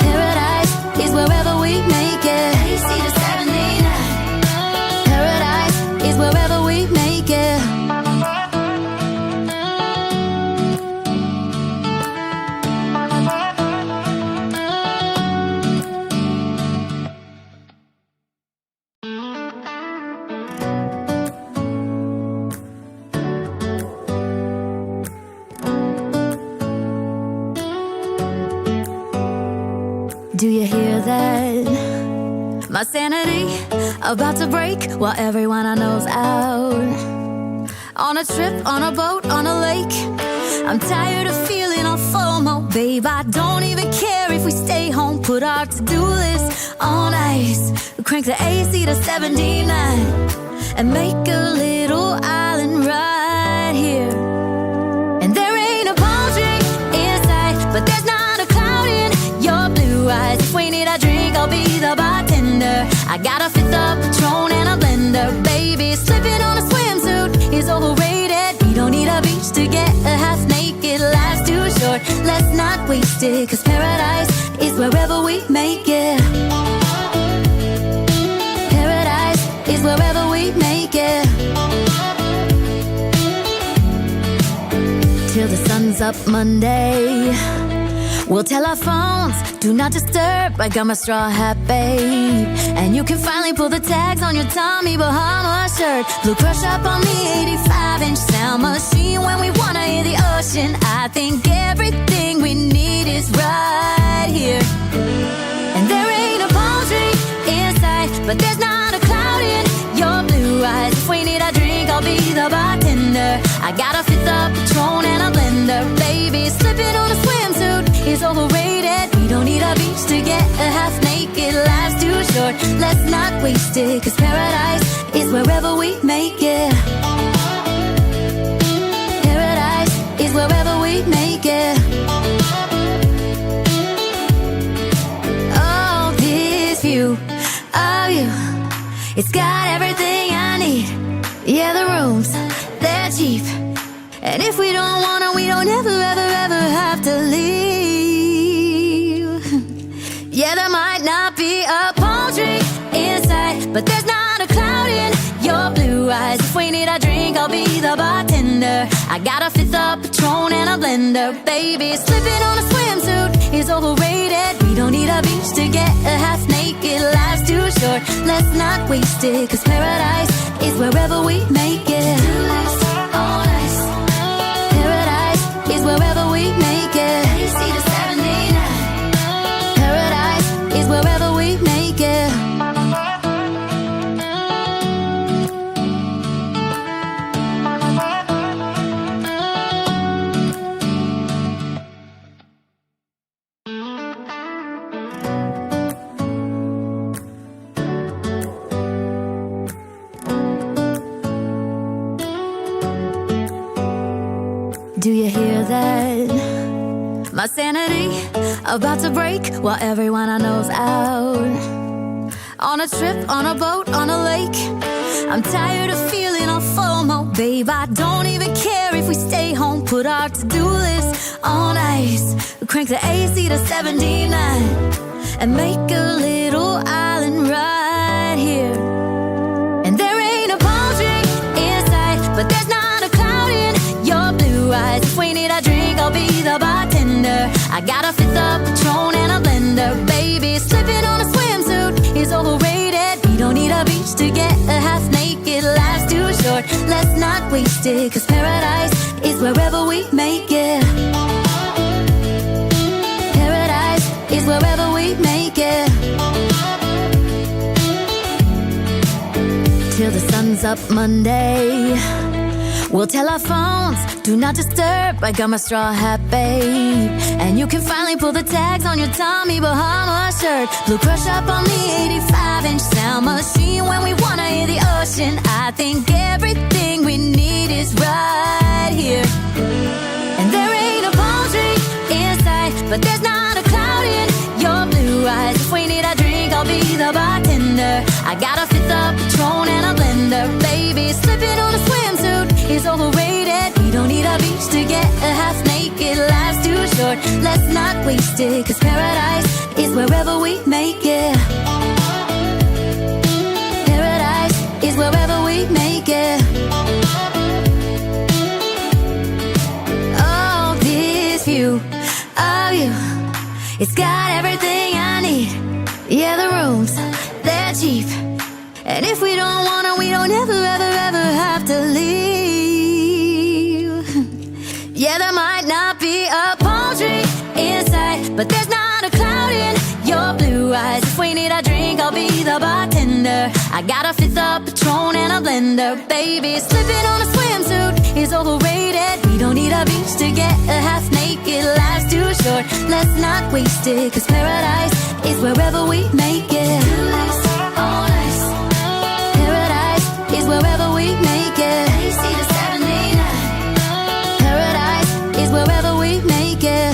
Paradise is wherever we make it. AC to 79. Paradise is wherever we make it. Do you hear that? My sanity about to break while everyone I know's out. On a trip, on a boat, on a lake. I'm tired of feeling all FOMO, babe. I don't even care if we stay home. Put our to-do list on ice. Crank the AC to 79 and make a little island right here. And there ain't a palm tree inside, but there's not a cloud in your blue eyes. If we need a drink, I'll be the bartender. I got a fifth of Patron and a blender, baby. Slipping on a swimsuit is overrated. We don't need a beach to get a half naked. Life's too short, let's not waste it. Cause paradise is wherever we make it. Paradise is wherever we make it. Till the sun's up Monday. We'll tell our phones, do not disturb. I got my straw hat, babe. And you can finally pull the tags on your Tommy Bahama shirt. Blue crush up on the 85-inch sound machine. When we wanna hear the ocean, I think everything we need is right here. And there ain't a palm tree inside, but there's not a cloud in your blue eyes. If we need a drink, I'll be the bartender. I got a fifth of Patron and a blender, baby. Slipping on a swimsuit is overrated. We don't need a beach to get a half naked. Life's too short, let's not waste it. Cause paradise is wherever we make it. Paradise is wherever we make it. Oh, this view of you, it's got everything I need. Yeah, the rooms, they're cheap. And if we don't wanna, we don't ever, ever, ever have to leave. Yeah, there might not be a palm tree inside, but there's not a cloud in your blue eyes. If we need a drink, I'll be the bartender. I got a fifth of Patron and a blender, baby. Slipping on a swimsuit is overrated. We don't need a beach to get a half naked. Life's too short, let's not waste it. Cause paradise is wherever we make it. On ice. Paradise is wherever we make it. AC to 79. Paradise is wherever we make it. Do you hear that? My sanity about to break while everyone I know's out. On a trip, on a boat, on a lake. I'm tired of feeling all FOMO, babe. I don't even care if we stay home. Put our to-do list on ice. Crank the AC to 79 and make a little island right here. And there ain't a palm tree inside, but there's not a cloud in your blue eyes. If we need a drink, I'll be the bartender. I got a fifth of Patron and a blender, baby. Slipping on a swimsuit is overrated. We don't need a beach to get a half naked. Life's too short, let's not waste it. Cause paradise is wherever we make it. Paradise is wherever we make it. Till the sun's up Monday. We'll tell our phones, do not disturb. I got my straw hat, babe. And you can finally pull the tags on your Tommy Bahama shirt. Blue crush up on the 85-inch sound machine. When we wanna hear the ocean, I think everything we need is right here. And there ain't a palm tree inside, but there's not a cloud in your blue eyes. If we need a overrated. We don't need a beach to get a half naked. Life's too short, let's not waste it. Cause paradise is wherever we make it. Paradise is wherever we make it. Oh, this view of you, it's got everything I need. Yeah, the rooms, they're cheap. And if we don't want it, we don't ever, ever, ever have to leave. Yeah, there might not be a palm tree inside, but there's not a cloud in your blue eyes. If we need a drink, I'll be the bartender. I got a fifth of Patron and a blender. Baby, slipping on a swimsuit is overrated. We don't need a beach to get a half naked. Life's too short, let's not waste it. Cause paradise is wherever we make it. Oh, nice. Paradise is wherever we make it. AC to 79. Paradise is wherever we make it.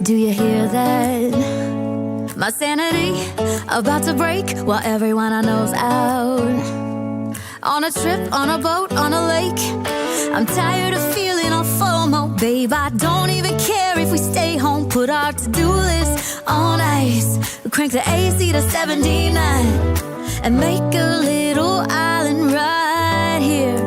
Do you hear that? My sanity about to break while everyone I know's out. On a trip, on a boat, on a lake. I'm tired of feeling all FOMO, babe. I don't even care if we stay home. Put our to-do list on ice. Crank the AC to 79 and make a little island right here.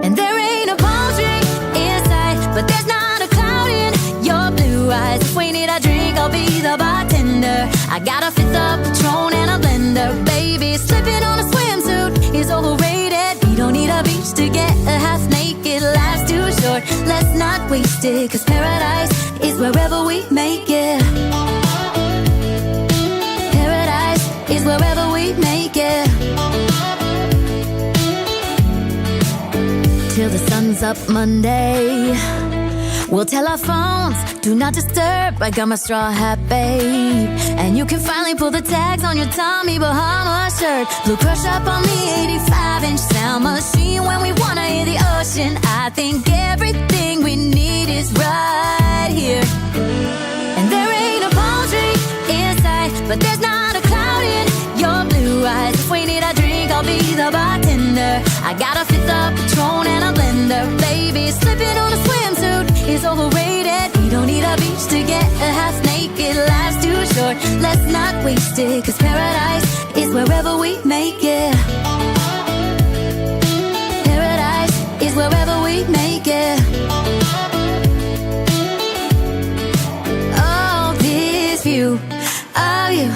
And there ain't a palm tree inside, but there's not a cloud in your blue eyes. If we need a drink, I'll be the bartender. I got a fifth of Patron and a blender. Baby, slipping on a swimsuit is overrated. We don't need a beach to get a half naked. Life's too short, let's not waste it. Cause paradise is wherever we make it. Paradise is wherever we make it. Till the sun's up Monday, we'll tell our phones, do not disturb. I got my straw hat, babe. And you can finally pull the tags on your Tommy Bahama shirt. Blue crush up on the 85-inch sound machine. When we wanna hear the ocean, I think everything we need is right here. And there ain't a palm tree inside, but there's not a cloud in your blue eyes. If we need a drink, I'll be the bartender. I got a fifth of Patron and a blender. Baby, slipping on a swimsuit is overrated. We don't need a beach to get a half naked. Life's too short, let's not waste it. Cause paradise is wherever we make it. Paradise is wherever we make it. Oh, this view of you,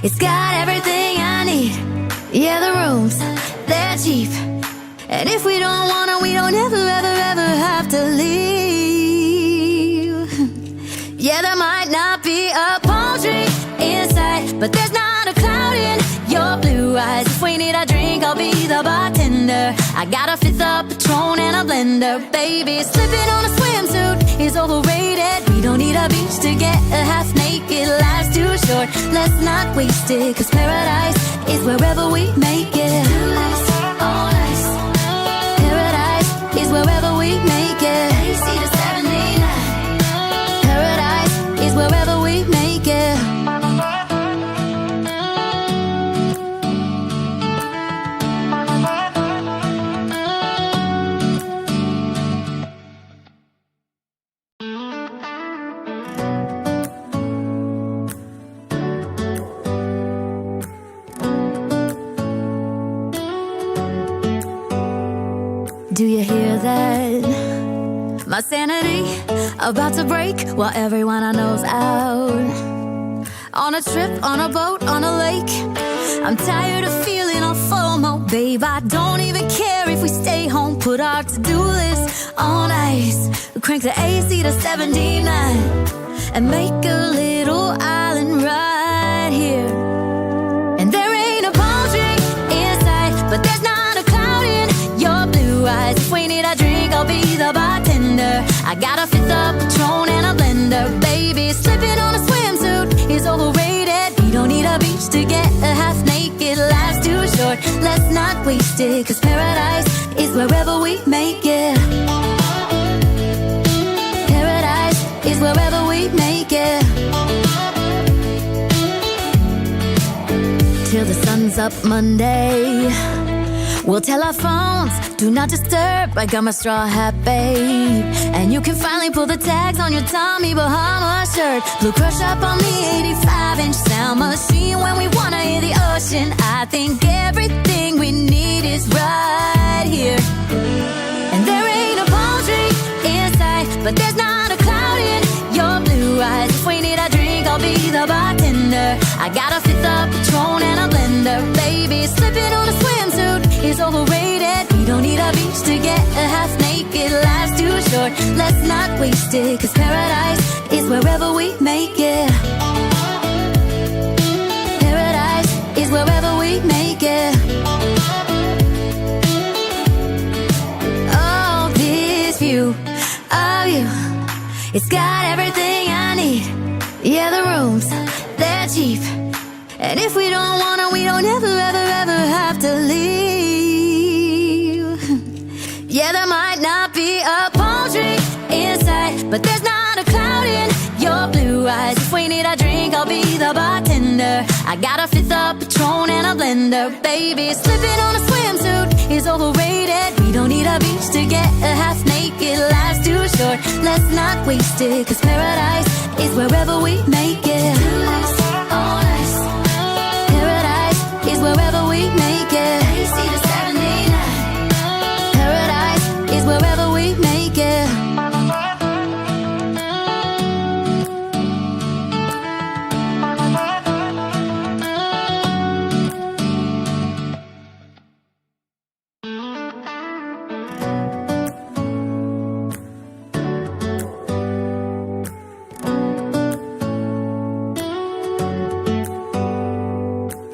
it's got everything I need. Yeah, the rooms, they're cheap. And if we don't want it, we don't ever, ever, ever have to leave. Yeah, there might not be a palm tree inside, but there's not a cloud in your blue eyes. If we need a drink, I'll be the bartender. I got a fifth of Patron and a blender. Baby, slipping on a swimsuit is overrated. We don't need a beach to get a half naked. Life's too short, let's not waste it. Cause paradise is wherever we make it. Oh, nice. Paradise is wherever we make it. AC to 79. Paradise is wherever we make it. Do you hear that? My sanity about to break while everyone I know's out. On a trip, on a boat, on a lake. I'm tired of feeling all FOMO, babe. I don't even care if we stay home. Put our to-do list on ice. Crank the AC to 79 and make a little island right here. And there ain't a palm tree inside, but there's not a cloud in your blue eyes. If we need a drink, I'll be the bartender. I got a fifth of Patron and a blender. Baby, slipping on a swimsuit is overrated. We don't beach to get a half naked. Life's too short, let's not waste it, 'cause paradise is wherever we make it. Paradise is wherever we make it. Till the sun's up Monday, we'll tell our phones, do not disturb. I got my straw hat, babe. And you can finally pull the tags on your Tommy Bahama shirt. Blue crush up on the 85-inch sound machine. When we wanna hear the ocean, I think everything we need is right here. And there ain't a palm tree in sight, but there's not a cloud in your blue eyes. If we need a drink, I'll be the bartender. I got a fifth of Patron and a blender. Baby, slipping on a swimsuit is overrated. We don't need a beach to get a half naked. Life's too short, let's not waste it, 'cause paradise is wherever we make it. Paradise is wherever we make it. Oh, this view of you, it's got everything I need. Yeah, the rooms, they're cheap. And if we don't want to, we don't ever, ever, ever have to leave. Yeah, there might not be a palm tree in sight, but there's not a cloud in your blue eyes. If we need a drink, I'll be the bartender. I got a fifth of Patron and a blender. Baby, slipping on a swimsuit is overrated. We don't need a beach to get a half naked. Life's too short, let's not waste it, 'cause paradise is wherever we make it. Paradise is wherever we make it. Paradise is wherever we make it.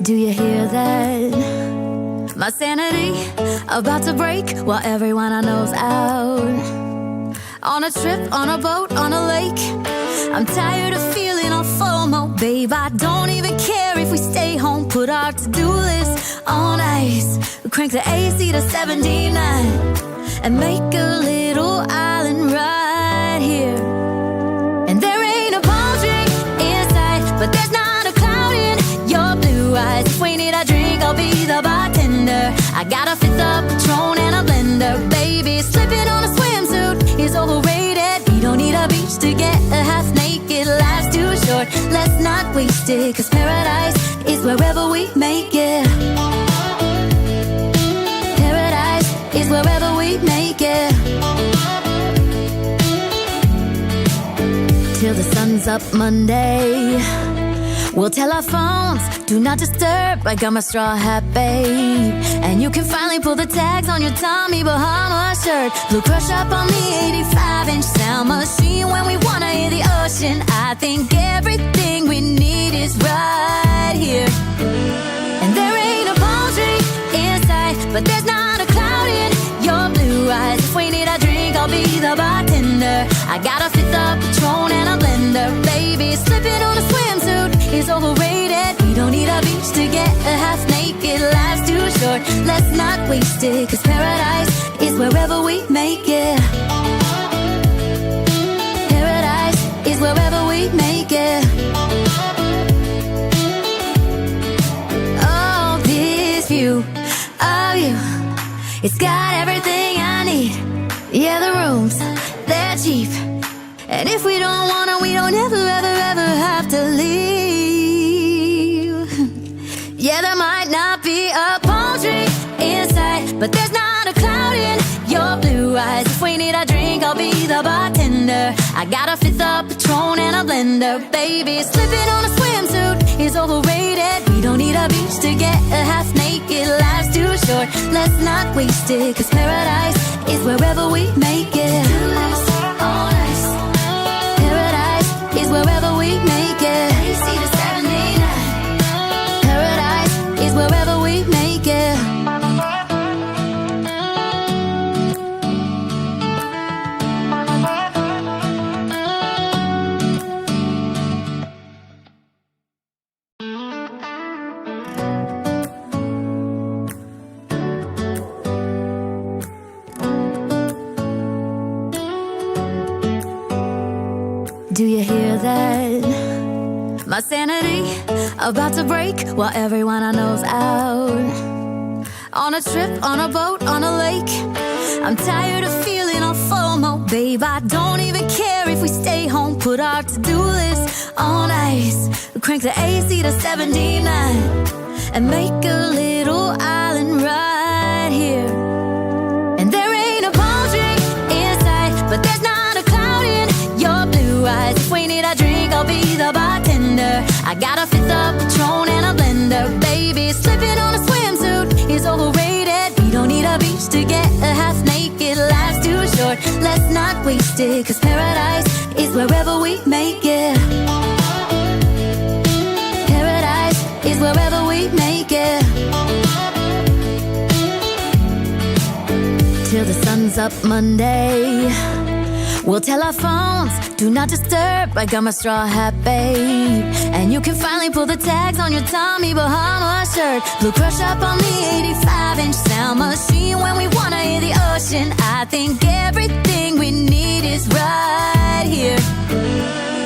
Do you hear that? My sanity about to break while everyone I know's out. On a trip, on a boat, on a lake. I'm tired of feeling all FOMO, babe. I don't even care if we stay home. Put our to-do list on ice. We crank the AC to 79 and make a little island right here. And there ain't a palm tree in sight, but there's not a cloud in your blue eyes. If we need a drink, I'll be the bartender. I got a fifth of Patron and a blender. Baby, slipping on a swimsuit is overrated. We don't need a beach to get a half naked. Life's too short, let's not waste it, 'cause paradise is wherever we make it. Paradise is wherever we make it. Till the sun's up Monday, we'll tell our phones, do not disturb. I got my straw hat, babe. And you can finally pull the tags on your Tommy Bahama shirt. Blue crush up on the 85-inch sound machine. When we wanna hear the ocean, I think everything we need is right here. And there ain't a palm tree in sight, but there's not a cloud in your blue eyes. If we need a drink, I'll be the bartender. I got a fifth of Patron and a blender. Baby, slipping on a swimsuit is overrated. We don't need a beach to get a half naked. Life's too short, let's not waste it, 'cause paradise is wherever we make it. Paradise is wherever we make it. Oh, this view of you, it's got everything I need. Yeah, the rooms, they're cheap. And if we don't wanna, we don't ever, ever, ever have to leave. Yeah, there might not be a palm tree in sight, but there's not a cloud in your blue eyes. If we need a drink, I'll be the bartender. I got a fifth of Patron and a blender. Baby, slipping on a swimsuit is overrated. We don't need a beach to get a half naked. Life's too short, let's not waste it, 'cause paradise is wherever we make it. Paradise is wherever we make it. Paradise is wherever we make it. Do you hear that? My sanity about to break while everyone I know's out. On a trip, on a boat, on a lake. I'm tired of feeling all FOMO, babe. I don't even care if we stay home. Put our to-do list on ice. Crank the AC to 79 and make a little island right here. And there ain't a palm tree in sight, but there's not a cloud in your blue eyes. If we need a drink, I'll be the bartender. I got a fifth of Patron and a blender, baby. Slipping on a swimsuit is overrated. We don't need a beach to get a half naked. Life's too short, let's not waste it, 'cause paradise is wherever we make it. Paradise is wherever we make it. Till the sun's up Monday, we'll tell our phones, do not disturb. I got my straw hat, babe. And you can finally pull the tags on your Tommy Bahama shirt. Blue crush up on the 85-inch sound machine. When we wanna hear the ocean, I think everything we need is right here.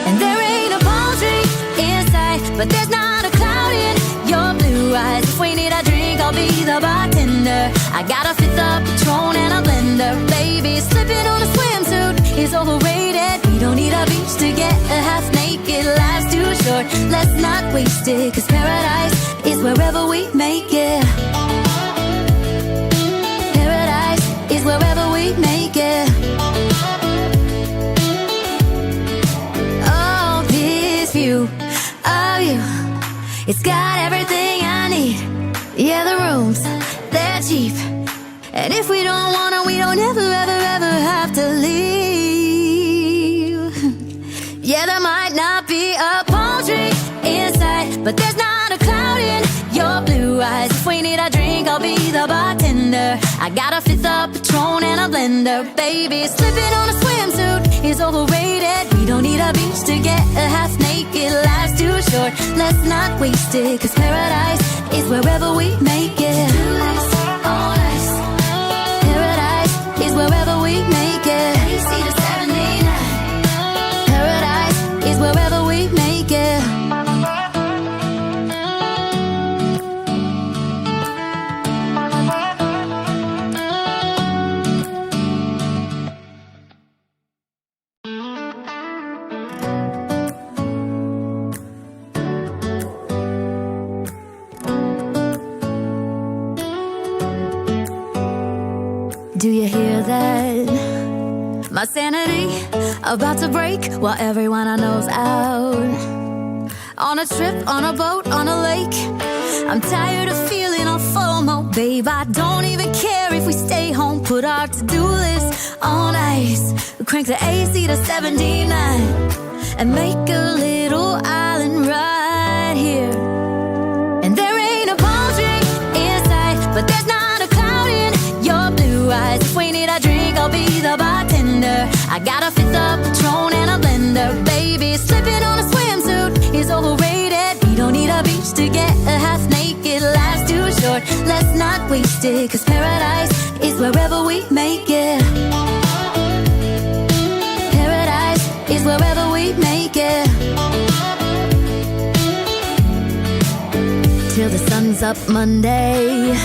And there ain't a palm tree in sight, but there's not a cloud in your blue eyes. If we need a drink, I'll be the bartender. I got a fifth of Patron and a blender, baby. Slipping on a swimsuit is overrated. We don't need a beach to get a half naked. Life's too short, let's not waste it, 'cause paradise is wherever we make it. Paradise is wherever we make it. Oh, this view of you, it's got everything I need. Yeah, the rooms, they're cheap. And if we don't wanna, we don't ever, ever, ever have to leave. Yeah, there might not be a palm tree in sight, but there's not a cloud in your blue eyes. If we need a drink, I'll be the bartender. I got a fifth of Patron and a blender, baby. Slipping on a swimsuit is overrated. We don't need a beach to get a half naked. Life's too short, let's not waste it, 'cause paradise is wherever we make it. Paradise is wherever we make it. Paradise is wherever we make it. Do you hear that? My sanity about to break while everyone I know's out. On a trip, on a boat, on a lake. I'm tired of feeling all FOMO, babe. I don't even care if we stay home. Put our to-do list on ice. Crank the AC to 79 and make a little island right here. And there ain't a palm tree in sight, but there's not a cloud in your blue eyes. If we need a drink, I'll be the bartender. I got a fifth of Patron and a blender, baby. Slipping on a swimsuit is overrated. We don't need a beach to get a half naked. Life's too short, let's not waste it, 'cause paradise is wherever we make it. Paradise is wherever we make it. Till the sun's up Monday,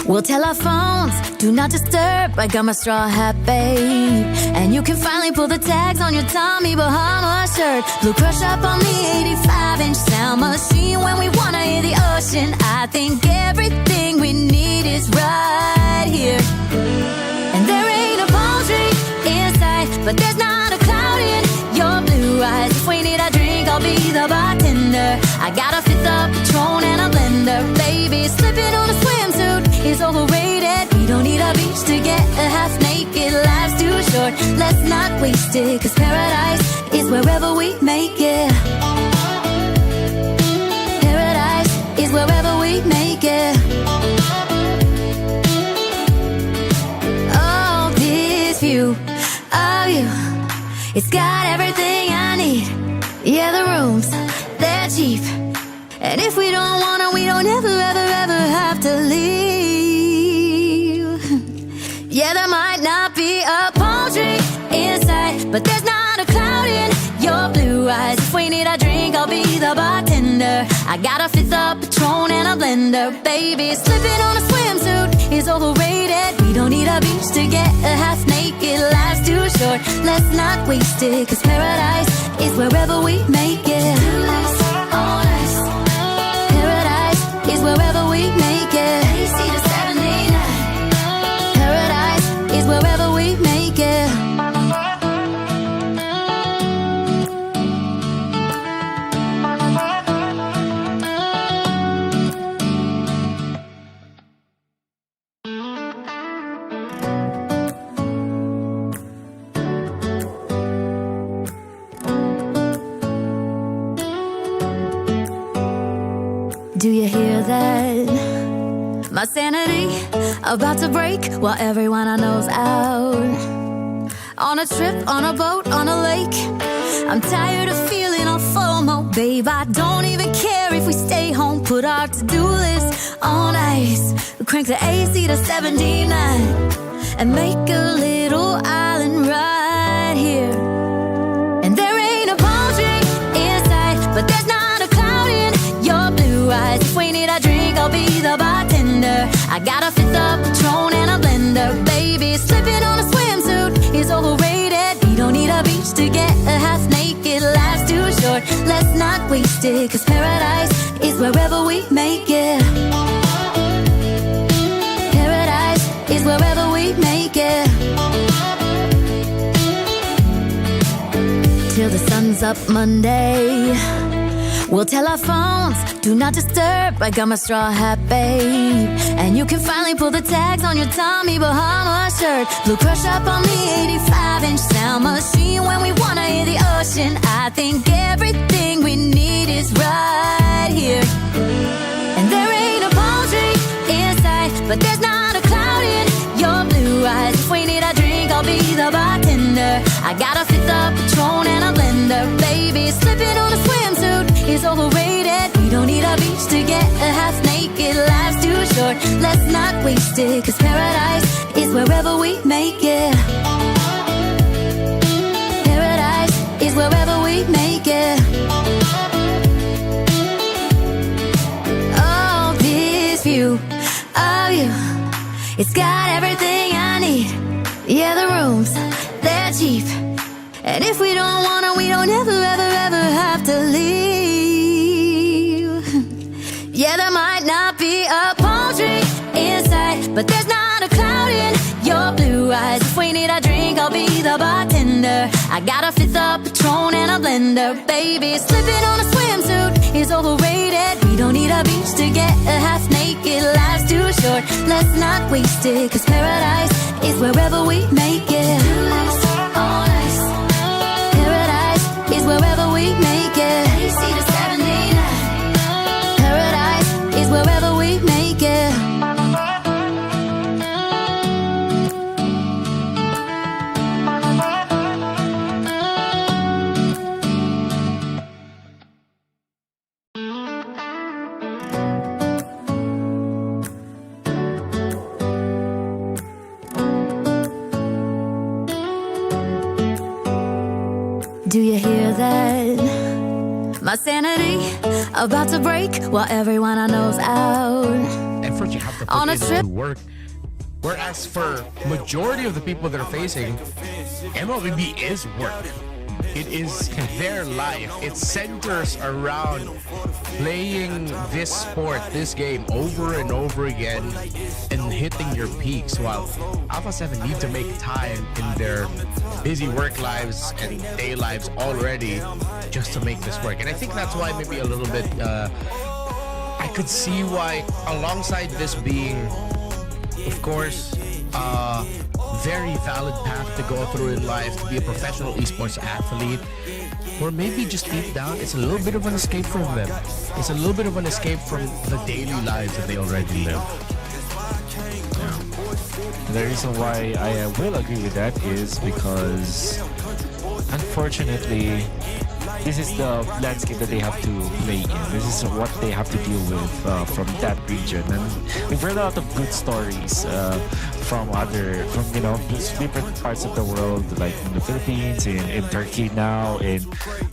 we'll tell our phones, do not disturb. I got my straw hat, babe. And you can finally pull the tags on your Tommy Bahama shirt. Blue crush up on the 85-inch sound machine. When we wanna hear the ocean, I think everything we need is right here. And there ain't a palm tree in sight, but there's not a cloud in your blue eyes. If we need a drink, I'll be the bartender. I got a fifth of Patron and a blender, baby. Slipping on a swimsuit is overrated. We don't need a beach to get a half naked. Life's too short, let's not waste it, 'cause paradise is wherever we make it. Paradise is wherever we make it. Oh, this view of you, it's got everything I need. Yeah, the rooms, they're cheap. And if we don't wanna, we don't ever, ever, ever have to leave. Yeah, there might not be a palm tree in sight, but there's not a cloud in your we need a drink, I'll be the bartender. I got a fifth of Patron and a blender. Baby, slipping on a swimsuit is overrated. We don't need a beach to get a half naked. Life's too short, let's not waste it. Cause paradise is wherever we make it. Paradise is wherever we make it. Paradise is wherever we make it. Do you hear that? My sanity about to break while everyone I know's out. On a trip, on a boat, on a lake. I'm tired of feeling all FOMO, babe. I don't even care if we stay home. Put our to-do list on ice. Crank the AC to 79 and make a little island right here. And there ain't a palm tree in sight, but there's not a cloud in your blue eyes. If we need a drink, I'll be the bartender. I got a fifth of Patron and a blender. Baby, slipping on a swimsuit is overrated. We don't need a beach to get a half naked. Life's too short, let's not waste it. Cause paradise is wherever we make it. Paradise is wherever we make it. Till the sun's up Monday, we'll tell our phones, do not disturb. I got my straw hat, babe. And you can finally pull the tags on your Tommy Bahama shirt. Blue crush up on the 85-inch sound machine. When we wanna hear the ocean, I think everything we need is right here. And there ain't a palm tree in sight, but there's not a cloud in your blue eyes. If we need a drink, I'll be the bartender. I got a fifth of Patron and a blender. Baby, slipping on a swimsuit is overrated. We don't need a beach to get a half naked. Life's too short, let's not waste it. Cause paradise is wherever we make it. Paradise is wherever we make it. Oh, this view of you, it's got everything I need. Yeah, the rooms, they're cheap. And if we don't wanna, we don't ever, ever, ever have to leave. Yeah, there might not be a palm tree in sight, but there's not a cloud in your blue eyes. If we need a drink, I'll be the bartender. I got a fifth of Patron and a blender. Baby, slipping on a swimsuit is overrated. We don't need a beach to get a half naked. Life's too short, let's not waste it. Cause paradise is wherever we make it. Paradise is wherever we make it. Paradise is wherever we make it. Do you hear that? My sanity about to break while everyone I know's out. Effort you have to put On a into trip. work. Whereas for majority of the people that are facing, MLBB is work. It is their life. It centers around playing this sport, this game over and over again and hitting your peaks, while Alpha 7 need to make time in their busy work lives and day lives already just to make this work. And I think that's why maybe a little bit I could see why, alongside this being, of course, very valid path to go through in life, to be a professional esports athlete, or maybe just deep down, it's a little bit of an escape from them. It's a little bit of an escape from the daily lives that they already live. The reason why I will agree with that is because, unfortunately, this is the landscape that they have to play in. This is what they have to deal with from that region. And we've heard a lot of good stories from different parts of the world, like in the Philippines, in Turkey now. In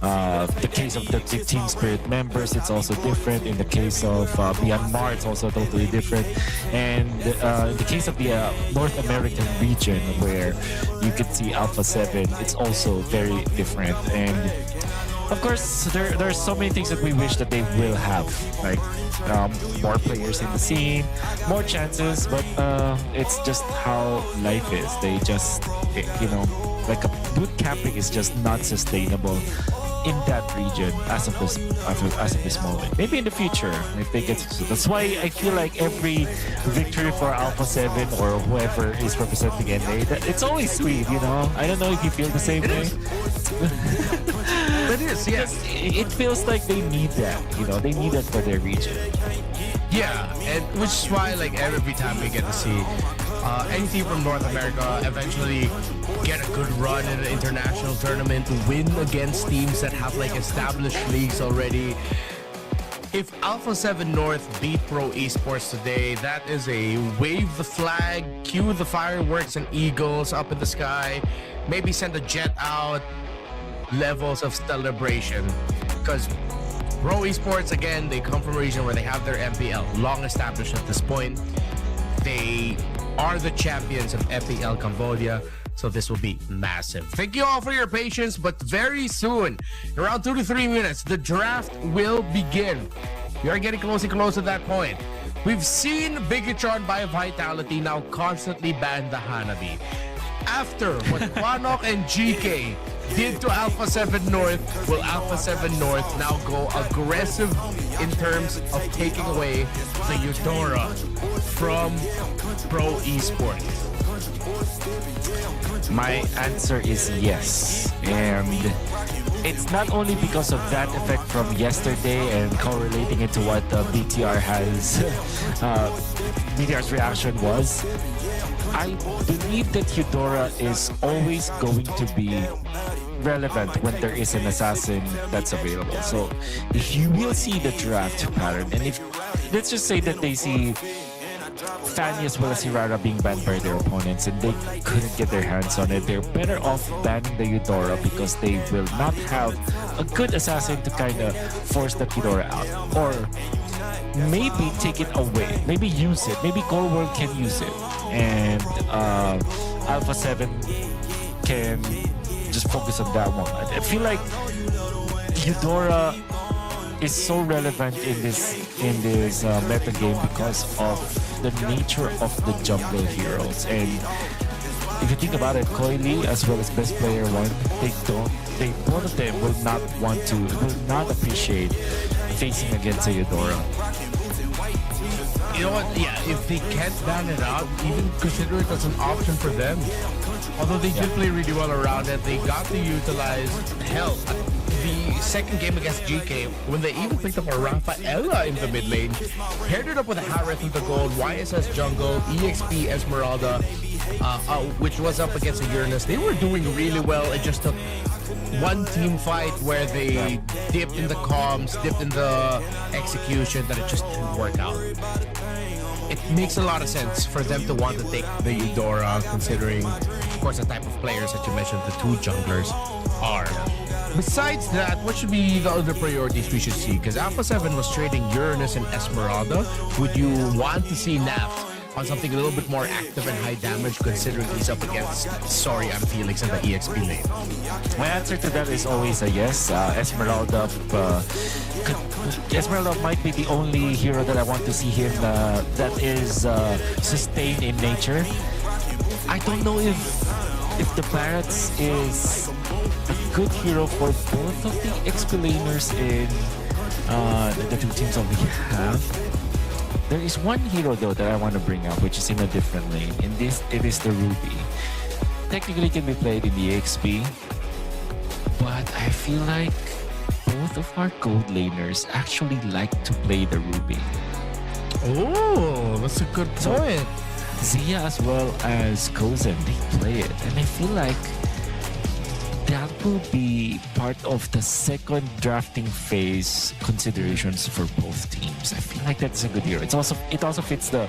the case of the Team Spirit members, it's also different. In the case of Myanmar, it's also totally different. And in the case of the North American region, where you can see Alpha 7, it's also very different. And of course, there are so many things that we wish that they will have, like more players in the scene, more chances, but it's just how life is. They just, like a boot camping is just not sustainable in that region as of this moment. Maybe in the future, if they get to. That's why I feel like every victory for Alpha 7 or whoever is representing NA, it's always sweet, I don't know if you feel the same way. It is, yes. It feels like they need that, they need that for their region. Yeah, and which is why like every time we get to see any team from North America eventually get a good run in an international tournament, to win against teams that have like established leagues already. If Alpha 7 North beat Pro Esports today, that is a wave the flag, cue the fireworks and eagles up in the sky, maybe send a jet out, levels of celebration. Because Pro Esports, again, they come from a region where they have their MPL long established at this point. They are the champions of FPL Cambodia, so this will be massive. Thank you all for your patience, but very soon, around 2 to 3 minutes, the draft will begin. We are getting close and close to that point. We've seen Bigatron by Vitality now constantly ban the Hanabi. After what Kwanok and GK did to Alpha 7 North, will Alpha 7 North now go aggressive in terms of taking away the Eudora from Pro Esports? My answer is yes. And it's not only because of that effect from yesterday and correlating it to what BTR's reaction was. I believe that Eudora is always going to be relevant when there is an assassin that's available. So if you will see the draft pattern, and if let's just say that they see Fanny as well as Hirara being banned by their opponents and they couldn't get their hands on it, they're better off banning the Eudora because they will not have a good assassin to kind of force the Eudora out. Or maybe take it away, maybe use it, maybe Core World can use it, and Alpha 7 can just focus on that one. I feel like Eudora is so relevant in this meta game because of the nature of the jungle heroes. And if you think about it, Coily as well as Best Player 1, both of them will not appreciate facing against a Eudora. You know what? Yeah, if they can't ban it out, even consider it as an option for them. Although they did play really well around it, they got to utilize hell. The second game against GK, when they even picked up a Rafaela in the mid lane, paired it up with a Harith with the gold, YSS jungle, EXP Esmeralda, which was up against a Uranus. They were doing really well. It just took one team fight where they dipped in the comms, dipped in the execution, that it just didn't work out. It makes a lot of sense for them to want to take the Eudora, considering, of course, the type of players that you mentioned the two junglers are. Besides that, what should be the other priorities we should see? Because Alpha 7 was trading Uranus and Esmeralda. Would you want to see Naft on something a little bit more active and high damage, considering he's up against I'm Felix in the EXP lane? My answer to that is always a yes. Esmeralda might be the only hero that I want to see him that is sustained in nature. I don't know if the Barretts is a good hero for both of the XP laners in the two teams that we have. There is one hero though that I want to bring up, which is in a different lane. In this, it is the Ruby. Technically can be played in the XP, but I feel like both of our gold laners actually like to play the Ruby. Oh, that's a good point. Zia as well as Kozen, they play it, and I feel like that will be part of the second drafting phase considerations for both teams. I feel like that's a good hero. It also fits the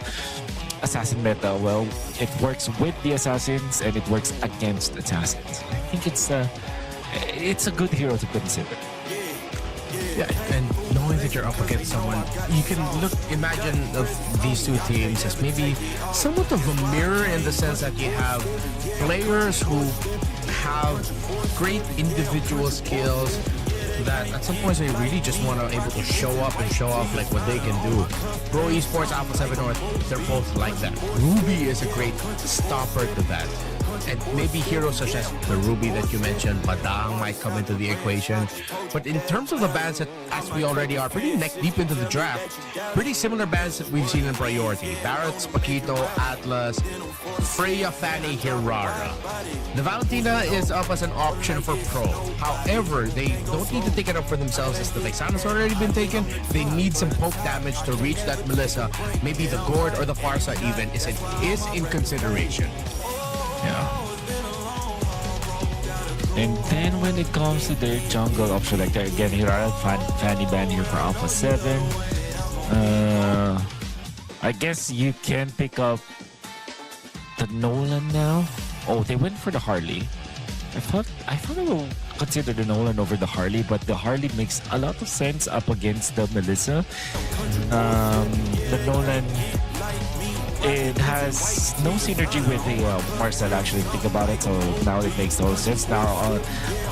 assassin meta well. It works with the assassins and it works against assassins. I think it's a good hero to consider. Yeah, and knowing that you're up against someone, you can imagine of these two teams as maybe somewhat of a mirror in the sense that you have players who have great individual skills that at some points they really just want to able to show up and show off like what they can do. Pro Esports, Alpha 7 North, they're both like that. Ruby is a great stopper to that. And maybe heroes such as the Ruby that you mentioned, Badang might come into the equation. But in terms of the bans that, as we already are pretty neck deep into the draft, pretty similar bans that we've seen in priority. Barrett's, Paquito, Atlas, Freya, Fanny, Hirara. The Valentina is up as an option for Pro. However, they don't need to take it up for themselves as the Vexana's already been taken. They need some poke damage to reach that Melissa. Maybe the Gord or the Farsa even is in consideration. Yeah. And then when it comes to their jungle option, like again, Hirara, Fanny ban here for Alpha 7. I guess you can pick up the Nolan now. Oh, they went for the Harley. I thought I will consider the Nolan over the Harley, but the Harley makes a lot of sense up against the Melissa. The Nolan, it has no synergy with the Marcel, actually, think about it, so now it makes no sense. Now,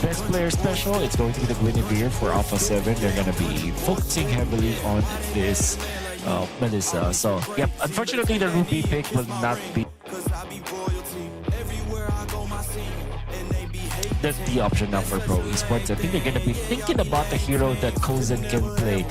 best player special, it's going to be the Guinevere for Alpha 7. They're going to be focusing heavily on this Melissa. So, yep, unfortunately, the Ruby pick will not be the option now for Pro Esports. I think they're going to be thinking about the hero that Kozen can play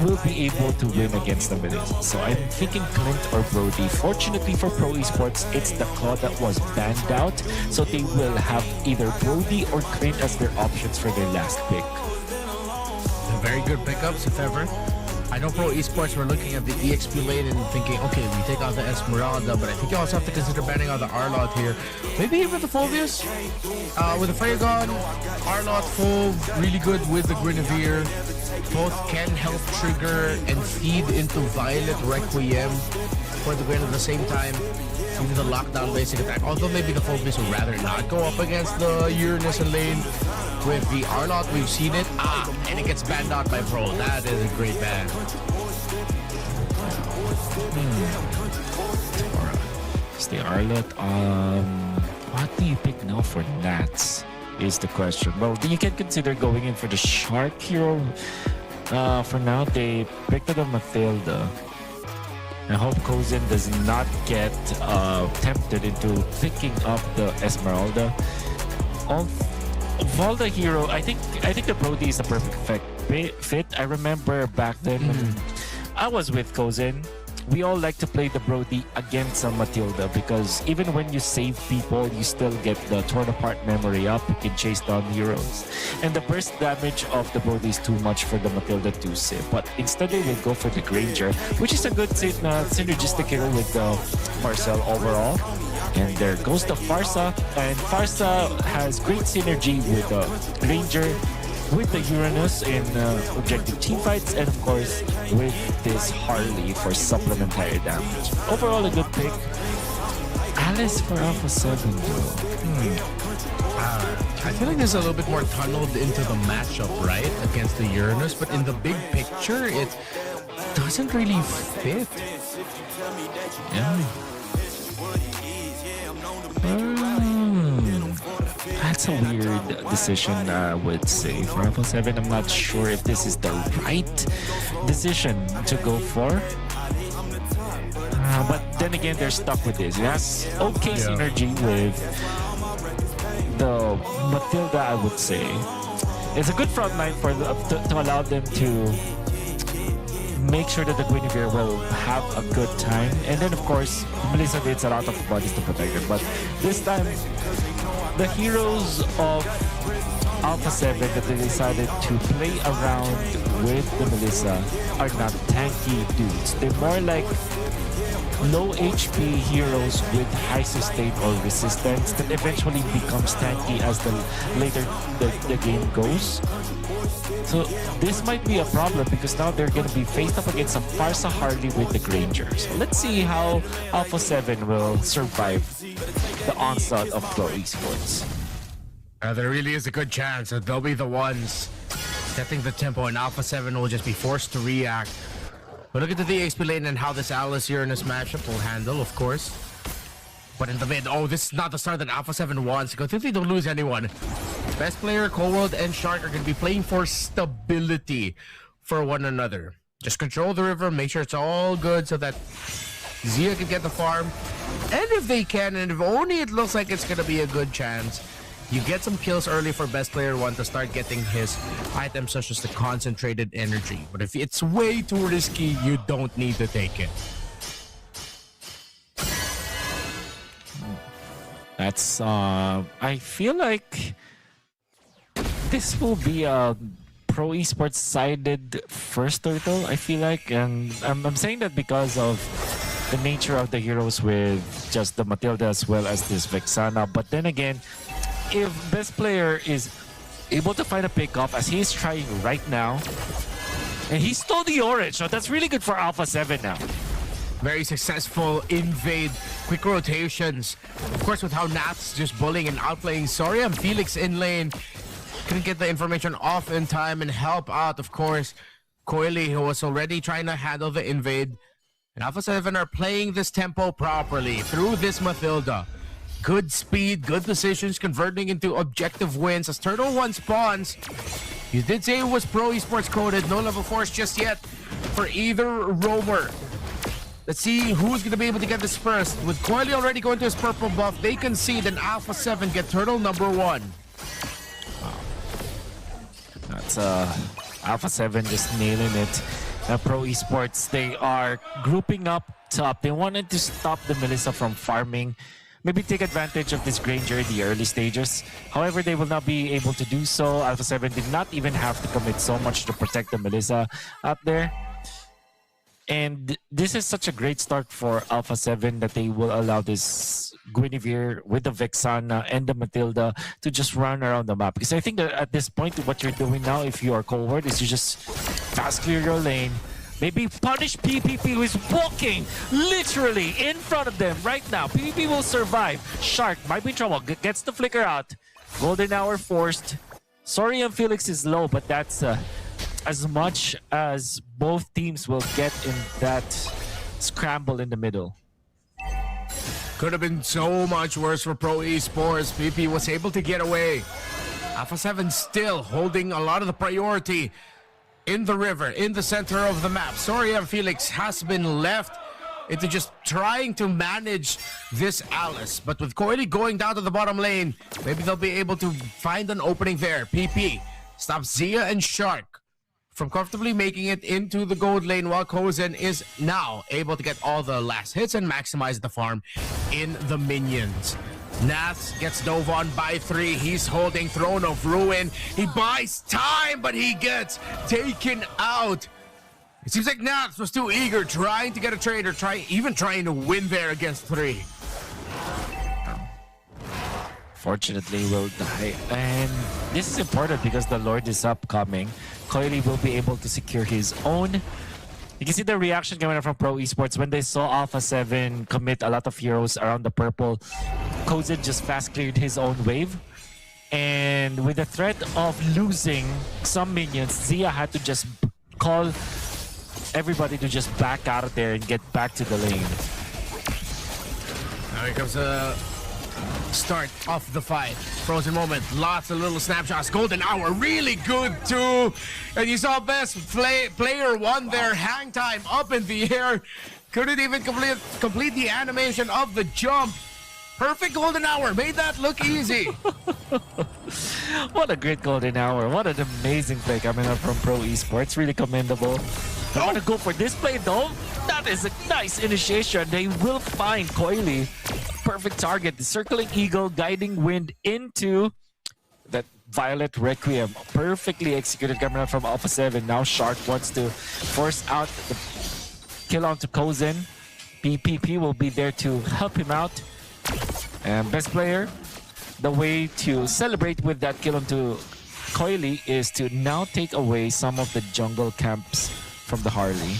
will be able to win against the Melissa. So I'm thinking Clint or Brody. Fortunately for Pro Esports, it's the Claw that was banned out, so they will have either Brody or Clint as their options for their last pick. Very good pickups, if ever. I know Pro Esports were looking at the EXP lane and thinking, okay, we take out the Esmeralda, but I think you also have to consider banning out the Arlot here. Maybe even the Fulvius? With the Freyagon, Arlot, Fulv, really good with the Guinevere. Both can help trigger and feed into Violet Requiem for the Gwen at the same time. Even the lockdown basic attack. Although maybe the Fulvius would rather not go up against the Uranus and lane. With the Arlot, we've seen it. And it gets banned out by Pro. That is a great ban. It's the Arlot. What do you pick now for Nats? Is the question. Well, you can consider going in for the Shark hero. For now, they picked up Mathilda. I hope Kozen does not get tempted into picking up the Esmeralda. Of all the hero, I think the Brody is the perfect fit. I remember back then when I was with Kozen, we all like to play the Brody against Matilda because even when you save people, you still get the torn apart memory up. You can chase down heroes. And the burst damage of the Brody is too much for the Matilda to save. But instead they will go for the Granger, which is a good synergistic hero with the Marcel overall. And there goes the Farsa. And Farsa has great synergy with the Granger, with the Uranus in objective team fights, and of course with this Harley for supplementary damage. Overall, a good pick. Alice for Alpha 7 though. I feel like this is a little bit more tunneled into the matchup, right? Against the Uranus, but in the big picture, it doesn't really fit. Yeah. That's a weird decision, I would say. For Alpha 7, I'm not sure if this is the right decision to go for. But then again, they're stuck with this. It has okay synergy with the Matilda, I would say. It's a good front line for to allow them to make sure that the Guinevere will have a good time. And then, of course, Melissa needs a lot of bodies to protect her. But this time, the heroes of Alpha 7 that they decided to play around with the Melissa are not tanky dudes. They're more like low HP heroes with high sustain or resistance that eventually becomes tanky as the later the game goes. So this might be a problem because now they're going to be faced up against a Farsa Harley with the Granger. So let's see how Alpha 7 will survive the onslaught of Pro Esports. There really is a good chance that they'll be the ones setting the tempo, and Alpha 7 will just be forced to react. But look at the XP lane and how this Alice here in this matchup will handle, of course. But in the mid, oh, this is not the start that Alpha 7 wants. Good thing they don't lose anyone. Best player, Cold and Shark are going to be playing for stability for one another. Just control the river, make sure it's all good so that Zia can get the farm. And if they can, and if only it looks like it's going to be a good chance, you get some kills early for best player 1 to start getting his items such as the concentrated energy. But if it's way too risky, you don't need to take it. That's I feel like this will be a Pro Esports sided first turtle, I feel like, and I'm saying that because of the nature of the heroes with just the Matilda as well as this Vexana. But then again, if best player is able to find a pick-off as he's trying right now, and he stole the orange, so that's really good for Alpha 7 now. Very successful invade, quick rotations. Of course, with how Nat's just bullying and outplaying Soria and Felix in lane. Couldn't get the information off in time and help out, of course, Coily, who was already trying to handle the invade. And Alpha 7 are playing this tempo properly through this Matilda. Good speed, good decisions, converting into objective wins as Turtle 1 spawns. You did say it was Pro Esports coded, no level 4s just yet for either roamer. Let's see who's going to be able to get this first. With Coily already going to his purple buff, they concede and Alpha 7 get Turtle number 1. That's Alpha 7 just nailing it. Pro Esports, they are grouping up top. They wanted to stop the Melissa from farming. Maybe take advantage of this Granger in the early stages. However, they will not be able to do so. Alpha 7 did not even have to commit so much to protect the Melissa up there. And this is such a great start for Alpha 7 that they will allow this Guinevere with the Vexana and the Matilda to just run around the map. Because I think that at this point, what you're doing now, if you are cohort, is you just fast clear your lane. Maybe punish PPP who is walking literally in front of them right now. PPP will survive. Shark might be in trouble. Gets the flicker out. Golden hour forced. Sorry, Felix is low, but that's as much as both teams will get in that scramble in the middle. Could have been so much worse for Pro Esports. PP was able to get away. Alpha 7 still holding a lot of the priority in the river, in the center of the map. Soria and Felix has been left into just trying to manage this Alice. But with Coily going down to the bottom lane, maybe they'll be able to find an opening there. PP stops Zia and Shark from comfortably making it into the gold lane, while Kozen is now able to get all the last hits and maximize the farm in the minions. Nats gets dove on by 3. He's holding Throne of Ruin. He buys time, but he gets taken out. It seems like Nats was too eager, trying to get a trade or even trying to win there against 3. Fortunately, will die. And this is important because the Lord is upcoming. Coily will be able to secure his own. You can see the reaction coming from Pro Esports when they saw Alpha 7 commit a lot of heroes around the purple. Kozen just fast cleared his own wave. And with the threat of losing some minions, Zia had to just call everybody to just back out of there and get back to the lane. Now here comes a start of the fight. Frozen moment, lots of little snapshots. Golden hour, really good too. And you saw best player 1 there, hang time up in the air. Couldn't even complete the animation of the jump. Perfect golden hour, made that look easy. What a great golden hour. What an amazing play coming up from Pro Esports. Really commendable. I want to go for this play though. That is a nice initiation. They will find Coily. Perfect target. The circling eagle, guiding wind into that Violet Requiem. Perfectly executed coming out from Alpha 7. Now Shark wants to force out the kill onto Kozen. PPP will be there to help him out. And best player, the way to celebrate with that kill onto Coily is to now take away some of the jungle camps from the Harley.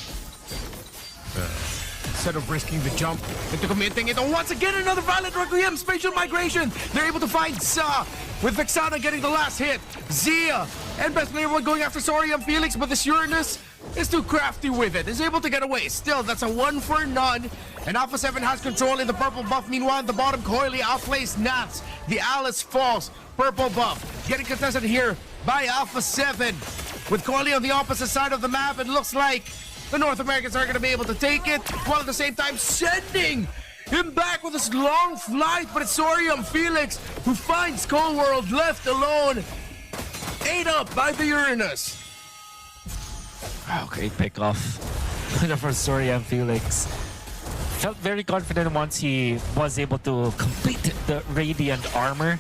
Instead of risking the jump into committing it, once again another Violet Requiem spatial migration. They're able to find Sa with Vexana getting the last hit. Zia and best player one going after Sorium Felix, but this Uranus is too crafty with it. Is able to get away. Still, that's a 1 for none. And Alpha 7 has control in the purple buff. Meanwhile, at the bottom, Coily outplays Nats. The Alice falls. Purple buff getting contested here by Alpha 7. With Coily on the opposite side of the map, it looks like the North Americans are going to be able to take it, while at the same time sending him back with this long flight. But it's Sorium Felix who finds Cold World left alone. 8 up by the Uranus. Wow, great pick off for Sorium Felix. Felt very confident once he was able to complete the Radiant Armor,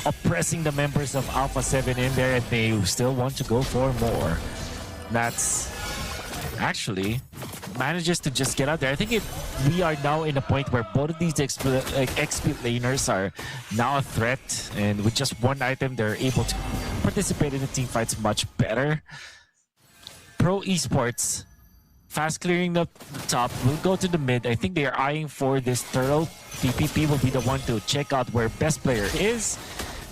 oppressing the members of Alpha 7 in there, and they still want to go for more. That's actually manages to just get out there. I think we are now in a point where both of these XP laners are now a threat, and with just one item, they're able to participate in the team fights much better. Pro Esports, fast clearing the top, will go to the mid. I think they are eyeing for this turtle. PPP will be the one to check out where best player is,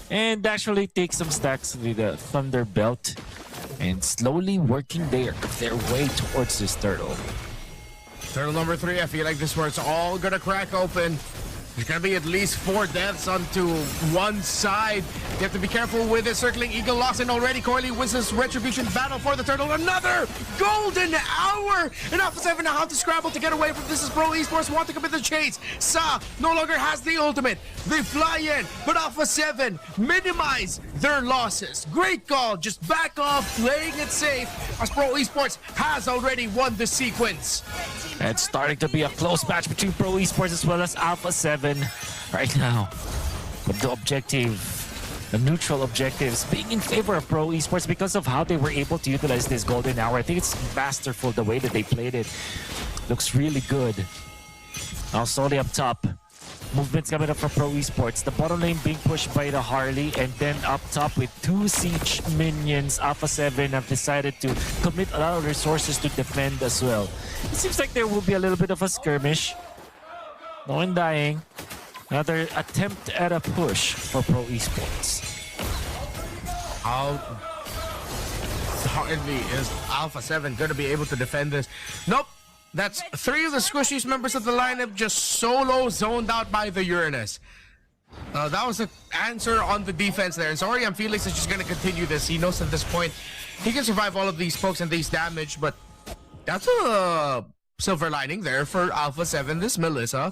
and actually take some stacks with the Thunder Belt, and slowly working their way towards this turtle. Turtle number 3, I feel like this is where it's all gonna crack open. There's gonna be at least 4 deaths onto one side. You have to be careful with it. Circling Eagle locks in already. Coily wins this retribution battle for the turtle. Another golden hour! And Alpha 7 now have to scramble to get away from this. Is Pro Esports want to commit the chase. Sa no longer has the ultimate. They fly in, but Alpha 7 minimize their losses. Great call, just back off, playing it safe, as Pro Esports has already won the sequence. And it's starting to be a close match between Pro Esports as well as Alpha 7 right now. But the objective, the neutral objectives, being in favor of Pro Esports because of how they were able to utilize this golden hour. I think it's masterful the way that they played it. Looks really good. Now slowly up top. Movements coming up from Pro Esports. The bottom lane being pushed by the Harley, and then up top with 2 siege minions, Alpha 7 have decided to commit a lot of resources to defend as well. It seems like there will be a little bit of a skirmish. No one dying. Another attempt at a push for Pro Esports. How hardly is Alpha 7 going to be able to defend this? Nope. That's 3 of the Squishies members of the lineup just solo zoned out by the Uranus. That was the answer on the defense there. And Sorium Felix is just going to continue this. He knows at this point he can survive all of these pokes and these damage, but that's a silver lining there for Alpha 7. This Melissa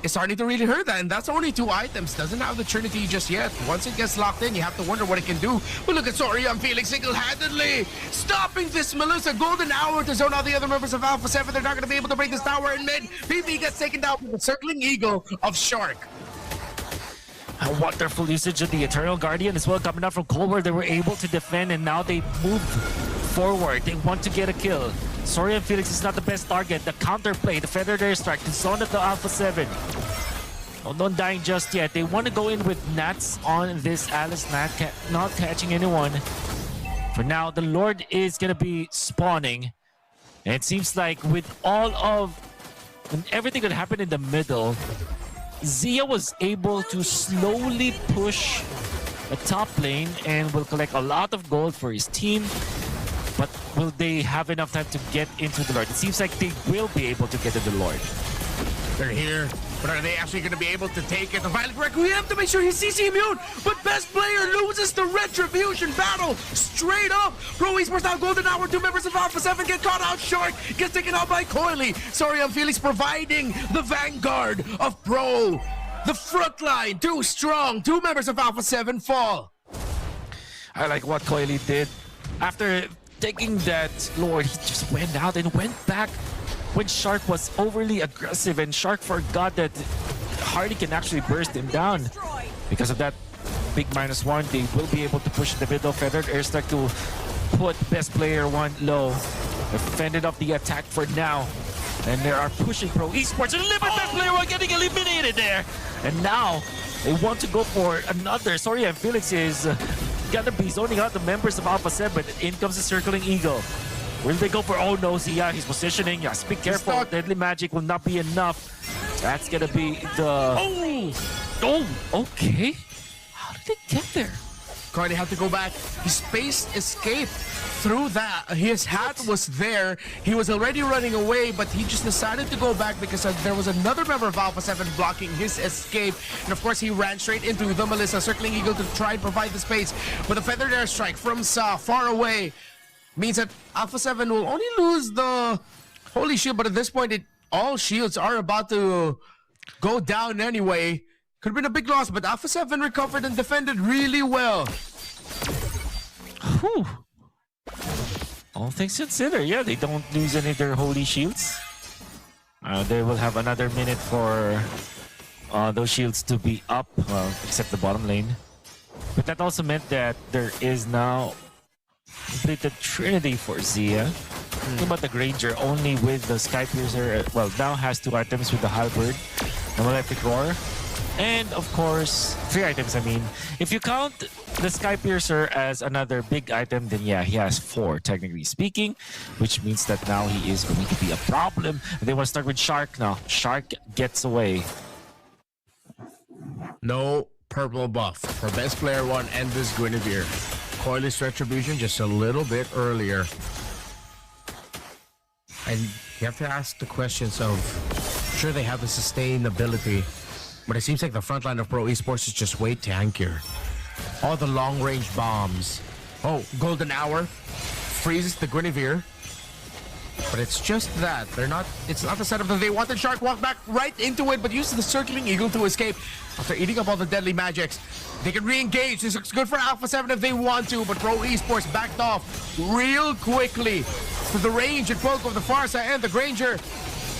is starting to really hurt that, and that's only 2 items. Doesn't have the Trinity just yet. Once it gets locked in, you have to wonder what it can do. But look at Sorium Felix single-handedly stopping this Melissa. Golden hour to zone out the other members of Alpha 7. They're not going to be able to break this tower in mid. PP gets taken down with the circling eagle of Shark. A wonderful usage of the Eternal Guardian as well coming out from Colbert. They were able to defend, and now they move forward. They want to get a kill. Sorium Felix is not the best target. The counterplay, the Feathered Airstrike, the zone at the Alpha 7. Oh, not dying just yet. They want to go in with Nats on this Alice, not catching anyone. For now, the Lord is going to be spawning. And it seems like with all of everything that happened in the middle, Zia was able to slowly push the top lane and will collect a lot of gold for his team. But will they have enough time to get into the Lord? It seems like they will be able to get to the Lord. They're here, but are they actually going to be able to take it? The Violet Requiem to make sure he's CC immune, but best player loses the retribution battle straight up. Pro Esports now golden hour. 2 members of Alpha 7 get caught out short, gets taken out by Coily. Sorium Felix providing the vanguard of Pro. The front line too strong. 2 members of Alpha 7 fall. I like what Coily did. After taking that Lord, he just went out and went back when Shark was overly aggressive, and Shark forgot that Hardy can actually burst him down. Because of that, big -1. They will be able to push in the middle. Feathered Airstrike to put best player 1 low. They've fended off the attack for now. And they are pushing Pro Esports. And best player 1 getting eliminated there. And now they want to go for another. Sorry, and Felix is gonna be zoning out the members of Alpha 7. In comes the circling eagle. Will they go for, oh no, Zia, he's positioning. Yes, be careful. Deadly magic will not be enough. That's gonna be the... Oh, okay. How did they get there? Cardi had to go back. He spaced escape through that. His hat was there. He was already running away, but he just decided to go back because there was another member of Alpha 7 blocking his escape. And of course, he ran straight into the Melissa, circling eagle to try and provide the space. But the feathered airstrike from Sa far away means that Alpha 7 will only lose the Holy Shield, but at this point, all shields are about to go down anyway. Could have been a big loss, but Alpha 7 recovered and defended really well. Whew. All things considered, yeah, they don't lose any of their Holy Shields. They will have another minute for those shields to be up, except the bottom lane. But that also meant that there is now completed Trinity for Zia. Think about the Granger only with the Sky Piercer. Well, now has 2 items with the Halberd, the Malefic Roar, and of course 3 items. I mean, if you count the Sky Piercer as another big item, then yeah, he has 4 technically speaking, which means that now he is going to be a problem. They want to start with Shark now. Shark gets away. No purple buff for best player 1 and this Guinevere. Coil's retribution just a little bit earlier. And you have to ask the questions of, sure, they have the sustainability, but it seems like the front line of Pro Esports is just way tankier. All the long-range bombs. Oh, Golden Hour freezes the Guinevere. But it's just that. It's not the setup that they wanted. Shark walked back right into it, but used the circling eagle to escape. After eating up all the deadly magics, they can re-engage. This looks good for Alpha 7 if they want to, but Pro Esports backed off real quickly to the range and poke of the Farsa and the Granger.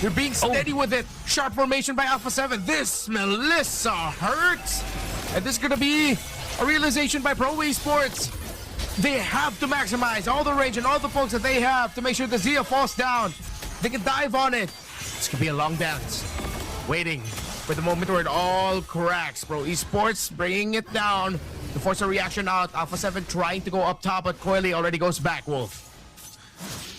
They're being steady with it. Sharp formation by Alpha 7. This Melissa hurts. And this is going to be a realization by Pro Esports. They have to maximize all the range and all the pokes that they have to make sure the Zia falls down. They can dive on it. This could be a long dance. Waiting for the moment where it all cracks. Pro Esports bringing it down to force a reaction out. Alpha 7 trying to go up top, but Coily already goes back, Wolf.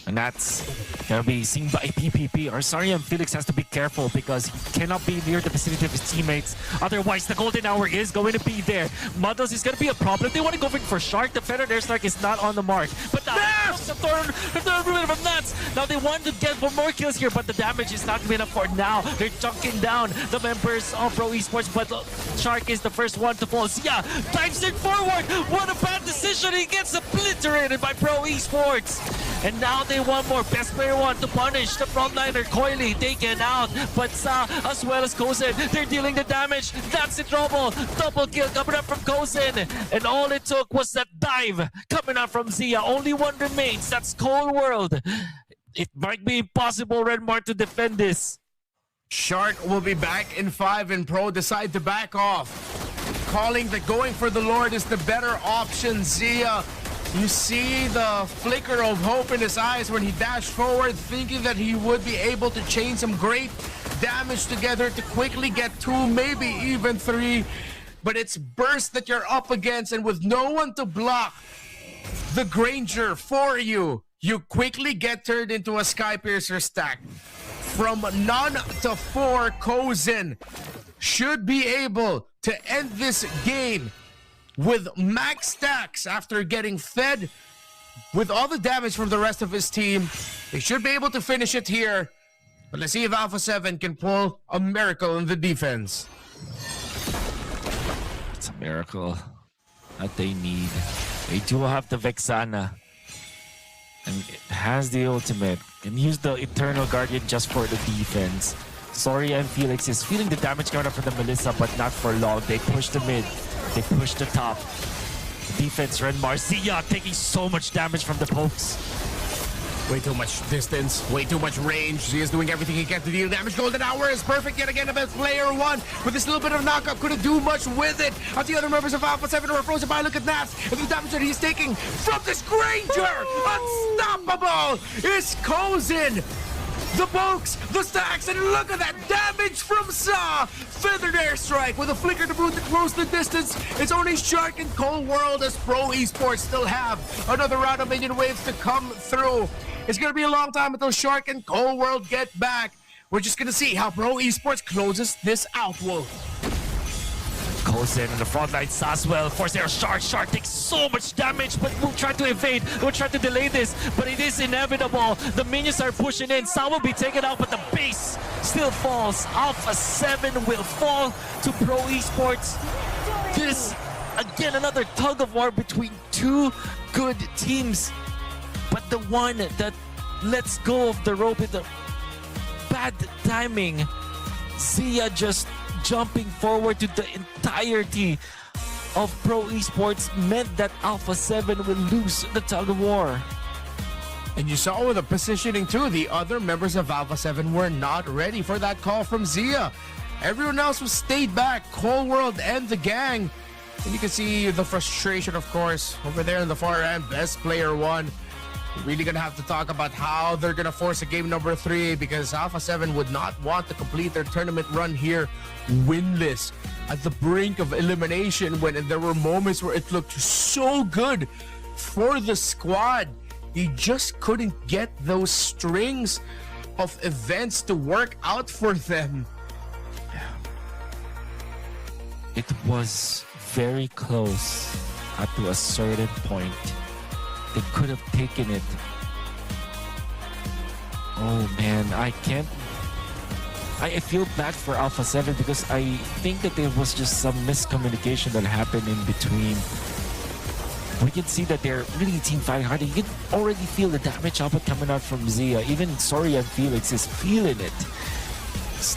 And that's gonna be seen by PPP. Arsarian Felix has to be careful because he cannot be near the vicinity of his teammates. Otherwise, the Golden Hour is going to be there. Muddles is gonna be a problem. They want to go for Shark. The Feathered Airstrike is not on the mark. But now, now they want to get for more kills here, but the damage is not enough for now. They're chunking down the members of Pro Esports, but Shark is the first one to fall. Zia dives it forward. What a bad decision. He gets obliterated by Pro Esports. And now they want more. Best player 1 to punish the frontliner. Coily taken out, but Sa as well as Kozen, they're dealing the damage. That's the trouble. Double kill coming up from Kozen. And all it took was that dive coming out from Zia. Only one remains. That's Cold World. It might be impossible, Redmark, to defend this. Shark will be back in 5 and Pro decide to back off. Calling that going for the Lord is the better option. Zia, you see the flicker of hope in his eyes when he dashed forward, thinking that he would be able to chain some great damage together to quickly get 2, maybe even 3. But it's burst that you're up against, and with no one to block the Granger for you, you quickly get turned into a Sky Piercer stack. From none to 4, Kozen should be able to end this game with max stacks after getting fed with all the damage from the rest of his team. They should be able to finish it here. But let's see if Alpha 7 can pull a miracle in the defense. It's a miracle that they need. They do have the Vexana. And it has the ultimate. Can use the Eternal Guardian just for the defense. Sorry, and Felix is feeling the damage coming up from the Melissa, but not for long. They push the mid. They push the top. Defense, Renmar. Zia taking so much damage from the pokes. Way too much distance, way too much range. Zia is doing everything he can to deal damage. Golden Hour is perfect yet again. The best player one with this little bit of knockup couldn't do much with it. As the other members of Alpha 7 were frozen by. Look at Nats and the damage that he's taking from this Granger. Unstoppable is Kozin. The pokes, the stacks, and look at that damage from Sa! Feathered airstrike with a flicker to boot to close the distance. It's only Shark and Cold World as Pro Esports still have another round of minion waves to come through. It's gonna be a long time until Shark and Cold World get back. We're just gonna see how Pro Esports closes this out, Wolf. Goes in the front line, Saswell, force air Shark. Shark takes so much damage, but we'll try to evade. We'll try to delay this, but it is inevitable. The minions are pushing in. Sa will be taken out, but the base still falls. Alpha 7 will fall to Pro Esports. This, again, another tug of war between two good teams. But the one that lets go of the rope with the bad timing, Zia just jumping forward to the entirety of Pro Esports meant that Alpha 7 will lose the tug of war. And you saw with the positioning too, the other members of Alpha 7 were not ready for that call from Zia. Everyone else was stayed back, Cold World and the gang. And you can see the frustration, of course, over there in the far end, best player one. Really gonna have to talk about how they're gonna force a game number 3 because Alpha 7 would not want to complete their tournament run here winless at the brink of elimination when there were moments where it looked so good for the squad. He just couldn't get those strings of events to work out for them. It was very close up to a certain point. They could have taken it. Oh man, I feel bad for Alpha 7 because I think that there was just some miscommunication that happened in between. We can see that they're really team fighting hard. You can already feel the damage output coming out from Zia. Even Sorry and Felix is feeling it.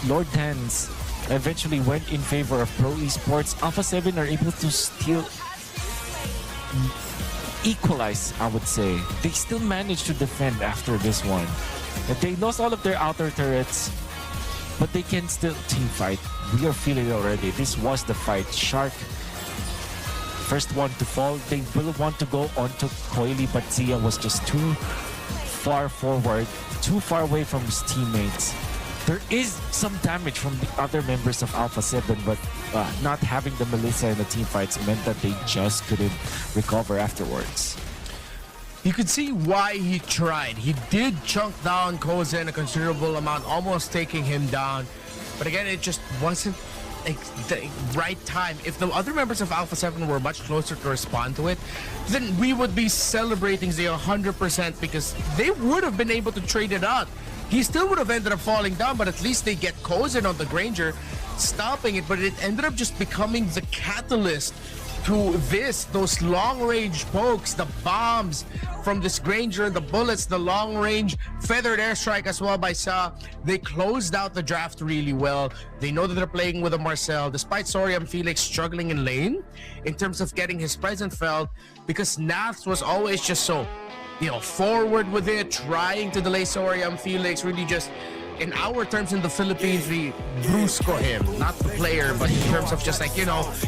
Lord Tans eventually went in favor of Pro Esports. Alpha 7 are able to still equalize, I would say. They still managed to defend after this one. They lost all of their outer turrets, but they can still team fight. We are feeling it already. This was the fight. Shark, first one to fall. They will want to go on to Coily, but Zia was just too far forward, too far away from his teammates. There is some damage from the other members of Alpha 7, but not having the Melissa in the team fights meant that they just couldn't recover afterwards. You could see why he tried. He did chunk down Kozin a considerable amount, almost taking him down. But again, it just wasn't like the right time. If the other members of Alpha 7 were much closer to respond to it, then we would be celebrating Zia 100% because they would have been able to trade it out. He still would have ended up falling down, but at least they get Kozin on the Granger, stopping it. But it ended up just becoming the catalyst to those long-range pokes, the bombs from this Granger, the bullets, the long-range feathered airstrike as well by Sa. They closed out the draft really well. They know that they're playing with a Marcel, despite Soriam Felix struggling in lane in terms of getting his presence felt, because Nath was always just so, forward with it, trying to delay Soriam Felix, really just, in our terms in the Philippines, we brusco him, not the player, but in terms of just like,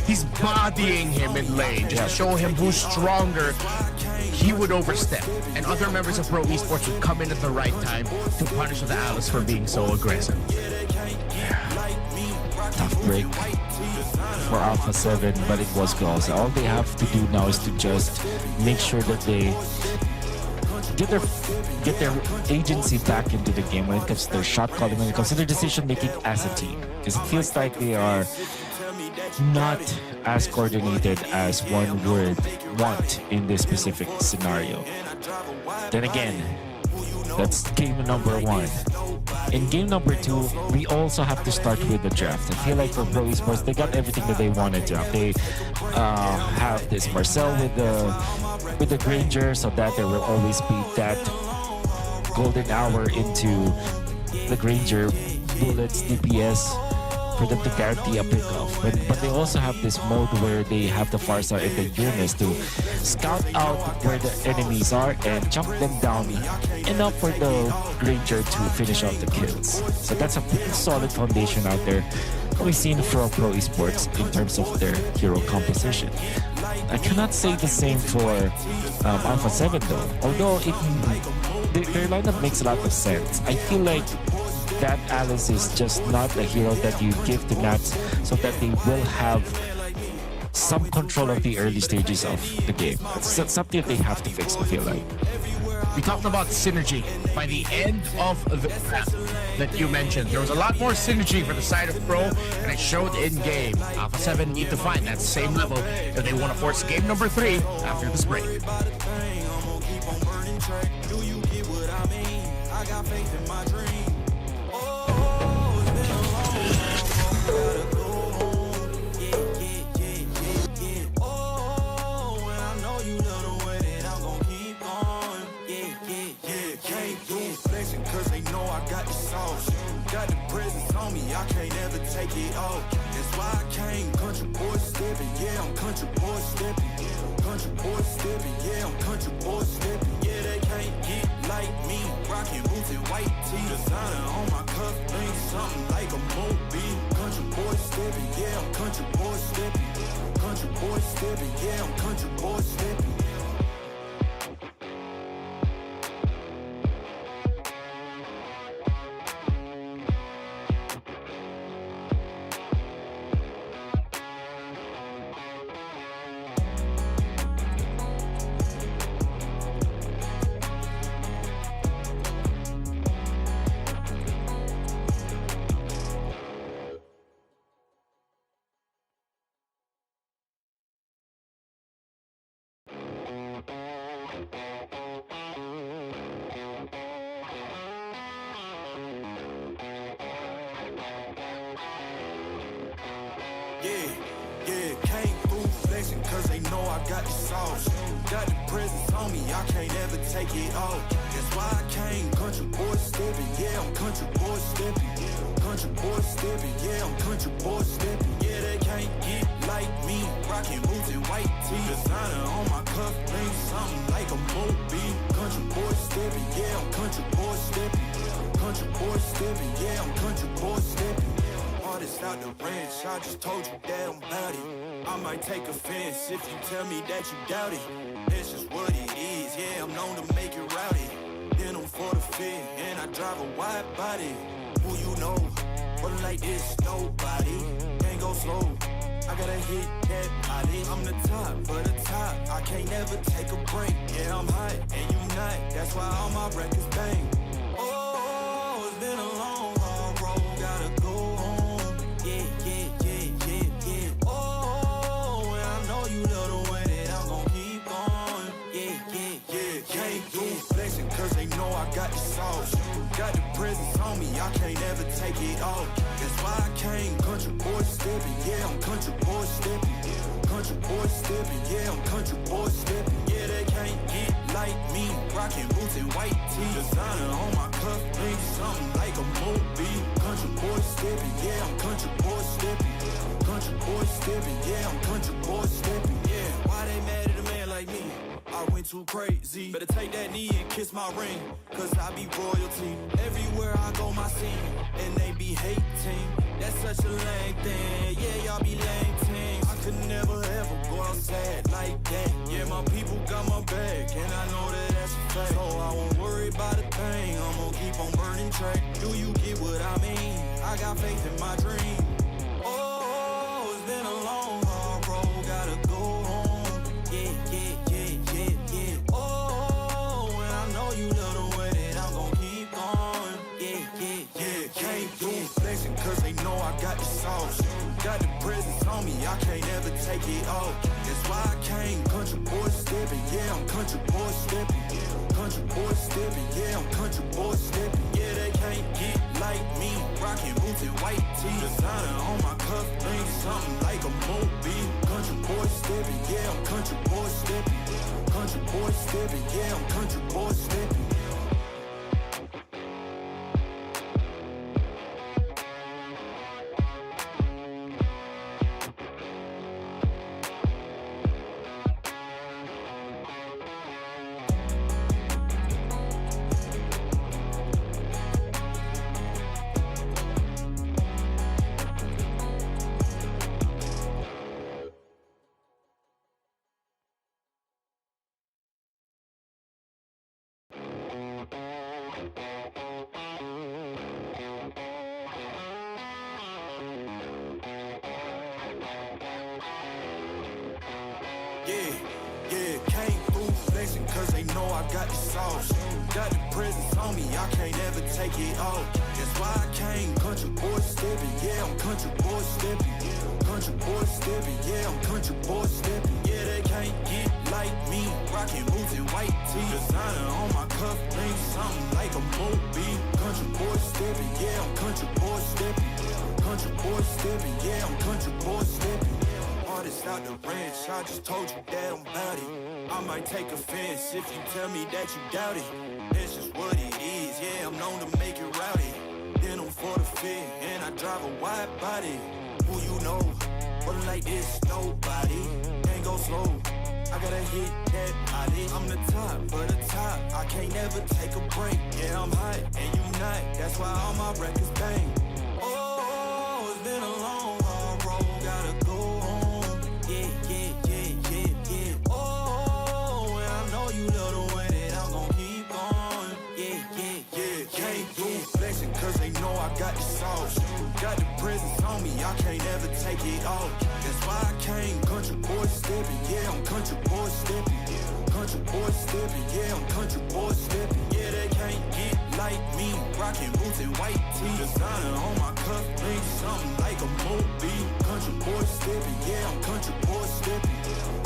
he's bodying him in lane, just to show him who's stronger. He would overstep, and other members of Pro Esports would come in at the right time to punish the Alice for being so aggressive. Tough break for Alpha 7, but it was close. All they have to do now is to just make sure that they get their agency back into the game when it comes to their shot calling, when it comes to their decision making as a team, because it feels like they are not as coordinated as one would want in this specific scenario. Then again, that's game number 1. In game number 2, we also have to start with the draft. I feel like for Pro Esports, they got everything that they wanted to have. They have this Marcel with the Granger, so that there will always be that golden hour into the Granger bullets, DPS, for them to guarantee a pickoff. But they also have this mode where they have the Farsa and the Eunice to scout out where the enemies are and jump them down enough for the Ranger to finish off the kills. So that's a pretty solid foundation out there we've seen from Pro Esports in terms of their hero composition. I cannot say the same for Alpha 7 though, although their lineup makes a lot of sense. I feel like that Alice is just not a hero that you give to Nats so that they will have some control of the early stages of the game. It's something that they have to fix, I feel like. We talked about synergy. By the end of the map that you mentioned, there was a lot more synergy for the side of Pro, and it showed in game. Alpha 7 need to find that same level if they want to force game number 3 after this break. Cause they know I got the sauce. Got the presence on me, I can't ever take it off. That's why I came country boy stepping. Yeah, I'm country boy stepping. Country boy stepping. Yeah, I'm country boy stepping. Yeah, they can't get like me. Rocking boots and white tee. Designer on my cuff, ain't something like a movie. Country boy stepping. Yeah, I'm country boy stepping. Country boy stepping. Yeah, I'm country boy stepping. Yeah, came through flexing cause they know I got the sauce. Got the presence on me, I can't ever take it off. That's why I came country boy stepping. Yeah, I'm country boy stepping. Country boy stepping. Yeah, I'm country boy stepping. Yeah, they can't get like me. Rocking boots and white tee. Designer on my cuff, ain't something like a movie. Country boy stepping. Yeah, I'm country boy stepping. Country boy stepping. Yeah, I'm country boy stepping. Artist out the ranch, I just told you that I'm about it. I might take offense if you tell me that you doubt it. That's just what it is, yeah, I'm known to make it rowdy. Then I'm for the fit, and I drive a wide body. Who you know, but like this, nobody. Can't go slow, I gotta hit that body. I'm the top for the top, I can't never take a break. Yeah, I'm hot, and you not, that's why all my records bang. Oh, it's been a long, hard road, gotta go home. Cause they know I got the sauce. Got the presence on me, I can't ever take it off. That's why I came country boy stepping. Yeah, I'm country boy stepping. Country boy stepping. Yeah, I'm country boy stepping. Yeah, they can't get like me. Rocking boots and white tee. Designer on my cuff, ain't something like a movie. Country boy stepping. Yeah, I'm country boy stepping. Country boy stepping. Yeah, I'm country boy stepping. Yeah, why they mad at a man like me? I went too crazy. Better take that knee and kiss my ring, cause I be royalty. Everywhere I go, my scene, and they be hating. That's such a lame thing. Yeah, y'all be lame things. I could never ever go outside like that. Yeah, my people got my back, and I know that that's a fact. So I won't worry about a thing. I'm gonna keep on burning track. Do you get what I mean? I got faith in my dream. Oh, it's been a long, hard road. Gotta go home. Yeah. Cause they know I got the sauce. Got the presence on me, I can't ever take it off. That's why I came country boy stepping. Yeah, I'm country boy stepping. Country boy stepping. Yeah, I'm country boy stepping. Yeah, they can't get like me. Rocking boots and white tee. Designer on my cuff, ain't something like a movie. Country boy stepping. Yeah, I'm country boy stepping. Country boy stepping. Yeah, I'm country boy stepping. Got the presence on me, I can't ever take it off. That's why I came country boy stepping. Yeah, I'm country boy stepping. Country boy stepping. Yeah, I'm country boy stepping. Yeah, they can't get like me. Rocking boots and white tee. Designer on my cuff link, something like a movie. Country boy stepping. Yeah, I'm country boy stepping. Country boy stepping. Yeah, I'm country boy stepping. Artist out the ranch, I just told you that I'm about it. I might take offense if you tell me that you doubt it. That's just what it is, yeah, I'm known to make it rowdy. Then I'm for the fit, and I drive a wide body. Who you know, but like this, nobody. Can't go slow, I gotta hit that body. I'm the top, for the top, I can't never take a break. Yeah, I'm hot, and you not, that's why all my records bang. Oh, it's been a long, hard road, gotta go home. Yeah, yeah, yeah, yeah, yeah. Oh, and I know you love the way that I'm gon' keep on. Yeah, yeah, yeah, can't do flexing cause they know I got the sauce. Got the presence on me, I can't ever take it off. That's why I came country boy stepping. Yeah, I'm country boy stepping. Country boy stepping. Yeah, I'm country boy stepping. Yeah, they can't get like me. Rocking boots and white tee. Designer on my cuff link, something like a movie. Country boy stepping. Yeah, I'm country boy stepping.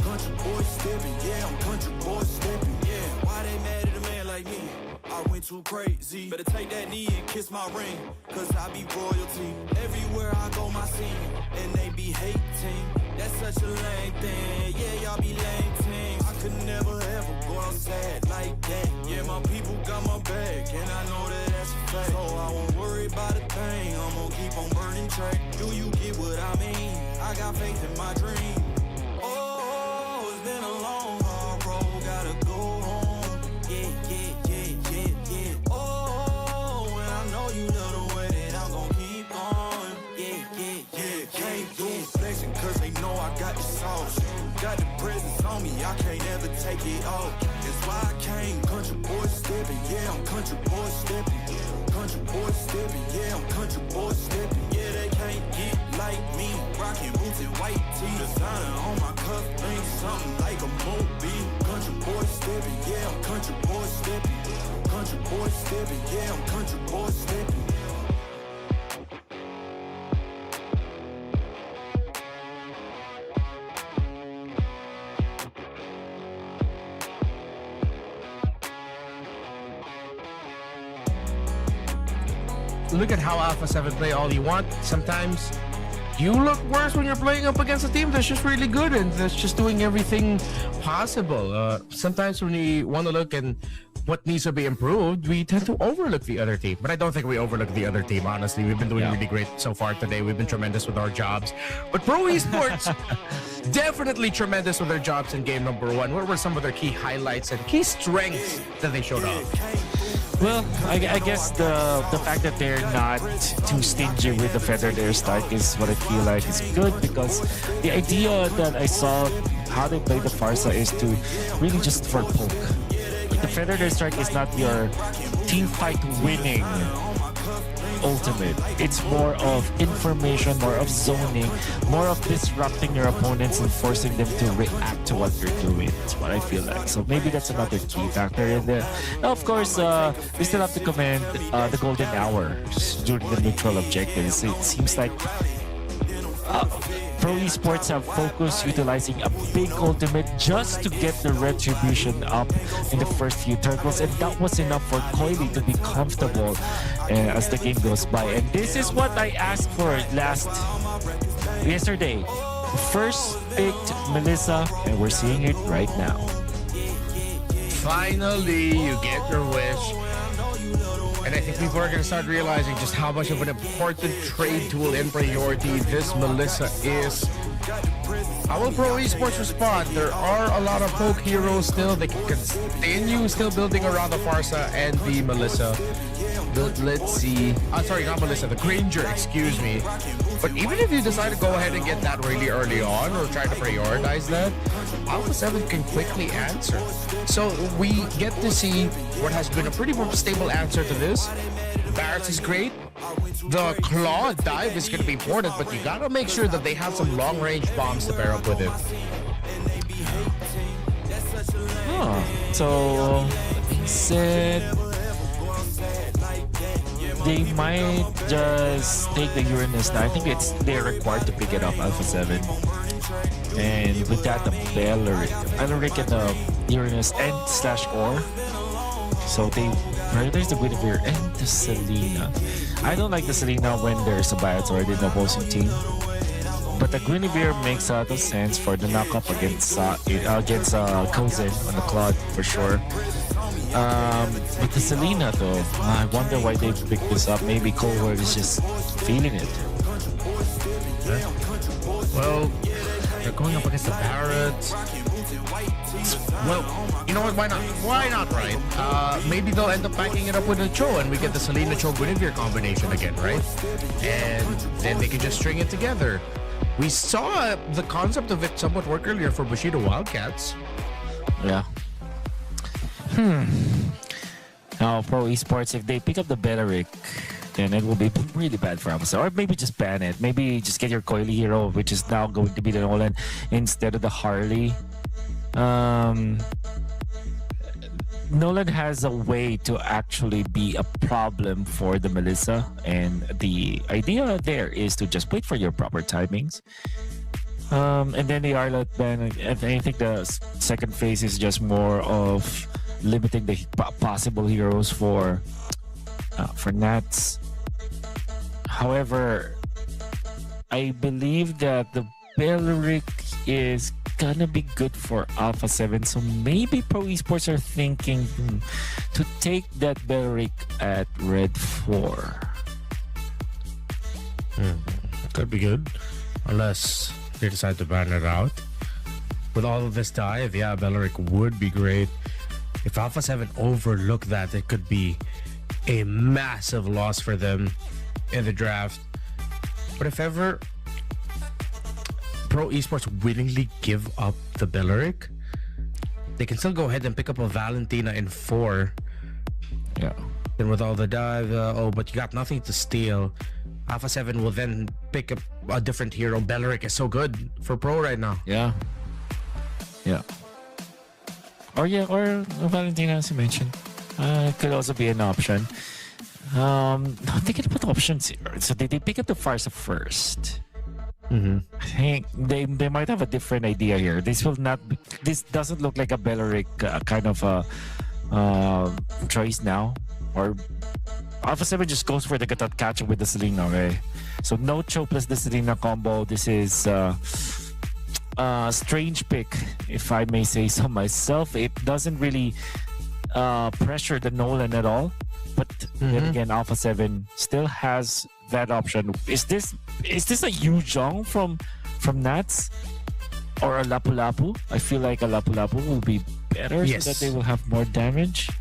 Country boy stepping. Yeah, I'm country boy stepping. Yeah, why they mad at a man like me? I went too crazy. Better take that knee and kiss my ring, cause I be royalty. Everywhere I go, my scene, and they be hating. That's such a lame thing. Yeah, y'all be lame teams. I could never ever go outside like that. Yeah, my people got my back, and I know that that's a fact. So I won't worry about a thing. I'm gonna keep on burning track. Do you get what I mean? I got faith in my dream. Oh, it's been a long, hard road. Gotta go home. Yeah, yeah, yeah, yeah, yeah. Oh, and I know you love the way that I'm gon' keep on. Yeah, yeah, yeah. Can't do flexing cause they know I got the sauce. Got the presence on me, I can't ever take it off. That's why I came country boy stepping. Yeah, I'm country boy stepping. Country boy stepping. Yeah, I'm country boy stepping. Yeah, they can't get like me. Rocking boots and white tee. Designer on my cuff link, something like a movie. Country boy stepping. Yeah, I'm country boy stepping. Country boy stepping. Yeah, I'm country boy stepping. Look at how Alpha 7 play all you want. Sometimes you look worse when you're playing up against a team that's just really good and that's just doing everything possible. Sometimes when we want to look and what needs to be improved, we tend to overlook the other team. But I don't think we overlook the other team, honestly. We've been doing really great so far today. We've been tremendous with our jobs. But Pro Esports, definitely tremendous with their jobs in game number 1. What were some of their key highlights and key strengths that they showed off? Well, I guess the fact that they're not too stingy with the feathered airstrike is what I feel like is good, because the idea that I saw how they play the Farsa is to really just for poke. The feathered airstrike is not your team fight winning ultimate. It's more of information, more of zoning, more of disrupting your opponents and forcing them to react to what you're doing. That's what I feel like. So maybe that's another key factor in there. Now, of course, we still have to commend the golden hour during the neutral objectives. It seems like Pro Esports have focused utilizing a big ultimate just to get the retribution up in the first few turtles, and that was enough for Coily to be comfortable as the game goes by. And this is what I asked for yesterday. First picked Melissa, and we're seeing it right now. Finally, you get your wish. And I think people are going to start realizing just how much of an important trade tool in priority this Melissa is. How will Pro Esports respond? There are a lot of poke heroes still. They can continue still building around the Farsa and the Melissa. But let's see. Sorry, not Melissa, the Granger, excuse me. But even if you decide to go ahead and get that really early on or try to prioritize that, Alpha 7 can quickly answer. So we get to see what has been a pretty stable answer to this. Barrett is great. The claw dive is going to be important, but you got to make sure that they have some long-range bombs to pair up with it. So, that being said, they might just take the Uranus now. I think they're required to pick it up, Alpha 7. And with that, the Beleric and the Uranus and /Ore. So there's the Guinevere and the Selena. I don't like the Selena when there's a Biotor in the opposing team. But the Guinevere makes a lot of sense for the knockup against Kozen on the Claude for sure. But the Selena though, I wonder why they picked this up. Maybe Cohort is just feeling it. Well, they're going up against the Barrett. Well, you know what? Why not? Why not, right? Maybe they'll end up backing it up with a Cho and we get the Selena Cho Guinevere combination again, right? And then they can just string it together. We saw the concept of it somewhat work earlier for Bushido Wildcats. Yeah. Now, Pro Esports, if they pick up the Beleric, then it will be really bad for Amazon. Or maybe just ban it. Maybe just get your Coily hero, which is now going to be the Nolan instead of the Harley. Nolan has a way to actually be a problem for the Melissa, and the idea there is to just wait for your proper timings. And then the Arlot ban, I think the second phase is just more of limiting the possible heroes for Nats. However, I believe that the Beleric is gonna be good for Alpha 7, so maybe Pro Esports are thinking to take that Beleric at Red 4. Could be good, unless they decide to ban it out. With all of this dive, yeah, Beleric would be great. If Alpha 7 overlook that, it could be a massive loss for them in the draft. But if ever Pro Esports willingly give up the Beleric, they can still go ahead and pick up a Valentina in 4. Yeah. Then with all the dive, but you got nothing to steal. Alpha 7 will then pick up a different hero. Beleric is so good for Pro right now. Yeah. Yeah. Or Valentina, as you mentioned. Could also be an option. Thinking about options here. So they pick up the Farsa first. I think they might have a different idea here. This doesn't look like a Beleric kind of choice now. Or Alpha 7 just goes for the catch with the Selena, okay? So no Cho plus the Selena combo. This is strange pick, if I may say so myself. It doesn't really pressure the Nolan at all. But then again, Alpha 7 still has that option. Is this a Yu Zhong from Nats or a Lapu Lapu? I feel like a Lapu Lapu will be better, yes, so that they will have more damage.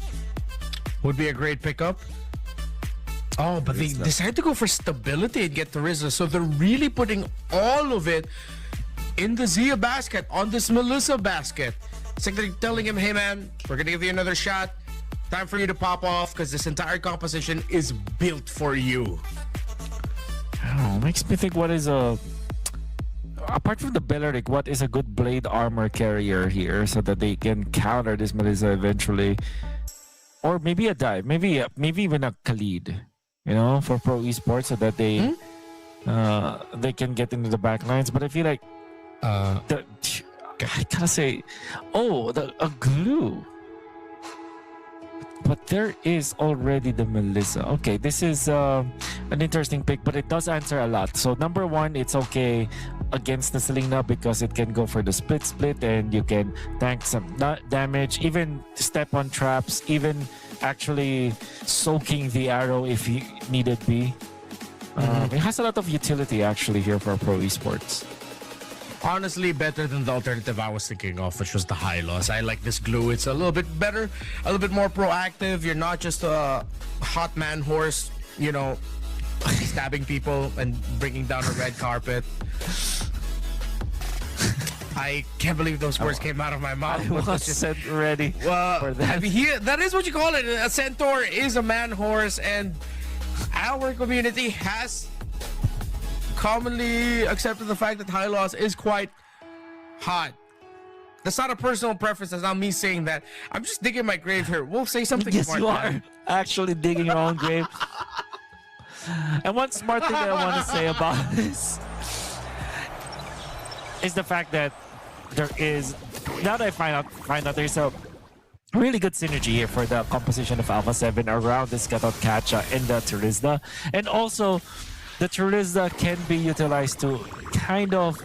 Would be a great pickup. Oh, but they decided to go for stability and get Teresa, so they're really putting all of it in the Zia basket, on this Melissa basket. It's like they're telling him, hey man, we're gonna give you another shot. Time for you to pop off because this entire composition is built for you. Oh, makes me think what is apart from the Beleric, what is a good blade armor carrier here so that they can counter this Melissa eventually. Or maybe a dive, maybe even a Khalid, for Pro Esports so that they can get into the back lines. But I feel like I gotta say, a glue. But there is already the Melissa. Okay, this is an interesting pick, but it does answer a lot. So number one, it's okay against the Selena because it can go for the split and you can tank some damage, even step on traps, even actually soaking the arrow if you needed be. It has a lot of utility actually here for Pro Esports. Honestly, better than the alternative I was thinking of, which was the high loss. I like this glue. It's a little bit better, a little bit more proactive. You're not just a hot man horse, stabbing people and bringing down a red carpet. I can't believe those words came out of my mouth. I wasn't ready for that. I mean, that is what you call it. A centaur is a man horse, and our community has commonly accepted the fact that high loss is quite hot. That's not a personal preference. That's not me saying that. I'm just digging my grave here. We'll say something Yes, smart. you are actually digging your own grave. And one smart thing that I want to say about this is the fact that there is, now that I find out there's a really good synergy here for the composition of Alpha 7 around this Gatot Kacha and the Turizda. And also, the Turizda can be utilized to kind of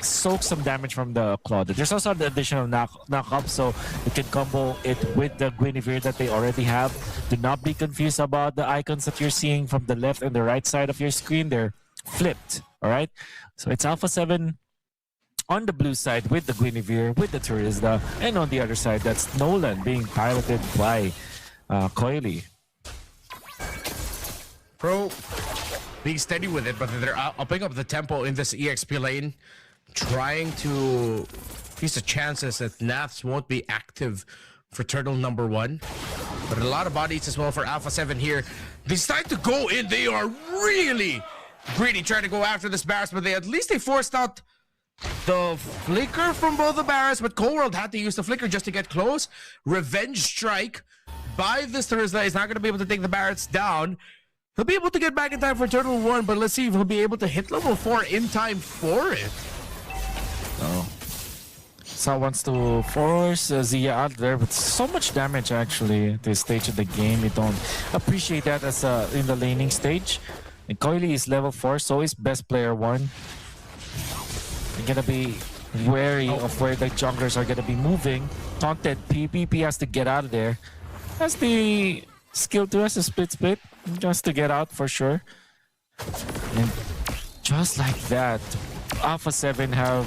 soak some damage from the Claude. There's also the additional knock-up, so you can combo it with the Guinevere that they already have. Do not be confused about the icons that you're seeing from the left and the right side of your screen. They're flipped, all right? So it's Alpha 7 on the blue side with the Guinevere, with the Turizda, and on the other side, that's Nolan being piloted by Coily. Pro being steady with it, but they're upping up the tempo in this EXP lane, trying to increase the chances that Naths won't be active for turtle number 1. But a lot of bodies as well for Alpha 7 here. They decide to go in. They are really greedy trying to go after this Barras, but at least they forced out the flicker from both the Barras, but Cold had to use the flicker just to get close. Revenge strike by this Thursday is not going to be able to take the Barrets down. He'll be able to get back in time for Turtle 1, but let's see if he'll be able to hit level 4 in time for it. Oh. So wants to force Zia out there, but so much damage actually at this stage of the game. You don't appreciate that as in the laning stage. And Coily is level 4, so is best player 1. You're gonna be wary of where the junglers are gonna be moving. Taunted, PPP has to get out of there. Has the skill to us, a split, just to get out for sure. And just like that, Alpha 7 have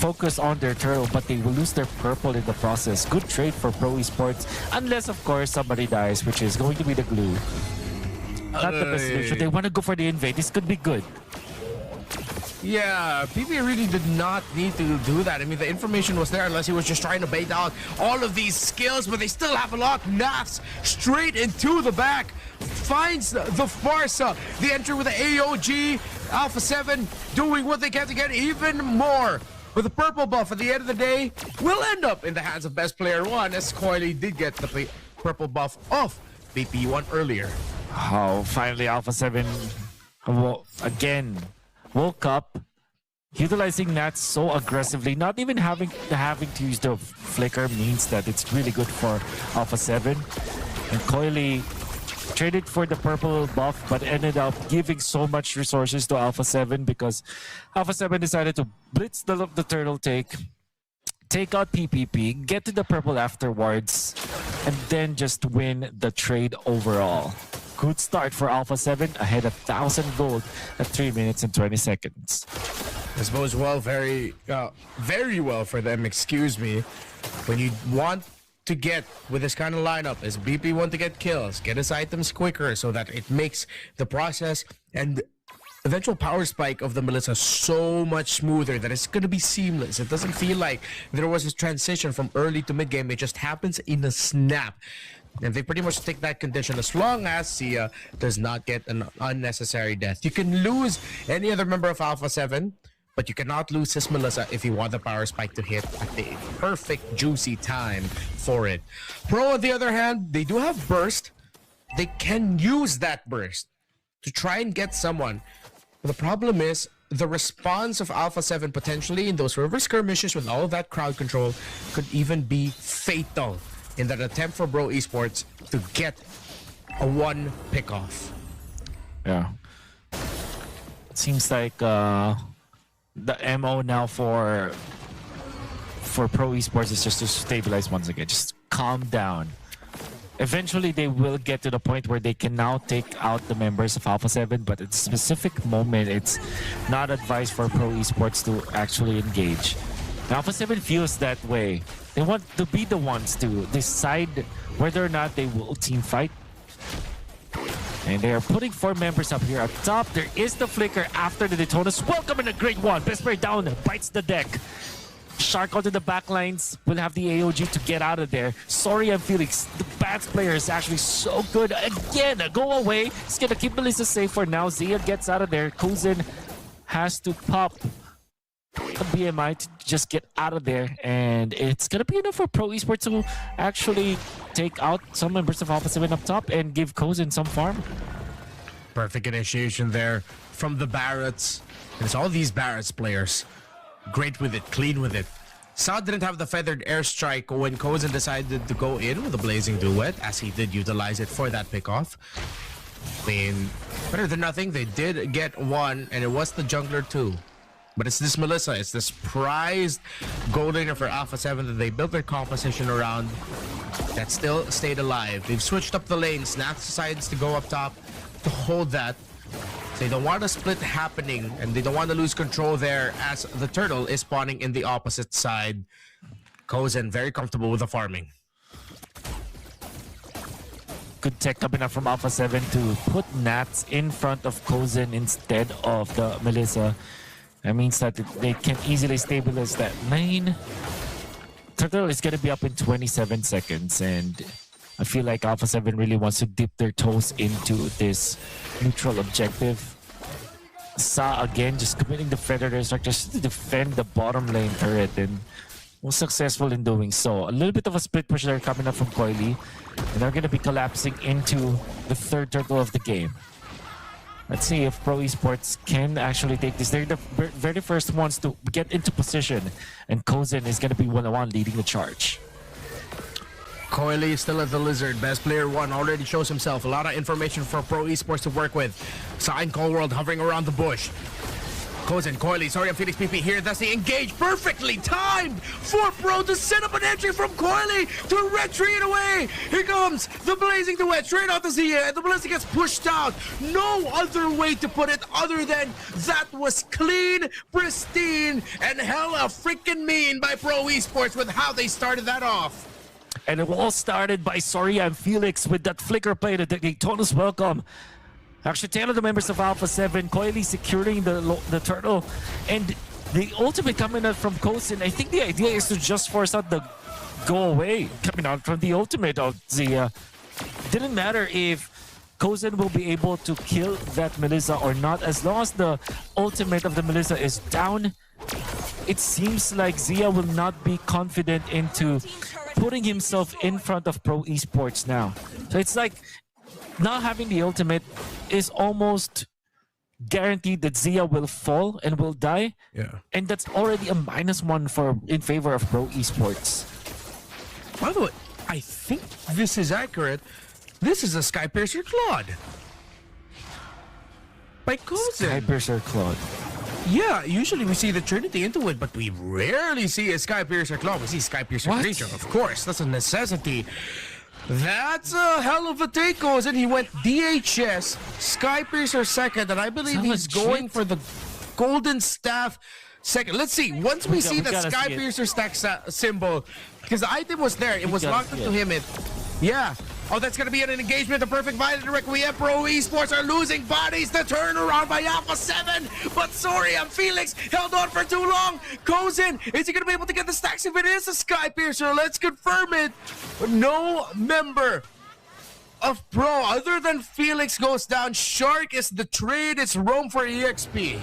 focused on their turtle, but they will lose their purple in the process. Good trade for Pro Esports, unless of course somebody dies, which is going to be the glue. Not the best solution. They want to go for the invade. This could be good. Yeah, PP really did not need to do that. I mean, the information was there unless he was just trying to bait out all of these skills, but they still have a lot. Naths straight into the back. Finds the Farsa. The entry with the AOG. Alpha 7 doing what they can to get even more. With the purple buff at the end of the day, will end up in the hands of best player 1, as Coily did get the purple buff off BP1 earlier. Oh, finally Alpha 7 again woke up, utilizing that so aggressively. Not even having to use the flicker means that it's really good for Alpha 7. And Coily traded for the purple buff, but ended up giving so much resources to Alpha 7 because Alpha 7 decided to blitz the turtle take out PPP, get to the purple afterwards, and then just win the trade overall. Good start for Alpha 7, ahead of 1,000 gold at 3 minutes and 20 seconds. This bodes well, very well for them, excuse me. When you want to get with this kind of lineup is BP want to get kills, get his items quicker so that it makes the process and eventual power spike of the Melissa so much smoother that it's going to be seamless. It doesn't feel like there was a transition from early to mid game. It just happens in a snap. And they pretty much take that condition as long as Sia does not get an unnecessary death. You can lose any other member of Alpha 7, but you cannot lose his Melissa if you want the power spike to hit at the perfect juicy time for it. Pro, on the other hand, they do have burst. They can use that burst to try and get someone. The problem is the response of Alpha 7 potentially in those river skirmishes with all of that crowd control could even be fatal in that attempt for Pro Esports to get a 1 pick-off. Yeah. It seems like the MO now for Pro Esports is just to stabilize once again. Just calm down. Eventually, they will get to the point where they can now take out the members of Alpha 7, but at a specific moment, it's not advised for Pro Esports to actually engage. Alpha 7 feels that way. They want to be the ones to decide whether or not they will team fight. And they are putting 4 members up here at top. There is the flicker after the Daytonas. Welcome in a great one. Best player down, bites the deck. Shark onto the backlines. Will have the AOG to get out of there. Sorry, I'm Felix. The Bats player is actually so good. Again, go away. He's gonna keep Melissa safe for now. Zia gets out of there. Kozin has to pop a BMI to just get out of there, and it's gonna be enough for Pro Esports to actually take out some members of Alpha 7 up top and give Kozin some farm. Perfect initiation there from the Barretts. And it's all these Barretts players. Great with it, clean with it. Sa didn't have the feathered airstrike when Kozen decided to go in with a blazing duet, as he did utilize it for that pickoff. I mean, better than nothing, they did get one, and it was the jungler too. But it's this Melissa, it's this prized gold laner for Alpha 7 that they built their composition around that still stayed alive. They've switched up the lanes. Nath decides to go up top to hold that. They don't want a split happening, and they don't want to lose control there as the turtle is spawning in the opposite side. Kozen very comfortable with the farming. Good tech coming up from Alpha 7 to put Nats in front of Kozen instead of the Melissa. That means that they can easily stabilize that lane. Turtle is going to be up in 27 seconds, and I feel like Alpha 7 really wants to dip their toes into this neutral objective. Sa again just committing the feather strike just to defend the bottom lane turret, and was successful in doing so. A little bit of a split push there coming up from Coily, and they're going to be collapsing into the third turtle of the game. Let's see if Pro Esports can actually take this. They're the very first ones to get into position, and Kozen is going to be one-on-one leading the charge. Coily is still at the Lizard. Best player 1 already shows himself. A lot of information for Pro Esports to work with. Sign Cold World hovering around the bush. Kozen, Coily, sorry, I'm Phoenix PP here. That's the engage. Perfectly timed for Pro to set up an entry from Coily to retreat away. Here comes the blazing duet straight out the Zia, and the Melissa gets pushed out. No other way to put it other than that was clean, pristine, and hella freaking mean by Pro Esports with how they started that off. And it all started by Sorry, I'm Felix with that flicker play that they told us welcome. Actually, 10 of the members of Alpha 7, Coily securing the turtle, and the ultimate coming out from Kozen. I think the idea is to just force out the go away coming out from the ultimate of Zia. Didn't matter if Kozen will be able to kill that Melissa or not, as long as the ultimate of the Melissa is down. It seems like Zia will not be confident into putting himself in front of Pro Esports now. So it's like not having the ultimate is almost guaranteed that Zia will fall and will die. Yeah. And that's already a -1 in favor of Pro Esports. By the way, I think this is accurate. This is a Skypiercer Claude. By Kozen. Skypiercer Claude. Yeah, usually we see the Trinity into it, but we rarely see a Skypiercer Claw. We see Skypiercer What? Creature, of course. That's a necessity. That's a hell of a take, Kozen. He went DHS, Skypiercer second, and I believe Is that he's legit? going for the Golden Staff second. Let's see. Once we see we the gotta see it. Skypiercer stack symbol, because the item was there. It was gotta locked see into it. him. Yeah. Oh, that's going to be an engagement. The perfect violent requiem. Pro Esports are losing bodies. The turnaround by Alpha 7. But sorry, I'm Felix. Held on for too long. Kozen, is he going to be able to get the stacks if it is a Skypiercer? Let's confirm it. No member of Pro other than Felix goes down. Shark is the trade. It's Rome for EXP.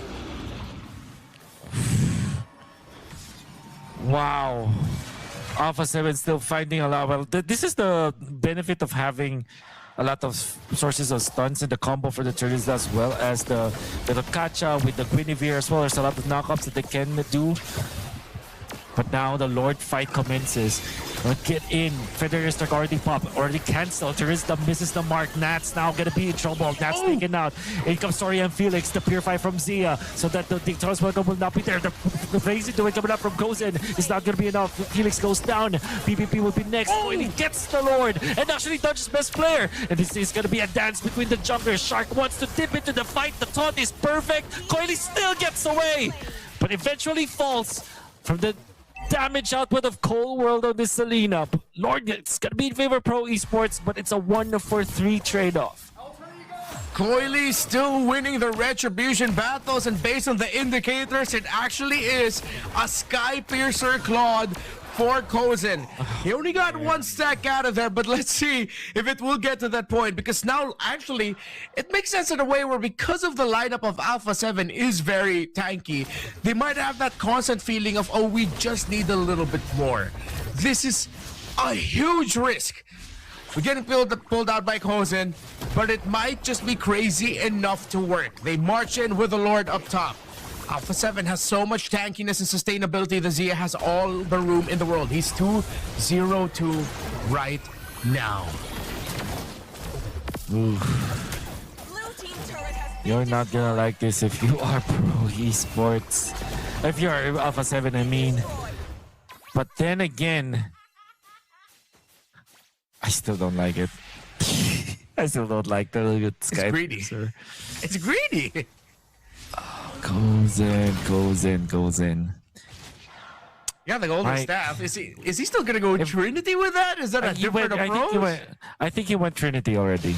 Wow. Alpha 7 still finding a lot. Well, this is the benefit of having a lot of sources of stunts in the combo for the turtles, as well as the Kacha with the Guinevere as well. There's a lot of knockups that they can do. But now the Lord fight commences. Get in. Feather Strike already popped, already cancelled. Terista misses the mark. Nats now gonna be in trouble. Nats taken out. In comes Sorry and Felix, the Purify from Zia, so that the Dictator's welcome will not be there. The crazy doing coming up from Kozen is not gonna be enough. Felix goes down. PPP will be next. When he gets the Lord and actually touches best player. And this is gonna be a dance between the junglers. Shark wants to dip into the fight. The taunt is perfect. Coily still gets away, but eventually falls from the damage output of Cold World on this Selena. Lord, it's gonna be in favor of Pro Esports, but it's a 1-for-3 trade-off. Coily still winning the retribution battles, and based on the indicators, it actually is a Skypiercer Claude for Kozen. He only got one stack out of there, but let's see if it will get to that point, because now actually it makes sense in a way where, because of the lineup of Alpha 7 is very tanky, they might have that constant feeling of, oh, we just need a little bit more. This is a huge risk We're getting pulled out by Kozen, but it might just be crazy enough to work. They march in with the Lord up top. Alpha 7 has so much tankiness and sustainability that Zia has all the room in the world. He's 2-0-2 right now. You're not gonna like this if you are Pro Esports. If you're Alpha 7, I mean. But then again, I still don't like it. I still don't like the Skype. It's greedy. Sir. It's greedy. Goes in. Yeah, the golden staff. Is he still gonna go Trinity with that? Is that a different approach? I think he went Trinity already.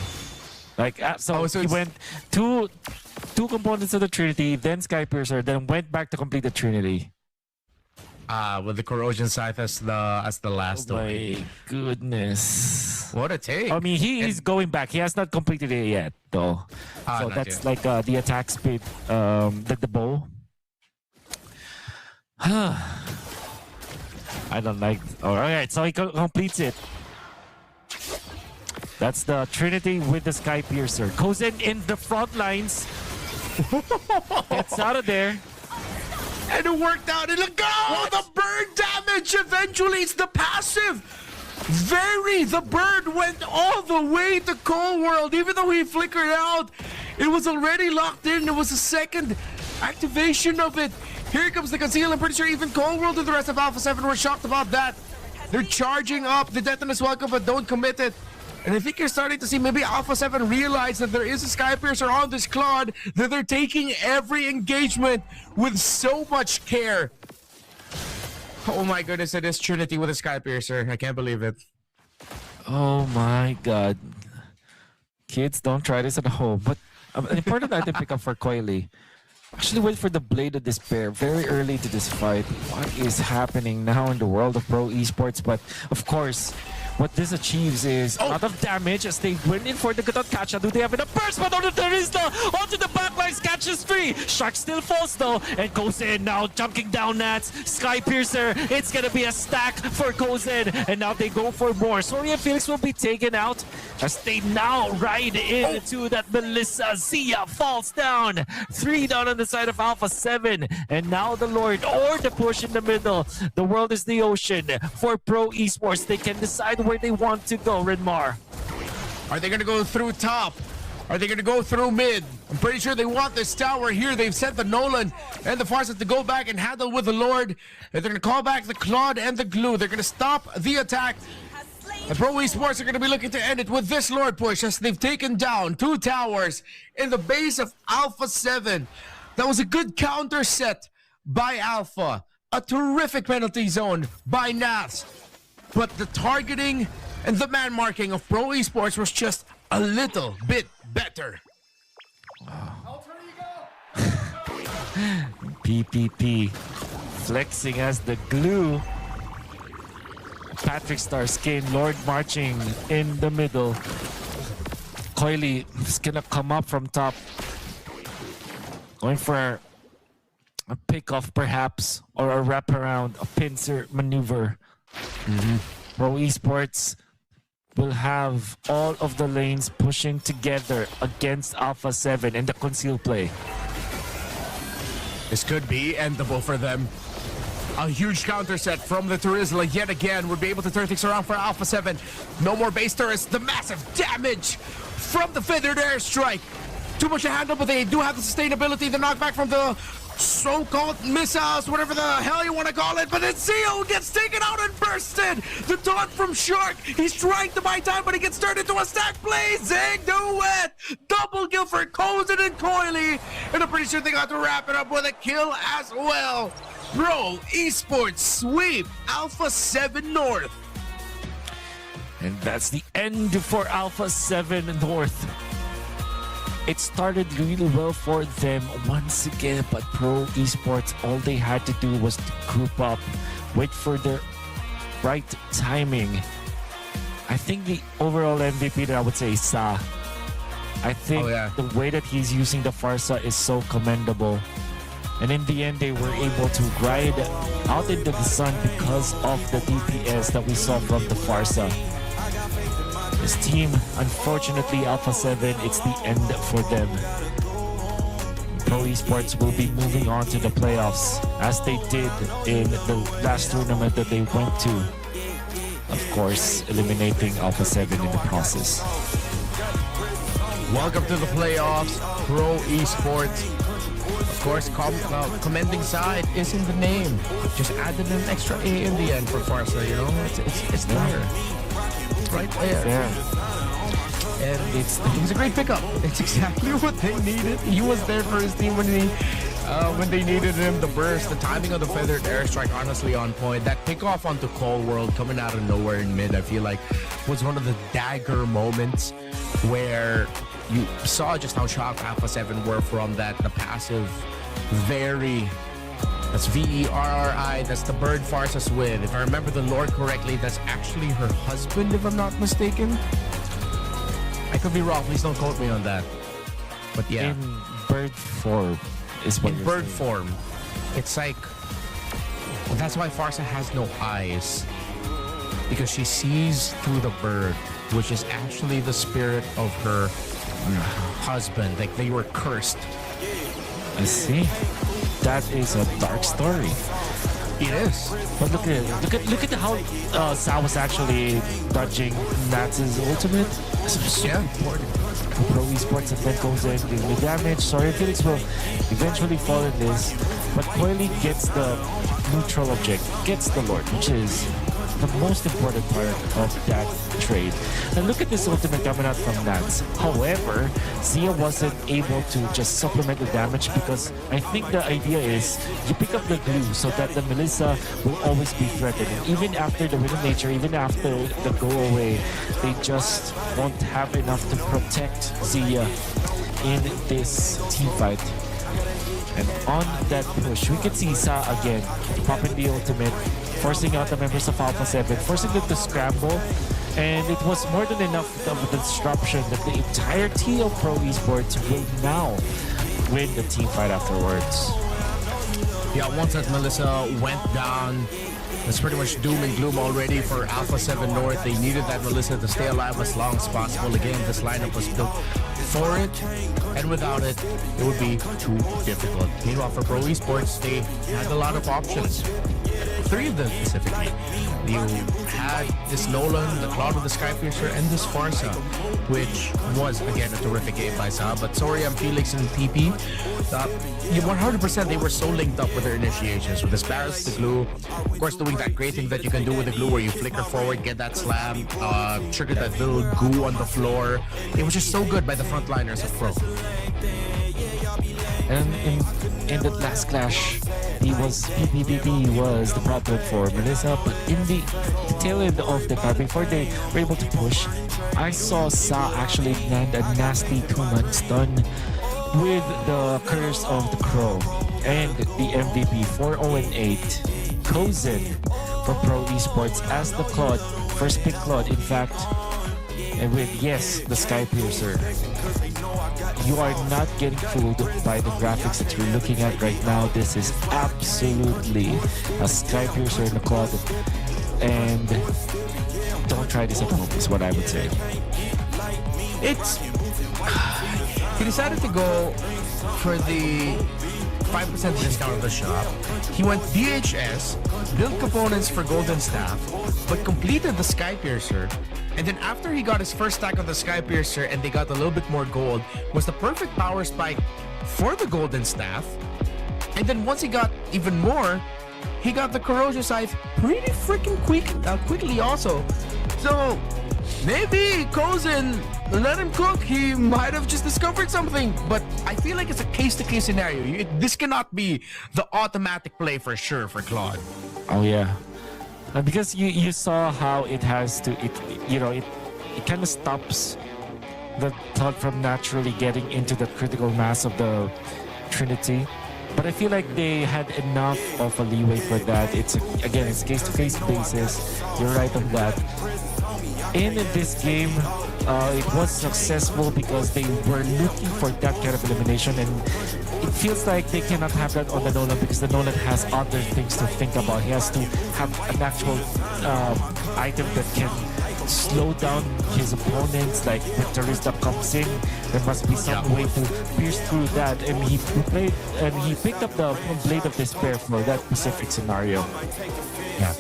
Like so he went two components of the Trinity, then Skypiercer, then went back to complete the Trinity. With the corrosion scythe as the last one. My goodness. What a take. I mean, he is going back. He has not completed it yet, though. So that's yet. like the attack speed, the bow. I don't like. All right, so he completes it. That's the Trinity with the Skypiercer. Kozen in the front lines. Gets out of there. And it worked out. And look, the bird damage. Eventually, it's the passive. The bird went all the way to Cold World. Even though he flickered out, it was already locked in. It was a second activation of it. Here comes the conceal. I'm pretty sure even Cold World and the rest of Alpha 7 were shocked about that. They're charging up. The Detonus welcome, but don't commit it. And I think you're starting to see maybe Alpha 7 realize that there is a Skypiercer on this Claude, that they're taking every engagement with so much care. Oh my goodness, it is Trinity with a Skypiercer. I can't believe it. Oh my god. Kids, don't try this at home. But an important item pick up for Coily. Actually went for the Blade of Despair very early to this fight. What is happening now in the world of Pro Esports? But of course, what this achieves is a lot of damage as they went in for the Gatot catch. Do they have enough burst? But on the Terista, onto the backlines, catches 3. Shark still falls though, and goes in now, jumping down Nats. Skypiercer, it's gonna be a stack for Kozen, and now they go for more. Soria and Felix will be taken out as they now ride into that Melissa. Zia falls down. 3 down on the side of Alpha 7, and now the Lord or the push in the middle. The world is the ocean for Pro Esports. They can decide where they want to go, Renmar. Are they going to go through top? Are they going to go through mid? I'm pretty sure they want this tower here. They've sent the Nolan and the Farsight to go back and handle with the Lord. And they're going to call back the Claude and the Glue. They're going to stop the attack. The Pro Esports are going to be looking to end it with this Lord push as they've taken down 2 towers in the base of Alpha 7. That was a good counter set by Alpha. A terrific penalty zone by Nats. But the targeting and the man marking of Pro Esports was just a little bit better. PPP flexing as the Glue. Patrick Starskin, Lord marching in the middle. Coily is gonna come up from top. Going for a pick-off perhaps, or a wraparound, a pincer maneuver. Pro Esports will have all of the lanes pushing together against Alpha 7 and the conceal play. This could be endable for them. A huge counter set from the Turizla yet again would be able to turn things around for Alpha 7. No more base turrets. The massive damage from the feathered airstrike. Too much to handle, but they do have the sustainability. The knockback from the so-called missiles, whatever the hell you want to call it. But then Zio gets taken out and bursted. The taunt from Shark. He's trying to buy time, but he gets turned into a stack play. Zing duet. Double kill for Kozen and Coily. And I'm pretty sure they got to wrap it up with a kill as well. Pro Esports sweep Alpha 7 North. And that's the end for Alpha 7 North. It started really well for them once again, but Pro Esports, all they had to do was to group up, wait for the right timing. I think the overall MVP that I would say is Sa. I think the way that he's using the Farsa is so commendable. And in the end, they were able to ride out into the sun because of the DPS that we saw from the Farsa. This team, unfortunately, Alpha 7, it's the end for them. Pro Esports will be moving on to the playoffs as they did in the last tournament that they went to. Of course, eliminating Alpha 7 in the process. Welcome to the playoffs, Pro Esports. Of course, commenting side is in the name. Just added an extra A in the end for Farsa, you know? It's there. It's right there. And it's a great pickup. It's exactly what they needed. He was there for his team when they needed him. The burst, the timing of the feathered airstrike, honestly on point. That pickoff onto Cold World coming out of nowhere in mid, I feel like was one of the dagger moments where you saw just how shocked Alpha 7 were from that. The passive, that's VERRI, that's the bird Farsa's with. If I remember the lore correctly, that's actually her husband, if I'm not mistaken. I could be wrong, please don't quote me on that. But yeah. In bird form is what in you're bird saying. form. It's like, that's why Farsa has no eyes. Because she sees through the bird, which is actually the spirit of her husband. Like they were cursed. I see. That is a dark story. It is. But look at how Sa was actually dodging Nats's ultimate. This is so important. Pro Esports and then goes in dealing the damage. Sorry, Felix will eventually fall in this, but Coily gets the neutral object, gets the Lord, which is the most important part of that trade. And look at this ultimate coming out from Nats. However, Zia wasn't able to just supplement the damage because I think the idea is you pick up the glue so that the Melissa will always be threatened. And even after the winning nature, even after the go away, they just won't have enough to protect Zia in this team fight. And on that push, we can see Sa again popping the ultimate, forcing out the members of Alpha 7, forcing them to scramble. And it was more than enough of a disruption that the entirety of Pro Esports will now win the team fight afterwards. Yeah, once that Melissa went down, it's pretty much doom and gloom already for Alpha 7 North. They needed that Melissa to stay alive as long as possible. Again, this lineup was built for it, and without it, it would be too difficult. Meanwhile, for Pro Esports, they had a lot of options. 3 of them specifically. You had this Nolan, the Cloud of the Skypiercer, and this Farsa, which was, again, a terrific game by Sa. But Soriam, Felix, and TP, 100% they were so linked up with their initiations. With the Sparrows, the glue, of course, doing that great thing that you can do with the glue where you flicker forward, get that slam, trigger that little goo on the floor. It was just so good by the frontliners of Pro. And in that last clash, PPPP was the problem for Melissa, but in the tail end of the card, before they were able to push, I saw Sa actually land a nasty 2-man stun with the Curse of the Crow and the MVP 4-0-8, Kozen for Pro Esports as the Claude, first pick Claude in fact, and with, yes, the Skypiercer. You are not getting fooled by the graphics that you're looking at right now. This is absolutely a Skypiercer in the closet. And don't try this at home is what I would say. He decided to go for the 5% discount of the shop. He went DHS, built components for Golden Staff, but completed the Skypiercer. And then after he got his first stack of the Skypiercer and they got a little bit more gold, was the perfect power spike for the Golden Staff. And then once he got even more, he got the Corrosion Scythe pretty freaking quickly also. So maybe Kozen, let him cook. He might have just discovered something, but I feel like it's a case-to-case scenario. This cannot be the automatic play for sure for Claude. Oh yeah. Because you saw how it has to, it kind of stops the thought from naturally getting into the critical mass of the Trinity. But I feel like they had enough of a leeway for that. It's case-to-case basis. You're right on that. In this game, it was successful because they were looking for that kind of elimination, and it feels like they cannot have that on the Nolan because the Nolan has other things to think about. He has to have an actual item that can slow down his opponents. Like when Teresa comes in, there must be some way to pierce through that. And he picked up the Blade of Despair for that specific scenario. Yeah.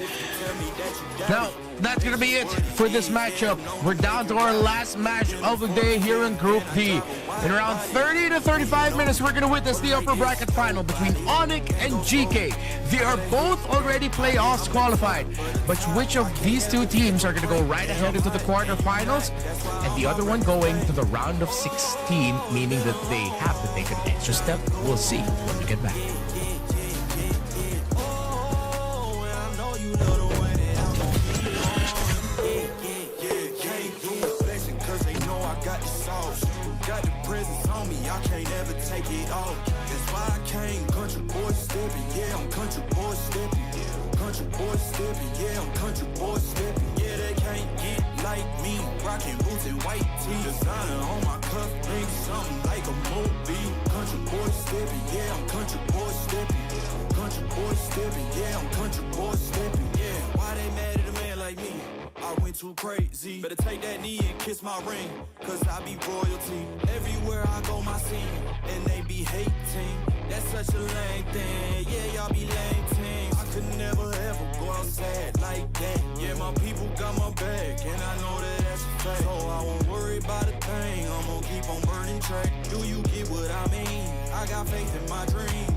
Now, that's going to be it for this matchup. We're down to our last match of the day here in Group D. In around 30 to 35 minutes, we're going to witness the upper bracket final between Onyx and GK. They are both already playoffs qualified. But which of these two teams are going to go right ahead into the quarterfinals and the other one going to the round of 16, meaning that they have to take an extra step? We'll see when we get back. Got the presence on me, I can't ever take it off. That's why I came country boy stepping, yeah, I'm country boy stepping. Country boy stepping, yeah, I'm country boy stepping. Yeah, they can't get like me, rocking boots and white tee. Designer on my cuff, ring something like a movie. Country boy stepping, yeah, I'm country boy stepping. Country boy stepping, yeah, I'm country boy stepping. Yeah, why they mad at a man like me? I went too crazy. Better take that knee and kiss my ring, cause I be royalty. Everywhere I go, my scene, and they be hating. That's such a lame thing. Yeah, y'all be lame teams. I could never ever go outside like that. Yeah, my people got my back, and I know that that's a fact. So I won't worry about a thing. I'm gonna keep on burning track. Do you get what I mean? I got faith in my dream.